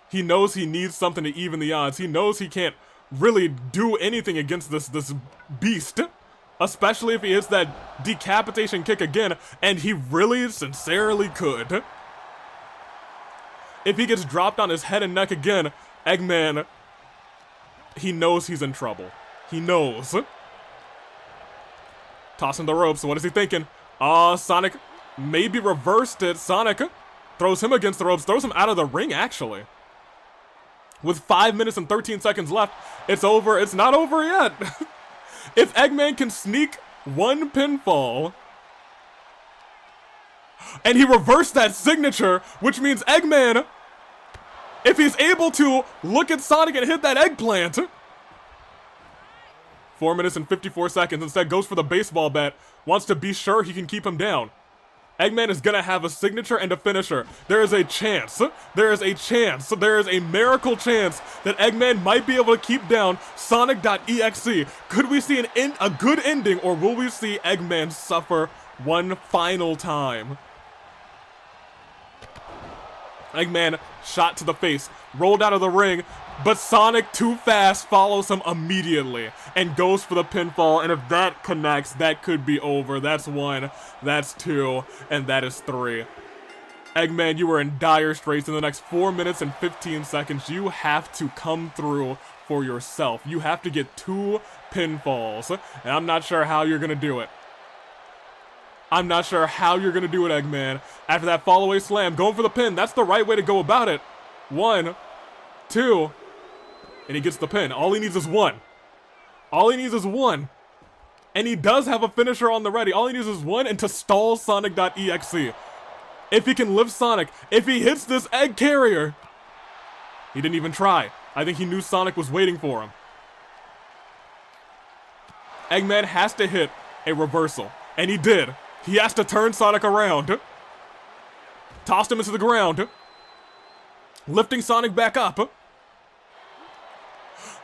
He knows he needs something to even the odds. He knows he can't really do anything against this beast. Especially if he hits that decapitation kick again, and he really sincerely could. If he gets dropped on his head and neck again, Eggman, he knows he's in trouble. He knows. Tossing the ropes, what is he thinking? Sonic maybe reversed it. Sonic throws him against the ropes, throws him out of the ring, actually. With 5 minutes and 13 seconds left, it's over. It's not over yet. If Eggman can sneak one pinfall, and he reversed that signature, which means Eggman, if he's able to look at Sonic and hit that eggplant, 4 minutes and 54 seconds, instead goes for the baseball bat, wants to be sure he can keep him down. Eggman is gonna have a signature and a finisher. There is a chance, there is a miracle chance that Eggman might be able to keep down Sonic.exe. Could we see a good ending, or will we see Eggman suffer one final time? Eggman, shot to the face, rolled out of the ring, But Sonic, too fast, follows him immediately and goes for the pinfall, and if that connects, that could be over. That's 1, that's 2, and that is 3. Eggman, you are in dire straits. In the next 4 minutes and 15 seconds, you have to come through for yourself. You have to get 2 pinfalls, and I'm not sure how you're gonna do it. I'm not sure how you're gonna do it, Eggman. After that fall-away slam, going for the pin. That's the right way to go about it. 1, 2, and he gets the pin. All he needs is 1. All he needs is 1. And he does have a finisher on the ready. All he needs is 1 and to stall Sonic.exe. If he can lift Sonic, if he hits this egg carrier. He didn't even try. I think he knew Sonic was waiting for him. Eggman has to hit a reversal. And he did. He has to turn Sonic around. Tossed him into the ground. Lifting Sonic back up.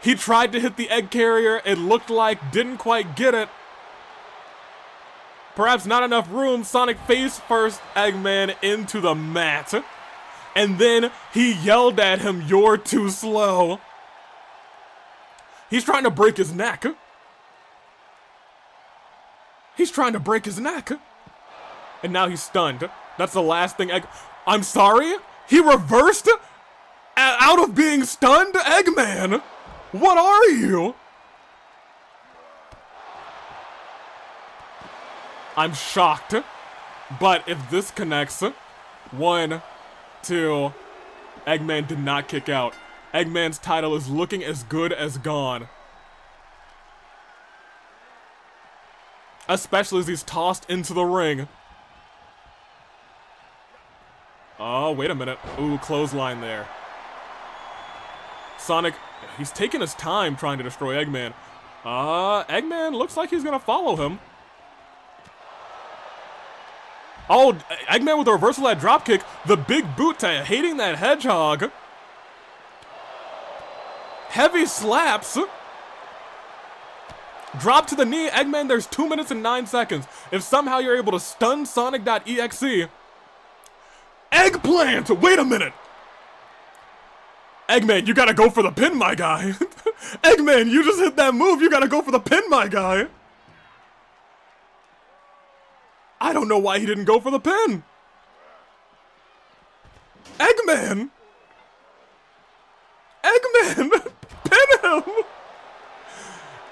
He tried to hit the egg carrier. It looked like didn't quite get it. Perhaps not enough room. Sonic face first Eggman into the mat. And then he yelled at him, "You're too slow." He's trying to break his neck. He's trying to break his neck. And now he's stunned. That's the last thing I'm sorry? He reversed out of being stunned? Eggman, what are you? I'm shocked. But if this connects, 1, 2, Eggman did not kick out. Eggman's title is looking as good as gone. Especially as he's tossed into the ring. Oh, wait a minute. Ooh, clothesline there. Sonic, he's taking his time trying to destroy Eggman. Eggman looks like he's gonna follow him. Oh, Eggman with a reversal at dropkick. The big boot to hating that hedgehog. Heavy slaps. Drop to the knee. Eggman, there's 2 minutes and 9 seconds. If somehow you're able to stun Sonic.exe. Eggplant! Wait a minute! Eggman, you gotta go for the pin, my guy. Eggman, you just hit that move. You gotta go for the pin, my guy. I don't know why he didn't go for the pin. Eggman! Eggman! Pin him!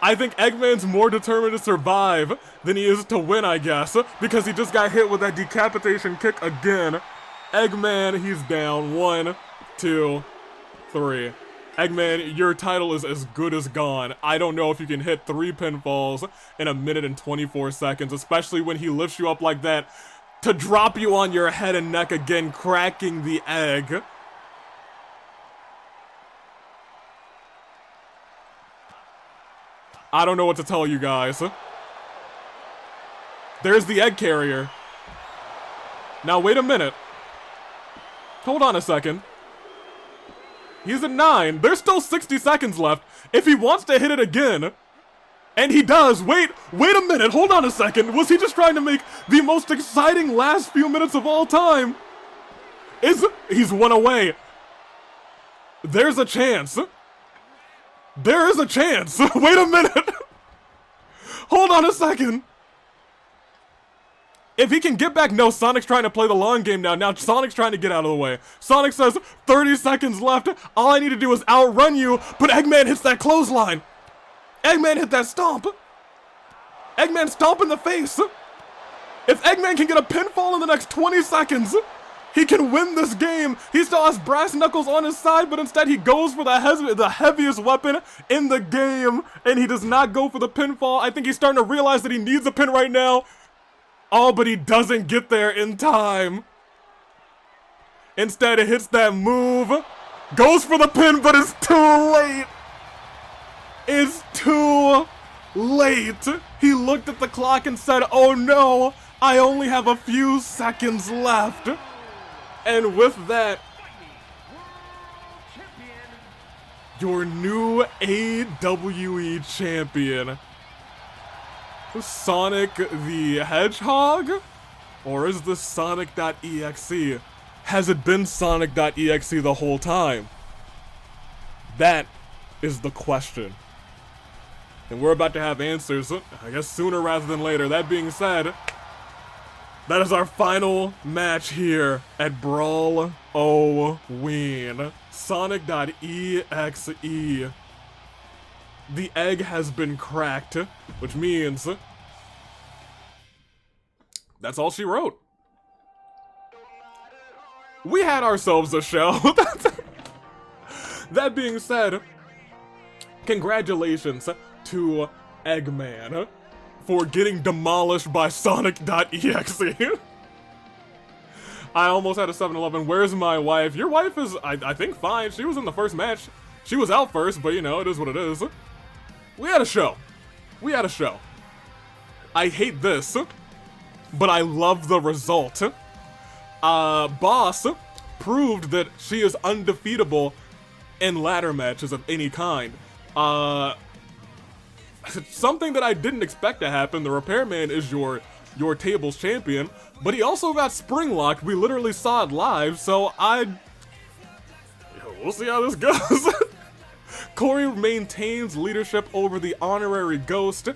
I think Eggman's more determined to survive than he is to win, I guess, because he just got hit with that decapitation kick again. Eggman, he's down. 1, 2, 3. Eggman, your title is as good as gone. I don't know if you can hit 3 pinfalls in 1 minute and 24 seconds, especially when he lifts you up like that to drop you on your head and neck again, cracking the egg. I don't know what to tell you guys. There's the egg carrier. Now wait a minute. Hold on a second. He's at 9. There's still 60 seconds left. If he wants to hit it again, and he does, wait a minute, hold on a second. Was he just trying to make the most exciting last few minutes of all time? He's 1 away. There's a chance. There is a chance. Wait a minute. Hold on a second. If he can get back, no, Sonic's trying to play the long game now. Now Sonic's trying to get out of the way. Sonic says, 30 seconds left. All I need to do is outrun you. But Eggman hits that clothesline. Eggman hit that stomp. Eggman stomp in the face. If Eggman can get a pinfall in the next 20 seconds, he can win this game. He still has brass knuckles on his side, but instead he goes for the heaviest weapon in the game. And he does not go for the pinfall. I think he's starting to realize that he needs a pin right now. Oh, but he doesn't get there in time. Instead, it hits that move. Goes for the pin, but it's too late. It's too late. He looked at the clock and said, oh no, I only have a few seconds left. And with that, your new AWE champion, Sonic the Hedgehog? Or is this Sonic.exe? Has it been Sonic.exe the whole time? That is the question. And we're about to have answers, I guess sooner rather than later. That being said, that is our final match here at BRAWLOWEEN. Sonic.exe. The egg has been cracked, which means that's all she wrote. We had ourselves a show. That being said, congratulations to Eggman for getting demolished by Sonic.exe. I almost had a 7-Eleven. Where's my wife? Your wife is, I think, fine. She was in the first match. She was out first, but you know, it is what it is. We had a show. We had a show. I hate this, but I love the result. Boss proved that she is undefeatable in ladder matches of any kind. Something that I didn't expect to happen. The Repairman is your table's champion, but he also got spring locked. We literally saw it live, so we'll see how this goes. Korey maintains leadership over the honorary ghost.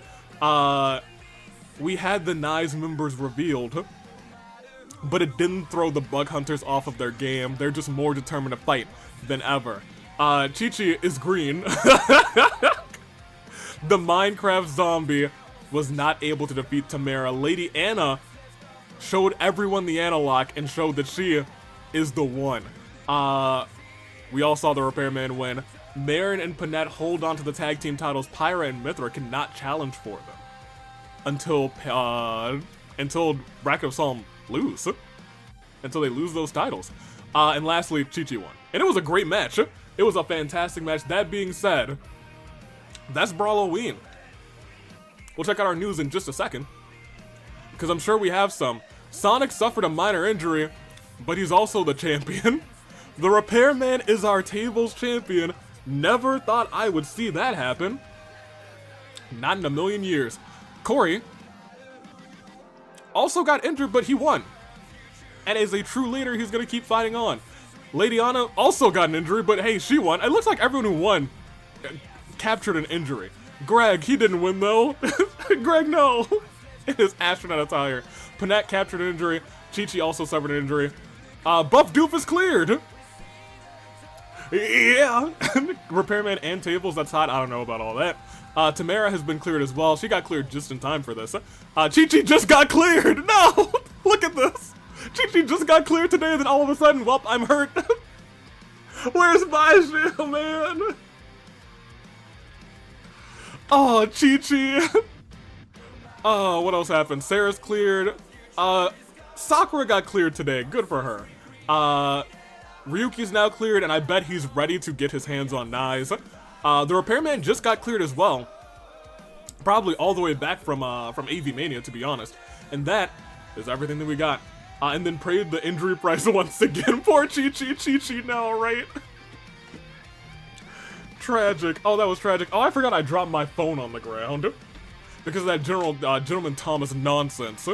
We had the Naix members revealed, but it didn't throw the Bug Hunters off of their game. They're just more determined to fight than ever. Qiqi is green. The Minecraft zombie was not able to defeat Timerra. Lady Anna showed everyone the Anna lock and showed that she is the one. We all saw the Repairman win. Marin and Panette hold on to the tag team titles. Pyra and Mithra cannot challenge for them until Racket of Solm lose. Until they lose those titles. And lastly, Qiqi won. And it was a great match. It was a fantastic match. That being said, that's BRAWLOWEEN. We'll check out our news in just a second, because I'm sure we have some. Sonic suffered a minor injury, but he's also the champion. The Repairman is our table's champion. Never thought I would see that happen. Not in a million years. Korey also got injured, but he won. And as a true leader, he's gonna keep fighting on. Lady Anna also got an injury, but hey, she won. It looks like everyone who won captured an injury. Greg, he didn't win though. Greg, no. In his astronaut attire. Panette captured an injury. Qiqi also suffered an injury. Buff Doofus cleared. Yeah. Repairman and tables, that's hot. I don't know about all that. Timerra has been cleared as well. She got cleared just in time for this. Qiqi just got cleared. No. Look at this. Qiqi just got cleared today, and then all of a sudden, well, I'm hurt. Where's my shield, man? Oh, Qiqi. Oh, what else happened? Sarah's cleared. Sakura got cleared today. Good for her. Ryuki's now cleared, and I bet he's ready to get his hands on Naix. The Repairman just got cleared as well. Probably all the way back from AV Mania, to be honest. And that is everything that we got. And then paid the injury price once again. Poor Qiqi now, right? Tragic. Oh, that was tragic. Oh, I forgot I dropped my phone on the ground. Because of that Gentleman Thomas nonsense.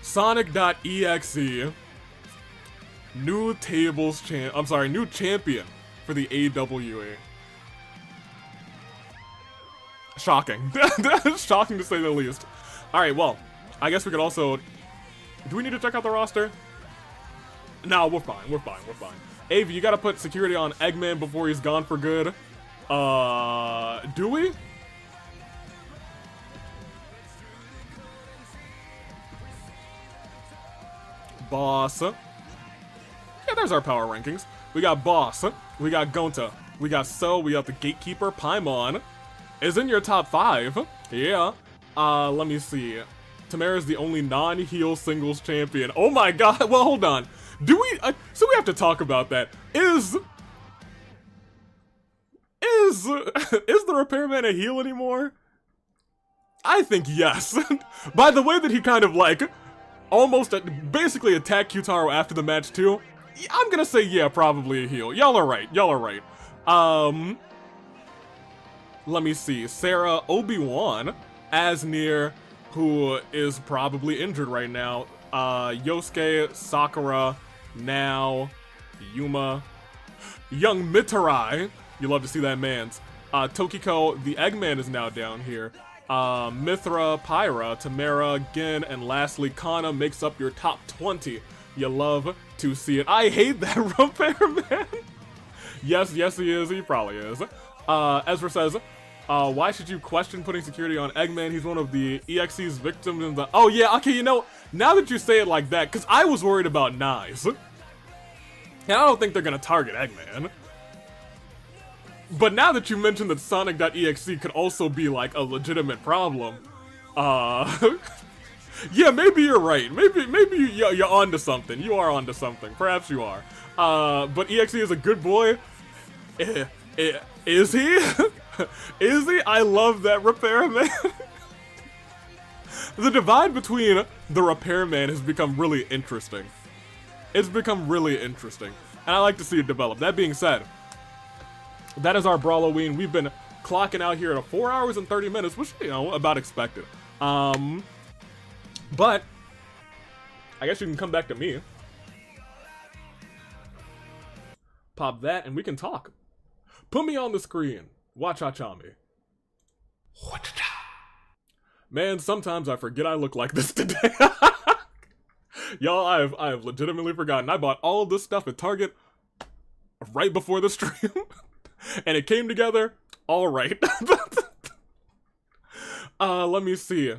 Sonic.exe. New new champion for the AWA. Shocking. Shocking to say the least. Alright, well, I guess we could also... Do we need to check out the roster? No, we're fine. We're fine. We're fine. Avi, you gotta put security on Eggman before he's gone for good. Do we? Boss. Yeah, there's our power rankings. We got Boss. We got Gonta. We got So. We got the Gatekeeper. Paimon is in your top 5. Yeah. Let me see. Timerra's the only non-heel singles champion. Oh my god. Well, hold on. Do we... so we have to talk about that. Is the Repairman a heel anymore? I think yes. By the way that he kind of like... almost basically attacked Q-Taro after the match too. I'm gonna say yeah, probably a heel. Y'all are right. Y'all are right. Let me see. Sarah, Obi-Wan, Aznir, who is probably injured right now. Yosuke, Sakura, now, Yuma. young Mitarai. You love to see that man's. Tokiko, the Eggman, is now down here. Mithra, Pyra, Timerra, Gin, and lastly Kana makes up your top 20. You love to see it. I hate that repairman. Yes, he is. He probably is. Ezra says, why should you question putting security on Eggman? He's one of the EXE's victims in the... Oh yeah, okay, you know, now that you say it like that, because I was worried about Naix. And I don't think they're gonna target Eggman. But now that you mentioned that Sonic.exe could also be like a legitimate problem, yeah, maybe you're right. Maybe you're onto something. You are onto something. Perhaps you are. But EXE is a good boy. Is he? Is he? I love that repairman. The divide between the repairman has become really interesting. It's become really interesting, and I like to see it develop. That being said, that is our Brawloween. We've been clocking out here at 4 hours and 30 minutes, which, you know, about expected. But I guess you can come back to me. Pop that and we can talk. Put me on the screen. Watch-cha-cha me. Man, sometimes I forget I look like this today. Y'all, I have legitimately forgotten. I bought all of this stuff at Target right before the stream. And it came together all right. Let me see.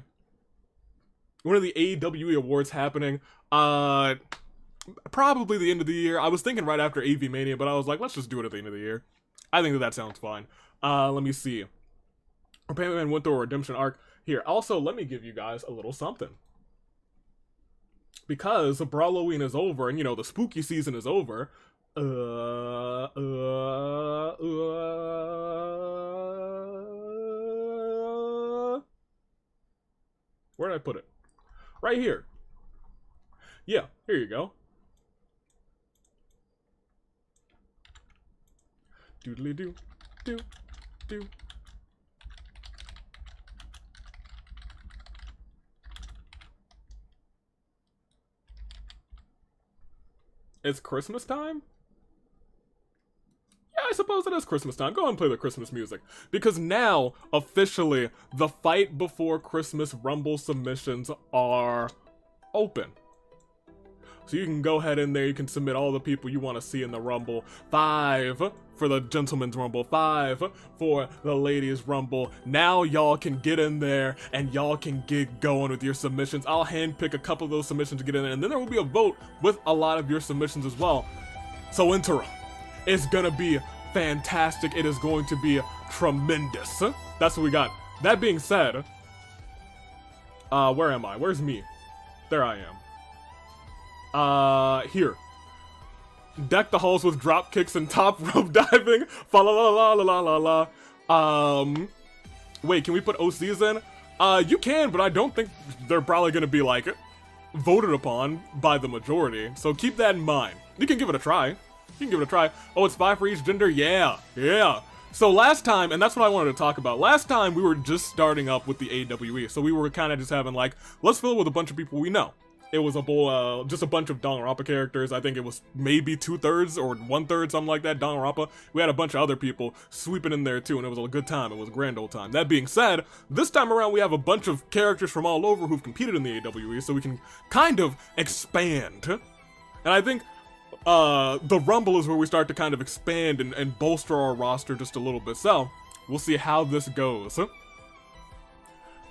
When are the AWE awards happening? Probably the end of the year. I was thinking right after AV Mania, but I was like, let's just do it at the end of the year. I think that sounds fine. Let me see. Repairman went through a redemption arc. Here, also, let me give you guys a little something. Because Brawloween is over, and you know, the spooky season is over. Where did I put it? Right here. Yeah, here you go. Doodly doo, doo, doo. It's Christmas time? Yeah, I suppose it is Christmas time. Go ahead and play the Christmas music. Because now, officially, the Fight Before Christmas Rumble submissions are open. So you can go ahead in there, you can submit all the people you want to see in the Rumble. 5 for the Gentleman's Rumble, 5 for the Ladies' Rumble. Now y'all can get in there and y'all can get going with your submissions. I'll handpick a couple of those submissions to get in there, and then there will be a vote with a lot of your submissions as well. So interim, it's gonna be fantastic. It is going to be tremendous. That's what we got. That being said, where am I? Where's me? There I am. Here. Deck the halls with drop kicks and top rope diving. Fa la la la la la la la. Wait, can we put OCs in? You can, but I don't think they're probably gonna be, like, voted upon by the majority. So keep that in mind. You can give it a try. You can give it a try. Oh, it's 5 for each gender? Yeah. Yeah. So last time, and that's what I wanted to talk about, last time we were just starting up with the AWE. So we were kind of just having, like, let's fill it with a bunch of people we know. It was just a bunch of Danganronpa characters. I think it was maybe 2/3 or 1/3, something like that, Danganronpa. We had a bunch of other people sweeping in there too, and it was a good time. It was a grand old time. That being said, this time around we have a bunch of characters from all over who've competed in the AWE, so we can kind of expand. And I think the Rumble is where we start to kind of expand and bolster our roster just a little bit. So, we'll see how this goes.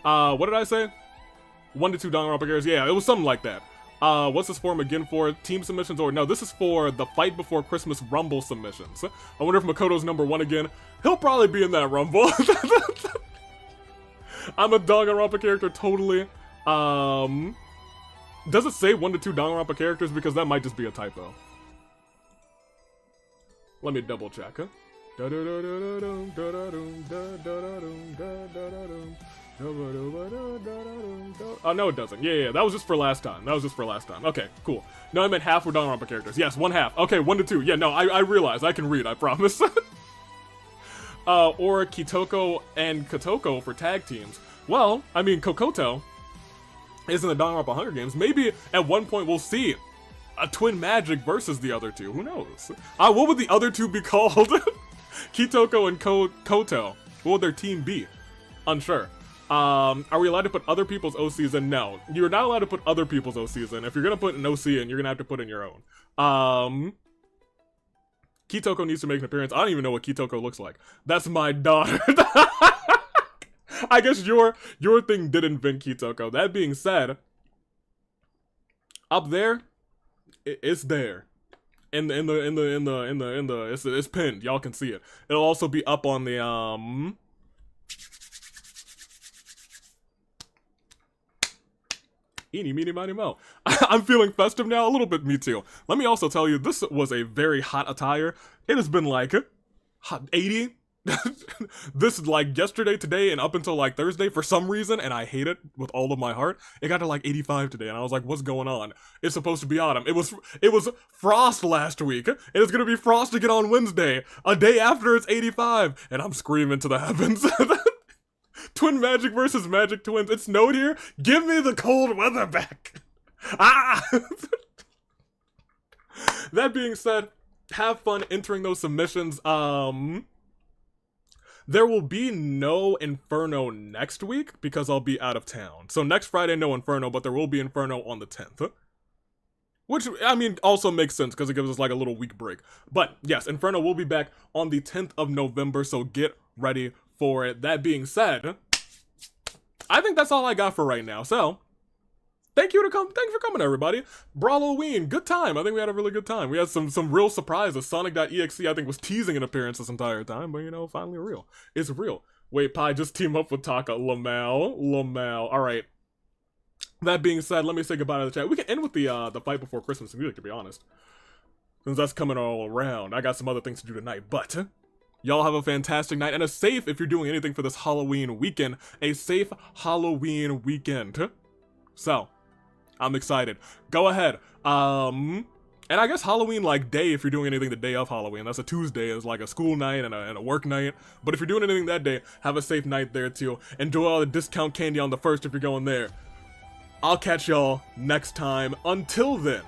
What did I say? 1 to 2 Danganronpa characters. Yeah, it was something like that. What's this form again for? Team submissions? Or no, this is for the Fight Before Christmas Rumble submissions. I wonder if Makoto's #1 again. He'll probably be in that Rumble. I'm a Danganronpa character, totally. Does it say 1 to 2 Danganronpa characters? Because that might just be a typo. Let me double check, huh? Oh, no, it doesn't. Yeah, that was just for last time. Okay, cool. No, I meant half were Danganronpa characters. Yes, 1/2. Okay, 1 to 2. Yeah, no, I realize. I can read, I promise. Or Kitoko and Kotoko for tag teams. Well, I mean, Kokoto is in the Danganronpa Hunger Games. Maybe at one point we'll see a twin magic versus the other two. Who knows? What would the other two be called? Kitoko and Koto. What would their team be? Unsure. Are we allowed to put other people's OCs in? No. You're not allowed to put other people's OCs in. If you're gonna put an OC in, you're gonna have to put in your own. Kitoko needs to make an appearance. I don't even know what Kitoko looks like. That's my daughter. I guess your thing did invent Kitoko. That being said, up there, it's there. It's pinned. Y'all can see it. It'll also be up on the Eeny, meeny, miny, mo. I'm feeling festive now, a little bit, me too. Let me also tell you, this was a very hot attire. It has been like hot 80. This like yesterday, today, and up until like Thursday for some reason, and I hate it with all of my heart. It got to like 85 today, and I was like, what's going on? It's supposed to be autumn. It was frost last week, and it's gonna be frost again on Wednesday, a day after it's 85, and I'm screaming to the heavens. Twin magic versus magic twins. It snowed here. Give me the cold weather back. Ah! That being said, have fun entering those submissions. There will be no Inferno next week because I'll be out of town. So next Friday, no Inferno, but there will be Inferno on the 10th. Which, I mean, also makes sense because it gives us like a little week break. But yes, Inferno will be back on the 10th of November, so get ready for it. That being said, I think that's all I got for right now. So, thank you for coming, everybody. BRAWLOWEEN, good time. I think we had a really good time. We had some real surprises. Sonic.exe, I think, was teasing an appearance this entire time, but you know, finally real. It's real. Wait, Pi, just team up with Taka. Lamau. All right. That being said, let me say goodbye to the chat. We can end with the fight before Christmas music, to be honest, since that's coming all around. I got some other things to do tonight, but y'all have a fantastic night and a safe, if you're doing anything for this Halloween weekend, a safe Halloween weekend. So, I'm excited. Go ahead. And I guess Halloween like day, if you're doing anything the day of Halloween. That's a Tuesday. It's like a school night and a work night. But if you're doing anything that day, have a safe night there too. Enjoy all the discount candy on the 1st if you're going there. I'll catch y'all next time. Until then,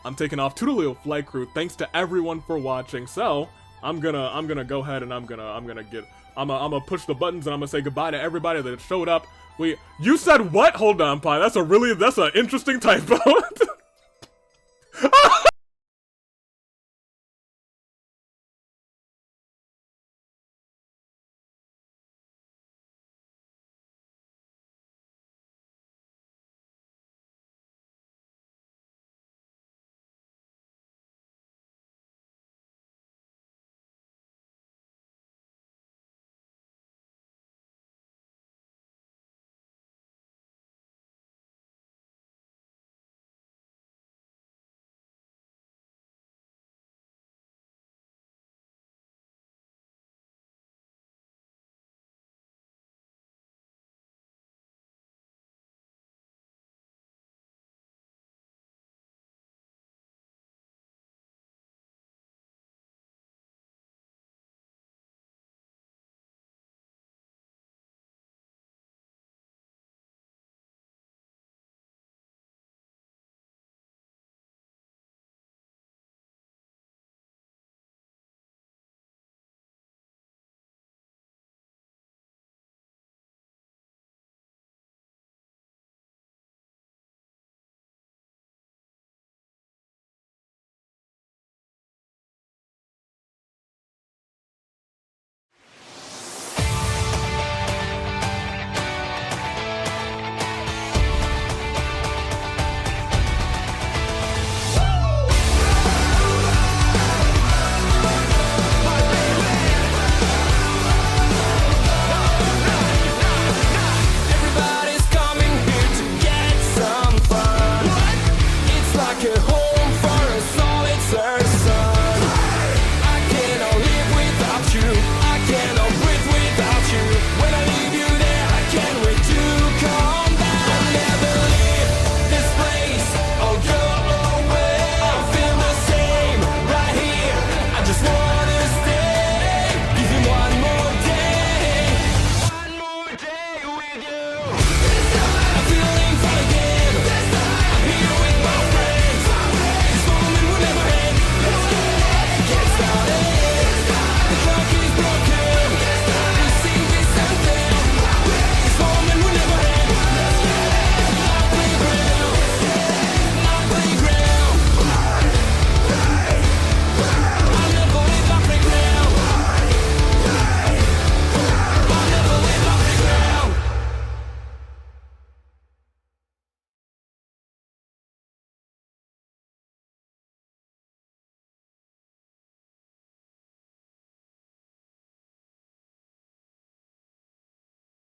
I'm taking off. Toodaloo, flight crew. Thanks to everyone for watching. So, I'm gonna go ahead and I'm gonna push the buttons and I'm gonna say goodbye to everybody that showed up. You said what? Hold on, Pi. That's an interesting typo.